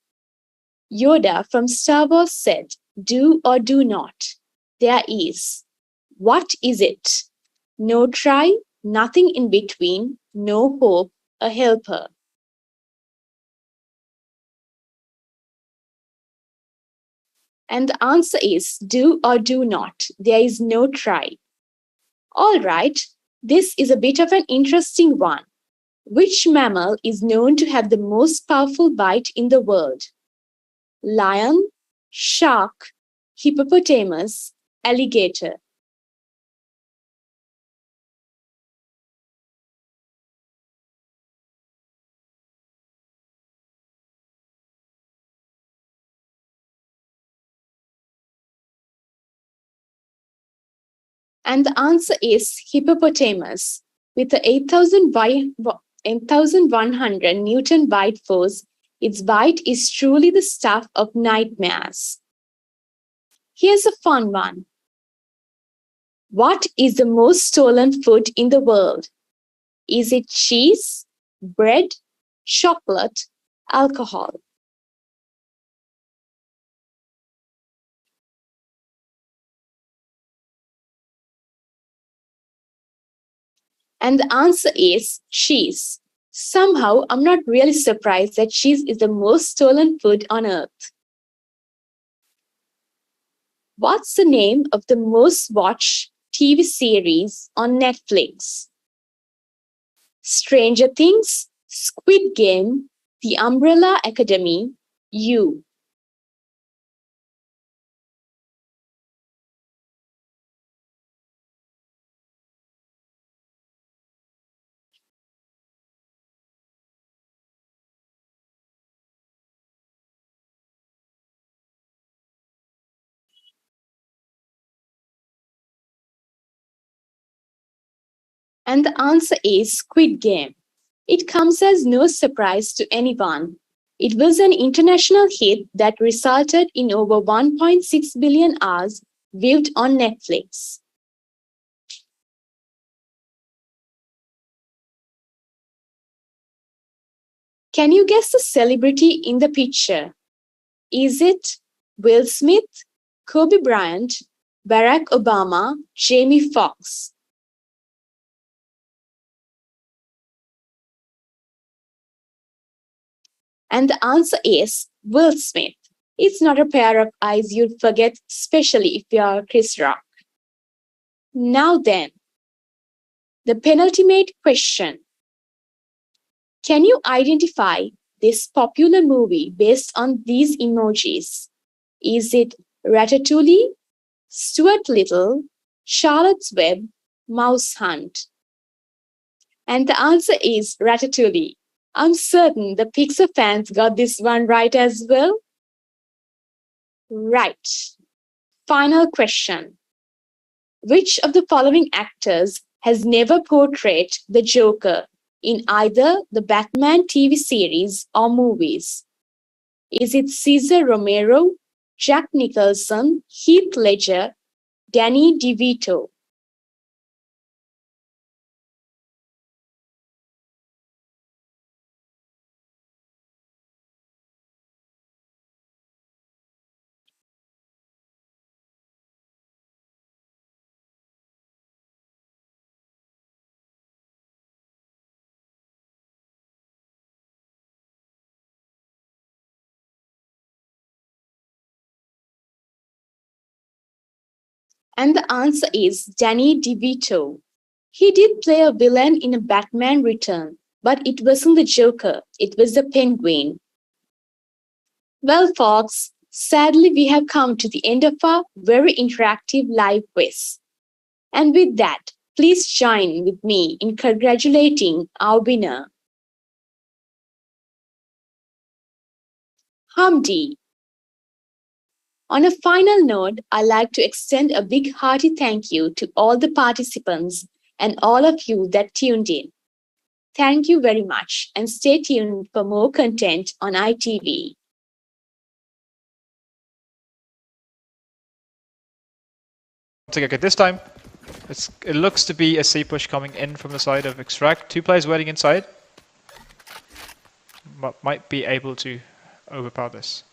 Speaker 5: Yoda from Star Wars said, "Do or do not." There is. What is it? No try, nothing in between, no hope, a helper. And the answer is do or do not. There is no try. All right, this is a bit of an interesting one. Which mammal is known to have the most powerful bite in the world? Lion, shark, hippopotamus, alligator. And the answer is hippopotamus. With a 8,100 Newton bite force, its bite is truly the stuff of nightmares. Here's a fun one. What is the most stolen food in the world? Is it cheese, bread, chocolate, alcohol? And the answer is cheese. Somehow, I'm not really surprised that cheese is the most stolen food on earth. What's the name of the most watched TV series on Netflix? Stranger Things, Squid Game, The Umbrella Academy, You. And the answer is Squid Game. It comes as no surprise to anyone. It was an international hit that resulted in over 1.6 billion hours viewed on Netflix. Can you guess the celebrity in the picture? Is it Will Smith, Kobe Bryant, Barack Obama, Jamie Foxx? And the answer is Will Smith. It's not a pair of eyes you'd forget, especially if you're Chris Rock. Now then, the penultimate question. Can you identify this popular movie based on these emojis? Is it Ratatouille, Stuart Little, Charlotte's Web, Mouse Hunt? And the answer is Ratatouille. I'm certain the Pixar fans got this one right as well. Right. Final question. Which of the following actors has never portrayed the Joker in either the Batman TV series or movies? Is it Cesar Romero, Jack Nicholson, Heath Ledger, Danny DeVito? And the answer is Danny DeVito. He did play a villain in a Batman Return, but it wasn't the Joker, it was the Penguin. Well, folks, sadly we have come to the end of our very interactive live quiz. And with that, please join with me in congratulating our winner. Hamdi. On a final note, I'd like to extend a big hearty thank you to all the participants and all of you that tuned in. Thank you very much and stay tuned for more content on ITV.
Speaker 9: Okay, this time it looks to be a C push coming in from the side of Extract. 2 players waiting inside. Might be able to overpower this.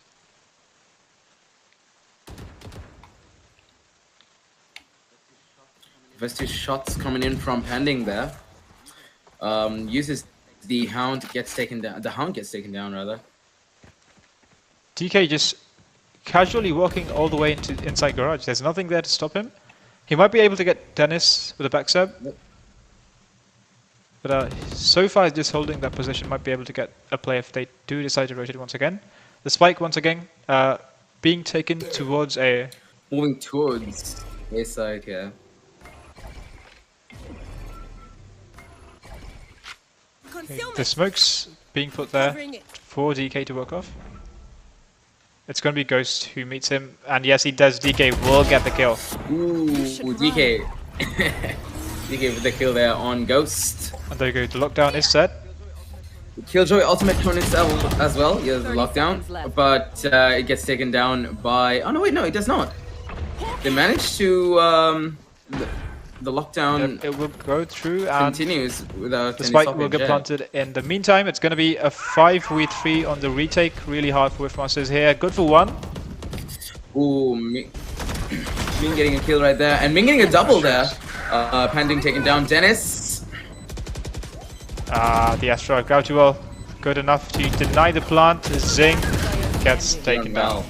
Speaker 11: First 2 shots coming in from Pending there. Uses the Hound, gets taken down. The Hound gets taken down rather.
Speaker 9: DK just casually walking all the way into inside garage. There's nothing there to stop him. He might be able to get Dennis with a back sub. But so far just holding that position, might be able to get a play if they do decide to rotate once again. The spike once again being taken towards a...
Speaker 11: Moving towards A side, yeah.
Speaker 9: Okay, the smoke's being put there for DK to work off. It's going to be Ghost who meets him, and yes, he does. DK will get the kill.
Speaker 11: Ooh, DK. DK with the kill there on Ghost.
Speaker 9: And there you go, the lockdown is set.
Speaker 11: Killjoy ultimate turn itself as well. Yeah, the lockdown, but it gets taken down by... Oh no, wait, no, it does not. They managed to... The lockdown
Speaker 9: it will go through and
Speaker 11: continues without
Speaker 9: the
Speaker 11: any
Speaker 9: spike
Speaker 11: stoppage,
Speaker 9: will get
Speaker 11: yeah.
Speaker 9: planted. In the meantime, it's going to be a 5v3 on the retake. Really hard for Whiffmasters here. Good for 1.
Speaker 11: Ooh, Ming getting a kill right there, and Ming getting a double there. Pending taking down Dennis.
Speaker 9: The Astro Gautuel good enough to deny the plant. Zing gets taken down.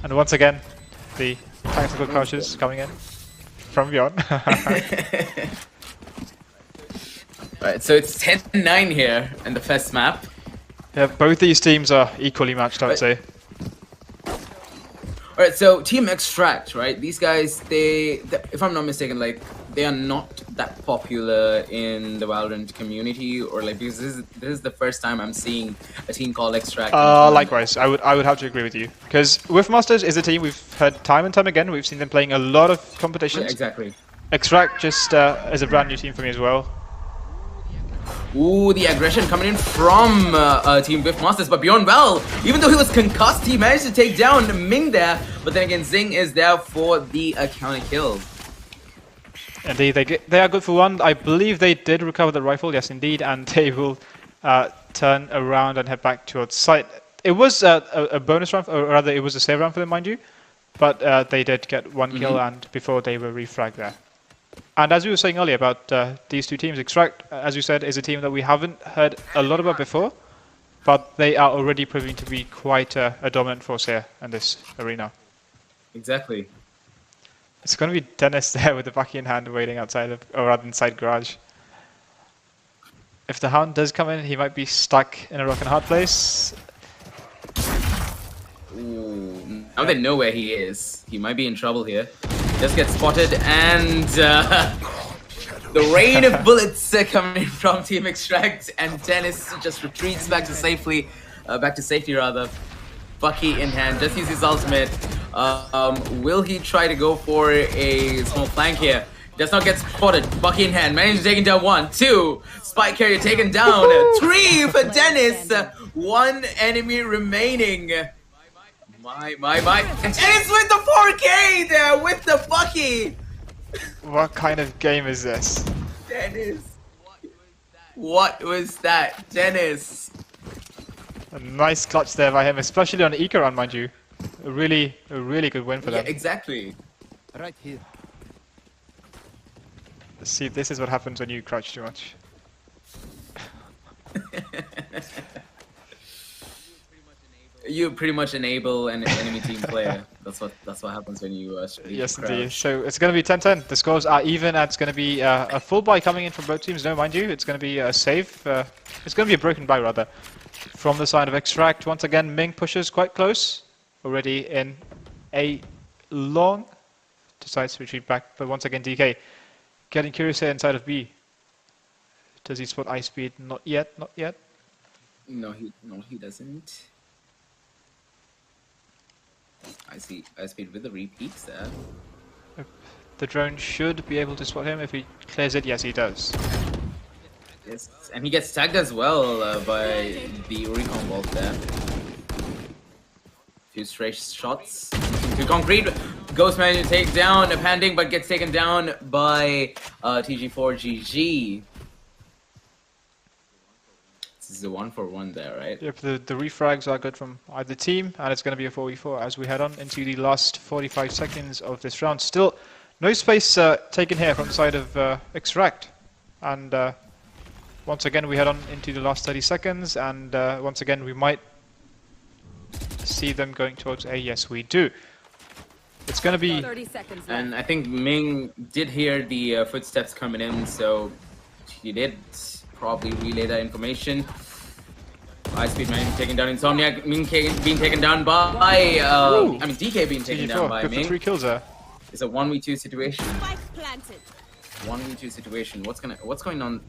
Speaker 9: And once again, the tactical crouches coming in from beyond.
Speaker 11: Right, so it's 10-9 here in the first map.
Speaker 9: Yeah, both these teams are equally matched, I would say.
Speaker 11: Alright, so Team Extract, right? These guys, they, if I'm not mistaken, like, they are not that popular in the Valorant community, or like, because this is the first time I'm seeing a team called Extract.
Speaker 9: Likewise, I would have to agree with you, because Whiffmasters is a team we've heard time and time again. We've seen them playing a lot of competitions.
Speaker 11: Yeah, exactly.
Speaker 9: Extract just is a brand new team for me as well.
Speaker 11: Ooh, the aggression coming in from Team Biffmasters, but Bjorn, well, even though he was concussed, he managed to take down Ming there. But then again, Zing is there for the counter kill.
Speaker 9: Indeed, they are good for one. I believe they did recover the rifle, yes indeed, and they will turn around and head back towards site. It was a bonus round, or rather it was a save round for them, mind you, but they did get one kill and before they were refragged there. And as we were saying earlier about these two teams, Extract, as you said, is a team that we haven't heard a lot about before, but they are already proving to be quite a dominant force here in this arena.
Speaker 11: Exactly.
Speaker 9: It's going to be Dennis there with the Bucky in hand waiting outside of, or rather inside garage. If the Hound does come in, he might be stuck in a rock and hard place.
Speaker 11: Ooh, now they know where he is. He might be in trouble here. Just gets spotted, and the rain of bullets coming from Team Extract, and Dennis just retreats back to safety rather. Bucky in hand, just use his ultimate. Will he try to go for a small flank here? Does not get spotted. Bucky in hand, managed to take down 1, 2. Spike carrier taken down. 3 for Dennis. 1 enemy remaining. My. And Dennis with the 4K there with the Bucky.
Speaker 9: What kind of game is this?
Speaker 11: Dennis. What was that, Dennis?
Speaker 9: A nice clutch there by him, especially on Eco run, mind you. A really good win for them.
Speaker 11: Yeah, exactly.
Speaker 15: Right here.
Speaker 9: See, this is what happens when you crouch too much.
Speaker 11: You pretty much enable an enemy team player. That's what happens when you
Speaker 9: yes,
Speaker 11: crouch.
Speaker 9: indeed. So it's going to be 10-10. The scores are even, and it's going to be a full buy coming in from both teams. No, mind you, it's going to be a save. It's going to be a broken buy rather. From the side of Extract, once again, Ming pushes quite close. Already in a long. Decides to retreat back, but once again, DK getting curious here inside of B. Does he spot ice speed? Not yet. Not yet.
Speaker 11: No, he doesn't. I see ice speed with the repeats there.
Speaker 9: The drone should be able to spot him if he clears it. Yes, he does.
Speaker 11: Yes, and he gets tagged as well by the recon bolt there. Few stray shots to concrete. Ghost managed to take down a Panding, but gets taken down by TG4GG. This is a 1-for-1 there, right?
Speaker 9: Yep, the refrags are good from either team, and it's going to be a 4v4 as we head on into the last 45 seconds of this round. Still, no space taken here from the side of Extract. And once again, we head on into the last 30 seconds, and once again, we might see them going towards A. Yes, we do. It's going to be...
Speaker 13: 30 seconds left.
Speaker 11: And I think Ming did hear the footsteps coming in, so he did probably relay that information. Ice Speed Man taking down Insomniac, Ming being taken down by... I mean, DK being taken down by
Speaker 9: good
Speaker 11: Ming.
Speaker 9: for 3 kills there.
Speaker 11: It's a 1v2 situation. 1v2 situation. What's going on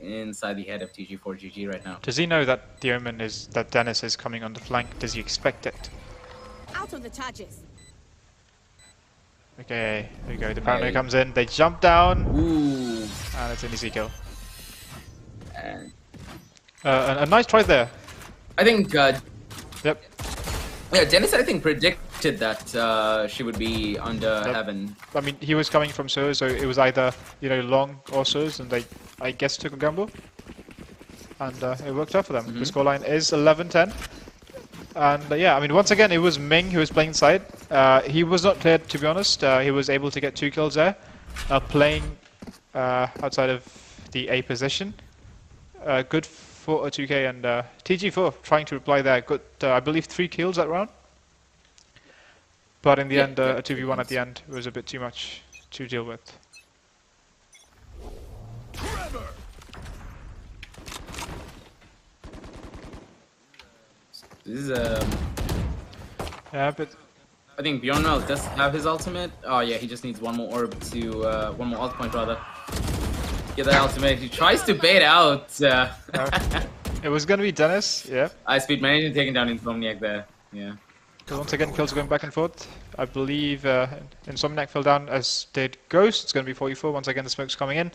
Speaker 11: inside the head of TG4GG right now?
Speaker 9: Does he know that the omen is that Dennis is coming on the flank? Does he expect it?
Speaker 13: Out of the charges.
Speaker 9: Okay, there we go. The paranoia comes in. They jump down.
Speaker 11: Ooh.
Speaker 9: And it's an easy kill.
Speaker 11: And
Speaker 9: a nice try there.
Speaker 11: I think.
Speaker 9: Yep.
Speaker 11: Yeah, Dennis, I think, predicted that she would be under heaven.
Speaker 9: I mean, he was coming from Surs, so it was either long or Surs, and they, I guess, took a gamble, and it worked out for them. The scoreline is 11-10. And yeah, I mean, once again, it was Ming who was playing inside. He was not cleared, to be honest. He was able to get 2 kills there, playing outside of the A position. Good for a 2K, and TG4 trying to reply there. Got, I believe, 3 kills that round. But in the end, a 2v1 at the end was a bit too much to deal with.
Speaker 11: This is
Speaker 9: yeah, but
Speaker 11: I think Bjornwell does have his ultimate. Oh yeah, he just needs one more orb to one more ult point rather. Get that ultimate. He tries to bait out.
Speaker 9: It was gonna be Dennis. Yeah.
Speaker 11: Ice Speed managing taking down Insomniac there. Yeah.
Speaker 9: So once again, kills are going back and forth. I believe Insomniac fell down, as did Ghost. It's going to be 44. Once again, the smoke's coming in.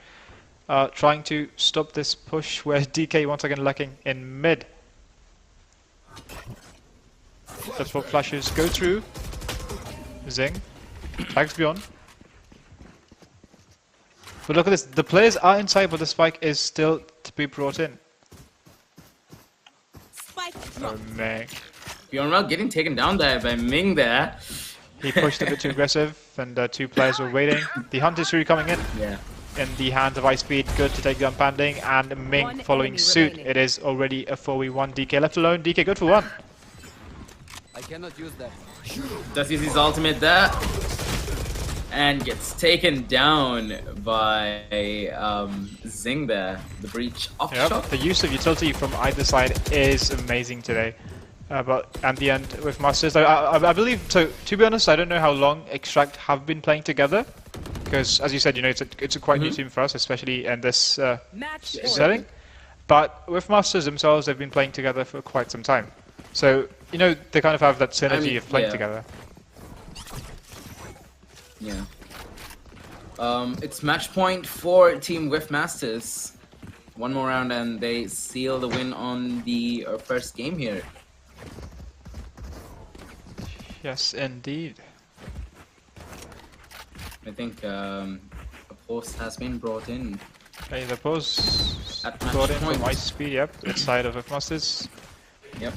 Speaker 9: Trying to stop this push where DK once again lacking in mid. That's what flashes go through. Zing. Tags beyond. But look at this. The players are inside, but the spike is still to be brought in. Oh, Ming.
Speaker 11: Beyond getting taken down there by Ming there.
Speaker 9: He pushed a bit too aggressive, and two players were waiting. The Hunter's Fury coming in.
Speaker 11: Yeah.
Speaker 9: In the hands of Ice Speed, good to take down Panding, and Ming following suit. Remaining. It is already a 4v1. DK left alone. DK good for one.
Speaker 8: I cannot use that.
Speaker 11: Does use his ultimate there. And gets taken down by Zing there. The breach off shot.
Speaker 9: The use of utility from either side is amazing today. But at the end with Masters, I believe, so to be honest, I don't know how long Extract have been playing together. Because as you said, you know, it's a quite new team for us, especially in this setting. But with Masters themselves, they've been playing together for quite some time. So, you know, they kind of have that synergy of playing together.
Speaker 11: Yeah. It's match point for Team Whiff Masters. One more round and they seal the win on the first game here.
Speaker 9: Yes, indeed.
Speaker 11: I think a pause has been brought in.
Speaker 9: Okay, the pause brought in from Ice Speed, yep, inside of Whiff Masters.
Speaker 11: Yep.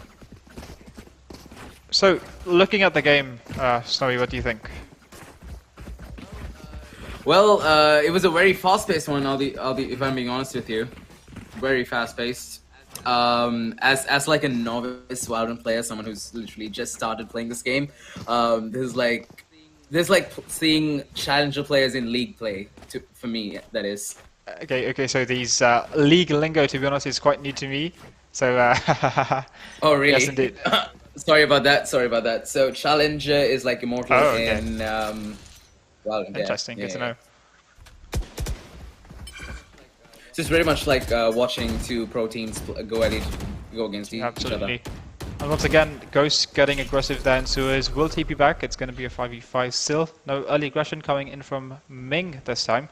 Speaker 9: So, looking at the game, Snowy, what do you think?
Speaker 11: Well, it was a very fast-paced one. I'll be, if I'm being honest with you, very fast-paced. As like a novice Valorant player, someone who's literally just started playing this game, this is like seeing challenger players in league play. For me, that is.
Speaker 9: Okay. So these league lingo, to be honest, is quite new to me. So.
Speaker 11: Oh really?
Speaker 9: Yes, indeed.
Speaker 11: Sorry about that. So challenger is like immortal in. Well,
Speaker 9: interesting. Good to know.
Speaker 11: So it's very much like watching two pro teams go against each other.
Speaker 9: And once again, Ghost getting aggressive there in sewers. Will TP back. It's going to be a 5v5 still. No early aggression coming in from Ming this time.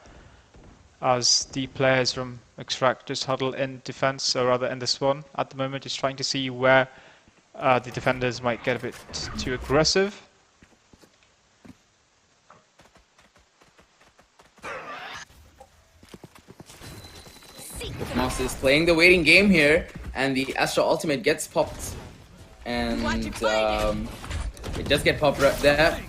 Speaker 9: As the players from Extract just huddle in defense, or rather in the spawn at the moment, just trying to see where the defenders might get a bit too aggressive.
Speaker 11: Moss is playing the waiting game here, and the Astro Ultimate gets popped. And it does get popped right there.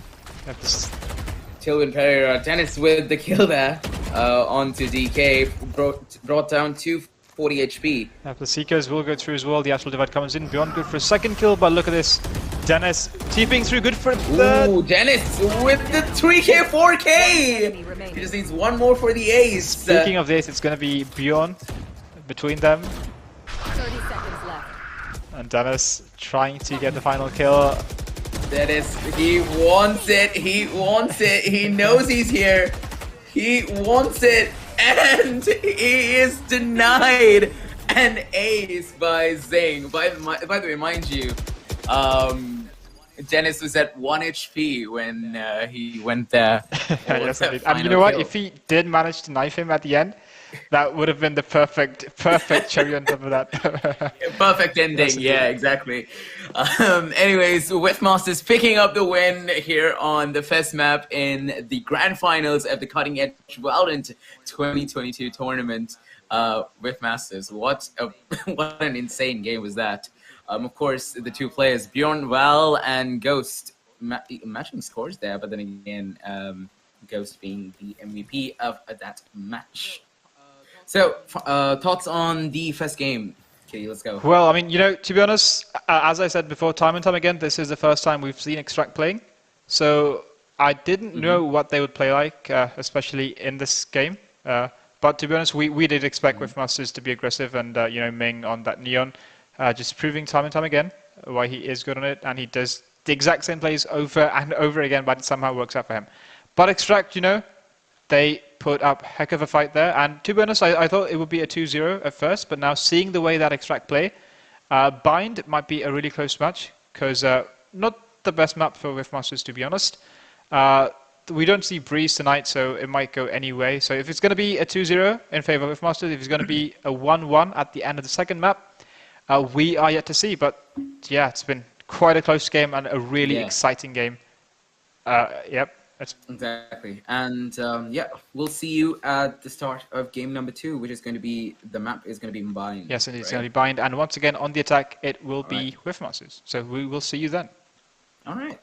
Speaker 11: Tilwin Pereira, Dennis with the kill there onto DK, brought down to 40 HP.
Speaker 9: Yeah, the Seekers will go through as well. The Astral Divide comes in. Beyond good for a second kill, but look at this. Dennis TPing through, good for the...
Speaker 11: Ooh, Dennis with the 3k, 4k! He just needs one more for the ace.
Speaker 9: Speaking of this, it's going to be Beyond between them.
Speaker 13: 30 seconds left.
Speaker 9: And Dennis trying to get the final kill.
Speaker 11: Dennis, he wants it, he knows he's here. He wants it, and he is denied an ace by Zing. By the way, mind you, Dennis was at 1 HP when he went there.
Speaker 9: Yes, and you know what? If he did manage to knife him at the end, that would have been the perfect cherry on top of that.
Speaker 11: Perfect ending, yeah, exactly. Anyways, Whiffmasters picking up the win here on the Fest map in the grand finals of the Cutting Edge Valorant 2022 tournament. Whiffmasters, what an insane game was that. Of course, the two players, Bjorn, Val, and Ghost, matching scores there, but then again, Ghost being the MVP of that match. So, thoughts on the first game? Okay, let's go.
Speaker 9: Well, I mean, you know, to be honest, as I said before, time and time again, this is the first time we've seen Extract playing. So, I didn't know what they would play like, especially in this game. But to be honest, we did expect Whiffmasters to be aggressive, and, you know, Ming on that Neon, just proving time and time again why he is good on it, and he does the exact same plays over and over again, but it somehow works out for him. But Extract, you know, they put up a heck of a fight there, and to be honest, I thought it would be a 2-0 at first, but now seeing the way that Extract play, Bind might be a really close match, because not the best map for Riftmasters, to be honest. We don't see Breeze tonight, so it might go any way. So if it's going to be a 2-0 in favor of Riftmasters, if it's going to be a 1-1 at the end of the second map, we are yet to see. But yeah, it's been quite a close game and a really exciting game. Yep.
Speaker 11: Exactly. And yeah, we'll see you at the start of game number 2, which is going to be, the map is going to be Bind.
Speaker 9: Yes, and it's going to be Bind. And once again, on the attack, it will be Riftmasters. So we will see you then.
Speaker 11: All right.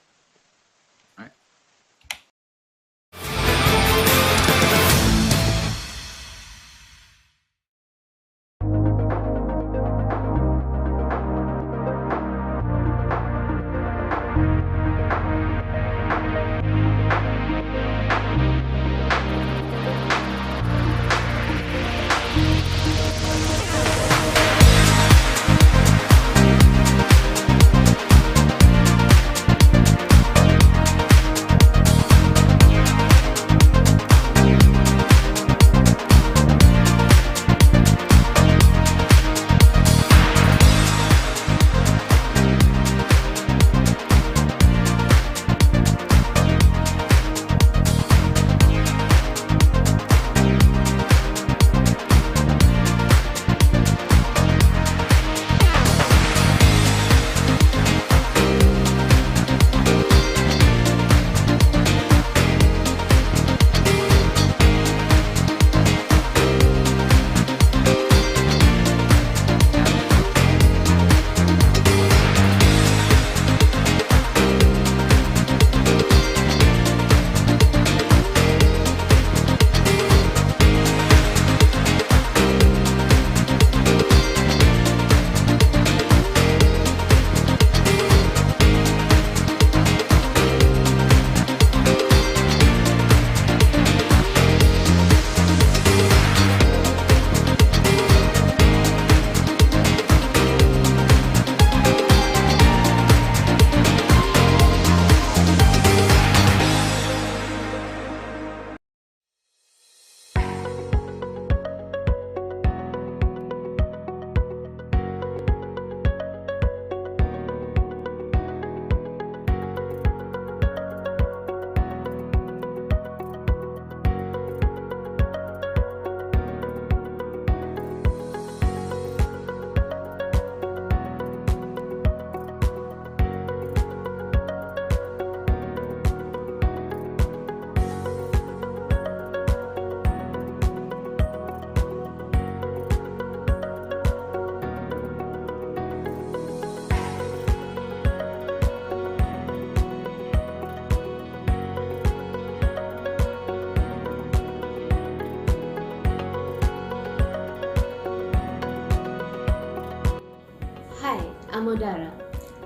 Speaker 4: Amodara.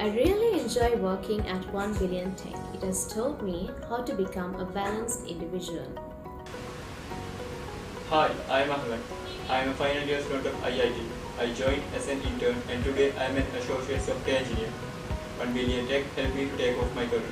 Speaker 4: I really enjoy working at 1 Billion Tech. It has taught me how to become a balanced individual.
Speaker 16: Hi, I am Ahmed. I am a final year student of IIT. I joined as an intern and today I am an associate software engineer. 1 Billion Tech helped me to take off my career.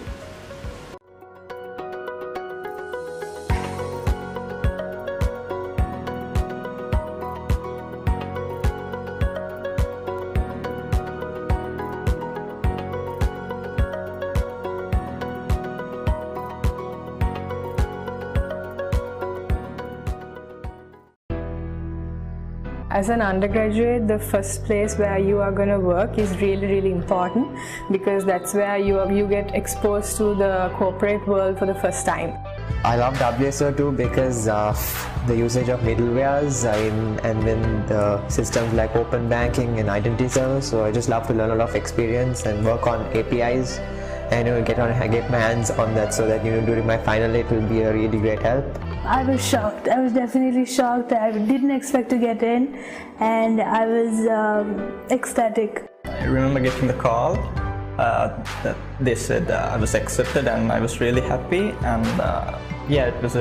Speaker 2: As an undergraduate, the first place where you are going to work is really important, because that's where you get exposed to the corporate world for the first time.
Speaker 14: I love WSO2 because of the usage of middlewares and then the systems like open banking and identity servers. So I just love to learn a lot of experience and work on APIs and get my hands on that, so that during my final it will be a really great help.
Speaker 19: I was shocked. I was definitely shocked. I didn't expect to get in, and I was ecstatic.
Speaker 24: I remember getting the call that they said I was accepted, and I was really happy, and yeah, it's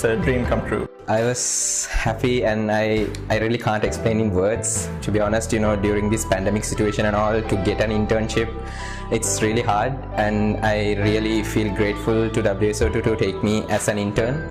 Speaker 24: a dream come true.
Speaker 25: I was happy, and I really can't explain in words, to be honest. During this pandemic situation and all, to get an internship, it's really hard, and I really feel grateful to WSO2 to take me as an intern.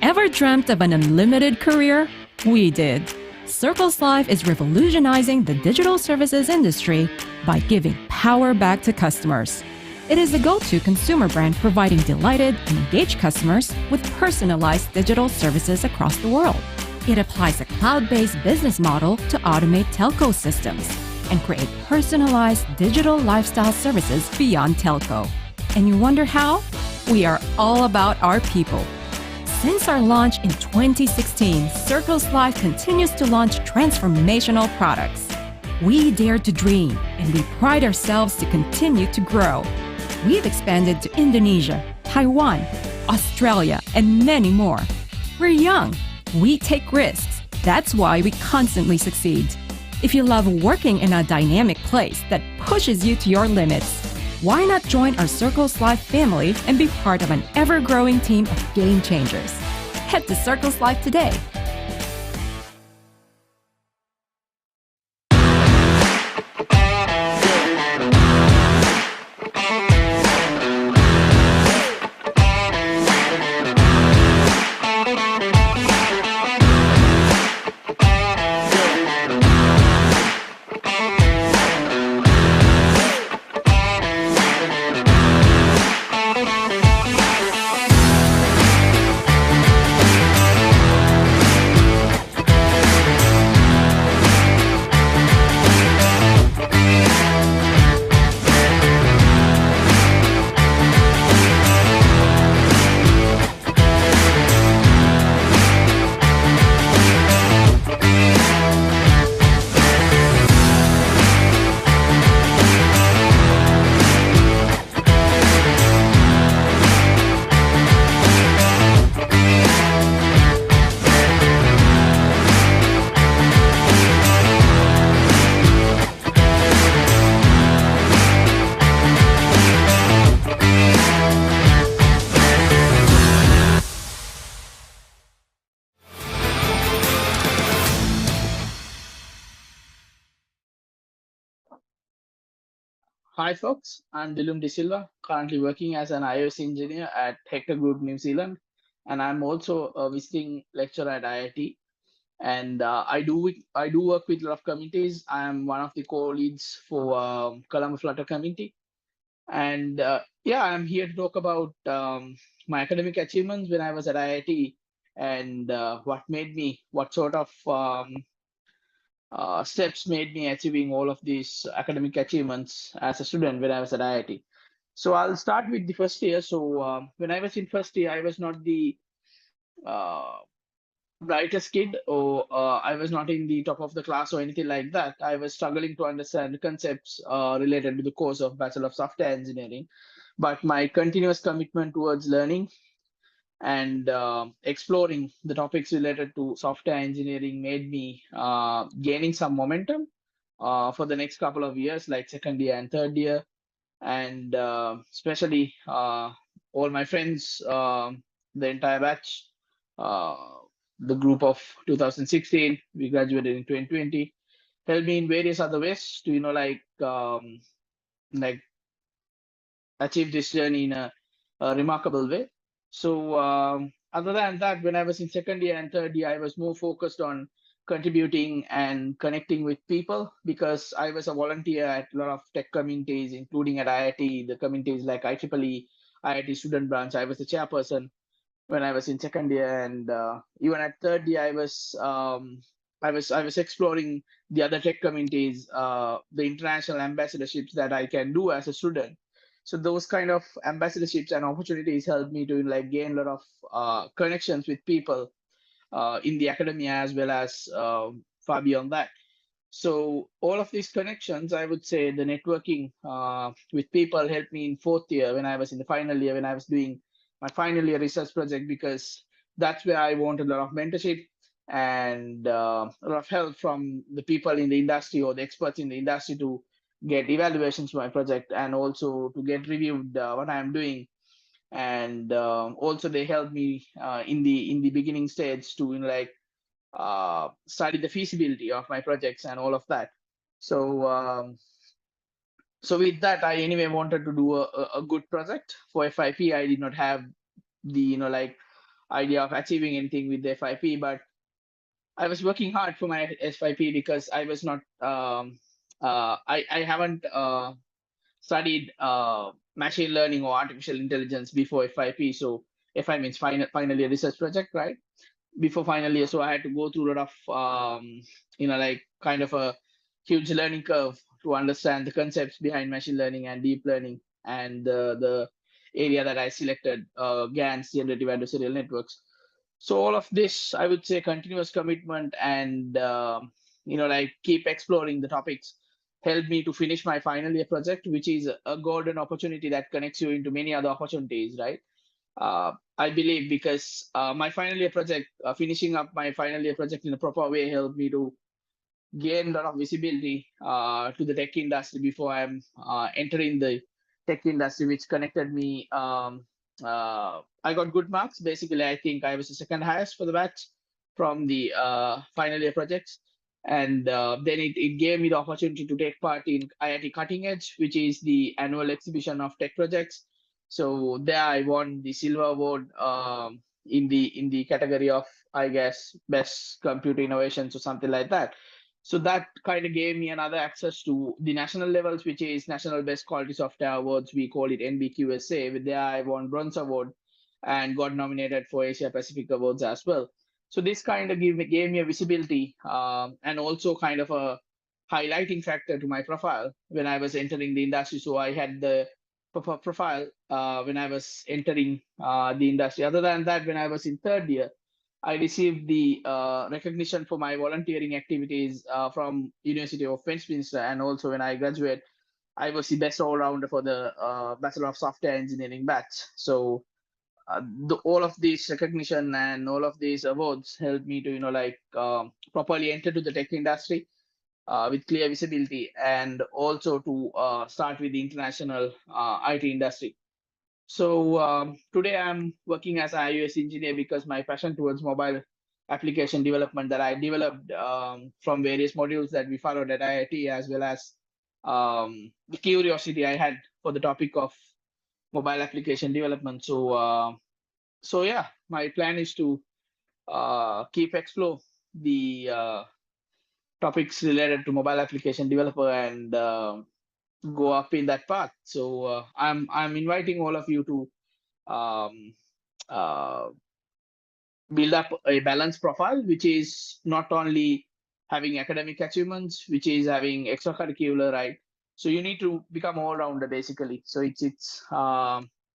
Speaker 17: Ever dreamt of an unlimited career? We did. Circles Life is revolutionizing the digital services industry by giving power back to customers. It is the go-to consumer brand providing delighted and engaged customers with personalized digital services across the world. It applies a cloud-based business model to automate telco systems and create personalized digital lifestyle services beyond telco. And you wonder how? We are all about our people. Since our launch in 2016, Circles Life continues to launch transformational products. We dare to dream, and we pride ourselves to continue to grow. We've expanded to Indonesia, Taiwan, Australia, and many more. We're young. We take risks. That's why we constantly succeed. If you love working in a dynamic place that pushes you to your limits, why not join our Circles Life family and be part of an ever-growing team of game changers? Head to Circles Life today.
Speaker 12: Hi folks, I'm Dilum De Silva, currently working as an iOS engineer at Hector Group New Zealand, and I'm also a visiting lecturer at IIT. And I do work with a lot of committees. I am one of the co-leads for Colombo Flutter committee, and yeah, I'm here to talk about my academic achievements when I was at IIT and what sort of steps made me achieving all of these academic achievements as a student when I was at IIT. So I'll start with the first year. So when I was in first year, I was not the uh, brightest kid, or I was not in the top of the class or anything like that. I was struggling to understand the concepts related to the course of Bachelor of Software Engineering. But my continuous commitment towards learning and exploring the topics related to software engineering made me gaining some momentum for the next couple of years, like second year and third year. And especially all my friends, the entire batch, uh, the group of 2016, we graduated in 2020, helped me in various other ways to, like achieve this journey in a remarkable way. So other than that, when I was in second year and third year, I was more focused on contributing and connecting with people because I was a volunteer at a lot of tech communities, including at IIT, the communities like IEEE, IIT student branch. I was the chairperson when I was in second year, and even at third year, I was exploring the other tech communities, the international ambassadorships that I can do as a student. So those kind of ambassadorships and opportunities helped me to like gain a lot of connections with people in the academia as well as far beyond that. So all of these connections, I would say the networking with people helped me in fourth year when I was in the final year, when I was doing my final year research project, because that's where I wanted a lot of mentorship and a lot of help from the people in the industry or the experts in the industry to get evaluations for my project and also to get reviewed what I'm doing. And also they helped me in the beginning stage to study the feasibility of my projects and all of that. So so with that, I anyway wanted to do a good project for FIP. I did not have the idea of achieving anything with the FIP, but I was working hard for my FIP because I was not I haven't studied machine learning or artificial intelligence before FIP. So FI means final year research project, right? Before final year, so I had to go through a lot of like kind of a huge learning curve to understand the concepts behind machine learning and deep learning, and the area that I selected, GANs, generative adversarial networks. So all of this, I would say, continuous commitment and like keep exploring the topics helped me to finish my final year project, which is a golden opportunity that connects you into many other opportunities, right? I believe because my final year project, finishing up my final year project in a proper way helped me to gain a lot of visibility to the tech industry before I'm entering the tech industry, which connected me. I got good marks. Basically, I think I was the second highest for the batch from the final year projects. And then it gave me the opportunity to take part in IIT Cutting Edge, which is the annual exhibition of tech projects. So there I won the silver award in the category of, I guess, best computer innovations or something like that. So that kind of gave me another access to the national levels, which is National Best Quality Software Awards. We call it NBQSA. With there, I won Bronze Award and got nominated for Asia Pacific Awards as well. So this kind of gave me a visibility and also kind of a highlighting factor to my profile when I was entering the industry. So I had the profile when I was entering the industry. Other than that, when I was in third year, I received the recognition for my volunteering activities from University of Westminster, and also when I graduated, I was the best all-rounder for the Bachelor of Software Engineering batch. So all of these recognition and all of these awards helped me to properly enter to the tech industry with clear visibility, and also to start with the international IT industry. So today I'm working as an iOS engineer because my passion towards mobile application development that I developed from various modules that we followed at IIT, as well as the curiosity I had for the topic of mobile application development. So yeah, my plan is to keep explore the topics related to mobile application developer and go up in that path. So I'm inviting all of you to um, uh, build up a balanced profile, which is not only having academic achievements, which is having extracurricular, right? So you need to become all rounder basically. So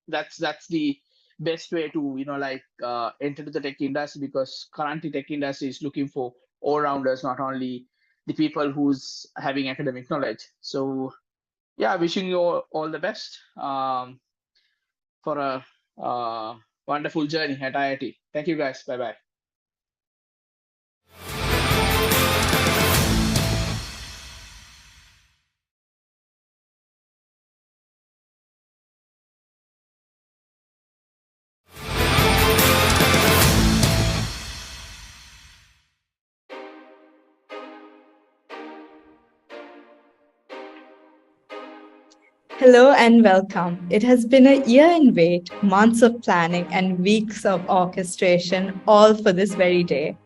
Speaker 12: that's the best way to enter the tech industry, because currently tech industry is looking for all rounders, not only the people who's having academic knowledge. So yeah, wishing you all the best for a wonderful journey at IIT. Thank you guys. Bye bye.
Speaker 6: Hello and welcome. It has been a year in wait, months of planning, and weeks of orchestration, all for this very day.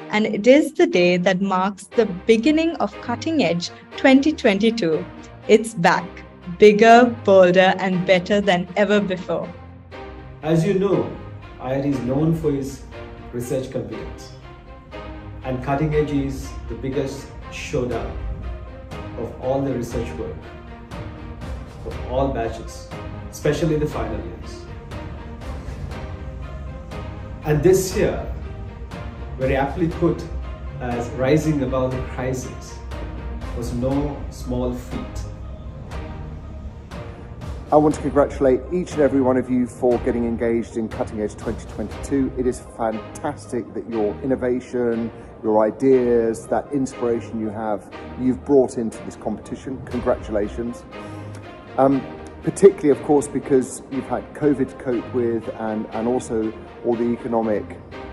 Speaker 6: And it is the day that marks the beginning of Cutting Edge 2022. It's back, bigger, bolder, and better than ever before.
Speaker 18: As you know, IIT is known for its research competence, and Cutting Edge is the biggest showdown of all the research work of all batches, especially the final years. And this year, very aptly put as rising above the crisis, was no small feat.
Speaker 20: I want to congratulate each and every one of you for getting engaged in Cutting Edge 2022. It is fantastic that your innovation, your ideas, that inspiration you've brought into this competition. Congratulations. Particularly, of course, because you've had COVID to cope with, and also all the economic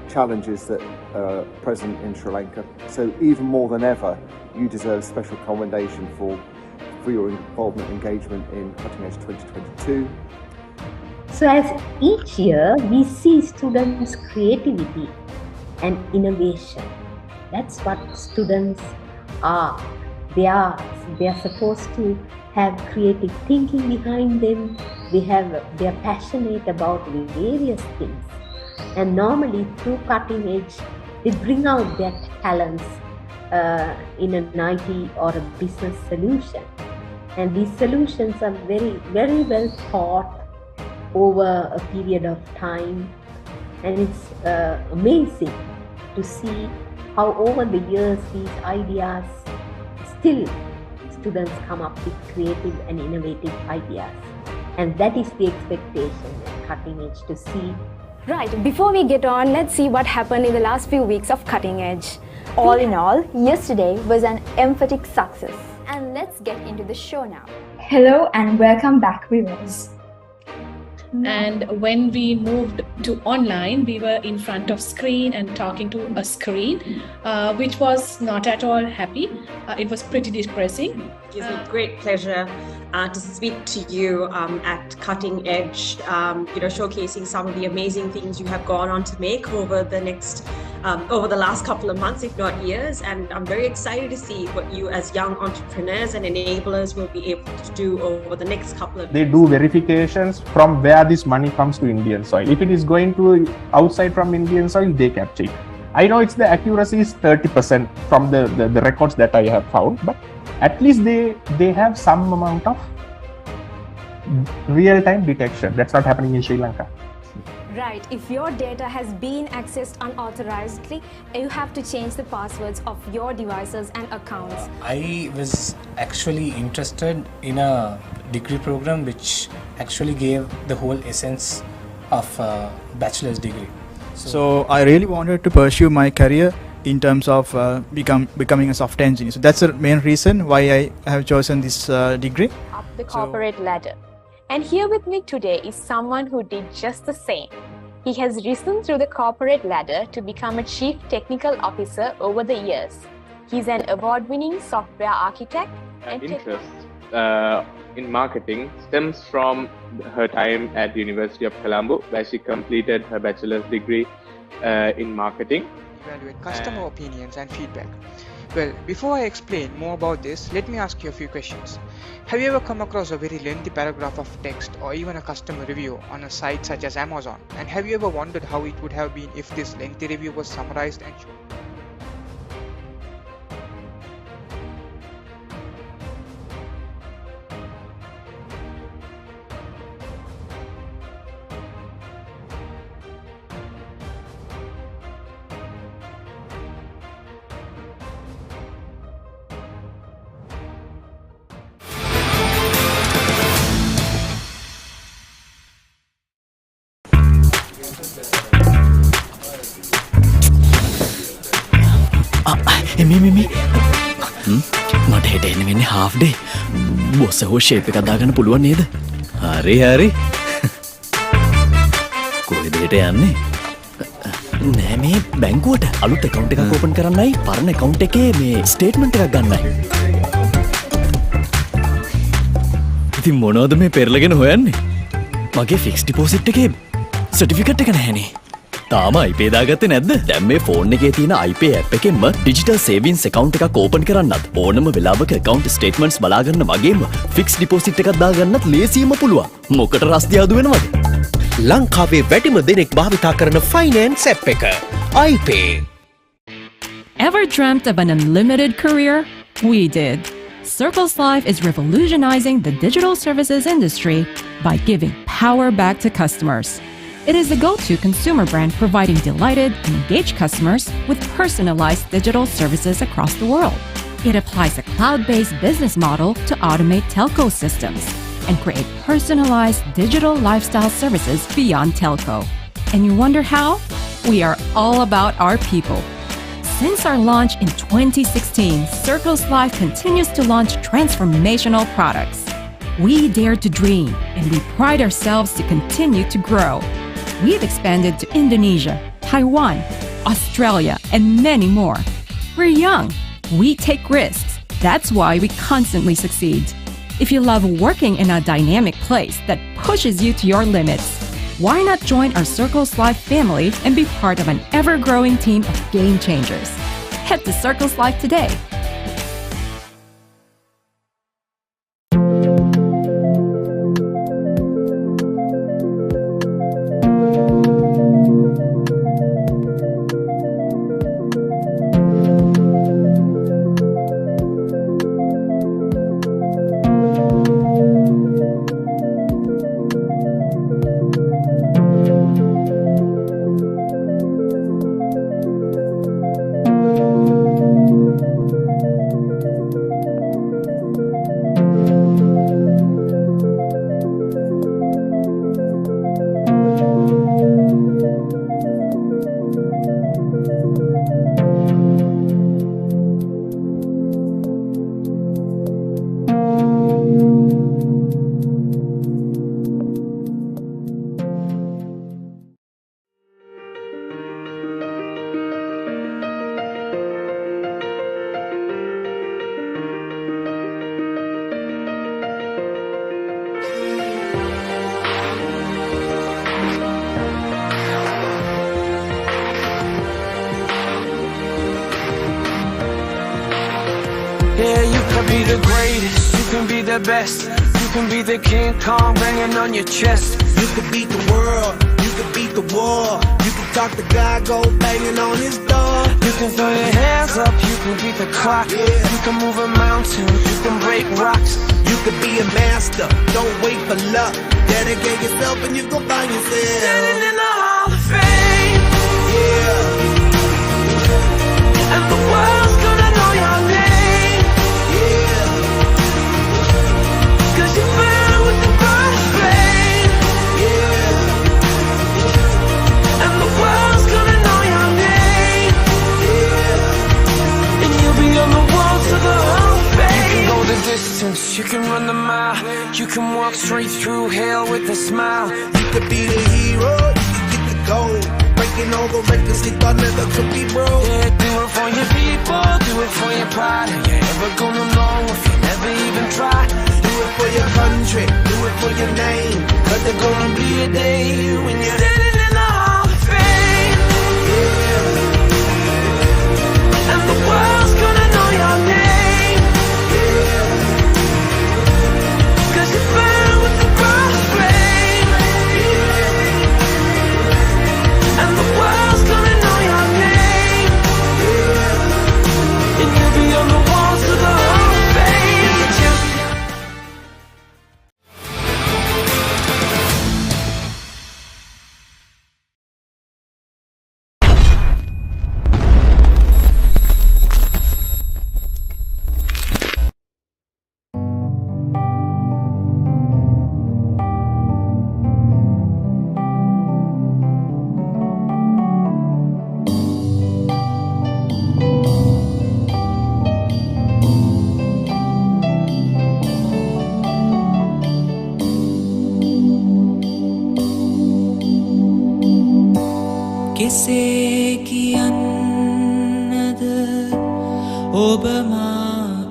Speaker 20: challenges that are present in Sri Lanka. So even more than ever, you deserve special commendation for your involvement and engagement in Cutting Edge 2022.
Speaker 22: So as each year, we see students' creativity and innovation. That's what students are. They are supposed to have creative thinking behind them. They are passionate about various things. And normally through Cutting Edge, they bring out their talents in an IT or a business solution. And these solutions are very, very well thought over a period of time. And it's amazing to see how over the years these ideas still students come up with creative and innovative ideas. And that is the expectation at Cutting Edge, to see.
Speaker 3: Right, before we get on, let's see what happened in the last few weeks of Cutting Edge. All in all, yesterday was an emphatic success. And let's get into the show now.
Speaker 7: Hello and welcome back, viewers.
Speaker 10: And when we moved to online, we were in front of screen and talking to a screen, which was not at all happy. It was pretty depressing.
Speaker 21: It gives me great pleasure to speak to you at Cutting Edge, showcasing some of the amazing things you have gone on to make over the last couple of months, if not years. And I'm very excited to see what you as young entrepreneurs and enablers will be able to do over the next couple of years.
Speaker 23: They do verifications from where this money comes to Indian soil. If it is going to outside from Indian soil, they capture it. I know the accuracy is 30% from the records that I have found, but at least they have some amount of real-time detection. That's not happening in Sri Lanka.
Speaker 3: Right, if your data has been accessed unauthorizedly, you have to change the passwords of your devices and accounts.
Speaker 26: I was actually interested in a degree program which actually gave the whole essence of a bachelor's degree.
Speaker 27: So I really wanted to pursue my career in terms of becoming a software engineer. So that's the main reason why I have chosen this degree.
Speaker 5: Up the corporate ladder. And here with me today is someone who did just the same. He has risen through the corporate ladder to become a chief technical officer over the years. He's an award-winning software architect and
Speaker 28: interest in marketing stems from her time at the University of Colombo, where she completed her bachelor's degree in marketing.
Speaker 29: Evaluate customer opinions and feedback. Well, before I explain more about this, let me ask you a few questions. Have you ever come across a very lengthy paragraph of text or even a customer review on a site such as Amazon? And have you ever wondered how it would have been if this lengthy review was summarized and shown?
Speaker 30: මට හෙට එන්න වෙන්නේ half day. Boss හෝ shape එකක් දාගන්න පුළුවන් නේද? හරි. කොහෙද හෙට යන්නේ? නෑ මේ බැංකුවට අලුත් account එකක් open කරන්නයි පරණ account එකේ මේ statement එකක් ගන්නයි. ඉතින් මොනවද මේ පෙරලගෙන හොයන්නේ? මගේ fixed deposit එකේ certificate එක නැහැනේ. තාම IP දාගත්තේ නැද්ද? දැන් මේ ෆෝන් එකේ තියෙන IP app එකෙන්ම digital savings account එකක් open කරන්නත් ඕනම වෙලාවක account statements බලා ගන්න වගේම fixed deposit එකක් දාගන්නත් ලේසියෙන්ම පුළුවන්. මොකට රස්තියාදු වෙනවද?
Speaker 31: ලංකාවේ වැඩිම දෙනෙක් භාවිතා කරන finance app එක iPay.
Speaker 17: Ever dreamt of an unlimited career? We did. Circles Life is revolutionizing the digital services industry by giving power back to customers. It is the go-to consumer brand providing delighted and engaged customers with personalized digital services across the world. It applies a cloud-based business model to automate telco systems and create personalized digital lifestyle services beyond telco. And you wonder how? We are all about our people. Since our launch in 2016, Circles Life continues to launch transformational products. We dare to dream, and we pride ourselves to continue to grow. We've expanded to Indonesia, Taiwan, Australia, and many more. We're young. We take risks. That's why we constantly succeed. If you love working in a dynamic place that pushes you to your limits, why not join our Circles Life family and be part of an ever-growing team of game changers? Head to Circles Life today.
Speaker 1: Yeah, you can be the greatest, you can be the best, you can be the King Kong banging on your chest.
Speaker 2: You can beat the world, you can beat the war, you can talk to God, go banging on his door.
Speaker 1: You can throw your hands up, you can beat the clock, you can move a mountain, you can break rocks.
Speaker 2: You can be a master, don't wait for luck. Dedicate yourself and you gon' find yourself
Speaker 1: standing in the Hall of Fame.
Speaker 2: Yeah.
Speaker 1: And the world's gonna know your name.
Speaker 2: Yeah.
Speaker 1: Cause you burn with the burning flame.
Speaker 2: Yeah.
Speaker 1: And the world's gonna know your name.
Speaker 2: Yeah.
Speaker 1: And you'll be on the walls of the Hall of Fame. You can go the distance, you can run the mile, you can walk straight through hell with a smile.
Speaker 2: You could be the hero, you can get the gold, breaking all the records they thought never could be broke.
Speaker 1: Yeah, do it for your people, do it for your pride. Are you ever gonna know if you never even try?
Speaker 2: Do it for your country, do it for your name,
Speaker 1: cause there's gonna be a day when you're standing in the Hall of Fame.
Speaker 2: Yeah.
Speaker 1: And the world's gonna know your name.
Speaker 2: Yeah.
Speaker 1: Cause you burn with the burning flame.
Speaker 2: Yeah.
Speaker 1: And the world's gonna know your name.
Speaker 2: Yeah.
Speaker 1: And you'll be on the walls of the Hall of Fame.
Speaker 4: කෙසේ කියන්නද ඔබ මා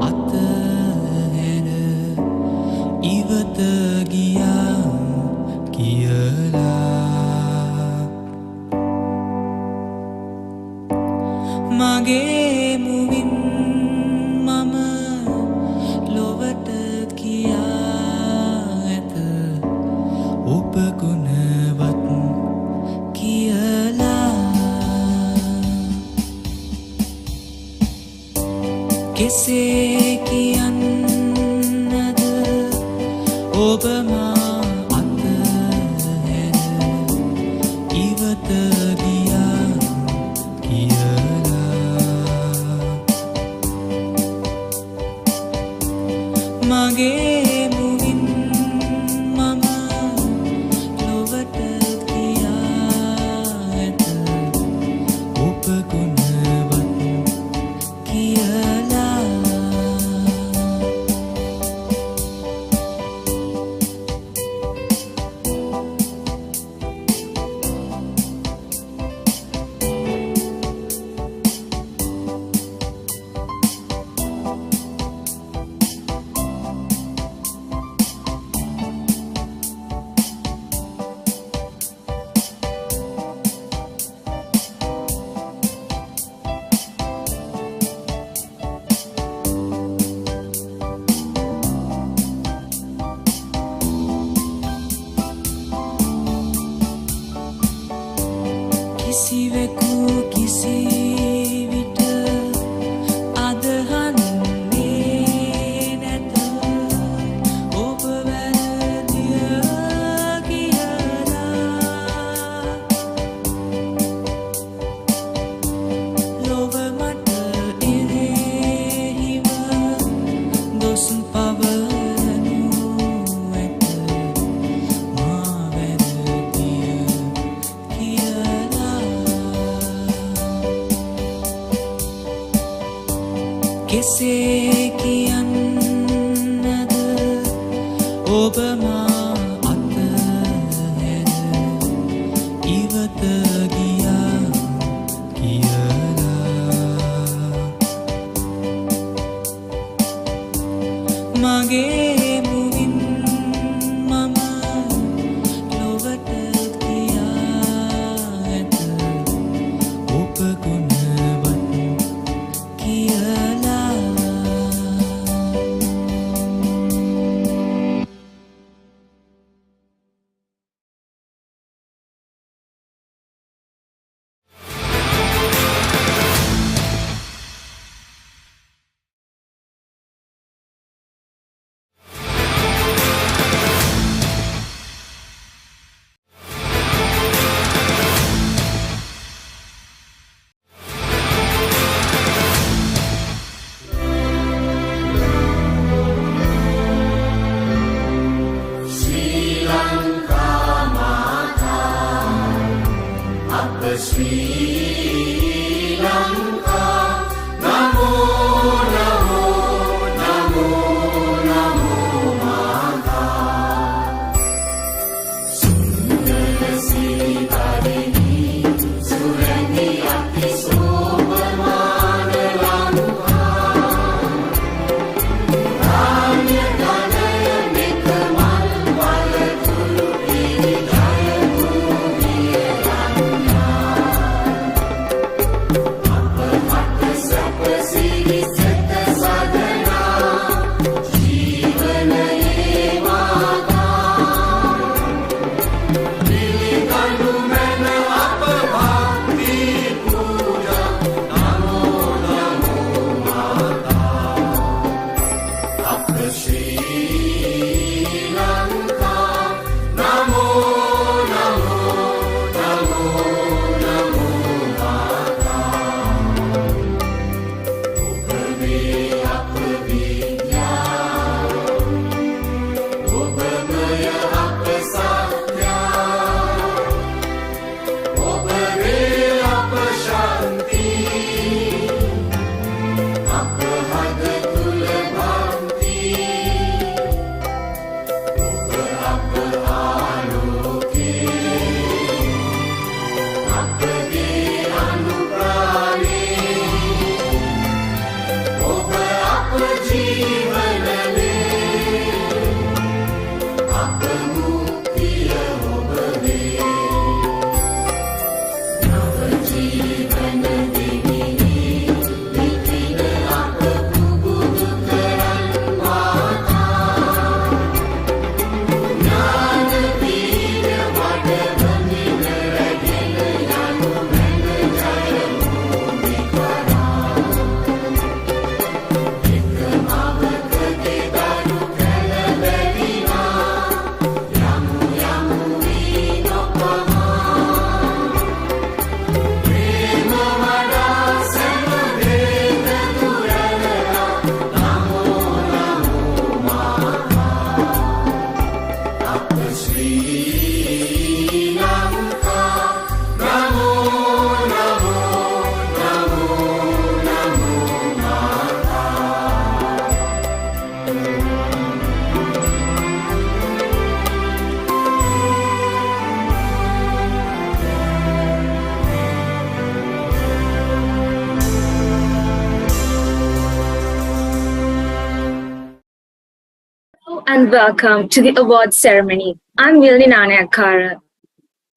Speaker 4: අතහැර ඉවත ගියා කියලා මගේ මුවින් මම ලොවට කියා ඇත ඔබ ගුණවත් කියලා කෙසේ කියන්නද ඔබ මා අතහැර ඉවත ගියා කියලා මගේ මුවින් මම ලොවට කියා ඇත ඔබ ගුණවත් කියලා කිසිවෙකු කිසි විට අදහන්නේ නැත ඔබ වැරදිය කියලා ලොව මට එරෙහිව දොස් පවරනු ඇත මා වැරදිය කියලා කෙසේ කියන්නද ඔබ මා අතහැර ඉවත ගියා කියලා මගේ මුවින් මම ලොවට කියා ඇත ඔබ ගුණවත් කියලා
Speaker 3: And welcome to the awards ceremony. I'm Milni Nanayakara.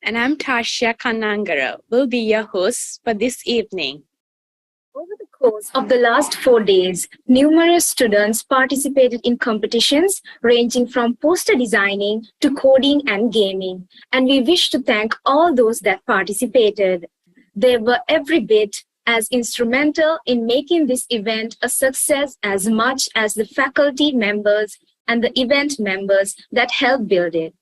Speaker 5: And I'm Tasha Kanangara, will be your host for this evening.
Speaker 3: Over the course of the last 4 days, numerous students participated in competitions ranging from poster designing to coding and gaming. And we wish to thank all those that participated. They were every bit as instrumental in making this event a success as much as the faculty members and the event members that helped build it.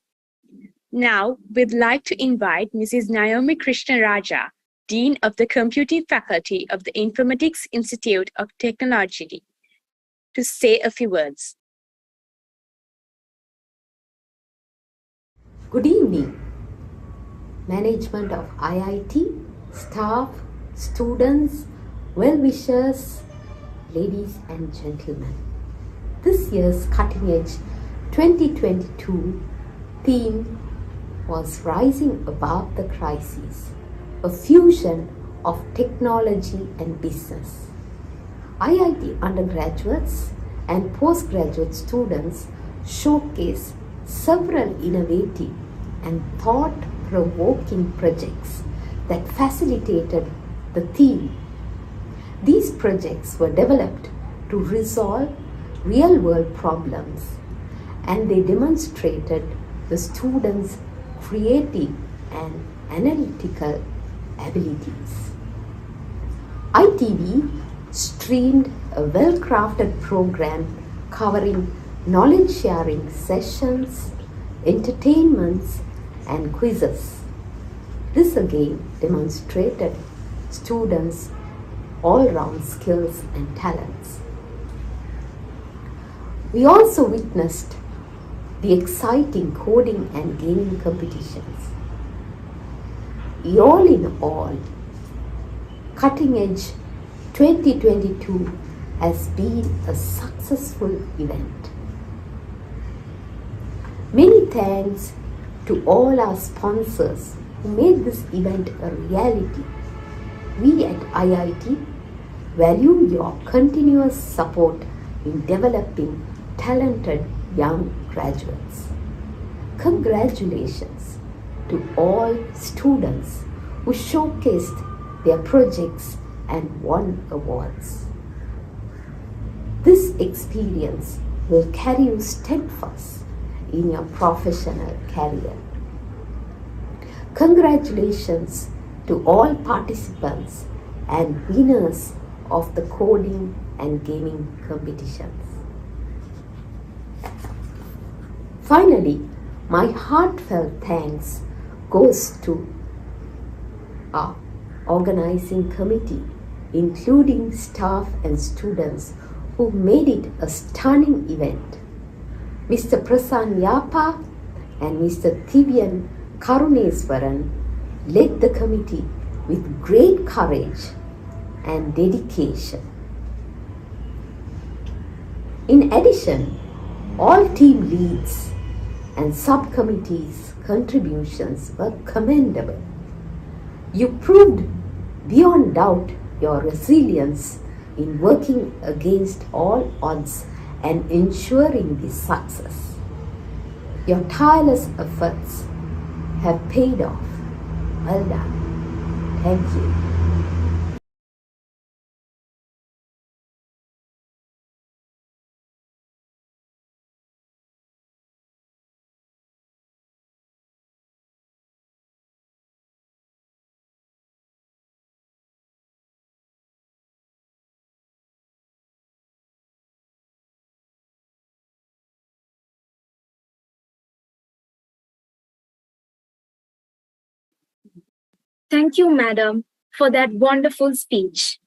Speaker 5: Now, we'd like to invite Mrs. Naomi Krishnaraja, Dean of the Computing Faculty of the Informatics Institute of Technology, to say a few words.
Speaker 22: Good evening, management of IIT, staff, students, well-wishers, ladies and gentlemen. This year's Cutting Edge 2022 theme was Rising Above the Crisis, a fusion of technology and business. IIT undergraduates and postgraduate students showcased several innovative and thought-provoking projects that facilitated the theme. These projects were developed to resolve real-world problems, and they demonstrated the students' creative and analytical abilities. ITV streamed a well-crafted program covering knowledge-sharing sessions, entertainments, and quizzes. This again demonstrated students' all-round skills and talents. We also witnessed the exciting coding and gaming competitions. All in all, Cutting Edge 2022 has been a successful event. Many thanks to all our sponsors who made this event a reality. We at IIT value your continuous support in developing talented young graduates. Congratulations to all students who showcased their projects and won awards. This experience will carry you steadfast in your professional career. Congratulations to all participants and winners of the coding and gaming competitions. Finally, my heartfelt thanks goes to our organizing committee, including staff and students who made it a stunning event. Mr. Prasan Yapa and Mr. Thivyan Karuneswaran led the committee with great courage and dedication. In addition, all team leads and subcommittees' contributions were commendable. You proved beyond doubt your resilience in working against all odds and ensuring this success. Your tireless efforts have paid off. Well done. Thank you.
Speaker 3: Thank you, madam, for that wonderful speech.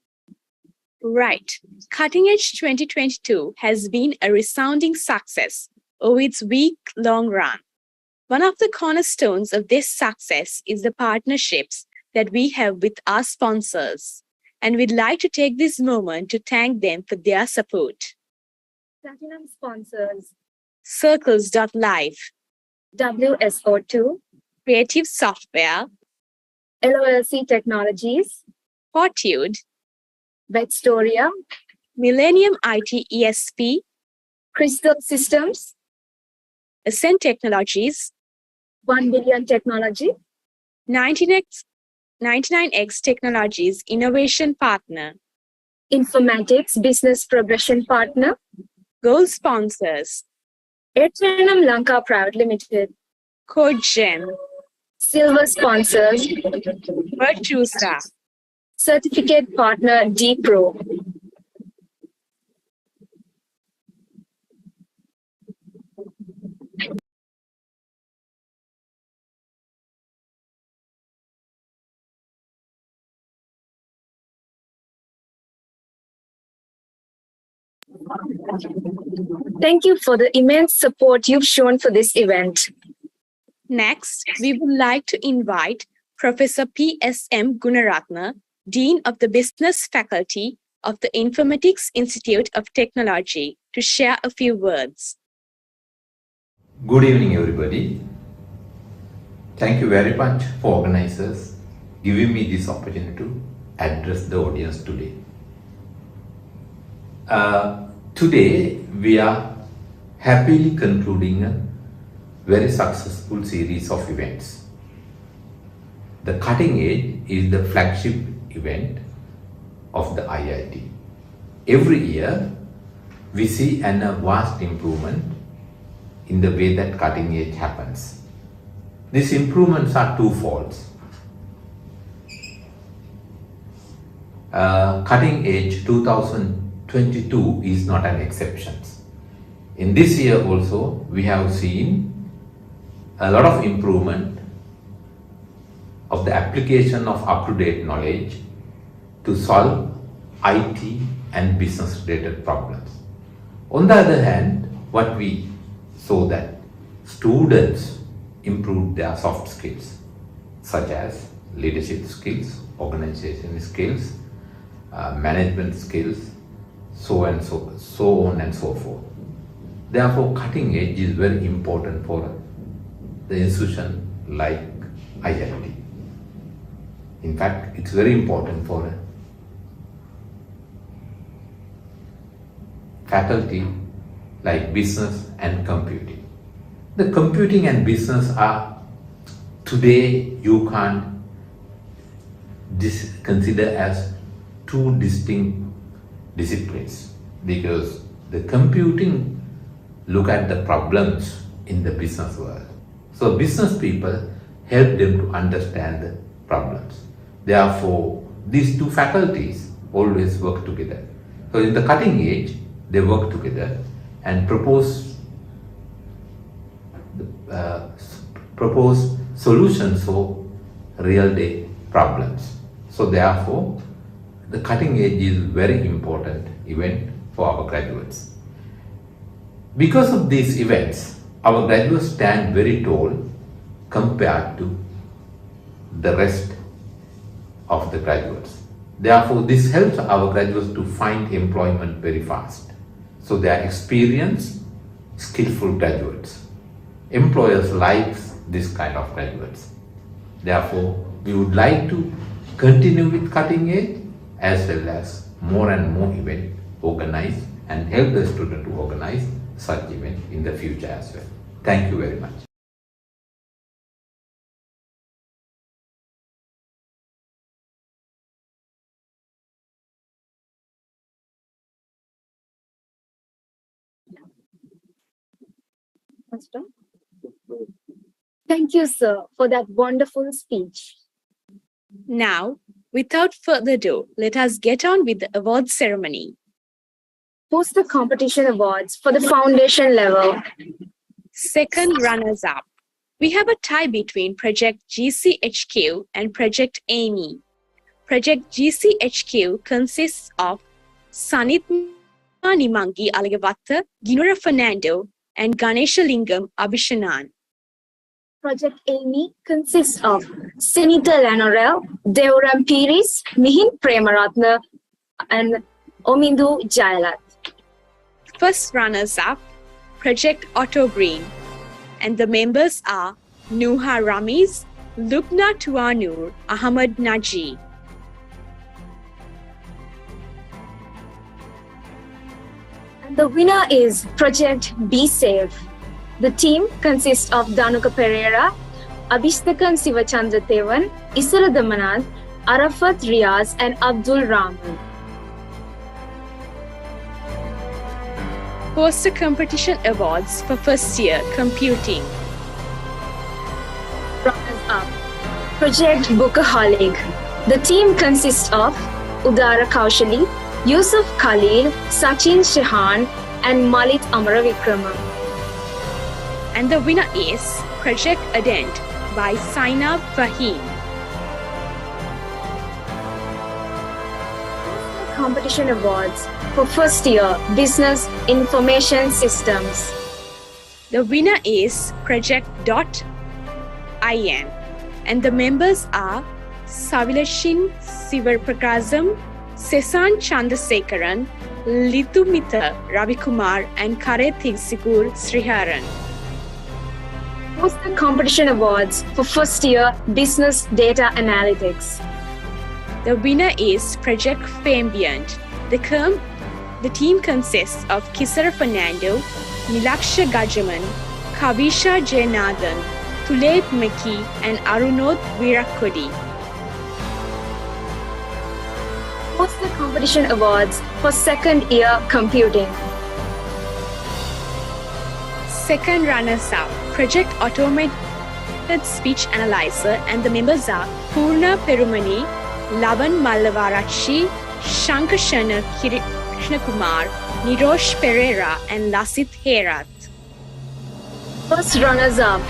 Speaker 5: Right. Cutting Edge 2022 has been a resounding success over its week-long run. One of the cornerstones of this success is the partnerships that we have with our sponsors, and we'd like to take this moment to thank them for their support.
Speaker 3: Platinum sponsors:
Speaker 5: Circles.live,
Speaker 3: WSO2,
Speaker 5: Creative Software,
Speaker 3: LOLC Technologies,
Speaker 5: Fortude,
Speaker 3: Vetstoria,
Speaker 5: Millennium IT ESP,
Speaker 3: Crystal Systems,
Speaker 5: Ascent Technologies,
Speaker 3: 1 Billion Technology,
Speaker 5: 99X Technologies Innovation Partner,
Speaker 3: Informatics Business Progression Partner,
Speaker 5: Gold Sponsors,
Speaker 3: Airtranam Lanka Private Limited,
Speaker 5: Code Gem,
Speaker 3: Silver Sponsors,
Speaker 5: Virtusa,
Speaker 3: Certificate Partner D-Pro. Thank you for the immense support you've shown for this event.
Speaker 5: Next, we would like to invite Professor P.S.M. Gunaratna, Dean of the Business Faculty of the Informatics Institute of Technology, to share a few words.
Speaker 8: Good evening, everybody. Thank you very much for organizers giving me this opportunity to address the audience today. Today, we are happily concluding a very successful series of events. The Cutting Edge is the flagship event of the IIT. Every year, we see a vast improvement in the way that cutting edge happens. These improvements are twofold. Cutting Edge 2022 is not an exception. In this year also, we have seen a lot of improvement of the application of up-to-date knowledge to solve IT and business-related problems. On the other hand, what we saw that students improved their soft skills, such as leadership skills, organization skills, management skills, so on and so forth. Therefore, cutting edge is very important for the institution like IIT. In fact, it's very important for a faculty like business and computing. The computing and business are today you can't consider as two distinct disciplines, because the computing look at the problems in the business world. So business people help them to understand the problems. Therefore, these two faculties always work together. So in the cutting edge, they work together and propose solutions for real day problems. So therefore, the cutting edge is very important event for our graduates. Because of these events, our graduates stand very tall compared to the rest of the graduates. Therefore, this helps our graduates to find employment very fast. So they are experienced, skillful graduates. Employers like this kind of graduates. Therefore, we would like to continue with cutting edge as well as more and more events organized and help the student to organize such events in the future as well. Thank you very much.
Speaker 3: Thank you, sir, for that wonderful speech.
Speaker 5: Now, without further ado, let us get on with the awards ceremony.
Speaker 3: Post the competition awards for the foundation level.
Speaker 5: Second runners-up. We have a tie between Project GCHQ and Project Amy. Project GCHQ consists of Sanit Nimangi Alagavatta, Ginura Fernando, and Ganesha Lingam Abhishanan.
Speaker 3: Project Amy consists of Senita Lanorel, Deoram Piris, Mihin Premaratna, and Omindu Jayalat.
Speaker 5: First runners-up, Project Otto Green, and the members are Nuha Ramiz, Lubna Tuanur, Ahmad Naji.
Speaker 3: And the winner is Project Be Safe. The team consists of Danuka Pereira, Abhishtakan Sivachandra Devan, Isara Damanand, Arafat Riaz, and Abdul Rahman.
Speaker 5: Poster Competition Awards for First Year Computing.
Speaker 3: Runners-up, Project Bookaholic. The team consists of Udara Kaushali, Yusuf Khalil, Sachin Shahan, and Malit Amaravikrama.
Speaker 5: And the winner is Project Adent by Sainab Fahim.
Speaker 3: Competition Awards for First Year Business Information Systems.
Speaker 5: The winner is Project .in, and the members are Savilashin Sivarprakasam, Sesan Chandrasekaran, Litumita Ravikumar, and Kare Thigsikur Sriharan.
Speaker 3: Poster Competition Awards for First Year Business Data Analytics.
Speaker 5: The winner is Project Fambient. The team consists of Kisara Fernando, Nilaksha Gajaman, Kavisha Jayanathan, Tulep Meki, and Arunod Virakodi.
Speaker 3: Poster Competition Awards for Second Year Computing.
Speaker 5: Second runners-up, Project Automated Speech Analyzer, and the members are Purna Perumani, Lavan Mallavarachi, Shankashana Krishnakumar, Nirosh Pereira, and Lasit Herat.
Speaker 3: First runners-up,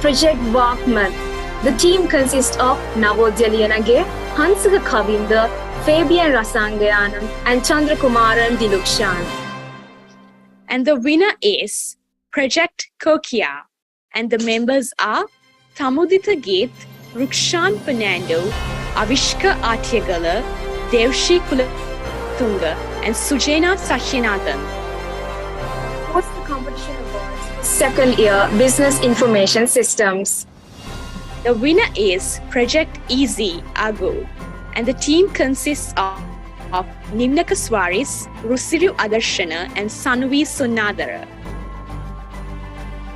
Speaker 3: Project Walkman. The team consists of Navodya Liyanage, Hansika Kavinda, Fabian Rasangayanam, and Chandrakumaran Dilukshan.
Speaker 5: And the winner is Project Kokia, and the members are Tamudita Gate, Rukshan Fernando, Avishka Atyagala, Devshi Kulatunga and Sujena Sachinathan.
Speaker 3: What's the competition awards? Second year Business Information Systems.
Speaker 5: The winner is Project Easy Ago, and the team consists of Nimnaka Swaris, Rusiru Adarshana, and Sanvi Sunadara.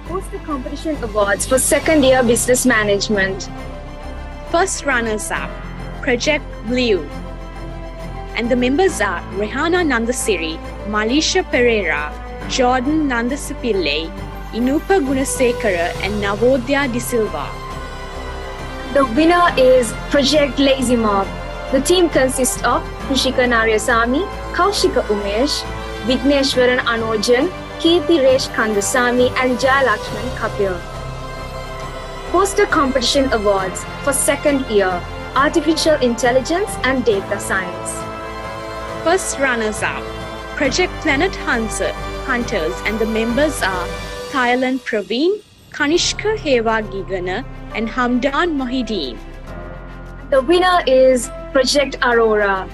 Speaker 3: What's the competition awards for second year Business Management?
Speaker 5: First runners-up, Project Blue. And the members are Rehana Nandasiri, Malisha Pereira, Jordan Nandasapillai, Inupa Gunasekara, and Navodya De Silva.
Speaker 3: The winner is Project Lazy Mob. The team consists of Kushika Naryasamy, Kaushika Umesh, Vigneshwaran Anojan, Kirti Resh Kandasamy, and Jayalakshman Kapil. Poster Competition Awards for second year Artificial Intelligence and Data Science.
Speaker 5: First runners-up, Project Planet Hunters, and the members are Thailand Praveen, Kanishka Hewa Gigana, and Hamdan Mohideen.
Speaker 3: The winner is Project Aurora.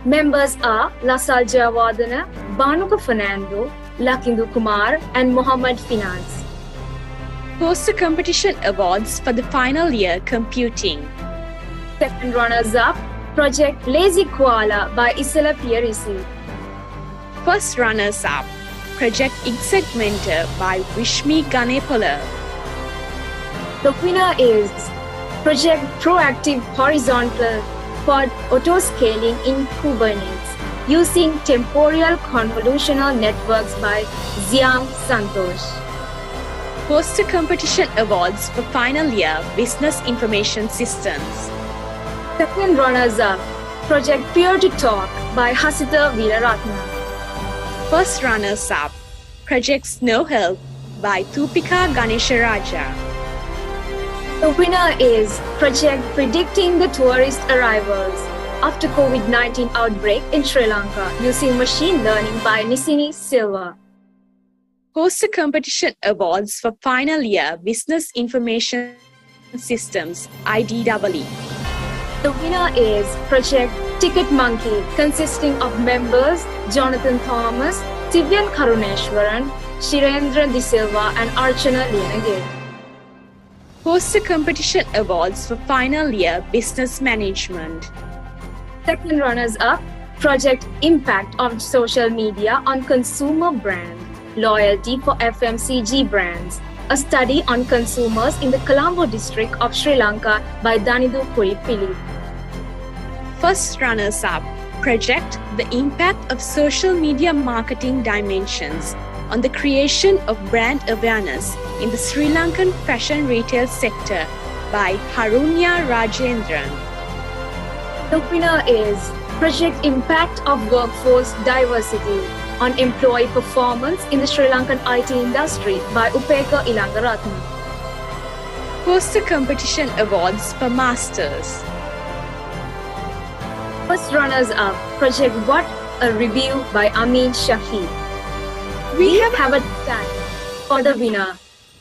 Speaker 3: Members are Lasal Jayawardena, Banuka Fernando, Lakindu Kumar, and Mohammad Finance.
Speaker 5: Poster Competition Awards for the final year Computing.
Speaker 3: Second runners-up, Project Lazy Koala by Isela Pierisi.
Speaker 5: First runners-up, Project Exec Mentor by Vishmi Ganepola.
Speaker 3: The winner is Project Proactive Horizontal Pod Autoscaling in Kubernetes using Temporal Convolutional Networks by Xiang Santosh.
Speaker 5: Poster Competition Awards for final year Business Information Systems.
Speaker 3: Second runners-up, Project Peer to Talk by Hasita Veeraratna.
Speaker 5: First runners-up, Project Snow Help by Thupika Ganesharaja.
Speaker 3: The winner is Project Predicting the Tourist Arrivals after COVID-19 outbreak in Sri Lanka using machine learning by Nisini Silva.
Speaker 5: Poster Competition Awards for final year Business Information Systems IDEE.
Speaker 3: The winner is Project Ticket Monkey, consisting of members Jonathan Thomas, Tivyan Karuneshwaran, Shirendra De Silva, and Archana Lianage.
Speaker 5: Poster Competition Awards for final year Business Management.
Speaker 3: Second runners-up, Project Impact of Social Media on Consumer Brand, Loyalty for FMCG Brands, a study on consumers in the Colombo district of Sri Lanka by Danidu Kuripili.
Speaker 5: First runners-up, Project The Impact of Social Media Marketing Dimensions on the creation of brand awareness in the Sri Lankan fashion retail sector by Harunya Rajendran.
Speaker 3: The winner is Project Impact of Workforce Diversity on Employee Performance in the Sri Lankan IT Industry by Upeka Ilangaratna.
Speaker 5: Poster Competition Awards for Masters.
Speaker 3: First runners-up, Project What? A Review by Amin Shahi. We have a tag for the winner.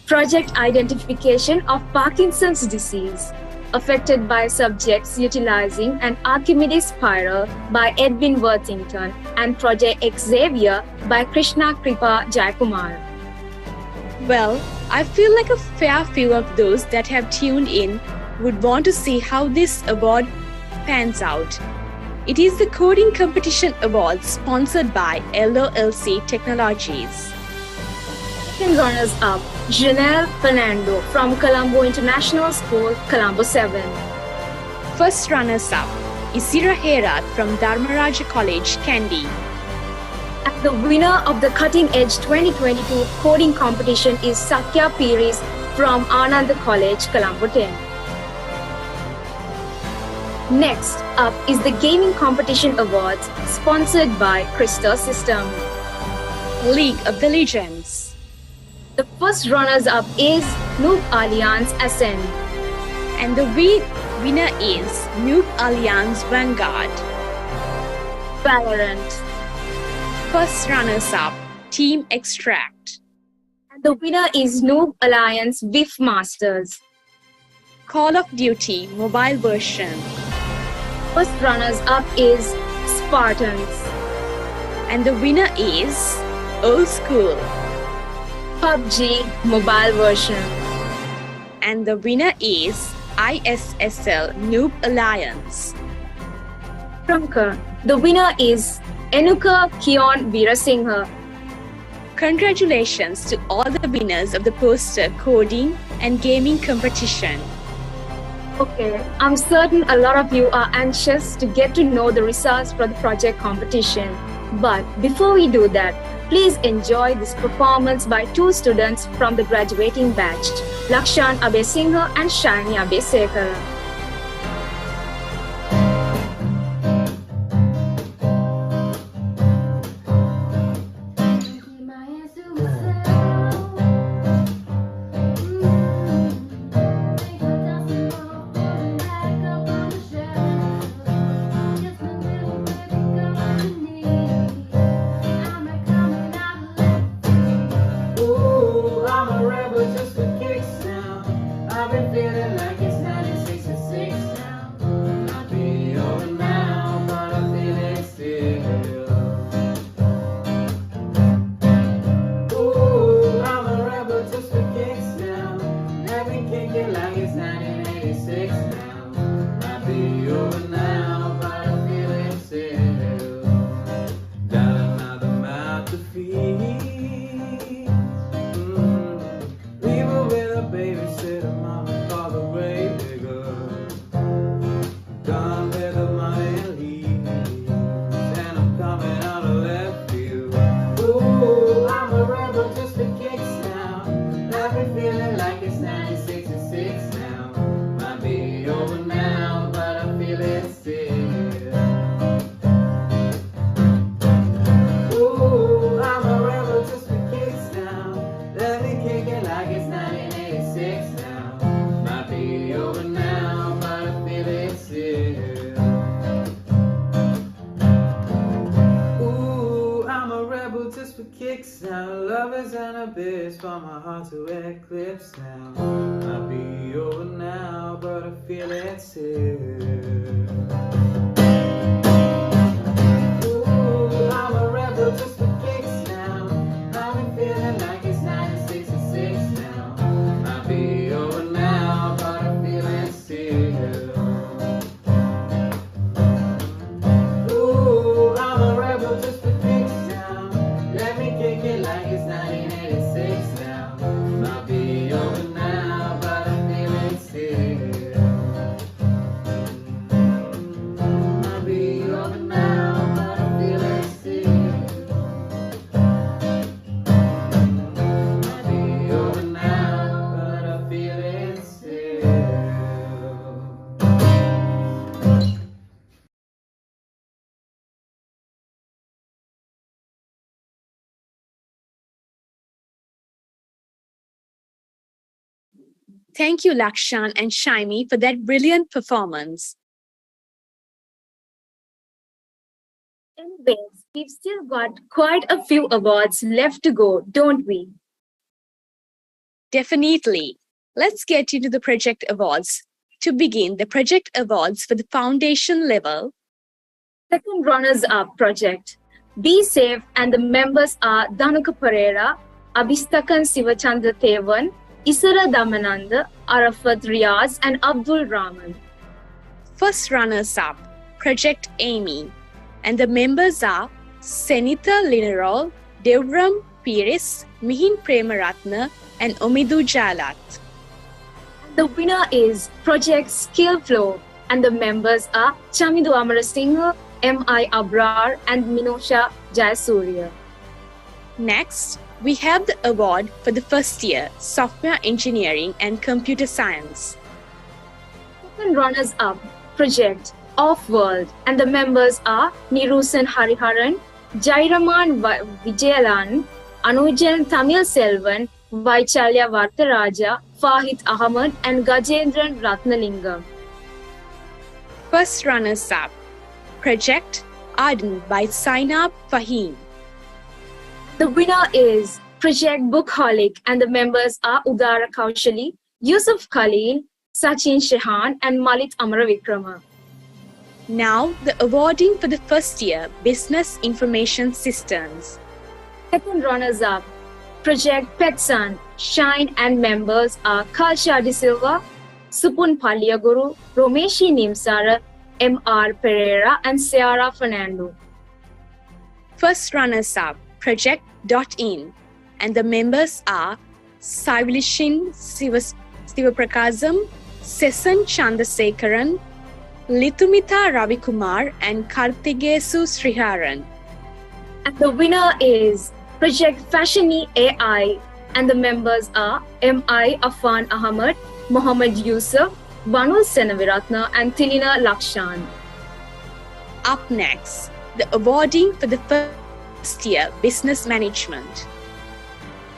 Speaker 3: Project Identification of Parkinson's Disease, affected by subjects utilizing an Archimedes spiral by Edwin Worthington, and Project Xavier by Krishna Kripa Jayakumar.
Speaker 5: Well, I feel like a fair few of those that have tuned in would want to see how this award pans out. It is the Coding Competition Awards sponsored by LOLC Technologies.
Speaker 3: Second runners-up, Janelle Fernando from Colombo International School, Colombo 7.
Speaker 5: First runners-up, Isira Herat from Dharmaraja College, Kandy.
Speaker 3: And the winner of the Cutting Edge 2022 Coding Competition is Sakya Piris from Ananda College, Colombo 10. Next up is the Gaming Competition Awards, sponsored by Crystal System.
Speaker 5: League of the Legends.
Speaker 3: The first runners-up is Noob Alliance Ascend.
Speaker 5: And the winner is Noob Alliance Vanguard.
Speaker 3: Valorant.
Speaker 5: First runners-up, Team Extract.
Speaker 3: And the winner is Noob Alliance VIF Masters.
Speaker 5: Call of Duty Mobile version.
Speaker 3: First runners-up is Spartans.
Speaker 5: And the winner is Old School.
Speaker 3: PUBG mobile version.
Speaker 5: And the winner is ISSL Noob Alliance.
Speaker 3: Trumka. The winner is Enuka Kion Veerasinghe.
Speaker 5: Congratulations to all the winners of the poster coding and gaming competition.
Speaker 3: Okay, I'm certain a lot of you are anxious to get to know the results for the project competition. But before we do that, please enjoy this performance by two students from the graduating batch, Lakshan Abesinghe and Shani Abesekara.
Speaker 2: Ooh, I'm a rebel just for kicks now. I've been feeling like it's 1966 now. Might be over now, but I feel it still. Ooh, I'm a rebel just for kicks now. Let me kick it like it's 1986 now. Might be over now, but I feel it still. Got another mouth to feed. Leave her with a babysitter, mama call the grave digger. Gone with the money and leaves, and I'm coming out of left field. Ooh, I'm a rebel just for kicks now. Left me feeling like it's 1966 now. Might be over now, but I feel it still. Ooh, I'm a rebel just for kicks now. Let me kick it like it's 1986 now. Might be over now, but I feel it still. Ooh, I'm a rebel just for kicks now. Love is an abyss for my heart to eclipse now. Might be over now, but I feel it still. Ooh, I'm a rebel just for kicks now. I've been feeling like it's 1966 now. Might be over now, but I feel it still. Ooh, I'm a rebel just for kicks now. Let me kick it like it's 1986 now. Might be over now, but I feel it still. Might be over now, but I feel it still. Might be over now, but I feel it still.
Speaker 5: Thank you, Lakshan and Shaimi, for that brilliant performance.
Speaker 3: Anyways, we've still got quite a few awards left to go, don't we?
Speaker 5: Definitely. Let's get into the project awards. To begin, the project awards for the foundation level.
Speaker 3: Second runners-up project. Be Safe, and the members are Dhanuka Pereira, Abhistakan Sivachandra Thevan, Isara Damananda, Arafat Riaz, and Abdul Rahman.
Speaker 5: First runners-up, Project Amy. And the members are Senitha Linerol, Devram Piris, Mihin Premaratna, and Omidu Jalat.
Speaker 3: The winner is Project Skill Flow, and the members are Chamidu Amarasinghe, M.I. Abrar, and Minosha Jayasurya.
Speaker 5: Next, we have the award for the first year, Software Engineering and Computer Science.
Speaker 3: Second runners-up, Project Off-World, and the members are Nirusan Hariharan, Jairaman Vijayalan, Anujan Tamil Selvan, Vaichalya Vartaraja, Fahid Ahmad, and Gajendran Ratnalingam.
Speaker 5: First runners-up, Project Arden by Sainab Fahim.
Speaker 3: The winner is Project Bookholic, and the members are Udara Kaushali, Yusuf Khalil, Sachin Shehan, and Malit Amaravikrama.
Speaker 5: Now, the awarding for the first year Business Information Systems.
Speaker 3: Second runners-up, Project Petsan, Shine, and members are Kalsha De Silva, Supun Paliaguru, Romeshi Nimsara, M.R. Pereira, and Ciara Fernando.
Speaker 5: First runners-up, Project .in, and the members are Saivilishin Sivaprakasam, Sesan Chandrasekaran, Litumita Ravikumar, and Kartigesu Sriharan.
Speaker 3: And the winner is Project Fashioni AI, and the members are M.I. Afan Ahmad, Mohammad Yusuf, Vanul Senaviratna, and Tilina Lakshan.
Speaker 5: Up next, the awarding for the first year Business Management.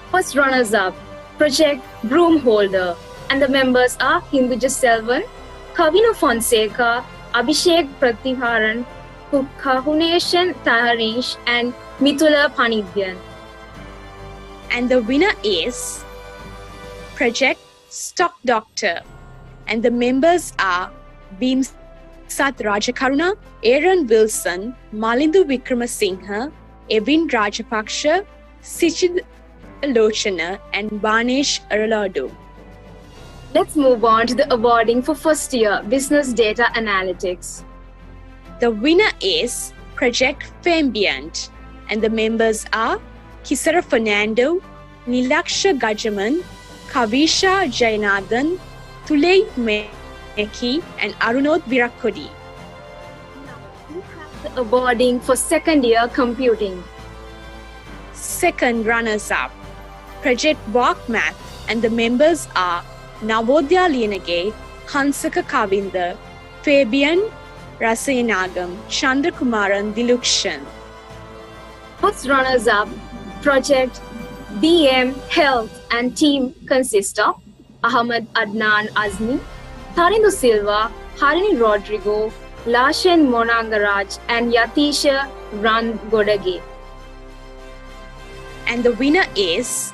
Speaker 3: First runners-up, Project Broom Holder, and the members are Hinduja Selvan, Kavina Fonseca, Abhishek Pratibharan, Kahunation Taharish, and Mithula Panidyan.
Speaker 5: And the winner is Project Stock Doctor, and the members are Beam Sat Rajakaruna, Aaron Wilson, Malindu Vikramasinghe, Evin Rajapaksha, Sichid Lochana, and Banesh Araladu.
Speaker 3: Let's move on to the awarding for first year Business Data Analytics.
Speaker 5: The winner is Project Fambiant, and the members are Kisara Fernando, Nilaksha Gajaman, Kavisha Jayanathan, Tulay Meki, and Arunod Virakodi.
Speaker 3: The awarding for second year Computing.
Speaker 5: Second runners-up, Project Walk Math, and the members are Navodaya Liyanage, Hansaka Kavinda, Fabian Rasayanagam, Chandrakumaran Dilukshan.
Speaker 3: First runners-up, Project BM Health and team consist of Ahmad Adnan Azmi, Tharindu Silva, Harini Rodrigo, Lashen Monangaraj, and Yatisha Ran Godage.
Speaker 5: And the winner is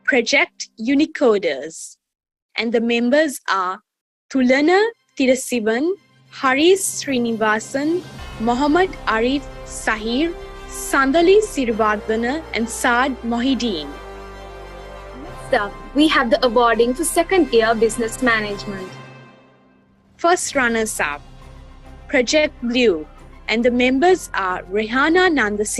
Speaker 5: Project Unicoders, and the members are Tulana Tirasivan, Haris Srinivasan, Mohammad Arif Sahir, Sandali Sirvardhana, and Saad Mohideen.
Speaker 3: Next up, we have the awarding for second year Business Management.
Speaker 5: First runners-up, Project Blue, and the members are Rehana Nandasi,